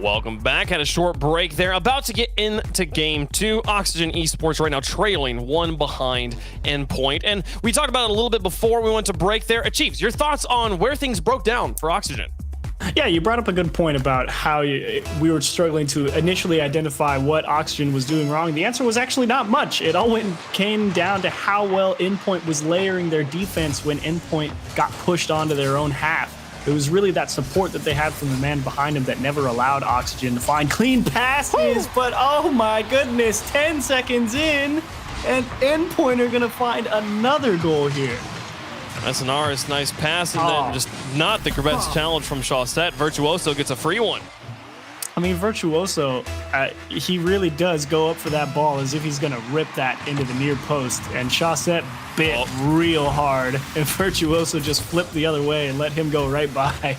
Welcome back. Had a short break there. About to get into game two. Oxygen Esports right now trailing one behind Endpoint. And we talked about it a little bit before we went to break there. Chiefs, your thoughts on where things broke down for Oxygen? Yeah, you brought up a good point about how we were struggling to initially identify what Oxygen was doing wrong. The answer was actually not much. It all came down to how well Endpoint was layering their defense when Endpoint got pushed onto their own half. It was really that support that they had from the man behind him that never allowed Oxygen to find clean passes. But oh my goodness, 10 seconds in, and Endpoint are going to find another goal here. That's an RS nice pass, and then just not the best challenge from Chaussette. Virtuoso gets a free one. I mean, Virtuoso, he really does go up for that ball as if he's going to rip that into the near post. And Chaussette bit real hard, and Virtuoso just flipped the other way and let him go right by.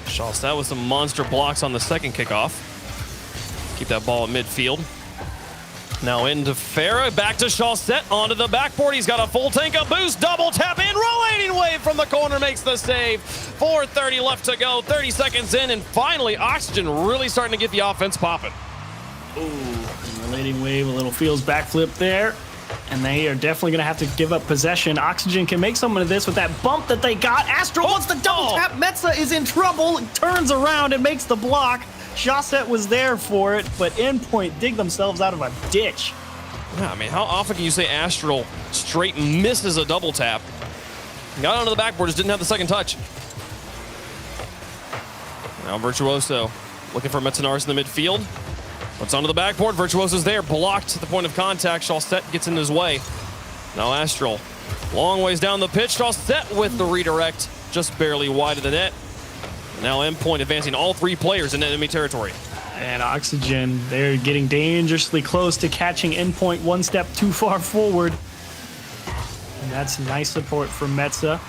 Chaussette with some monster blocks on the second kickoff. Keep that ball at midfield. Now into Farah, back to Chaussette, onto the backboard. He's got a full tank of boost, double tap in, Relating Wave from the corner makes the save. 4:30 left to go, 30 seconds in, and finally Oxygen really starting to get the offense popping. Ooh, Relating Wave, a little feels backflip there. And they are definitely going to have to give up possession. Oxygen can make some of this with that bump that they got. Astro wants the double tap. Metza is in trouble, turns around and makes the block. Chaussette was there for it, but Endpoint dig themselves out of a ditch. Yeah, I mean, how often can you say Astral straight misses a double tap? Got onto the backboard, just didn't have the second touch. Now Virtuoso looking for Metanaris in the midfield. What's onto the backboard? Virtuoso's there, blocked at the point of contact. Chaussette gets in his way. Now Astral, long ways down the pitch. Chaussette with the redirect, just barely wide of the net. Now Endpoint advancing all three players in enemy territory. And Oxygen, they're getting dangerously close to catching Endpoint one step too far forward. And that's nice support from Metza.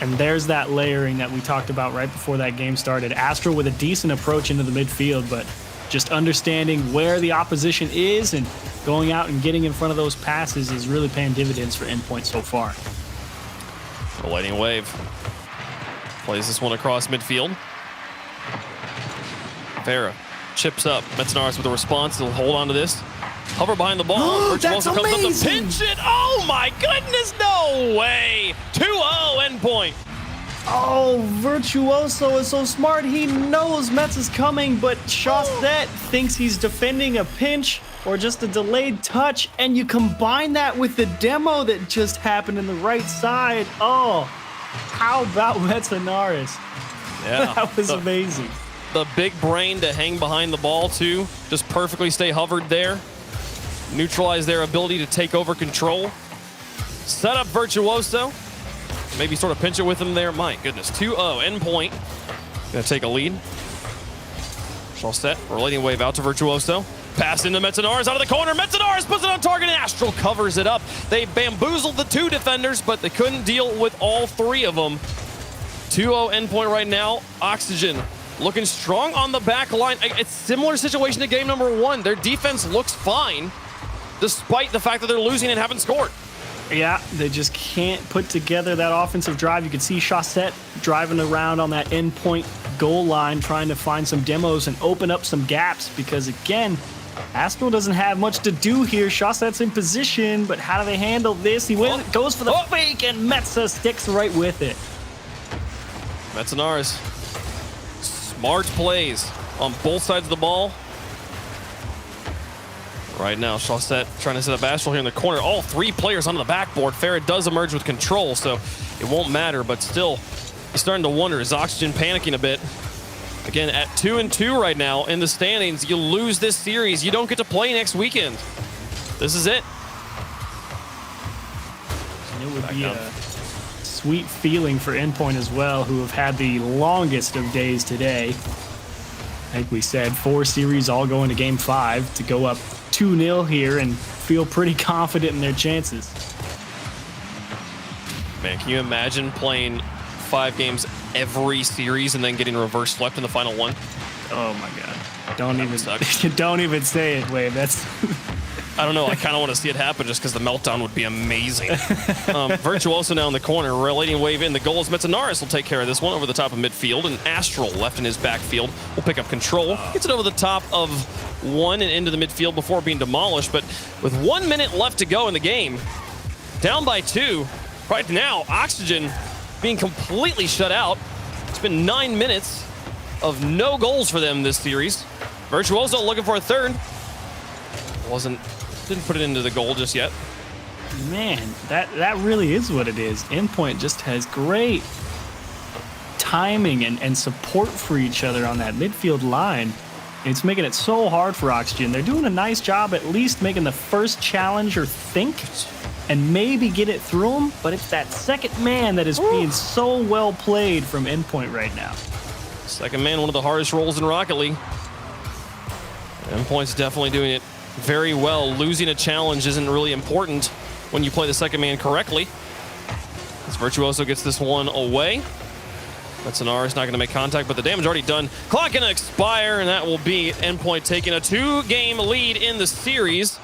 And there's that layering that we talked about right before that game started. Astral with a decent approach into the midfield, but just understanding where the opposition is and going out and getting in front of those passes is really paying dividends for Endpoint so far. Relating Wave plays this one across midfield. Farah chips up. Metanaris with a response. He'll hold on to this. Hover behind the ball. Virtuoso comes up to pinch it. Oh my goodness, no way. 2-0 Endpoint. Oh, Virtuoso is so smart. He knows Metz is coming, but Chaussette thinks he's defending a pinch or just a delayed touch, and you combine that with the demo that just happened in the right side. Oh, how about Metanaris? Yeah. That was amazing. The big brain to hang behind the ball, too. Just perfectly stay hovered there. Neutralize their ability to take over control. Set up Virtuoso. Maybe sort of pinch it with him there. My goodness, 2-0. Endpoint gonna take a lead. Chaussette, Relating Wave out to Virtuoso. Pass into Metanaris out of the corner. Metanaris puts it on target and Astral covers it up. They bamboozled the two defenders, but they couldn't deal with all three of them. 2-0 Endpoint right now. Oxygen looking strong on the back line. It's a similar situation to game number one. Their defense looks fine, despite the fact that they're losing and haven't scored. Yeah, they just can't put together that offensive drive. You can see Chaussette driving around on that Endpoint goal line, trying to find some demos and open up some gaps because, again, Astral doesn't have much to do here. Chaussette's in position, but how do they handle this? He goes for the fake, and Metza sticks right with it. Metanaris, smart plays on both sides of the ball. Right now, Chaussette trying to set up Astral here in the corner. All three players on the backboard. Farah does emerge with control, so it won't matter, but still, you're starting to wonder, is Oxygen panicking a bit? Again, at 2-2 right now in the standings, you lose this series. You don't get to play next weekend. This is it. And it would be a sweet feeling for Endpoint as well, who have had the longest of days today. I think we said 4 series all going to game 5 to go up 2-0 here and feel pretty confident in their chances. Man, can you imagine playing 5 games every series and then getting reverse swept in the final one? Oh my God. Don't even say it, Wade. That's I don't know. I kind of want to see it happen just because the meltdown would be amazing. Virtuoso now in the corner. Relating Wave in the goals. Metanaris will take care of this one over the top of midfield. And Astral left in his backfield will pick up control. Gets it over the top of one and into the midfield before being demolished. But with 1 minute left to go in the game, down by 2, right now, Oxygen being completely shut out. It's been 9 minutes of no goals for them this series. Virtuoso looking for a third. Didn't put it into the goal just yet. Man, that really is what it is. Endpoint just has great timing and support for each other on that midfield line. It's making it so hard for Oxygen. They're doing a nice job at least making the first challenger think and maybe get it through them, but it's that second man that is being so well played from Endpoint right now. Second man, one of the hardest roles in Rocket League. Endpoint's definitely doing it very well. Losing a challenge isn't really important when you play the second man correctly. As Virtuoso gets this one away. Metsonaris not going to make contact, but the damage already done. Clock going to expire, and that will be Endpoint taking a 2-game lead in the series.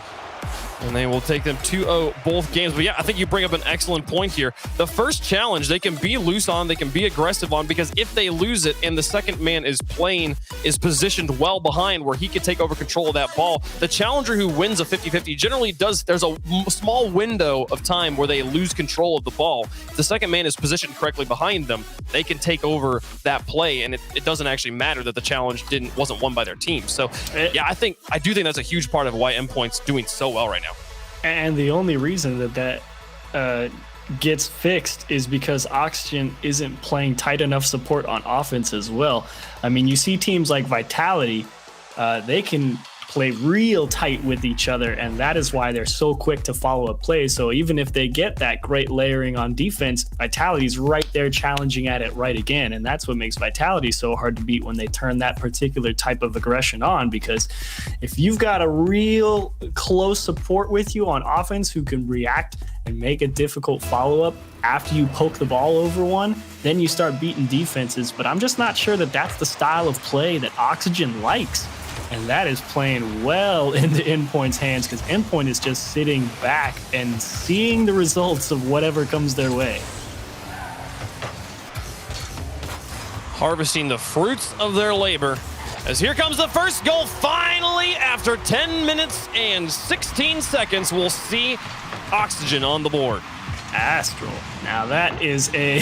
And they will take them 2-0 both games. But yeah, I think you bring up an excellent point here. The first challenge, they can be loose on, they can be aggressive on, because if they lose it and the second man is positioned well behind where he can take over control of that ball, the challenger who wins a 50-50 generally does, there's a small window of time where they lose control of the ball. If the second man is positioned correctly behind them, they can take over that play, and it doesn't actually matter that the challenge wasn't won by their team. So yeah, I do think that's a huge part of why Endpoint's doing so well right now. And the only reason that gets fixed is because Oxygen isn't playing tight enough support on offense as well. I mean, you see teams like Vitality, they can play real tight with each other, and that is why they're so quick to follow up plays. So even if they get that great layering on defense, Vitality's right there challenging at it right again, and that's what makes Vitality so hard to beat when they turn that particular type of aggression on, because if you've got a real close support with you on offense who can react and make a difficult follow-up after you poke the ball over one, then you start beating defenses. But I'm just not sure that that's the style of play that Oxygen likes. And that is playing well into Endpoint's hands, because Endpoint is just sitting back and seeing the results of whatever comes their way. Harvesting the fruits of their labor, as here comes the first goal. Finally, after 10 minutes and 16 seconds, we'll see Oxygen on the board. Astral. Now that is a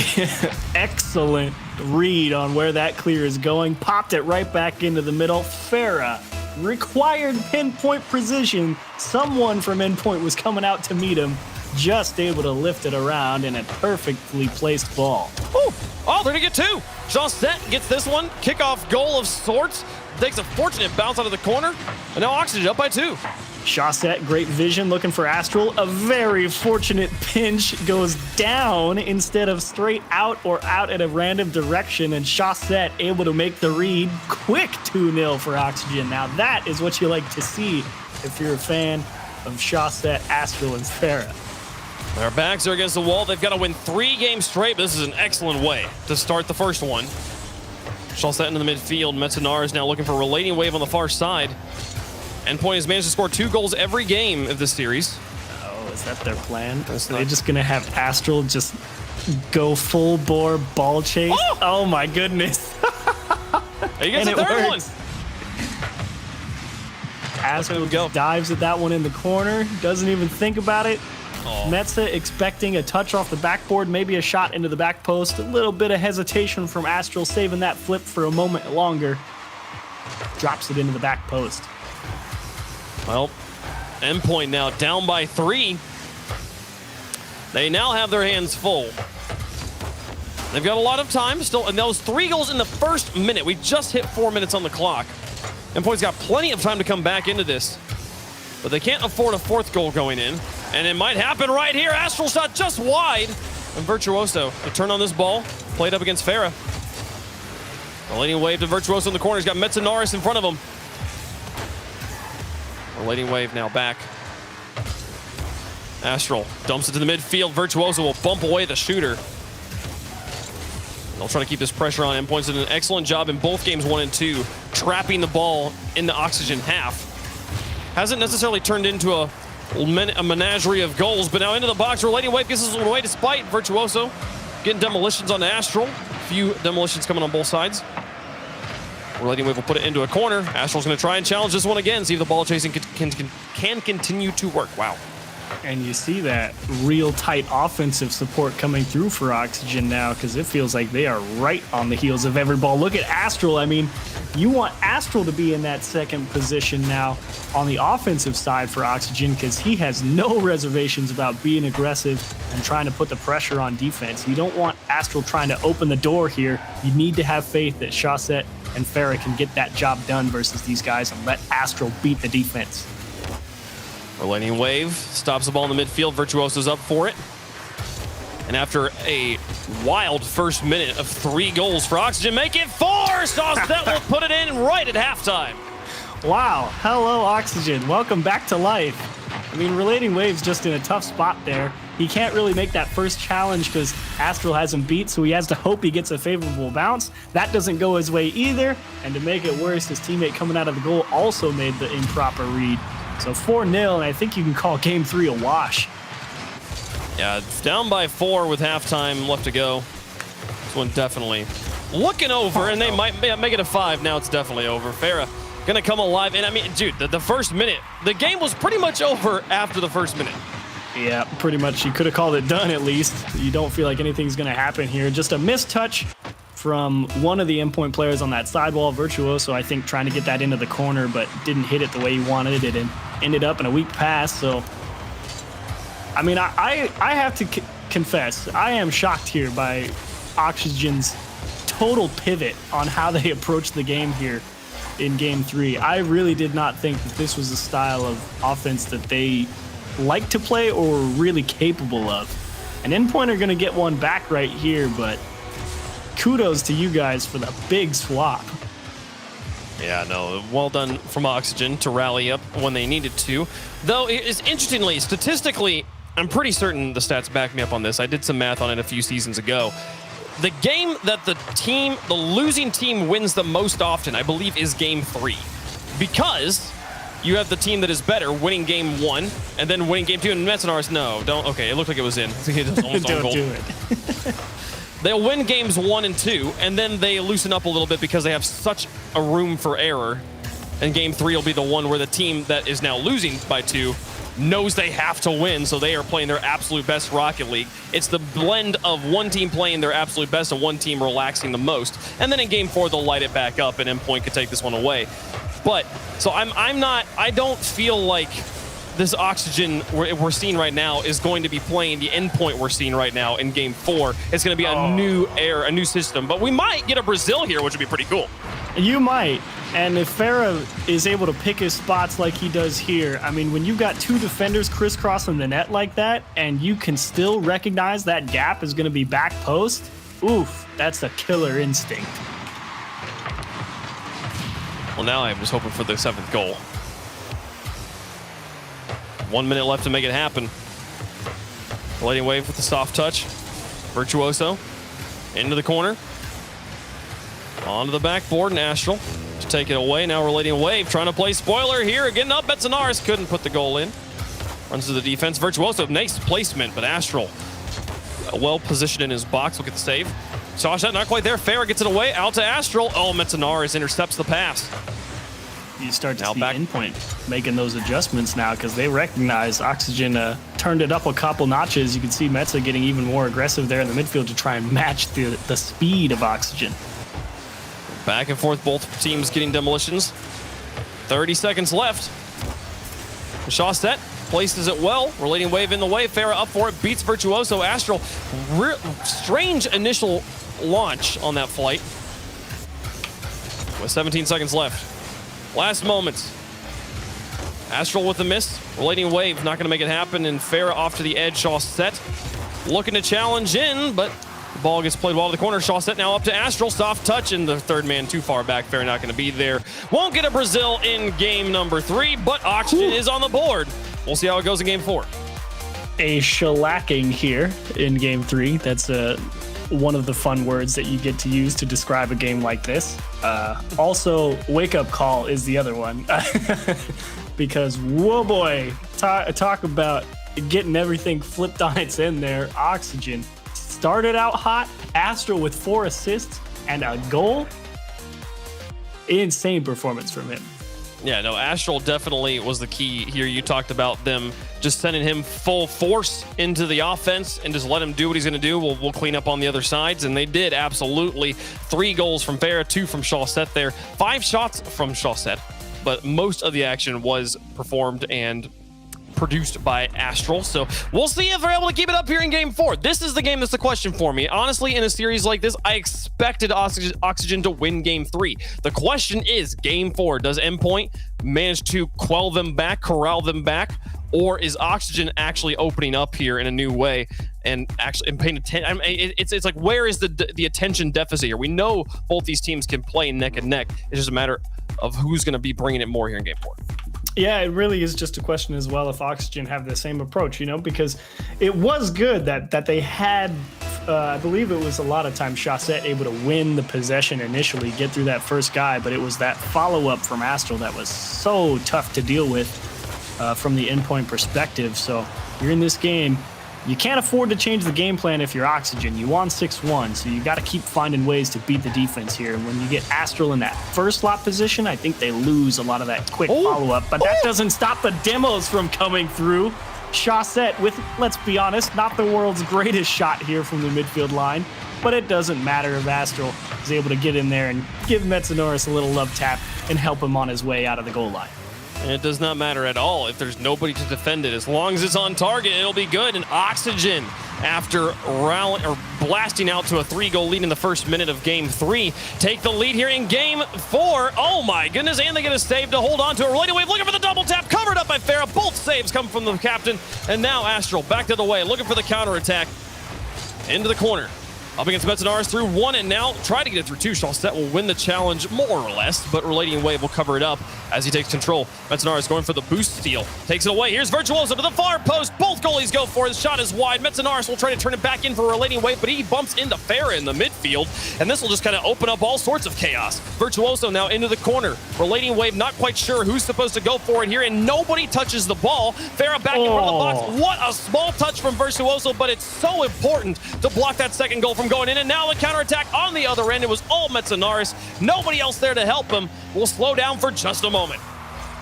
excellent read on where that clear is going. Popped it right back into the middle. Farah, required pinpoint precision. Someone from Endpoint was coming out to meet him. Just able to lift it around in a perfectly placed ball. Ooh. Oh, they're gonna get two. Josette gets this one. Kickoff goal of sorts. Takes a fortunate bounce out of the corner. And now Oxygen up by 2. Shawset, great vision, looking for Astral. A very fortunate pinch, goes down instead of straight out or out at a random direction, and Shawset able to make the read. Quick 2-0 for Oxygen. Now that is what you like to see if you're a fan of Shawset, Astral, and Farah. Their backs are against the wall. They've got to win 3 games straight, but this is an excellent way to start the first one. Shawset into the midfield. Metsonar is now looking for Relating Wave on the far side. Endpoint has managed to score 2 goals every game of this series. Oh, is that their plan? Are they just going to have Astral just go full bore ball chase? Oh my goodness. He gets a third one. Astral just dives at that one in the corner. Doesn't even think about it. Metsa expecting a touch off the backboard, maybe a shot into the back post. A little bit of hesitation from Astral, saving that flip for a moment longer. Drops it into the back post. Well, Endpoint now down by 3. They now have their hands full. They've got a lot of time still, and those 3 goals in the first minute. We just hit 4 minutes on the clock. Endpoint's got plenty of time to come back into this, but they can't afford a 4th goal going in, and it might happen right here. Astral shot just wide, and Virtuoso to turn on this ball, played up against Farah. Relating Wave to Virtuoso in the corner. He's got Metsonaris in front of him. Relating Wave now back. Astral dumps it to the midfield. Virtuoso will bump away the shooter. They'll try to keep this pressure on. Endpoint's did an excellent job in both games 1 and 2, trapping the ball in the Oxygen half. Hasn't necessarily turned into a menagerie of goals, but now into the box. Relating Wave gets this one away despite Virtuoso getting demolitions on Astral. A few demolitions coming on both sides. Relating Wave will put it into a corner. Astral's going to try and challenge this one again, see if the ball chasing can continue to work. Wow. And you see that real tight offensive support coming through for Oxygen now, because it feels like they are right on the heels of every ball. Look at Astral. I mean, you want Astral to be in that second position now on the offensive side for Oxygen, because he has no reservations about being aggressive and trying to put the pressure on defense. You don't want Astral trying to open the door here. You need to have faith that Shawset and Farah can get that job done versus these guys and let Astral beat the defense. Relating Wave stops the ball in the midfield. Virtuoso's up for it. And after a wild first minute of 3 goals for Oxygen, make it 4! That will put it in right at halftime. Wow. Hello, Oxygen. Welcome back to life. I mean, Relating Wave's just in a tough spot there. He can't really make that first challenge because Astral has him beat, so he has to hope he gets a favorable bounce. That doesn't go his way either, and to make it worse, his teammate coming out of the goal also made the improper read. So 4-0, and I think you can call Game 3 a wash. Yeah, it's down by 4 with halftime left to go. This one definitely looking over, and they might make it a 5. Now it's definitely over. Farah gonna come alive, and I mean, dude, the first minute, the game was pretty much over after the first minute. Yeah, pretty much. You could have called it done at least. You don't feel like anything's gonna happen here. Just a missed touch from one of the endpoint players on that sidewall. Virtuoso, I think, trying to get that into the corner, but didn't hit it the way he wanted it, and ended up in a weak pass. So, I mean, I have to confess, I am shocked here by Oxygen's total pivot on how they approach the game here in Game 3. I really did not think that this was a style of offense that they like to play or were really capable of. An endpoint are going to get one back right here, but kudos to you guys for the big swap. Yeah, no, well done from Oxygen to rally up when they needed to. Though, interestingly, statistically, I'm pretty certain the stats back me up on this. I did some math on it a few seasons ago. The game that the losing team wins the most often, I believe, is Game 3. Because you have the team that is better winning Game 1 and then winning Game 2. And Metanaris, no, don't. Okay, it looked like it was in. Don't do it. They'll win Games 1 and 2, and then they loosen up a little bit because they have such a room for error. And Game 3 will be the one where the team that is now losing by 2 knows they have to win, so they are playing their absolute best Rocket League. It's the blend of one team playing their absolute best and one team relaxing the most. And then in Game 4, they'll light it back up, and Endpoint could take this one away. But, so I don't feel like this Oxygen we're seeing right now is going to be playing the Endpoint we're seeing right now in Game 4. It's going to be a new era, a new system. But we might get a Brazil here, which would be pretty cool. You might. And if Farah is able to pick his spots like he does here, I mean, when you've got 2 defenders crisscrossing the net like that, and you can still recognize that gap is going to be back post, oof, that's a killer instinct. Well, now I'm just hoping for the 7th goal. 1 minute left to make it happen. Relating Wave with the soft touch. Virtuoso into the corner. Onto the backboard, and Astral to take it away. Now Relating Wave trying to play spoiler here. Again up, Betsonaris couldn't put the goal in. Runs to the defense. Virtuoso, nice placement, but Astral well positioned in his box. Look at the save. Sasha not quite there. Farah gets it away. Out to Astral. Oh, Metanaris intercepts the pass. You start to see Endpoint making those adjustments now because they recognize Oxygen turned it up a couple notches. You can see Metza getting even more aggressive there in the midfield to try and match the speed of Oxygen. Back and forth, both teams getting demolitions. 30 seconds left. Shawset places it well. Relating Wave in the way. Farah up for it. Beats Virtuoso. Astral. Strange initial launch on that flight. With 17 seconds left. Last moments. Astral with the miss. Relating Wave not going to make it happen. And Farah off to the edge. Shawset looking to challenge in, but the ball gets played well to the corner. Shawset now up to Astral. Soft touch, and the third man too far back. Farah not going to be there. Won't get a Brazil in game number 3, but Oxygen is on the board. We'll see how it goes in game 4. A shellacking here in game 3. That's one of the fun words that you get to use to describe a game like this. Also, wake up call is the other one. Because, whoa boy, talk about getting everything flipped on its end there. Oxygen started out hot. Astral with 4 assists and a goal. Insane performance from him. Yeah, no, Astral definitely was the key here. You talked about them just sending him full force into the offense and just let him do what he's going to do. We'll clean up on the other sides, and they did, absolutely. 3 goals from Farah, 2 from Shawset there. 5 shots from Shawset, but most of the action was performed and produced by Astral. So we'll see if they're able to keep it up here in game 4. This is the game that's the question for me. Honestly, in a series like this, I expected Oxygen to win game 3. The question is, game 4, does Endpoint manage to quell them back, corral them back, or is Oxygen actually opening up here in a new way and paying attention? I mean, it's like, where is the attention deficit here? We know both these teams can play neck and neck. It's just a matter of who's going to be bringing it more here in game 4. Yeah, it really is just a question as well if Oxygen have the same approach, you know, because it was good that they had, I believe it was a lot of times Chaussette able to win the possession initially, get through that first guy, but it was that follow-up from Astral that was so tough to deal with from the endpoint perspective. So you're in this game. You can't afford to change the game plan if you're Oxygen. You won 6-1, so you got to keep finding ways to beat the defense here. And when you get Astral in that first slot position, I think they lose a lot of that quick follow-up. But that doesn't stop the demos from coming through. Chaussette with, let's be honest, not the world's greatest shot here from the midfield line. But it doesn't matter if Astral is able to get in there and give Metanoris a little love tap and help him on his way out of the goal line. And it does not matter at all if there's nobody to defend it. As long as it's on target, it'll be good. And Oxygen, after blasting out to a 3-goal lead in the first minute of Game 3, take the lead here in Game 4. Oh my goodness, and they get a save to hold on to it. Related Wave looking for the double tap, covered up by Farah. Both saves come from the captain. And now Astral back to the way, looking for the counterattack. Into the corner. Up against Metanoris through 1, and now try to get it through 2. Chaussette will win the challenge more or less, but Relating Wave will cover it up as he takes control. Metanoris going for the boost steal. Takes it away. Here's Virtuoso to the far post. Both goalies go for it. The shot is wide. Metanoris will try to turn it back in for Relating Wave, but he bumps into Farah in the midfield, and this will just kind of open up all sorts of chaos. Virtuoso now into the corner. Relating Wave not quite sure who's supposed to go for it here, and nobody touches the ball. Farah back in front of the box. What a small touch from Virtuoso, but it's so important to block that second goal from going in, and now the counterattack on the other end. It was all Metanoris. Nobody else there to help him. We'll slow down for just a moment.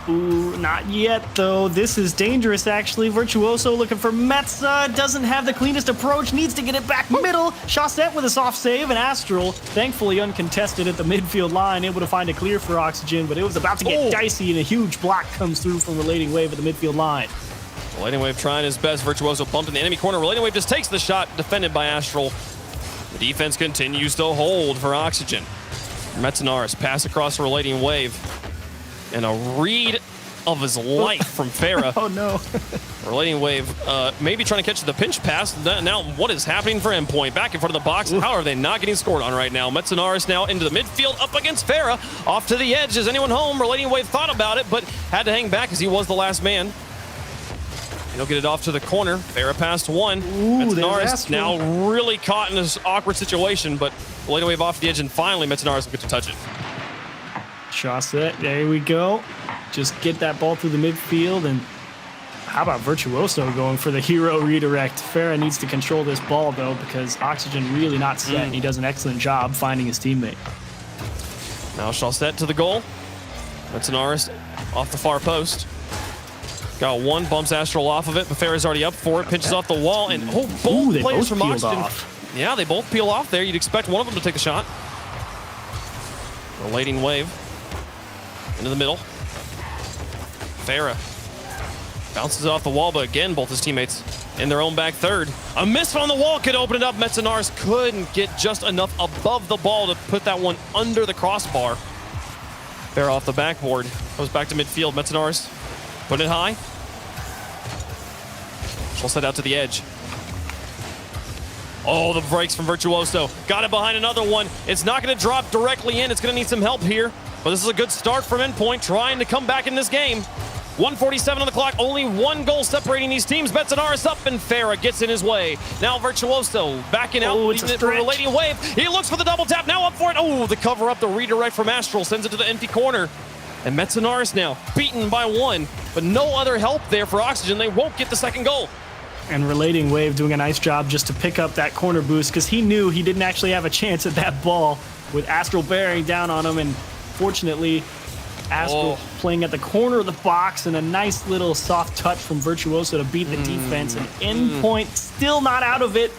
Ooh, not yet, though. This is dangerous, actually. Virtuoso looking for Metza. Doesn't have the cleanest approach. Needs to get it back middle. Chaussette with a soft save, and Astral, thankfully uncontested at the midfield line, able to find a clear for Oxygen, but it was about to get dicey, and a huge block comes through from Relating Wave at the midfield line. Relating Wave trying his best. Virtuoso bumped in the enemy corner. Relating Wave just takes the shot, defended by Astral. The defense continues to hold for Oxygen. Metanoris pass across Relating Wave. And a read of his life from Farah. Oh no. Relating Wave maybe trying to catch the pinch pass. Now what is happening for Endpoint? Back in front of the box. How are they not getting scored on right now? Metanoris now into the midfield up against Farah. Off to the edge. Is anyone home? Relating Wave thought about it, but had to hang back as he was the last man. He'll get it off to the corner. Farah passed 1. Metanoris now really caught in this awkward situation, but Relating Wave off the edge, and finally Metanoris will get to touch it. Chaussette, there we go. Just get that ball through the midfield, and how about Virtuoso going for the hero redirect? Farah needs to control this ball, though, because Oxygen really not set, and he does an excellent job finding his teammate. Now Chaussette to the goal. Metanoris off the far post. Got 1, bumps Astral off of it, but Farah's already up for it, pinches off the wall, and both players from Oxygen. Yeah, they both peel off there. You'd expect one of them to take a shot. Relating Wave into the middle. Farah bounces off the wall, but again, both his teammates in their own back third. A miss on the wall could open it up. Metanoris couldn't get just enough above the ball to put that one under the crossbar. Farah off the backboard. Goes back to midfield. Metanoris put it high. She'll set out to the edge. Oh, the breaks from Virtuoso. Got it behind another one. It's not going to drop directly in. It's going to need some help here. But this is a good start from Endpoint, trying to come back in this game. 1:47 on the clock. Only 1 goal separating these teams. Metanoris up, and Farah gets in his way. Now Virtuoso backing out. It's a for Relating Wave. He looks for the double tap. Now up for it. Oh, the cover up, the redirect from Astral. Sends it to the empty corner. And Metanoris now beaten by 1. But no other help there for Oxygen. They won't get the second goal. And Relating Wave doing a nice job just to pick up that corner boost, because he knew he didn't actually have a chance at that ball with Astral bearing down on him. And fortunately, Astral playing at the corner of the box, and a nice little soft touch from Virtuoso to beat the defense. And Endpoint still not out of it.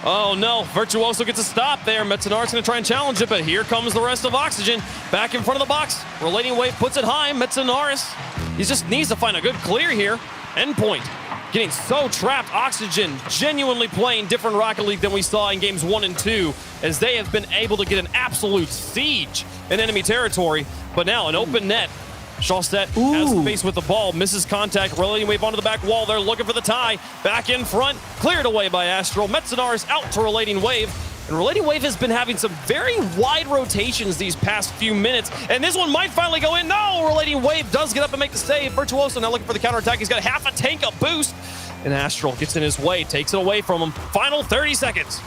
Oh no, Virtuoso gets a stop there. Metanoris going to try and challenge it, but here comes the rest of Oxygen back in front of the box. Relating Wave puts it high. Metanoris, he just needs to find a good clear here. Endpoint getting so trapped. Oxygen genuinely playing different Rocket League than we saw in games 1 and 2, as they have been able to get an absolute siege in enemy territory. But now an open net. Chaussette has the face with the ball, misses contact. Relating Wave onto the back wall. They're looking for the tie. Back in front, cleared away by Astral. Metanoris out to Relating Wave. And Relating Wave has been having some very wide rotations these past few minutes. And this one might finally go in. No, Relating Wave does get up and make the save. Virtuoso now looking for the counterattack. He's got half a tank up boost. And Astral gets in his way, takes it away from him. Final 30 seconds.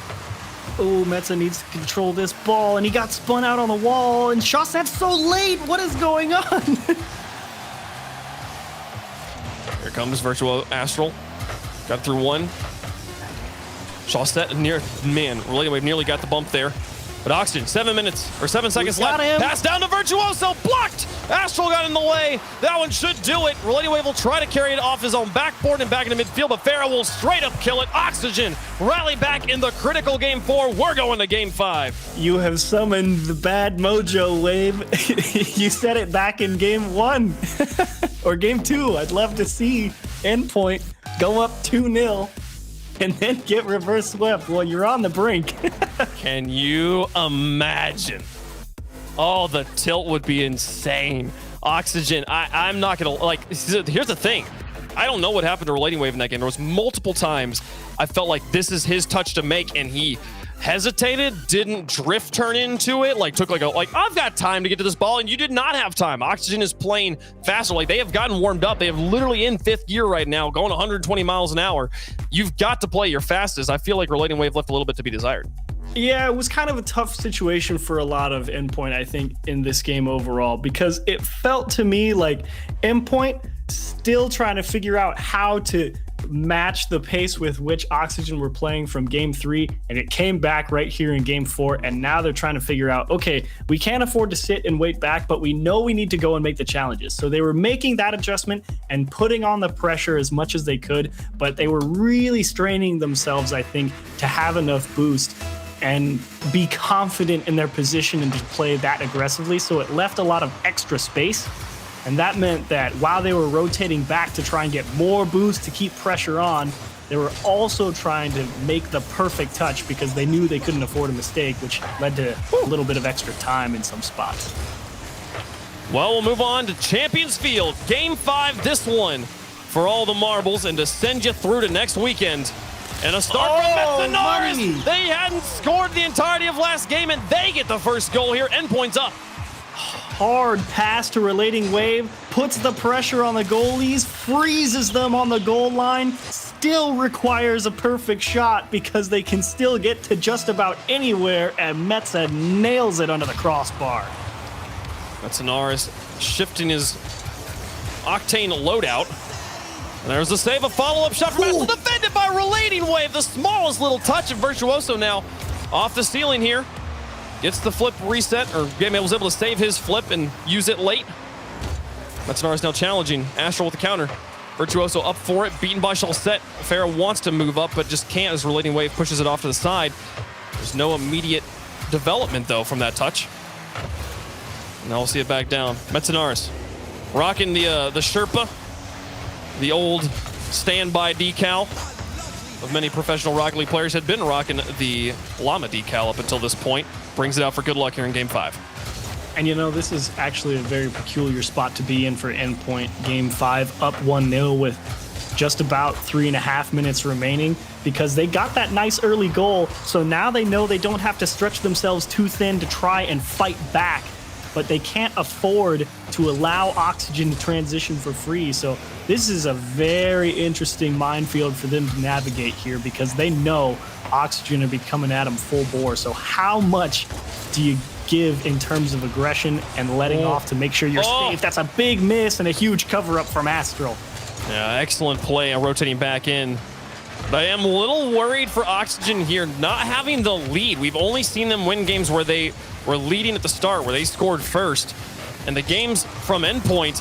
Oh, Metza needs to control this ball, and he got spun out on the wall, and Shawset's so late. What is going on? Here comes Virtuoso Astral. Got through one. Shawset Relating Wave nearly got the bump there. But Oxygen, 7 seconds left. Pass down to Virtuoso, blocked! Astral got in the way. That one should do it. Relating Wave will try to carry it off his own backboard and back into midfield, but Farah will straight up kill it. Oxygen rally back in the critical game 4. We're going to game 5. You have summoned the bad mojo, Wave. You said it back in game 1 or game 2. I'd love to see Endpoint go up 2-0. And then get reverse swept. Well, you're on the brink. Can you imagine? Oh, the tilt would be insane. Oxygen, I'm not gonna, like, here's the thing. I don't know what happened to Relating Wave in that game. There was multiple times I felt like this is his touch to make, and he hesitated, didn't drift turn into it, like took like I've got time to get to this ball, and you did not have time. Oxygen is playing faster. Like, they have gotten warmed up. They have literally in 5th gear right now, going 120 miles an hour. You've got to play your fastest. I feel like Relating Wave left a little bit to be desired. Yeah, it was kind of a tough situation for a lot of Endpoint, I think, in this game overall, because it felt to me like Endpoint still trying to figure out how to match the pace with which Oxygen were playing from game 3, and it came back right here in game 4, and now they're trying to figure out, okay, we can't afford to sit and wait back, but we know we need to go and make the challenges. So they were making that adjustment and putting on the pressure as much as they could, but they were really straining themselves, I think, to have enough boost and be confident in their position and to play that aggressively. So it left a lot of extra space. And that meant that while they were rotating back to try and get more boost to keep pressure on, they were also trying to make the perfect touch because they knew they couldn't afford a mistake, which led to a little bit of extra time in some spots. Well, we'll move on to Champions Field. Game 5, this one for all the marbles and to send you through to next weekend. And a start from Methanars. They hadn't scored the entirety of last game, and they get the first goal here. Endpoint's up. Hard pass to Relating Wave, puts the pressure on the goalies, freezes them on the goal line, still requires a perfect shot because they can still get to just about anywhere, and Metza nails it under the crossbar. Metanaris shifting his Octane loadout. And there's the save, a follow-up shot from Astral, defended by Relating Wave. The smallest little touch of Virtuoso now off the ceiling here. Gets the flip reset, or was able to save his flip and use it late. Metanaris now challenging Astral with the counter. Virtuoso up for it, beaten by Shawset. Farah wants to move up, but just can't as Relating Wave pushes it off to the side. There's no immediate development, though, from that touch. Now we'll see it back down. Metanaris rocking the Sherpa, the old standby decal of many professional Rocket League players had been rocking the Llama decal up until this point. Brings it out for good luck here in game 5. And you know, this is actually a very peculiar spot to be in for Endpoint. Game 5 up 1-0 with just about 3.5 minutes remaining because they got that nice early goal. So now they know they don't have to stretch themselves too thin to try and fight back, but they can't afford to allow Oxygen to transition for free. So this is a very interesting minefield for them to navigate here because they know Oxygen will be coming at them full bore. So how much do you give in terms of aggression and letting off to make sure you're safe? That's a big miss and a huge cover-up from Astral. Yeah, excellent play on rotating back in. But I am a little worried for Oxygen here, not having the lead. We've only seen them win games where they were leading at the start, where they scored first. And the games from Endpoint,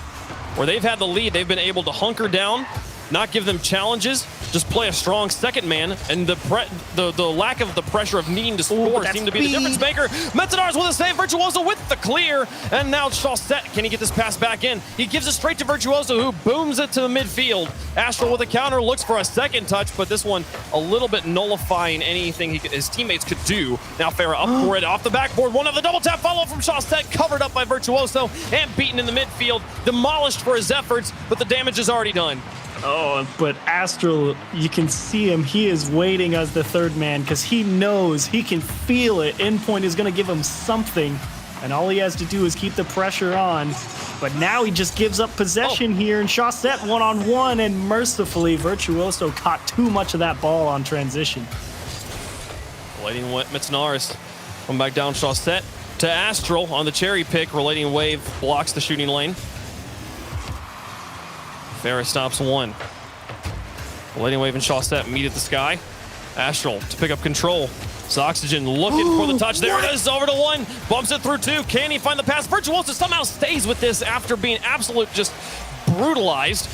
where they've had the lead, they've been able to hunker down, not give them challenges, just play a strong second man, and the lack of the pressure of needing to score seemed to be the difference maker. Metanaris with a save, Virtuoso with the clear, and now Shawset, can he get this pass back in? He gives it straight to Virtuoso, who booms it to the midfield. Astral with a counter, looks for a second touch, but this one a little bit nullifying anything his teammates could do. Now Farah up for it, off the backboard, one of the double tap follow from Shawset, covered up by Virtuoso, and beaten in the midfield, demolished for his efforts, but the damage is already done. Oh, but Astral, you can see him. He is waiting as the third man because he knows, he can feel it. Endpoint is going to give him something, and all he has to do is keep the pressure on. But now he just gives up possession here, and Chaussette one-on-one, and mercifully, Virtuoso caught too much of that ball on transition. Relating Metznaris come back down. Chaussette to Astral on the cherry pick. Relating Wave blocks the shooting lane. Farah stops one. Relating Wave and Chaussette meet at the sky. Astral to pick up control. It's Oxygen looking for the touch. There it is, over to one. Bumps it through two. Can he find the pass? Virtuoso somehow stays with this after being absolute just brutalized.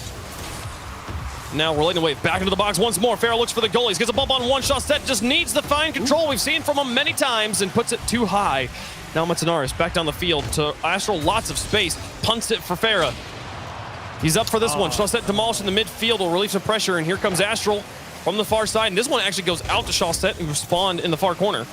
Now Relating Wave back into the box once more. Farah looks for the goalies. Gets a bump on one. Chaussette just needs the fine control we've seen from him many times and puts it too high. Now Metznaris back down the field to Astral. Lots of space. Punts it for Farah. He's up for this one. Chaussette demolished in the midfield will relieve some pressure, and here comes Astral from the far side. And this one actually goes out to Chaussette, who spawned in the far corner.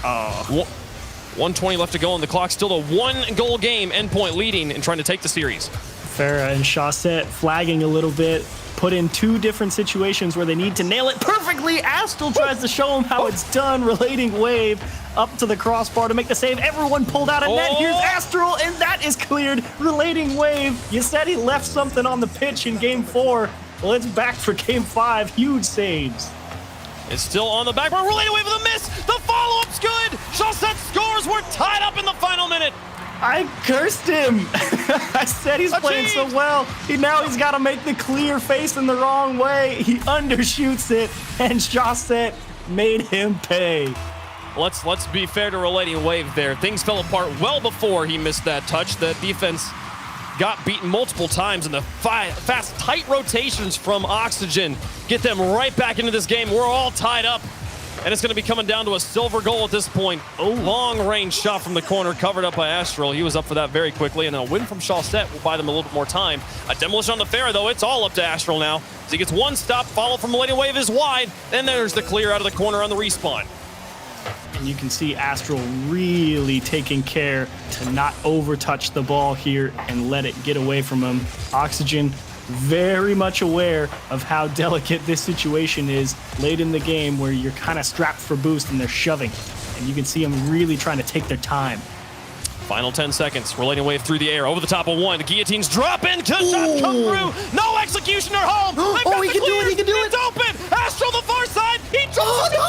1:20 left to go on the clock. Still a 1-goal game. Endpoint leading and trying to take the series. Farah and Chaussette flagging a little bit. Put in two different situations where they need to nail it perfectly. Astral tries to show him how it's done. Relating Wave up to the crossbar to make the save. Everyone pulled out of net. Here's Astral, and that is cleared. Relating Wave. You said he left something on the pitch in game 4. Well, it's back for game 5. Huge saves. It's still on the backboard. Relating Wave with a miss. The follow-up's good. Chaussette scores. We're tied up in the final minute. I cursed him. I said he's playing so well. Now he's got to make the clear face in the wrong way. He undershoots it, and Chaussette made him pay. Let's be fair to Relating Wave there. Things fell apart well before he missed that touch. The defense got beaten multiple times, and the fast, tight rotations from Oxygen get them right back into this game. We're all tied up, and it's going to be coming down to a silver goal at this point. Long-range shot from the corner, covered up by Astral. He was up for that very quickly, and a win from Chaussette will buy them a little bit more time. A demolition on the Farah, though. It's all up to Astral now. As he gets one stop, follow from Relating Wave is wide. Then there's the clear out of the corner on the respawn. And you can see Astral really taking care to not overtouch the ball here and let it get away from him. Oxygen very much aware of how delicate this situation is late in the game where you're kind of strapped for boost and they're shoving. And you can see them really trying to take their time. Final 10 seconds. Relating Wave through the air, over the top of one. Guillotines drop in. Shots come through. No executioner home. He can do it. He can do it. It's open. Astral the far side. He drops it.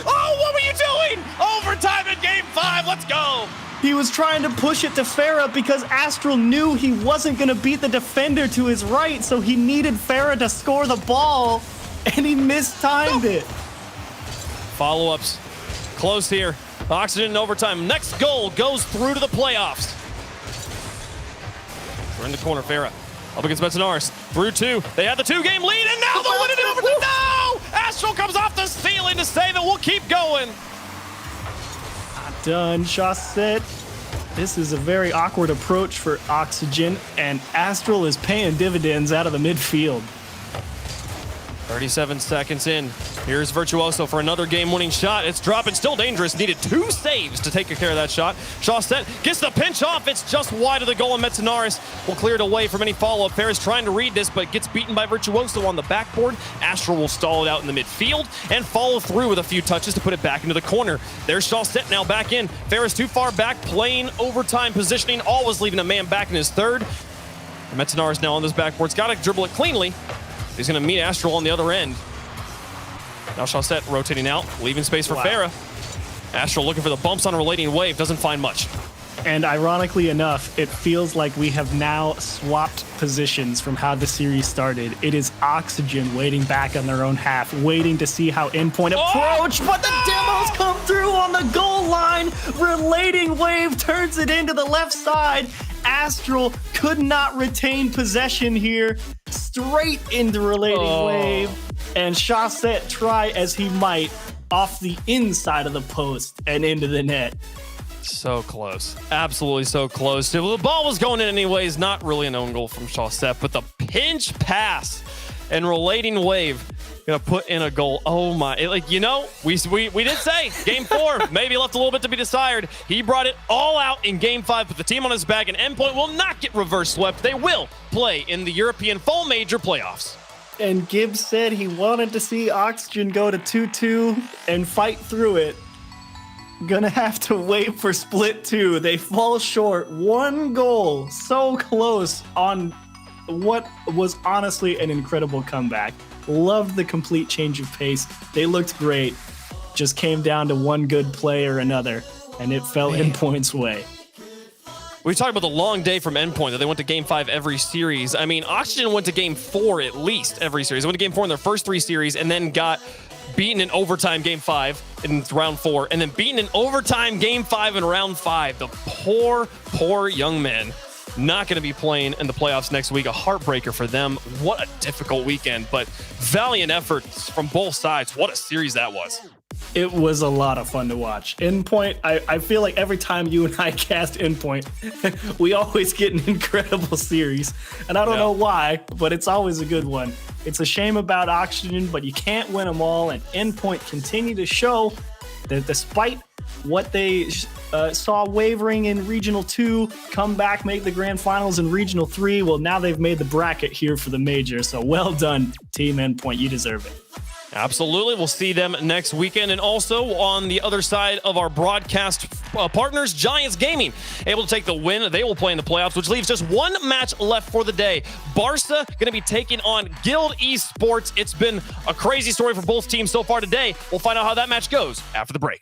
Oh, what were you doing? Overtime in game 5. Let's go. He was trying to push it to Farah because Astral knew he wasn't going to beat the defender to his right, so he needed Farah to score the ball, and he mistimed it. Follow-ups close here. Oxygen in overtime. Next goal goes through to the playoffs. We're in the corner. Farah up against Metznaris. Through two. They had the 2-game lead, and now they'll win it in overtime. No! Astral comes off the ceiling to save it. We'll keep going. Not done. Chaussette. This is a very awkward approach for Oxygen, and Astral is paying dividends out of the midfield. 37 seconds in. Here's Virtuoso for another game-winning shot. It's dropping, still dangerous. Needed 2 saves to take care of that shot. Chaussette gets the pinch off. It's just wide of the goal, and Metznaris will clear it away from any follow-up. Ferris trying to read this, but gets beaten by Virtuoso on the backboard. Astral will stall it out in the midfield and follow through with a few touches to put it back into the corner. There's Chaussette now back in. Ferris too far back, playing overtime positioning, always leaving a man back in his third. Metznaris now on this backboard. He's got to dribble it cleanly. He's going to meet Astral on the other end. Now Chaussette rotating out, leaving space for Farah. Astral looking for the bumps on a Relating Wave, doesn't find much. And ironically enough, it feels like we have now swapped positions from how the series started. It is Oxygen waiting back on their own half, waiting to see how Endpoint approach, but the demos come through on the goal line. Relating Wave turns it into the left side. Astral could not retain possession here. Straight into Relating Wave. And Chaussette try as he might off the inside of the post and into the net. So close. Absolutely so close. The ball was going in anyways. Not really an own goal from Chaussette, but the pinch pass and Relating Wave gonna put in a goal. Oh my! We did say game 4 maybe left a little bit to be desired. He brought it all out in game 5, put the team on his back, and Endpoint will not get reverse swept. They will play in the European Fall Major playoffs. And Gibbs said he wanted to see Oxygen go to 2-2 and fight through it. Gonna have to wait for split 2. They fall short. 1 goal. So close on what was honestly an incredible comeback. Loved the complete change of pace. They looked great. Just came down to one good play or another, and it fell Endpoint's way. We talked about the long day from Endpoint, that they went to game 5 every series. I mean, Oxygen went to game 4 at least every series. They went to game 4 in their first 3 series and then got beaten in overtime game 5 in round 4, and then beaten in overtime game 5 in round 5. The poor young men. Not going to be playing in the playoffs next week. A heartbreaker for them. What a difficult weekend, but valiant efforts from both sides. What a series that was. It was a lot of fun to watch. Endpoint, I feel like every time you and I cast Endpoint, we always get an incredible series. And I don't know why, but it's always a good one. It's a shame about Oxygen, but you can't win them all. And Endpoint continue to show that despite what they saw wavering in Regional 2, come back, make the grand finals in Regional 3. Well, now they've made the bracket here for the major. So well done, Team Endpoint. You deserve it. Absolutely. We'll see them next weekend. And also on the other side of our broadcast partners, Giants Gaming, able to take the win. They will play in the playoffs, which leaves just one match left for the day. Barca going to be taking on Guild Esports. It's been a crazy story for both teams so far today. We'll find out how that match goes after the break.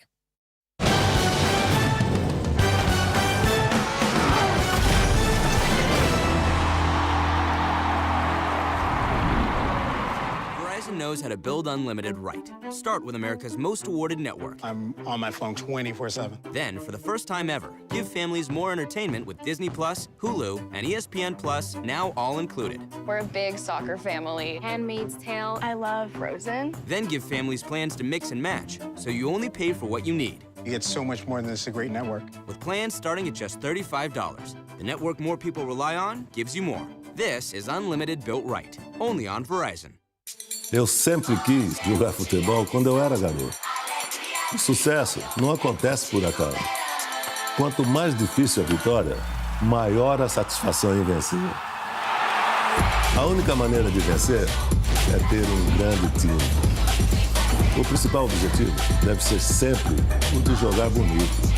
Knows how to build unlimited right. Start with America's most awarded network. I'm on my phone 24/7. Then, for the first time ever, give families more entertainment with Disney Plus, Hulu, and ESPN Plus, now all included. We're a big soccer family. Handmaid's Tale. I love Frozen. Then give families plans to mix and match, so you only pay for what you need. You get so much more than this, a great network. With plans starting at just $35, the network more people rely on gives you more. This is unlimited built right, only on Verizon. Eu sempre quis jogar futebol quando eu era garoto. O sucesso não acontece por acaso. Quanto mais difícil a vitória, maior a satisfação em vencer. A única maneira de vencer é ter grande time. O principal objetivo deve ser sempre o de jogar bonito.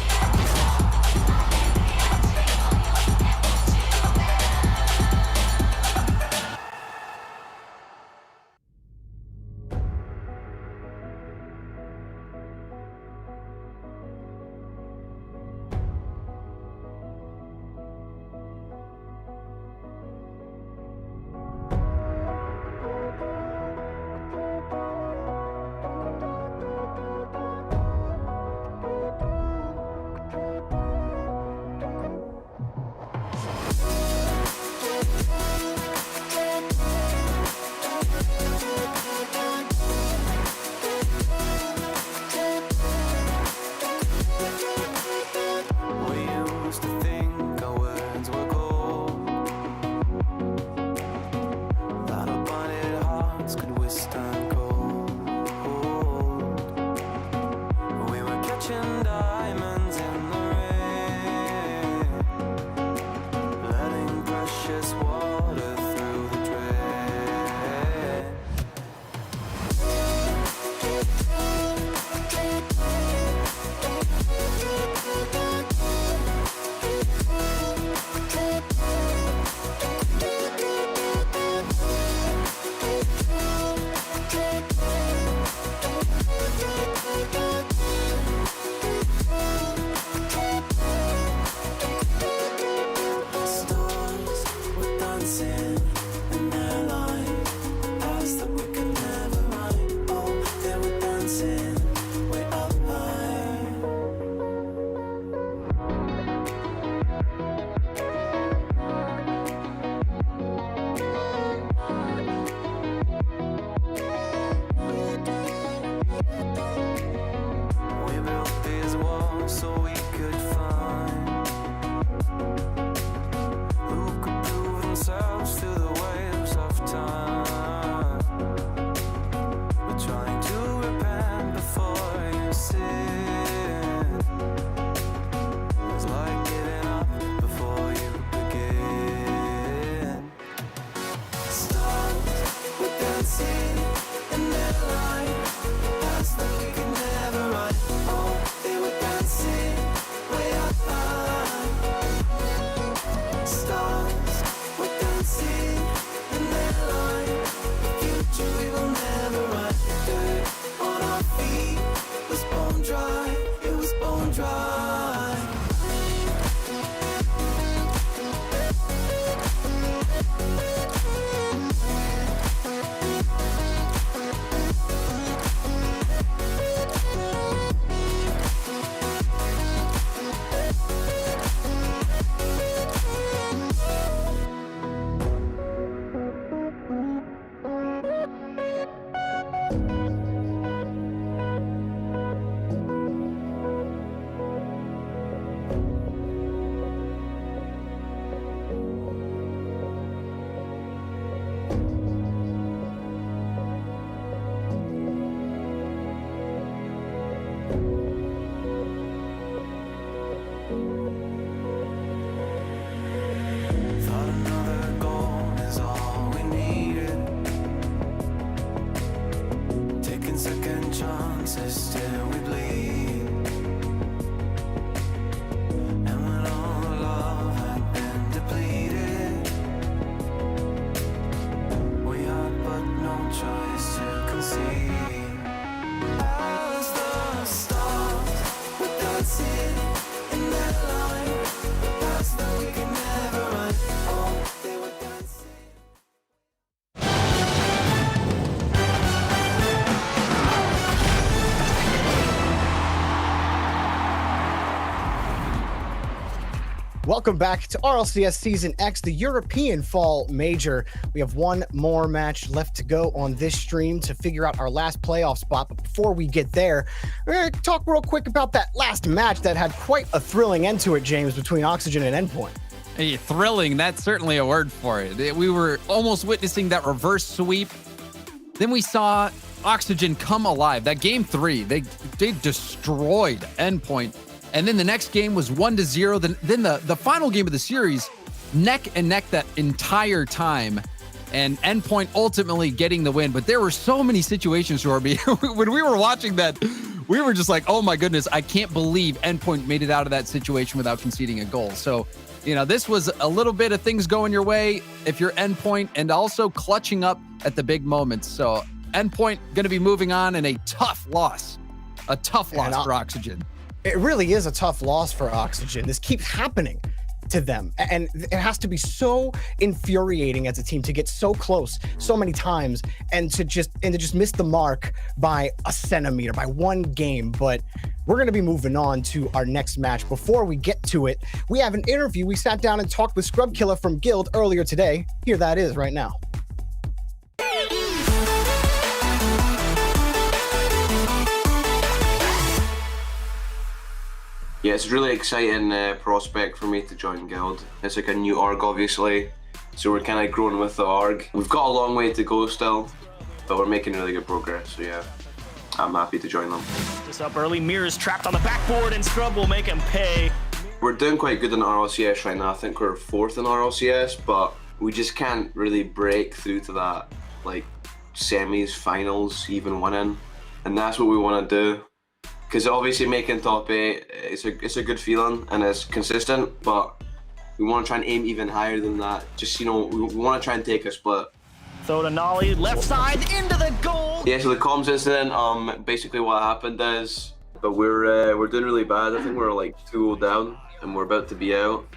chances, still we bleed. And when all love had been depleted, we had but no choice to concede. As the stars were dancing in that line, past that we could never run. Oh, they were dancing. Welcome back to RLCS Season X, the European Fall Major. We have one more match left to go on this stream to figure out our last playoff spot. But before we get there, we're going to talk real quick about that last match that had quite a thrilling end to it, James, between Oxygen and Endpoint. Hey, thrilling, that's certainly a word for it. We were almost witnessing that reverse sweep. Then we saw Oxygen come alive. That game 3, they destroyed Endpoint. And then the next game was 1-0. Then the final game of the series, neck and neck that entire time. And Endpoint ultimately getting the win. But there were so many situations, Jorby, when we were watching that, we were just like, oh my goodness, I can't believe Endpoint made it out of that situation without conceding a goal. So, you know, this was a little bit of things going your way if you're Endpoint, and also clutching up at the big moments. So Endpoint going to be moving on in a tough loss. A tough loss for Oxygen. It really is a tough loss for Oxygen. This keeps happening to them. And it has to be so infuriating as a team to get so close so many times and to just miss the mark by a centimeter, by one game. But we're going to be moving on to our next match. Before we get to it, we have an interview. We sat down and talked with Scrubkilla from Guild earlier today. Here that is right now. Yeah, it's a really exciting prospect for me to join Guild. It's like a new org, obviously, so we're kind of growing with the org. We've got a long way to go still, but we're making really good progress, so yeah, I'm happy to join them. This up early, Mirror's trapped on the backboard, and Scrub will make him pay. We're doing quite good in RLCS right now. I think we're 4th in RLCS, but we just can't really break through to that, like, semis, finals, even winning, and that's what we want to do. Because obviously making top 8, it's a good feeling and it's consistent, but we want to try and aim even higher than that. Just, you know, we want to try and take a split. Throw to Nolly, left side, into the goal! Yeah, so the comms incident, basically what happened is, but we're doing really bad. I think we're like 2-0 down and we're about to be out.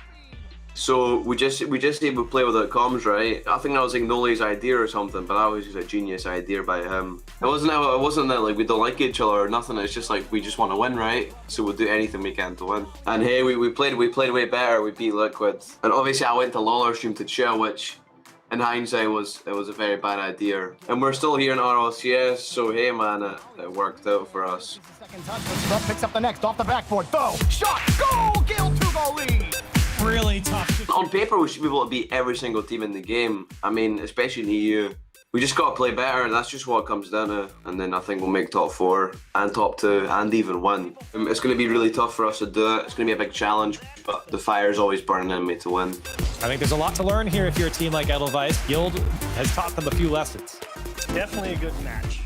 So we just need to play without comms, right? I think that was like Noli's idea or something, but that was just a genius idea by him. It wasn't that like we don't like each other or nothing. It's just like we just want to win, right? So we'll do anything we can to win. And hey, we played way better. We beat Liquid, and obviously I went to Lawler stream to chill, which in hindsight was a very bad idea. And we're still here in RLCS, so hey man, it worked out for us. Second touch, Scrub picks up the next off the backboard. Throw, shot, goal, Guild 2-goal lead. Really tough. On paper, we should be able to beat every single team in the game. I mean, especially in EU. We just got to play better, and that's just what it comes down to. And then I think we'll make top 4 and top 2 and even win. It's going to be really tough for us to do it. It's going to be a big challenge, but the fire's always burning in me to win. I think there's a lot to learn here if you're a team like Edelweiss. Guild has taught them a few lessons. Definitely a good match.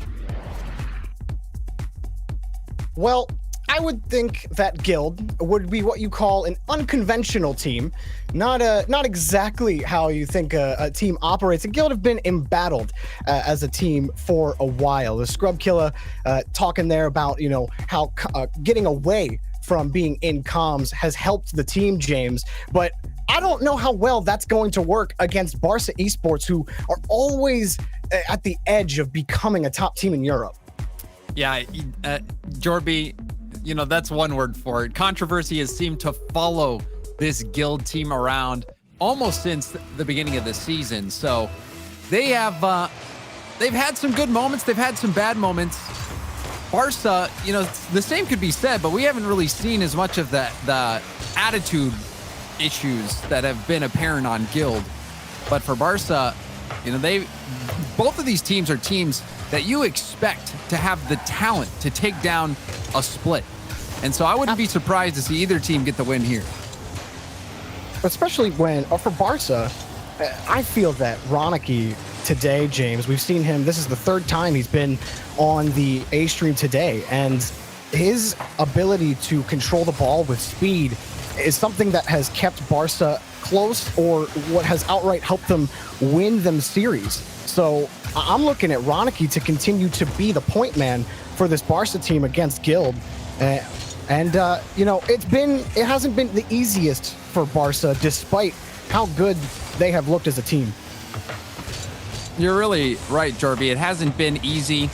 Well, I would think that Guild would be what you call an unconventional team, not exactly how you think a team operates. And Guild have been embattled as a team for a while. The Scrubkilla talking there about, you know, how getting away from being in comms has helped the team, James, but I don't know how well that's going to work against Barca Esports, who are always at the edge of becoming a top team in Europe. Yeah, Jorby, you know, that's one word for it. Controversy has seemed to follow this Guild team around almost since the beginning of the season. So they have, they've had some good moments. They've had some bad moments. Barca, you know, the same could be said, but we haven't really seen as much of the attitude issues that have been apparent on Guild. But for Barca, you know, both of these teams are teams that you expect to have the talent to take down a split. And so I wouldn't be surprised to see either team get the win here. Especially when, for Barca, I feel that Ronicky today, James. We've seen him. This is the third time he's been on the A stream today, and his ability to control the ball with speed is something that has kept Barca close, or what has outright helped them win them series. So I'm looking at Ronicky to continue to be the point man for this Barca team against Guild. You know, it hasn't been the easiest for Barca, despite how good they have looked as a team. You're really right, Jorby. It hasn't been easy,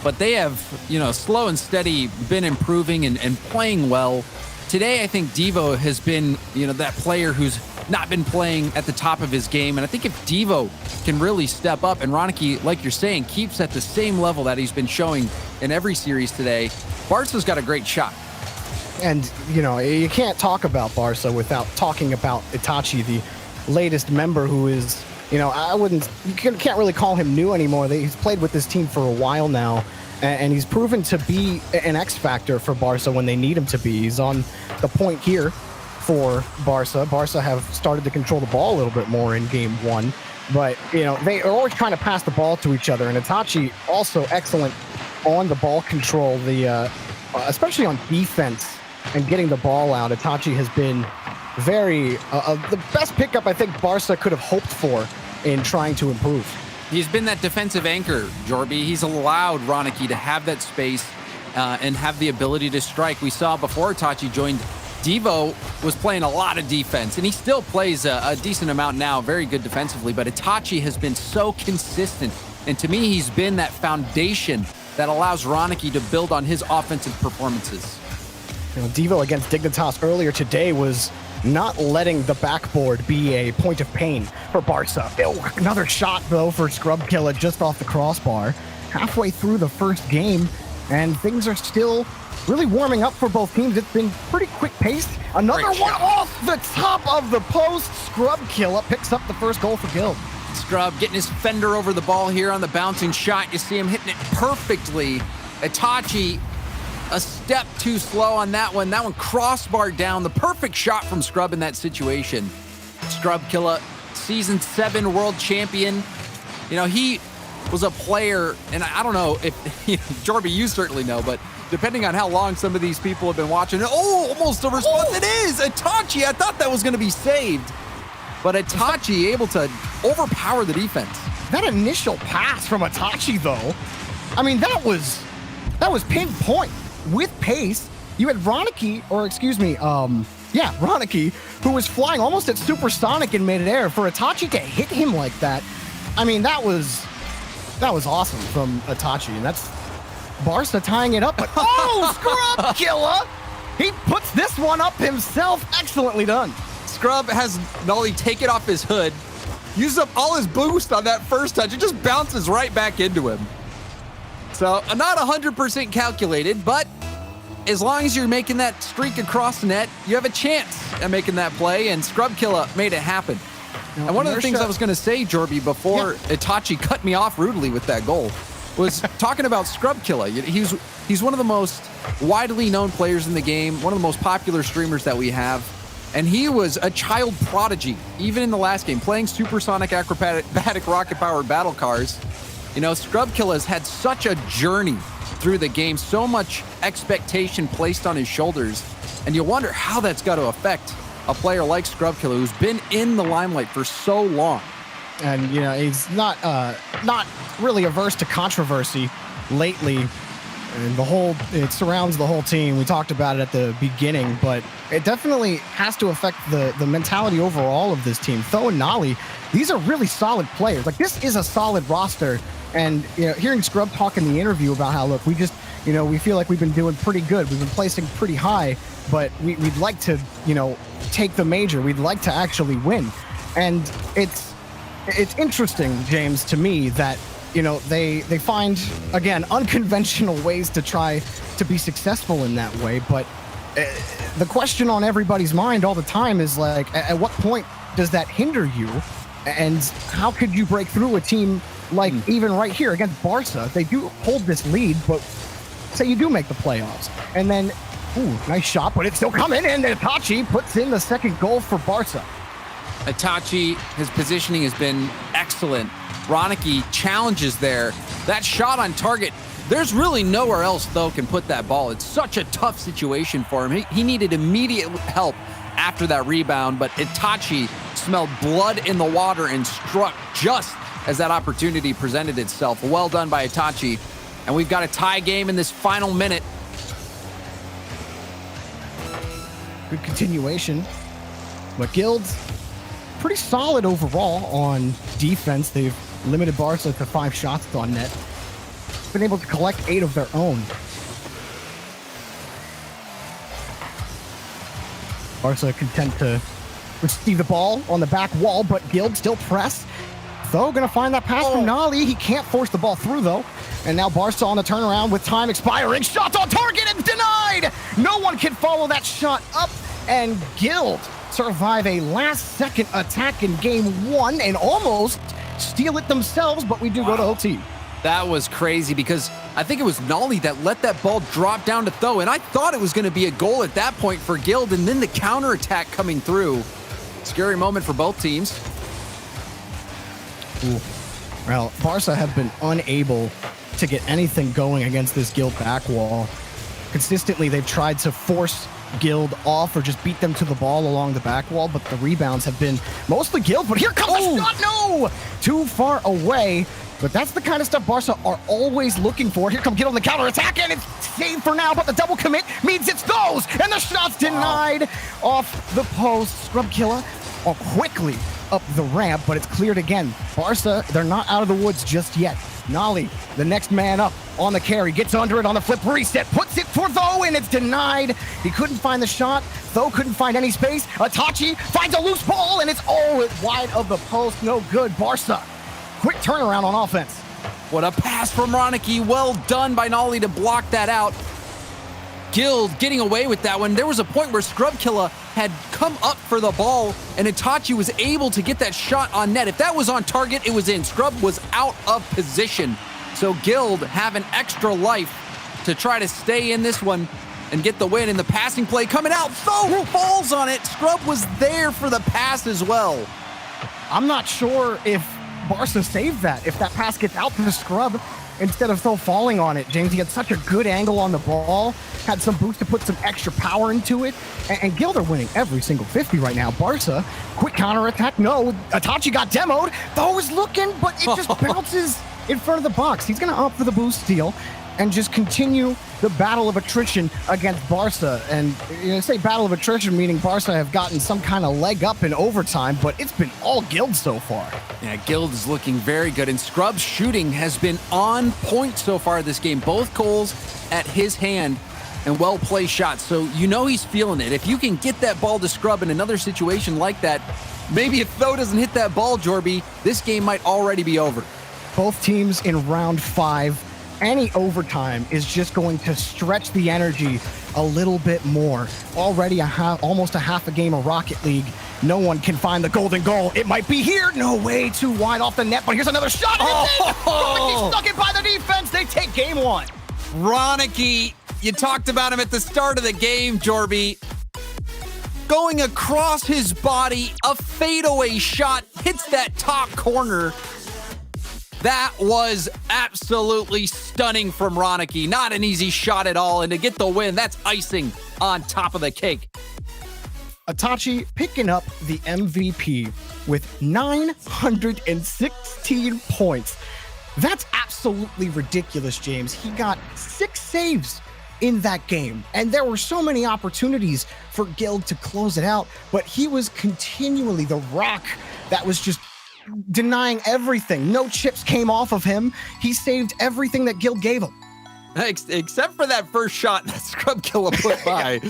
but they have, you know, slow and steady been improving and playing well. Today, I think Devo has been, you know, that player who's not been playing at the top of his game. And I think if Devo can really step up and Ronicky, like you're saying, keeps at the same level that he's been showing in every series today, Barca's got a great shot. And, you know, you can't talk about Barca without talking about Itachi, the latest member who is, you know, you can't really call him new anymore. He's played with this team for a while now, and he's proven to be an X factor for Barca when they need him to be. He's on the point here for Barca. Barca have started to control the ball a little bit more in game one, but, you know, they are always trying to pass the ball to each other, and Itachi also excellent on the ball control, especially on defense and getting the ball out. Itachi has been the best pickup I think Barca could have hoped for in trying to improve. He's been that defensive anchor, Jorby. He's allowed Ronicky to have that space and have the ability to strike. We saw before Itachi joined, Devo was playing a lot of defense, and he still plays a decent amount now, very good defensively, but Itachi has been so consistent, and to me, he's been that foundation that allows Ronicky to build on his offensive performances. You know, Devo against Dignitas earlier today was not letting the backboard be a point of pain for Barca. Another shot, though, for Scrub Killer just off the crossbar. Halfway through the first game, and things are still really warming up for both teams. It's been pretty quick paced. Another one off the top of the post. Scrub Killer picks up the first goal for Guild. Scrub getting his fender over the ball here on the bouncing shot. You see him hitting it perfectly. Itachi a step too slow on that one. That one crossbar down. The perfect shot from Scrub in that situation. Scrub Killer, season 7 world champion. You know, he was a player, and I don't know if, you know, Jorby, you certainly know, but depending on how long some of these people have been watching, almost a response. It is Itachi. I thought that was going to be saved, but Itachi able to overpower the defense. That initial pass from Itachi, though, I mean, that was pinpoint with pace. You had Ronicky, Ronicky, who was flying almost at supersonic in midair. For Itachi to hit him like that, I mean, that was awesome from Itachi, and that's Barca tying it up. But Scrub Killer! He puts this one up himself. Excellently done. Scrub has not only taken off his hood, used up all his boost on that first touch. It just bounces right back into him. So not 100% calculated, but as long as you're making that streak across the net, you have a chance at making that play, and Scrub Killer made it happen. Now, and one of the things I was going to say, Jorby, before Itachi cut me off rudely with that goal, was talking about Scrub Killer. He's one of the most widely known players in the game, one of the most popular streamers that we have, and he was a child prodigy, even in the last game, playing supersonic acrobatic rocket-powered battle cars. You know, Scrub Killer has had such a journey through the game, so much expectation placed on his shoulders, and you wonder how that's got to affect a player like Scrub Killer, who's been in the limelight for so long. And, you know, he's not really averse to controversy lately. And it surrounds the whole team. We talked about it at the beginning, but it definitely has to affect the mentality overall of this team. Tho and Nolly, these are really solid players. Like, this is a solid roster. And, you know, hearing Scrub talk in the interview about how, look, we just, you know, we feel like we've been doing pretty good. We've been placing pretty high, but we'd like to, you know, take the major. We'd like to actually win. And it's interesting, James, to me that, you know, they find, again, unconventional ways to try to be successful in that way. But the question on everybody's mind all the time is, like, at what point does that hinder you? And how could you break through a team like even right here against Barca? They do hold this lead, but say you do make the playoffs. And then, nice shot, but it's still coming in. Itachi puts in the second goal for Barca. Itachi, his positioning has been excellent Ronicky challenges there. That shot on target, there's really nowhere else Tho can put that ball. It's such a tough situation for him. He needed immediate help after that rebound, but Itachi smelled blood in the water and struck just as that opportunity presented itself. Well done by Itachi. And we've got a tie game in this final minute. Good continuation. But Guild's pretty solid overall on defense. They've limited Barca to 5 shots on net. Been able to collect 8 of their own. Barca content to receive the ball on the back wall, but Guild still press. Tho gonna find that pass from Nolly. He can't force the ball through though. And now Barca on the turnaround with time expiring. Shot on target and denied! No one can follow that shot up, and Guild survive a last-second attack in game 1 and almost steal it themselves, but we do go to OT. That was crazy because I think it was Nolly that let that ball drop down to Tho, and I thought it was going to be a goal at that point for Guild, and then the counterattack coming through. Scary moment for both teams. Ooh. Well, Barca have been unable to get anything going against this Guild back wall. Consistently, they've tried to force Guild off or just beat them to the ball along the back wall, but the rebounds have been mostly Guild. But here comes the shot. No! Too far away. But that's the kind of stuff Barca are always looking for. Here come Guild on the counterattack, and it's saved for now, but the double commit means it's those, and the shot's denied off the post. Scrub Killer quickly up the ramp, but it's cleared again. Barca, they're not out of the woods just yet. Nolly, the next man up on the carry, gets under it on the flip reset, puts it for Tho, and it's denied. He couldn't find the shot. Tho couldn't find any space. Itachi finds a loose ball, and it's wide of the post. No good. Barca, quick turnaround on offense. What a pass from Ronicky. Well done by Nolly to block that out. Guild getting away with that one. There was a point where Scrub Killer had come up for the ball, and Itachi was able to get that shot on net. If that was on target, it was in. Scrub was out of position. So Guild have an extra life to try to stay in this one and get the win. And the passing play coming out. Tho falls on it. Scrub was there for the pass as well. I'm not sure if Barca saved that. If that pass gets out to the Scrub instead of Tho falling on it. James, he had such a good angle on the ball, had some boost to put some extra power into it, and Guild are winning every single 50 right now. Barca, quick counterattack. No, Itachi got demoed. Tho was looking, but it just bounces in front of the box. He's going to opt for the boost steal and just continue the battle of attrition against Barca. And say battle of attrition, meaning Barca have gotten some kind of leg up in overtime, but it's been all Guild so far. Yeah, Guild is looking very good, and Scrub's shooting has been on point so far this game. Both goals at his hand and well-placed shots, so you know he's feeling it. If you can get that ball to Scrub in another situation like that, maybe if Tho doesn't hit that ball, Jorby, this game might already be over. Both teams in round 5. Any overtime is just going to stretch the energy a little bit more. Already almost a half a game of Rocket League. No one can find the golden goal. It might be here. No way, too wide off the net, but here's another shot. Ronicky stuck it by the defense. They take game 1. Ronicky, you talked about him at the start of the game, Jorby. Going across his body, a fadeaway shot hits that top corner. That was absolutely stunning from Ronicky. Not an easy shot at all. And to get the win, that's icing on top of the cake. Itachi picking up the MVP with 916 points. That's absolutely ridiculous, James. He got 6 saves in that game. And there were so many opportunities for Guild to close it out, but he was continually the rock that was just denying everything. No chips came off of him. He saved everything that Guild gave him. Except for that first shot that Scrub Killer put by.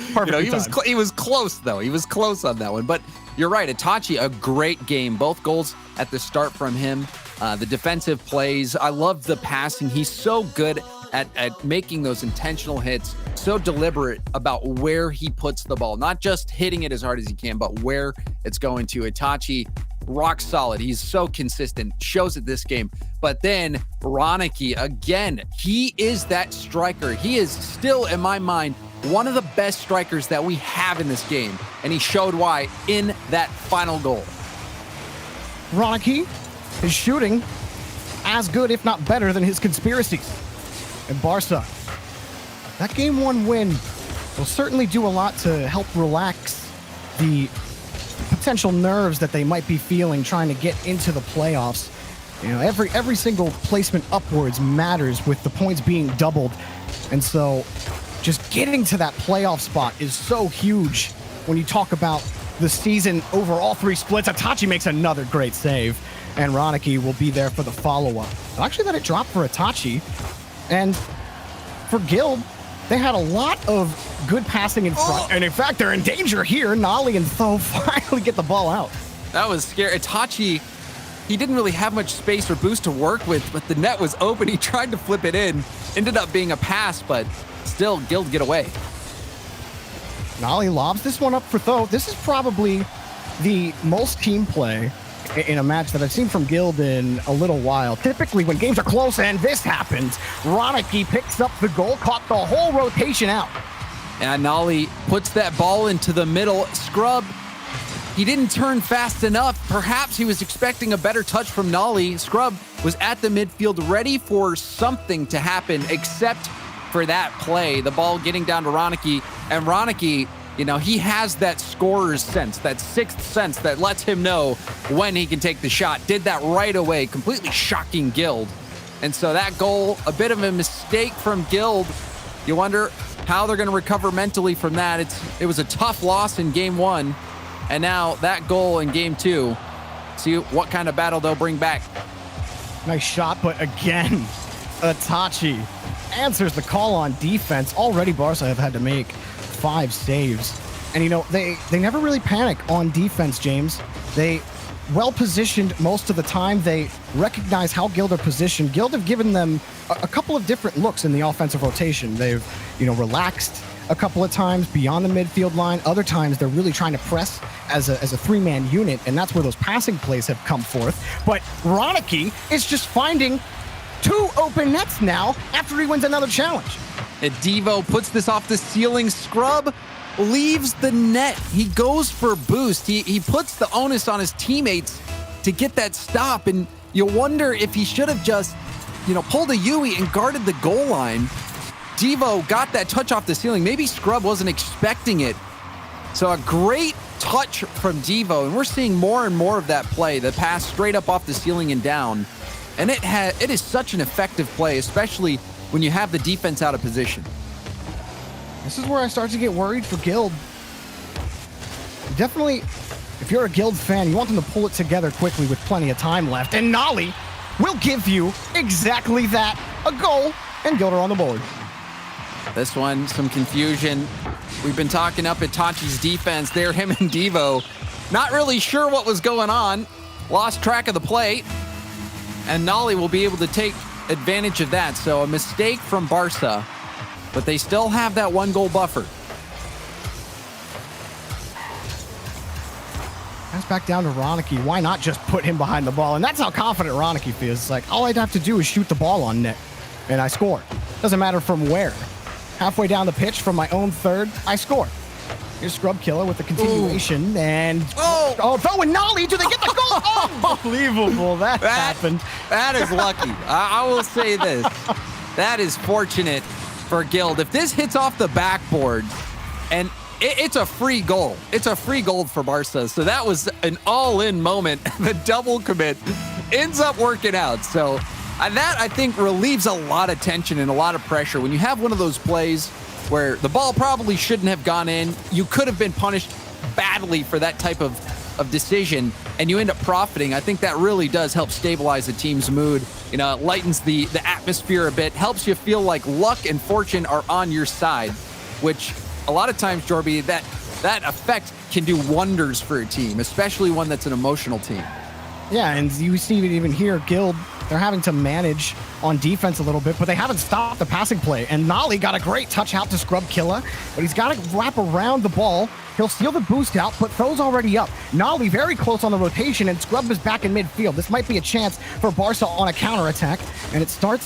He was close, though. He was close on that one. But you're right. Itachi, a great game. Both goals at the start from him. The defensive plays. I love the passing. He's so good at making those intentional hits. So deliberate about where he puts the ball. Not just hitting it as hard as he can, but where it's going to. Itachi, rock solid. He's so consistent. Shows it this game. But then Ronicky, again, he is that striker. He is still, in my mind, one of the best strikers that we have in this game. And he showed why in that final goal. Ronicky is shooting as good, if not better, than his conspiracies. And Barca, that Game 1 win will certainly do a lot to help relax the potential nerves that they might be feeling trying to get into the playoffs. You know, every single placement upwards matters with the points being doubled. And so just getting to that playoff spot is so huge when you talk about the season over all 3 splits. Itachi makes another great save, and Ronicky will be there for the follow-up. I'll actually let it drop for Itachi. And for Guild, they had a lot of good passing in front. And in fact, they're in danger here. Nolly and Tho finally get the ball out. That was scary. Itachi, he didn't really have much space or boost to work with, but the net was open. He tried to flip it in. Ended up being a pass, but still, Guild get away. Nolly lobs this one up for Tho. This is probably the most team play in a match that I've seen from Guild in a little while. Typically, when games are close, and this happens, Ronicky picks up the goal, caught the whole rotation out. And Nolly puts that ball into the middle. Scrub, he didn't turn fast enough. Perhaps he was expecting a better touch from Nolly. Scrub was at the midfield ready for something to happen, except for that play, the ball getting down to Ronicky. And Ronicky, you know, he has that scorer's sense, that 6th sense that lets him know when he can take the shot. Did that right away, completely shocking Guild. And so that goal, a bit of a mistake from Guild. You wonder how they're going to recover mentally from that. It was a tough loss in Game 1, and now that goal in Game 2. See what kind of battle they'll bring back. Nice shot, but again, Itachi answers the call on defense. Already Barca have had to make 5 saves. And you know, they never really panic on defense, James. They well positioned most of the time. They recognize how Guild are positioned. Guild have given them a couple of different looks in the offensive rotation. They've, you know, relaxed a couple of times beyond the midfield line. Other times they're really trying to press as a 3-man unit, and that's where those passing plays have come forth. But Ronicky is just finding 2 open nets now after he wins another challenge. And Devo puts this off the ceiling. Scrub leaves the net. He goes for boost. He puts the onus on his teammates to get that stop. And you wonder if he should have just, you know, pulled a Yui and guarded the goal line. Devo got that touch off the ceiling. Maybe Scrub wasn't expecting it. So a great touch from Devo. And we're seeing more and more of that play. The pass straight up off the ceiling and down. And it is such an effective play, especially when you have the defense out of position. This is where I start to get worried for Guild. Definitely, if you're a Guild fan, you want them to pull it together quickly with plenty of time left. And Nolly will give you exactly that, a goal, and Guild are on the board. This one, some confusion. We've been talking up Itachi's defense there, him and Devo. Not really sure what was going on. Lost track of the play. And Nolly will be able to take advantage of that. So a mistake from Barca, but they still have that 1-goal buffer. That's back down to Ronicky. Why not just put him behind the ball? And that's how confident Ronicky feels. It's like, all I'd have to do is shoot the ball on net, and I score. Doesn't matter from where. Halfway down the pitch from my own third, I score. Here's Scrub Killer with the continuation. Ooh. And Tho and Nolly, do they get the goal? Unbelievable. That happened. That is lucky. I will say this. That is fortunate for Guild. If this hits off the backboard, and it's a free goal. It's a free goal for Barca. So that was an all-in moment. The double commit ends up working out. So that, I think, relieves a lot of tension and a lot of pressure. When you have one of those plays where the ball probably shouldn't have gone in, you could have been punished badly for that type of decision, and you end up profiting. I think that really does help stabilize the team's mood. You know, it lightens the atmosphere a bit, helps you feel like luck and fortune are on your side, which a lot of times, Jorby, that effect can do wonders for a team, especially one that's an emotional team. Yeah, and you see it even here, Guild, they're having to manage on defense a little bit, but they haven't stopped the passing play. And Nolly got a great touch out to Scrub Killer, but he's got to wrap around the ball. He'll steal the boost out, but Tho's already up. Nolly very close on the rotation, and Scrub is back in midfield. This might be a chance for Barca on a counterattack, and it started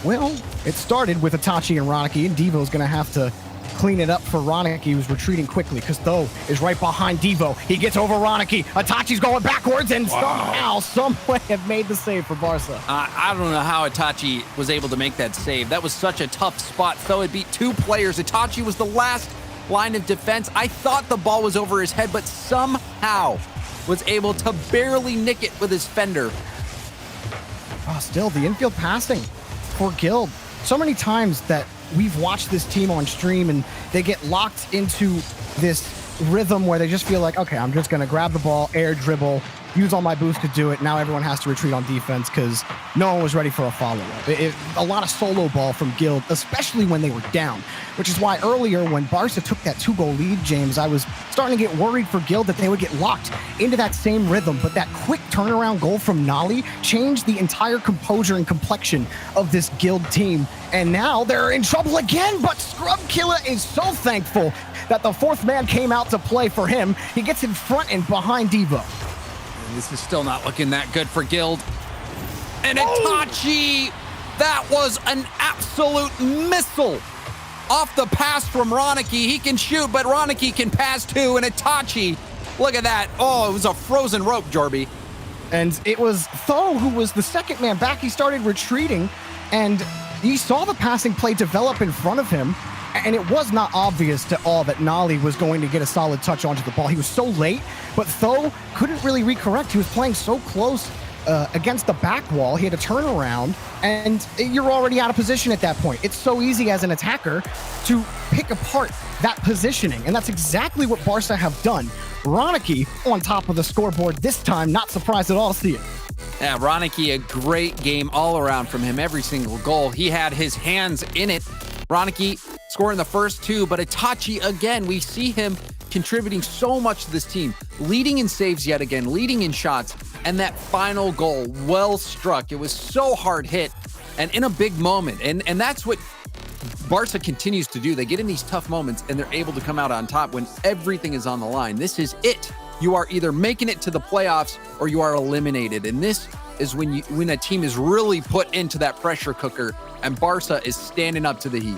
with Itachi and Ronicky, and Devo's going to have to clean it up for Ronicky, who's retreating quickly because Tho is right behind Devo. He gets over Ronicky. Itachi's going backwards and somehow, some way have made the save for Barca. I don't know how Itachi was able to make that save. That was such a tough spot. Tho had beat 2 players. Itachi was the last line of defense. I thought the ball was over his head, but somehow was able to barely nick it with his fender. Oh, still, the infield passing for Guild. So many times that we've watched this team on stream and they get locked into this rhythm where they just feel like, okay, I'm just going to grab the ball, air dribble, use all my boost to do it. Now everyone has to retreat on defense because no one was ready for a follow-up. A lot of solo ball from Guild, especially when they were down, which is why earlier when Barca took that 2-goal lead, James, I was starting to get worried for Guild that they would get locked into that same rhythm. But that quick turnaround goal from Nolly changed the entire composure and complexion of this Guild team. And now they're in trouble again, but Scrubkilla is so thankful that the 4th man came out to play for him. He gets in front and behind Devo. This is still not looking that good for Guild. And Itachi, that was an absolute missile. Off the pass from Ronicky. He can shoot, but Ronicky can pass too. And Itachi, look at that. Oh, it was a frozen rope, Jorby. And it was Tho who was the 2nd man back. He started retreating, and he saw the passing play develop in front of him. And it was not obvious to all that Nolly was going to get a solid touch onto the ball. He was so late, but Tho couldn't really recorrect. He was playing so close against the back wall. He had to turn around, and you're already out of position at that point. It's so easy as an attacker to pick apart that positioning, and that's exactly what Barca have done. Ronicky on top of the scoreboard this time. Not surprised at all to see it. Yeah, Ronicky, a great game all around from him. Every single goal. He had his hands in it. Ronicky scoring the first 2, but Itachi, again, we see him contributing so much to this team, leading in saves yet again, leading in shots, and that final goal, well struck. It was so hard hit and in a big moment, and that's what Barca continues to do. They get in these tough moments, and they're able to come out on top when everything is on the line. This is it. You are either making it to the playoffs or you are eliminated, and this is when a team is really put into that pressure cooker, and Barca is standing up to the heat.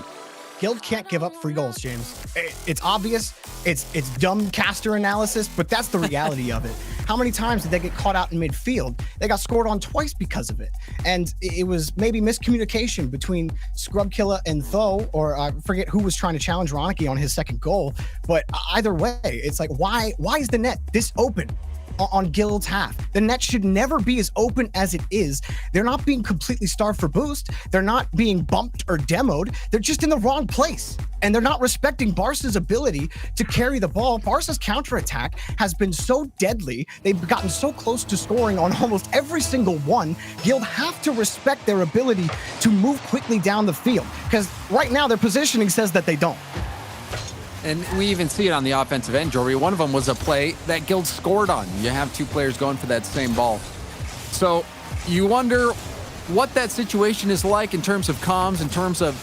Guild can't give up free goals, James. It's obvious. It's dumb caster analysis, but that's the reality of it. How many times did they get caught out in midfield? They got scored on twice because of it. And it was maybe miscommunication between Scrubkilla and Tho, or I forget who was trying to challenge Ronicky on his 2nd goal. But either way, it's like, why is the net this open on Guild's half? The net should never be as open as it is. They're not being completely starved for boost. They're not being bumped or demoed. They're just in the wrong place. And they're not respecting Barca's ability to carry the ball. Barca's counterattack has been so deadly. They've gotten so close to scoring on almost every single one. Guild have to respect their ability to move quickly down the field, because right now their positioning says that they don't. And we even see it on the offensive end, Jory. One of them was a play that Guild scored on. You have 2 players going for that same ball. So you wonder what that situation is like in terms of comms, in terms of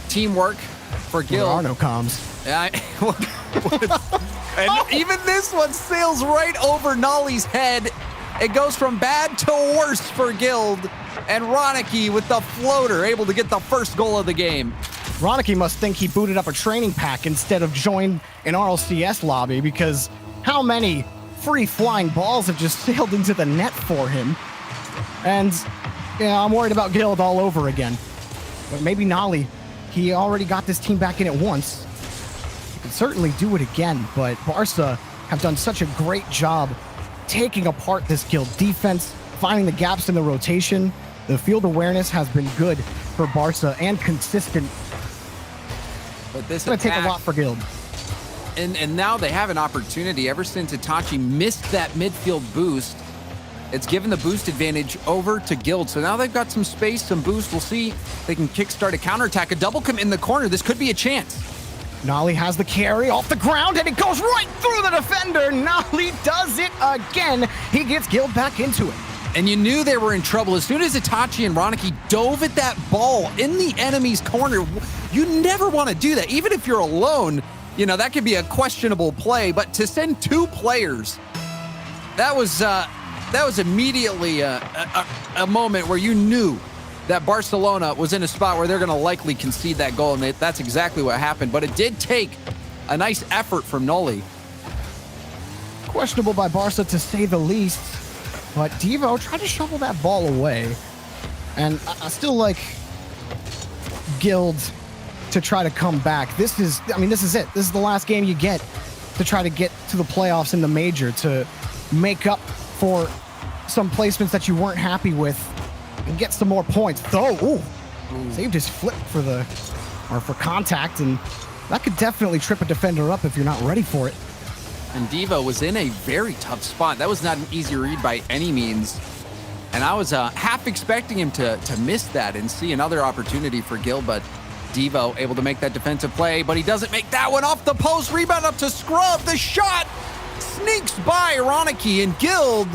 teamwork for Guild. There are no comms. And even this one sails right over Nolly's head. It goes from bad to worse for Guild. And Ronicky with the floater, able to get the first goal of the game. Ronicky must think he booted up a training pack instead of joined an RLCS lobby, because how many free flying balls have just sailed into the net for him? And, I'm worried about Guild all over again. But maybe Nolly, he already got this team back in it once. He could certainly do it again, but Barca have done such a great job taking apart this Guild defense, finding the gaps in the rotation. The field awareness has been good for Barca and consistent. But this it's going to take a lot for Guild. And now they have an opportunity. Ever since Itachi missed that midfield boost, it's given the boost advantage over to Guild. So now they've got some space, some boost. We'll see if they can kickstart a counterattack. A double commit in the corner. This could be a chance. Nolly has the carry off the ground, and it goes right through the defender. Nolly does it again. He gets Guild back into it. And you knew they were in trouble. As soon as Itachi and Ronicky dove at that ball in the enemy's corner, you never want to do that. Even if you're alone, that could be a questionable play. But to send 2 players, that was immediately a moment where you knew that Barcelona was in a spot where they're going to likely concede that goal, and that's exactly what happened. But it did take a nice effort from Noli. Questionable by Barca to say the least, but Devo tried to shovel that ball away. And I still like Guild to try to come back. This is it. This is the last game you get to try to get to the playoffs in the major, to make up for some placements that you weren't happy with and get some more points. Though, saved his flip for contact, and that could definitely trip a defender up if you're not ready for it. And Devo was in a very tough spot. That was not an easy read by any means. And I was half expecting him to miss that and see another opportunity for Gil, but Devo able to make that defensive play, but he doesn't make that one off the post. Rebound up to Scrub. The shot sneaks by Ronicky and Guild.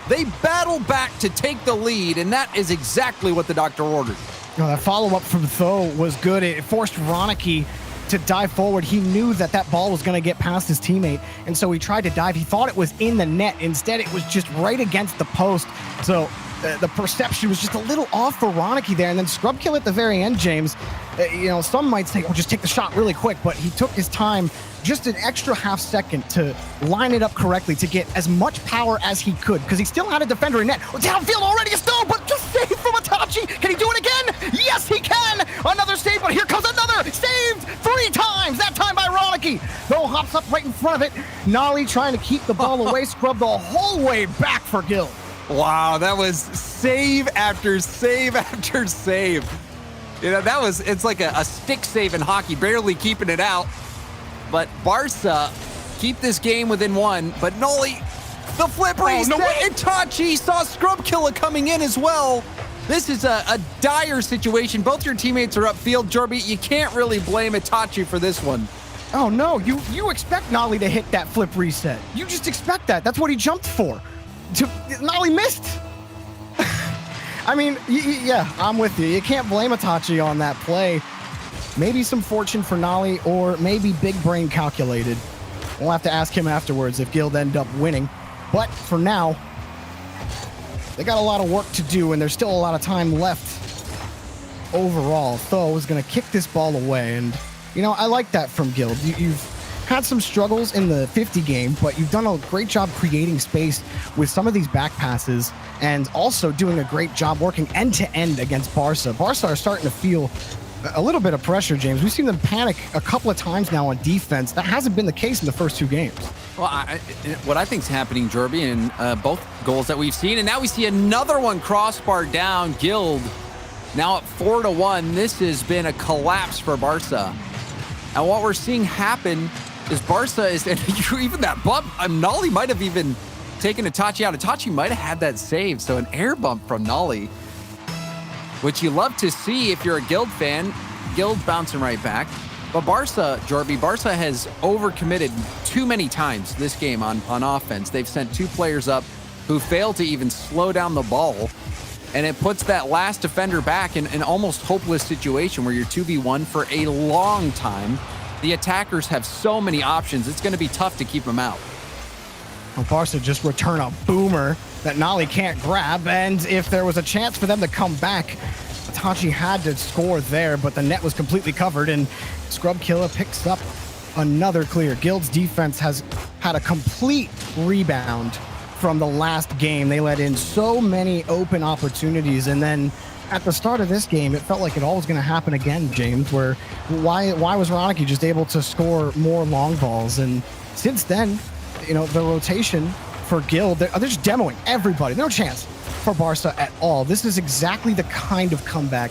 They battle back to take the lead, and that is exactly what the doctor ordered. That follow-up from Tho was good. It forced Ronicky to dive forward. He knew that ball was going to get past his teammate, and so he tried to dive. He thought it was in the net. Instead, it was just right against the post. So the perception was just a little off for Ronicky there, and then Scrub kill at the very end, James. Some might say, just take the shot really quick, but he took his time, just an extra half second to line it up correctly to get as much power as he could, because he still had a defender in net. Downfield already a stone, but just save from Itachi. Can he do it again? Yes, he can. Another save, but here comes another. Saved 3 times, that time by Ronicky. Though hops up right in front of it. Nolly trying to keep the ball away, Scrub the whole way back for Gil. Wow, that was save after save after save. It's like a stick save in hockey, barely keeping it out. But Barca keep this game within 1, but Noli, the flip reset, Itachi saw Scrub Killer coming in as well. This is a dire situation. Both your teammates are upfield, Jorby. You can't really blame Itachi for this one. Oh no, you expect Nolly to hit that flip reset. You just expect that. That's what he jumped for. Nolly missed. I mean, yeah, I'm with you. You can't blame Itachi on that play. Maybe some fortune for Nolly, or maybe big brain calculated. We'll have to ask him afterwards if Guild end up winning. But for now, they got a lot of work to do, and there's still a lot of time left overall. Tho is going to kick this ball away, and, I like that from Guild. You've had some struggles in the 50 game, but you've done a great job creating space with some of these back passes, and also doing a great job working end-to-end against Barca. Barca are starting to feel a little bit of pressure, James. We've seen them panic a couple of times now on defense. That hasn't been the case in the first 2 games. Well, what I think is happening, Jorby, in both goals that we've seen, and now we see another one crossbar down. Guild now at 4-1. This has been a collapse for Barca. And what we're seeing happen is Barca is, and even that bump, Nolly might have even taken Itachi out. Itachi might have had that save, so an air bump from Nolly, which you love to see if you're a Guild fan. Guild bouncing right back. But Barca, Jorby, Barca has overcommitted too many times this game on offense. They've sent 2 players up who fail to even slow down the ball, and it puts that last defender back in an almost hopeless situation where you're 2v1 for a long time. The attackers have so many options. It's going to be tough to keep them out. Well, Barca just return a boomer that Nolly can't grab, and if there was a chance for them to come back, Itachi had to score there, but the net was completely covered, and Scrub Killer picks up another clear. Guild's defense has had a complete rebound from the last game. They let in so many open opportunities, and then at the start of this game, it felt like it all was going to happen again, James, where why was Ronicky just able to score more long balls? And since then, the rotation for Guild, they're just demoing everybody. No chance for Barca at all. This is exactly the kind of comeback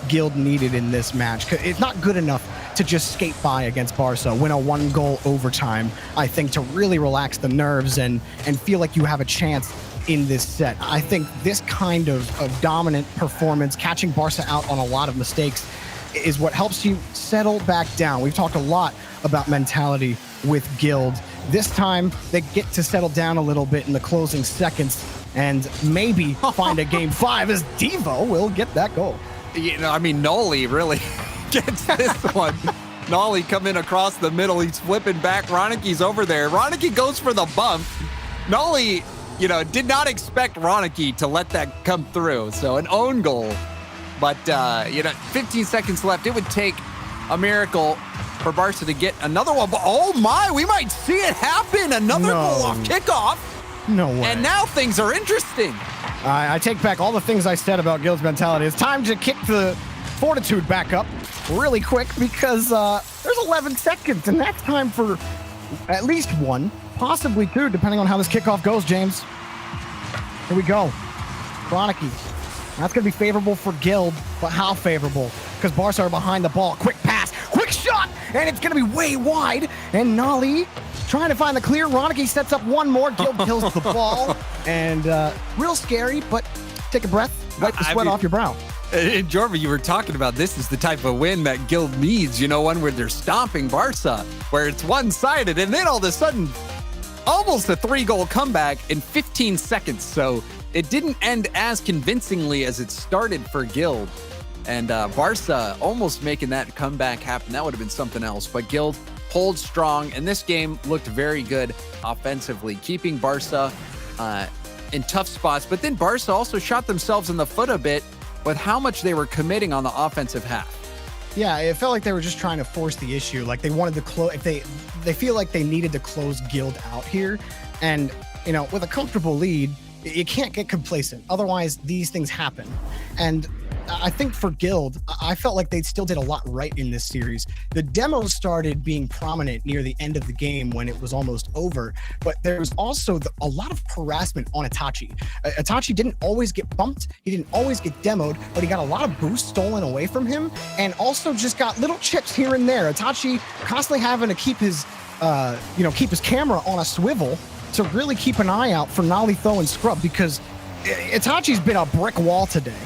Guild needed in this match. It's not good enough to just skate by against Barca, win a 1-goal overtime, I think, to really relax the nerves and feel like you have a chance in this set. I think this kind of dominant performance, catching Barca out on a lot of mistakes, is what helps you settle back down. We've talked a lot about mentality with Guild. This time, they get to settle down a little bit in the closing seconds and maybe find a game 5 as Devo will get that goal. Nolly really gets this one. Nolly coming across the middle. He's flipping back. Ronicky's over there. Ronicky goes for the bump. Nolly, did not expect Ronicky to let that come through. So an own goal But, 15 seconds left. It would take a miracle for Barca to get another one. But, oh, my, we might see it happen. Another goal off kickoff. No way. And now things are interesting. I take back all the things I said about Guild's mentality. It's time to kick the fortitude back up really quick because there's 11 seconds, and that's time for at least one, possibly two, depending on how this kickoff goes, James. Here we go. Ronicky. That's going to be favorable for Guild, but how favorable? Because Barca are behind the ball. Quick pass, quick shot, and it's going to be way wide. And Nolly trying to find the clear. Ronicky sets up one more. Guild kills the ball. And real scary, but take a breath. Wipe the sweat off your brow. And Jordan, you were talking about this is the type of win that Guild needs, one where they're stomping Barca, where it's one-sided, and then all of a sudden, almost a 3-goal comeback in 15 seconds. So it didn't end as convincingly as it started for Guild. And Barca almost making that comeback happen. That would have been something else. But Guild holds strong, and this game looked very good offensively, keeping Barca in tough spots. But then Barca also shot themselves in the foot a bit with how much they were committing on the offensive half. Yeah, it felt like they were just trying to force the issue. Like they wanted to close, they feel like they needed to close Guild out here. And, with a comfortable lead, you can't get complacent. Otherwise, these things happen. And I think for Guild, I felt like they still did a lot right in this series. The demos started being prominent near the end of the game when it was almost over, but there was also a lot of harassment on Itachi. Itachi didn't always get bumped, he didn't always get demoed, but he got a lot of boosts stolen away from him, and also just got little chips here and there. Itachi constantly having to keep his camera on a swivel to really keep an eye out for Nolly, Tho, and Scrub, because Itachi's been a brick wall today,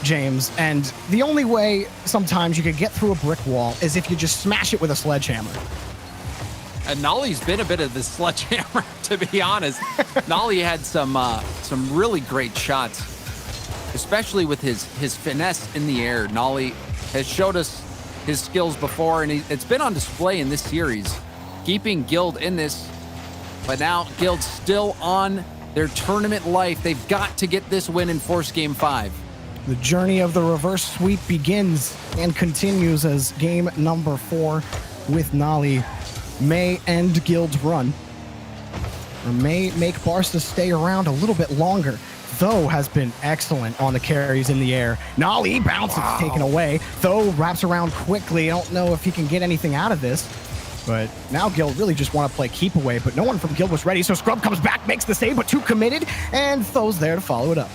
James, and the only way sometimes you could get through a brick wall is if you just smash it with a sledgehammer. And Nolly's been a bit of the sledgehammer, to be honest. Nolly had some really great shots, especially with his finesse in the air. Nolly has showed us his skills before, and it's been on display in this series, keeping Guild in this. But now Guild's still on their tournament life. They've got to get this win and force Game 5. The journey of the reverse sweep begins and continues as game number 4 with Nolly may end Guild's run, or may make Barca stay around a little bit longer. Tho has been excellent on the carries in the air. Nolly bounces, taken away. Tho wraps around quickly. I don't know if he can get anything out of this, but now Guild really just want to play keep away, but no one from Guild was ready, so Scrub comes back, makes the save, but too committed, and Tho's there to follow it up.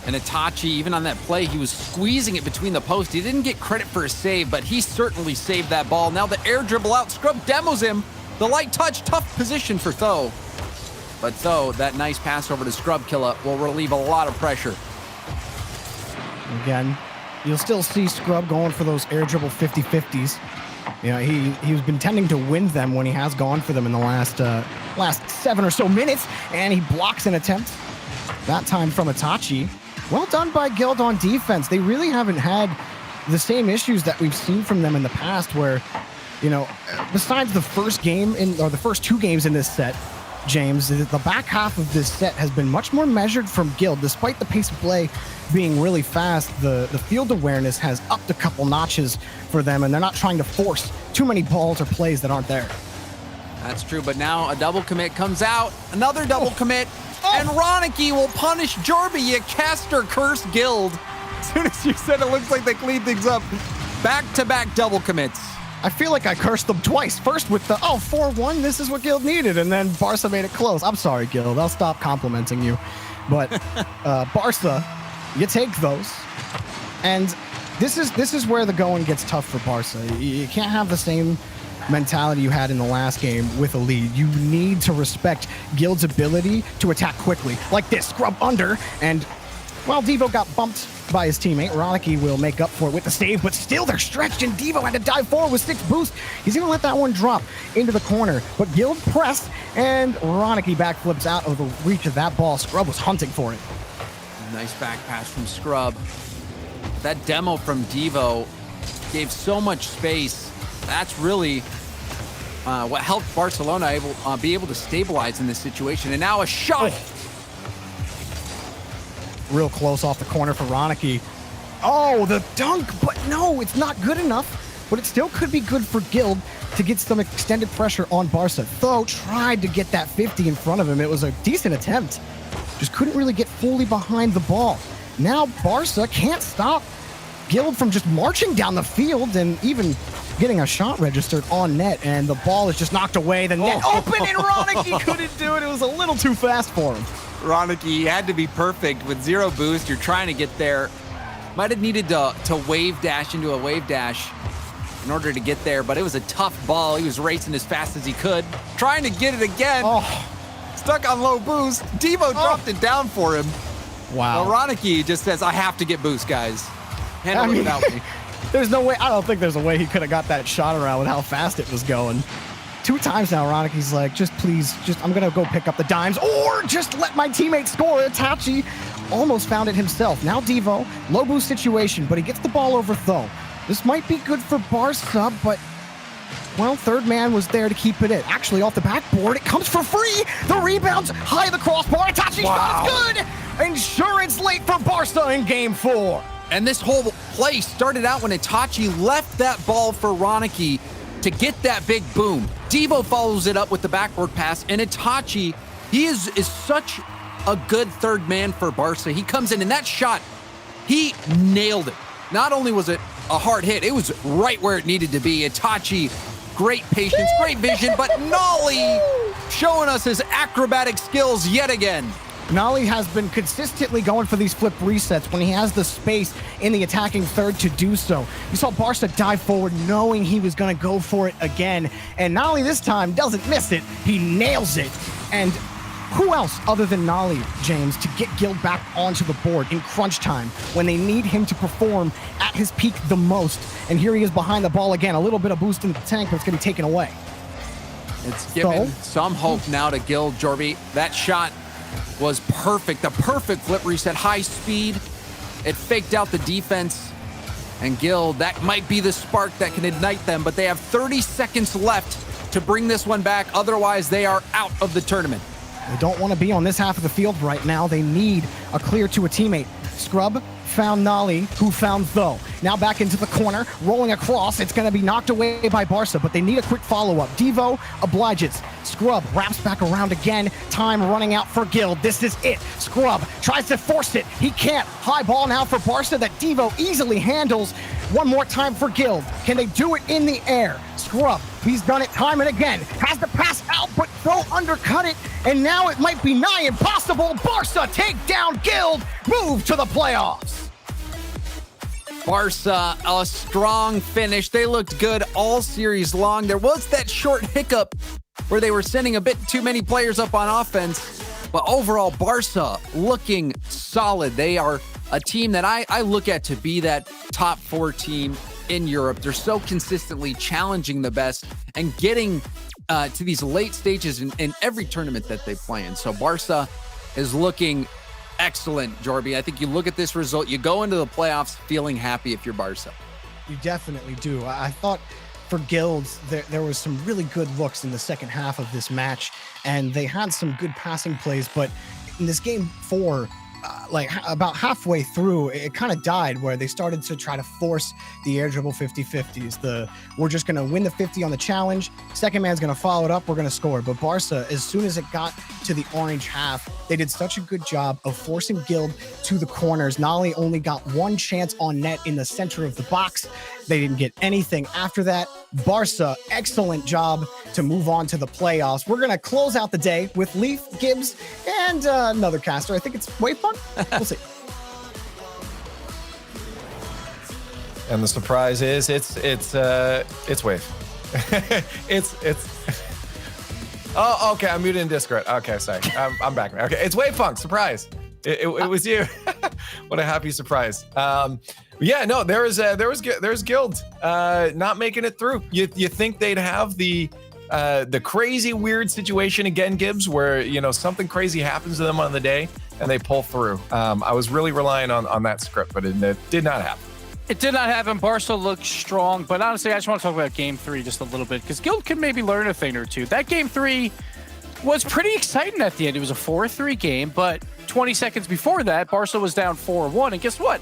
And Itachi, even on that play, he was squeezing it between the posts. He didn't get credit for a save, but he certainly saved that ball. Now the air dribble out. Scrub demos him. The light touch, tough position for Tho. But Tho, that nice pass over to Scrub Killa will relieve a lot of pressure. Again, you'll still see Scrub going for those air dribble 50-50s. He's been tending to win them when he has gone for them in the last 7 or so minutes, and he blocks an attempt. That time from Itachi. Well done by Guild on defense. They really haven't had the same issues that we've seen from them in the past where, besides the first game or the first 2 games in this set, James, the back half of this set has been much more measured from Guild. Despite the pace of play being really fast, the field awareness has upped a couple notches for them, and they're not trying to force too many balls or plays that aren't there. That's true, but now a double commit comes out. Another double commit. And Ronicky will punish Jorby. You caster curse Guild. As soon as you said it looks like they cleaned things up. Back-to-back double commits. I feel like I cursed them twice. First with the, 4-1, this is what Guild needed. And then Barca made it close. I'm sorry, Guild. I'll stop complimenting you. But Barca, you take those. And this is where the going gets tough for Barca. You can't have the same mentality you had in the last game with a lead. You need to respect Guild's ability to attack quickly. Like this, Scrub under, and while Devo got bumped by his teammate, Ronicky will make up for it with the save, but still they're stretched, and Devo had to dive forward with 6 boosts. He's going to let that one drop into the corner, but Guild pressed, and Ronicky backflips out of the reach of that ball. Scrub was hunting for it. Nice back pass from Scrub. That demo from Devo gave so much space. That's really what helped Barcelona be able to stabilize in this situation. And now a shot. Real close off the corner for Ronicky. Oh, the dunk, but no, it's not good enough. But it still could be good for Guild to get some extended pressure on Barca. Tho tried to get that 50 in front of him. It was a decent attempt. Just couldn't really get fully behind the ball. Now Barca can't stop Guild from just marching down the field and even getting a shot registered on net, and the ball is just knocked away. The net open, and Ronicky couldn't do it. It was a little too fast for him. Ronicky had to be perfect with 0 boost. You're trying to get there. Might have needed to wave dash into a wave dash in order to get there, but it was a tough ball. He was racing as fast as he could, trying to get it again. Stuck on low boost. Devo dropped it down for him. Wow. Well, Ronicky just says, I have to get boost, guys. Handle it without me. There's no way. I don't think there's a way he could have got that shot around with how fast it was going. 2 times now, Ronicky's like, just please, I'm going to go pick up the dimes or just let my teammate score. Itachi almost found it himself. Now Devo, low boost situation, but he gets the ball over Tho. This might be good for Barca, but, well, third man was there to keep it in. Actually, off the backboard, it comes for free. The rebounds, high of the crossbar. Itachi's shot is good. Insurance late for Barca in game 4. And this whole play started out when Itachi left that ball for Ronicky to get that big boom. Devo follows it up with the backboard pass, and Itachi, he is such a good third man for Barca. He comes in, and that shot, he nailed it. Not only was it a hard hit, it was right where it needed to be. Itachi, great patience, great vision, but Nolly showing us his acrobatic skills yet again. Nolly has been consistently going for these flip resets when he has the space in the attacking third to do so. You saw Barca dive forward knowing he was going to go for it again. And Nolly this time doesn't miss it. He nails it. And who else other than Nolly, James, to get Guild back onto the board in crunch time when they need him to perform at his peak the most? And here he is behind the ball again. A little bit of boost in the tank, but it's going to be taken away. It's giving some hope now to Guild, Jorby. That shot was perfect. The perfect flip reset, high speed. It faked out the defense. And Guild, that might be the spark that can ignite them, but they have 30 seconds left to bring this one back. Otherwise, they are out of the tournament. They don't want to be on this half of the field right now. They need a clear to a teammate. Scrub found Nolly, who found Tho. Now back into the corner, rolling across. It's going to be knocked away by Barca, but they need a quick follow-up. Devo obliges. Scrub wraps back around again. Time running out for Guild. This is it. Scrub tries to force it. He can't. High ball now for Barca that Devo easily handles. One more time for Guild. Can they do it in the air? Scrub, he's done it time and again. Has to pass out, but Tho undercut it. And now it might be nigh impossible. Barca take down Guild. Move to the playoffs. Barca, a strong finish. They looked good all series long. There was that short hiccup where they were sending a bit too many players up on offense. But overall, Barca looking solid. They are a team that I look at to be that top 4 team in Europe. They're so consistently challenging the best and getting to these late stages in every tournament that they play in. So Barca is looking excellent, Jorby. I think you look at this result, you go into the playoffs feeling happy if you're Barca. You definitely do. I thought for Guilds, there was some really good looks in the second half of this match, and they had some good passing plays, but in this game 4, like about halfway through, it kind of died where they started to try to force the air dribble 50-50s. We're just going to win the 50 on the challenge. Second man's going to follow it up. We're going to score. But Barca, as soon as it got to the orange half, they did such a good job of forcing Guild to the corners. Nolly only got 1 chance on net in the center of the box. They didn't get anything after that. Barca, excellent job to move on to the playoffs. We're going to close out the day with Leaf, Gibbs, and another caster. I think it's way fun. We'll see. And the surprise is it's Wave. it's Oh, okay. I'm muted in Discord. Okay, sorry. I'm back. Okay, it's Wave Funk. Surprise. It was you. What a happy surprise. Yeah, no, there's Guild not making it through. You think they'd have the crazy weird situation again, Gibbs, where something crazy happens to them on the day and they pull through. I was really relying on that script, but it did not happen. It did not happen. Barca looked strong, but honestly, I just want to talk about Game 3 just a little bit because Guild could maybe learn a thing or two. That Game 3 was pretty exciting at the end. It was a 4-3 game, but 20 seconds before that, Barca was down 4-1, and guess what?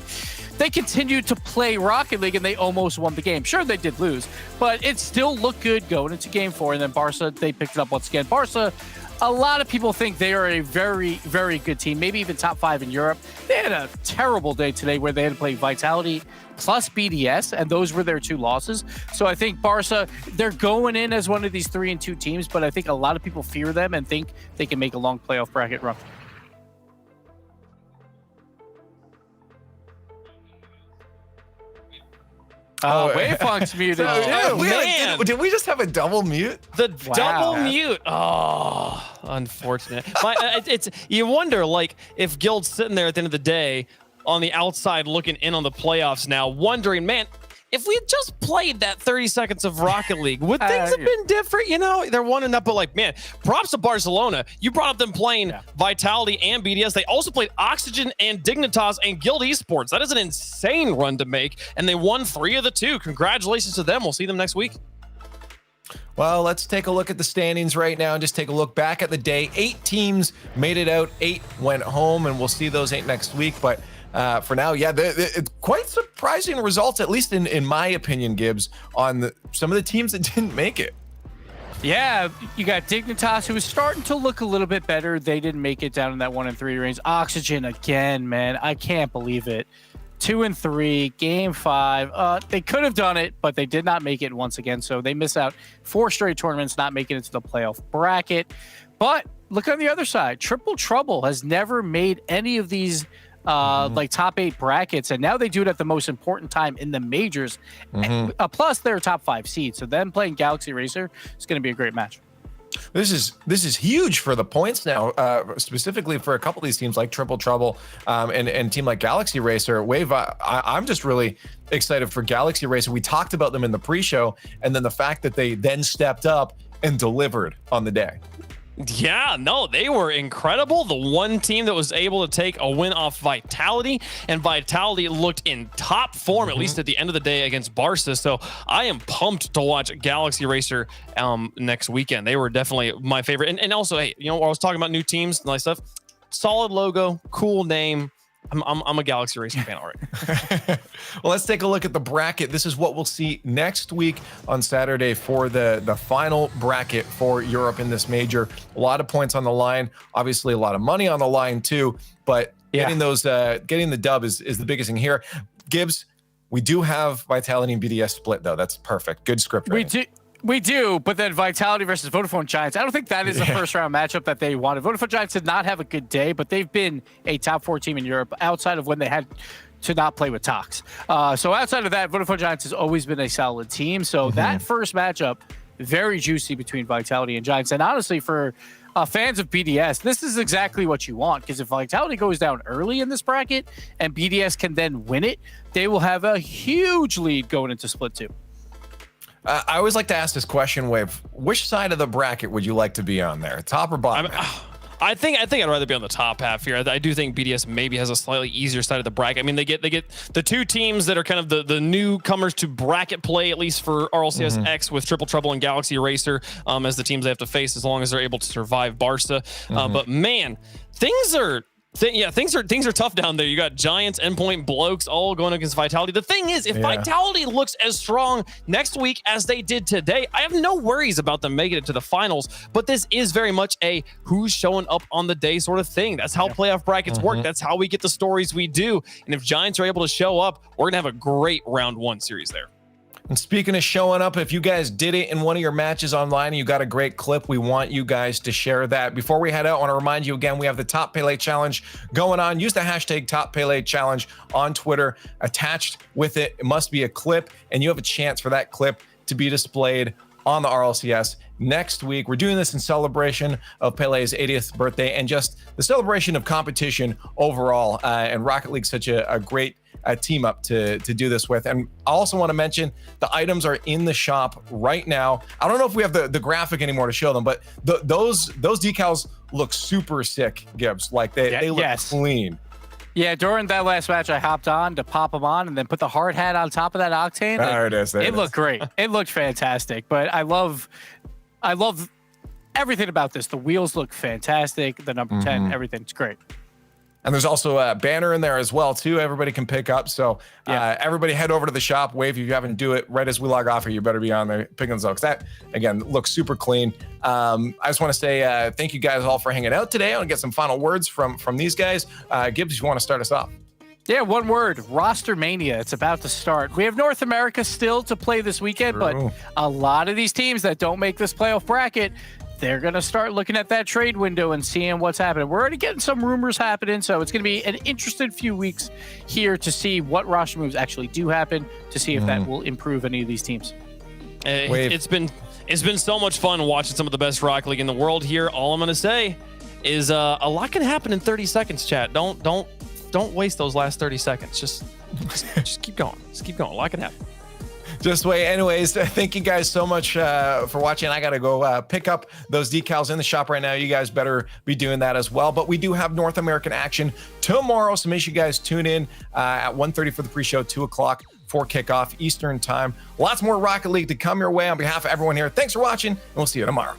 they continued to play Rocket League and they almost won the game. Sure, they did lose, but it still looked good going into game 4. And then Barca, they picked it up once again. Barca, a lot of people think they are a very, very good team, maybe even top 5 in Europe. They had a terrible day today where they had to play Vitality plus BDS, and those were their 2 losses. So I think Barca, they're going in as one of these 3-2 teams, but I think a lot of people fear them and think they can make a long playoff bracket run. Wavefunk's muted. Did we just have a double mute? The double mute. Oh, unfortunate. It's you wonder, like, if Guild's sitting there at the end of the day on the outside looking in on the playoffs now, wondering, man, if we had just played that 30 seconds of Rocket League, would things have been different? You know, they're 1-0, but like, man, props to Barcelona. You brought up them playing Vitality and BDS. They also played Oxygen and Dignitas and Guild Esports. That is an insane run to make, and they won 3 of the 2. Congratulations to them. We'll see them next week. Well, let's take a look at the standings right now and just take a look back at the day. 8 teams made it out, 8 went home, and we'll see those 8 next week. But for now, it's quite surprising results, at least in my opinion, Gibbs, on some of the teams that didn't make it. Yeah, you got Dignitas, who was starting to look a little bit better. They didn't make it down in that 1-3 range. Oxygen again, man, I can't believe it. 2-3, game 5. They could have done it, but they did not make it once again. So they miss out 4 straight tournaments, not making it to the playoff bracket. But look on the other side. Triple Trouble has never made any of these like top 8 brackets, and now they do it at the most important time in the majors. Plus, they're a top 5 seed, so them playing Galaxy Racer is going to be a great match. This is huge for the points now, specifically for a couple of these teams like Triple Trouble and team like Galaxy Racer. Wave, I'm just really excited for Galaxy Racer. We talked about them in the pre-show, and then the fact that they then stepped up and delivered on the day. Yeah, no, they were incredible. The one team that was able to take a win off Vitality, and Vitality looked in top form, at least at the end of the day against Barca. So I am pumped to watch Galaxy Racer next weekend. They were definitely my favorite. And also, hey, you know, I was talking about new teams and nice stuff. Solid logo, cool name. I'm a Galaxy Racing fan already. Well, let's take a look at the bracket. This is what we'll see next week on Saturday for the final bracket for Europe in this major. A lot of points on the line, obviously a lot of money on the line too, but getting the dub is the biggest thing here. Gibbs, we do have Vitality and BDS split though. That's perfect. Good script writing. We do, but then Vitality versus Vodafone Giants, I don't think that is a first-round matchup that they wanted. Vodafone Giants did not have a good day, but they've been a top 4 team in Europe outside of when they had to not play with Tox. So outside of that, Vodafone Giants has always been a solid team. So that first matchup, very juicy between Vitality and Giants. And honestly, for fans of BDS, this is exactly what you want, because if Vitality goes down early in this bracket and BDS can then win it, they will have a huge lead going into Split 2. I always like to ask this question, Wave. Which side of the bracket would you like to be on there, top or bottom? I think I'd rather be on the top half here. I do think BDS maybe has a slightly easier side of the bracket. I mean, they get the 2 teams that are kind of the newcomers to bracket play, at least for RLCS X, with Triple Trouble and Galaxy Racer as the teams they have to face, as long as they're able to survive Barca. But man, things are tough down there. You got Giants, Endpoint, Blokes all going against Vitality. The thing is, if Vitality looks as strong next week as they did today, I have no worries about them making it to the finals. But this is very much a who's showing up on the day sort of thing. That's how playoff brackets work. That's how we get the stories we do. And if Giants are able to show up, we're going to have a great round 1 series there. And speaking of showing up, if you guys did it in one of your matches online and you got a great clip, we want you guys to share that. Before we head out, I want to remind you again, we have the Top Pele Challenge going on. Use the hashtag Top Pele Challenge on Twitter. Attached with it must be a clip, and you have a chance for that clip to be displayed on the RLCS next week. We're doing this in celebration of Pele's 80th birthday and just the celebration of competition overall. And Rocket League's such a great team up to do this with. And I also want to mention the items are in the shop right now. I don't know if we have the graphic anymore to show them, but those decals look super sick, Gibbs. Like they look clean. Yeah, during that last match, I hopped on to pop them on and then put the hard hat on top of that Octane. There it is. It looked great. It looked fantastic. But I love everything about this. The wheels look fantastic. The number 10, everything's great. And there's also a banner in there as well, too. Everybody can pick up. So everybody head over to the shop. Wave, if you haven't do it right as we log off here, you better be on there picking those up. Because that, again, looks super clean. I just want to say thank you guys all for hanging out today. I want to get some final words from these guys. Gibbs, if you want to start us off. Yeah, one word, roster mania. It's about to start. We have North America still to play this weekend, but a lot of these teams that don't make this playoff bracket, they're going to start looking at that trade window and seeing what's happening. We're already getting some rumors happening, so it's going to be an interesting few weeks here to see what roster moves actually do happen, to see if that will improve any of these teams. It's been so much fun watching some of the best Rocket League in the world here. All I'm going to say is a lot can happen in 30 seconds, chat. Don't waste those last 30 seconds. Just keep going. Just keep going. A lot can happen. Just wait. Anyways, thank you guys so much for watching. I got to go pick up those decals in the shop right now. You guys better be doing that as well. But we do have North American action tomorrow, so make sure you guys tune in at 1:30 for the pre-show, 2 o'clock for kickoff Eastern time. Lots more Rocket League to come your way. On behalf of everyone here, thanks for watching, and we'll see you tomorrow.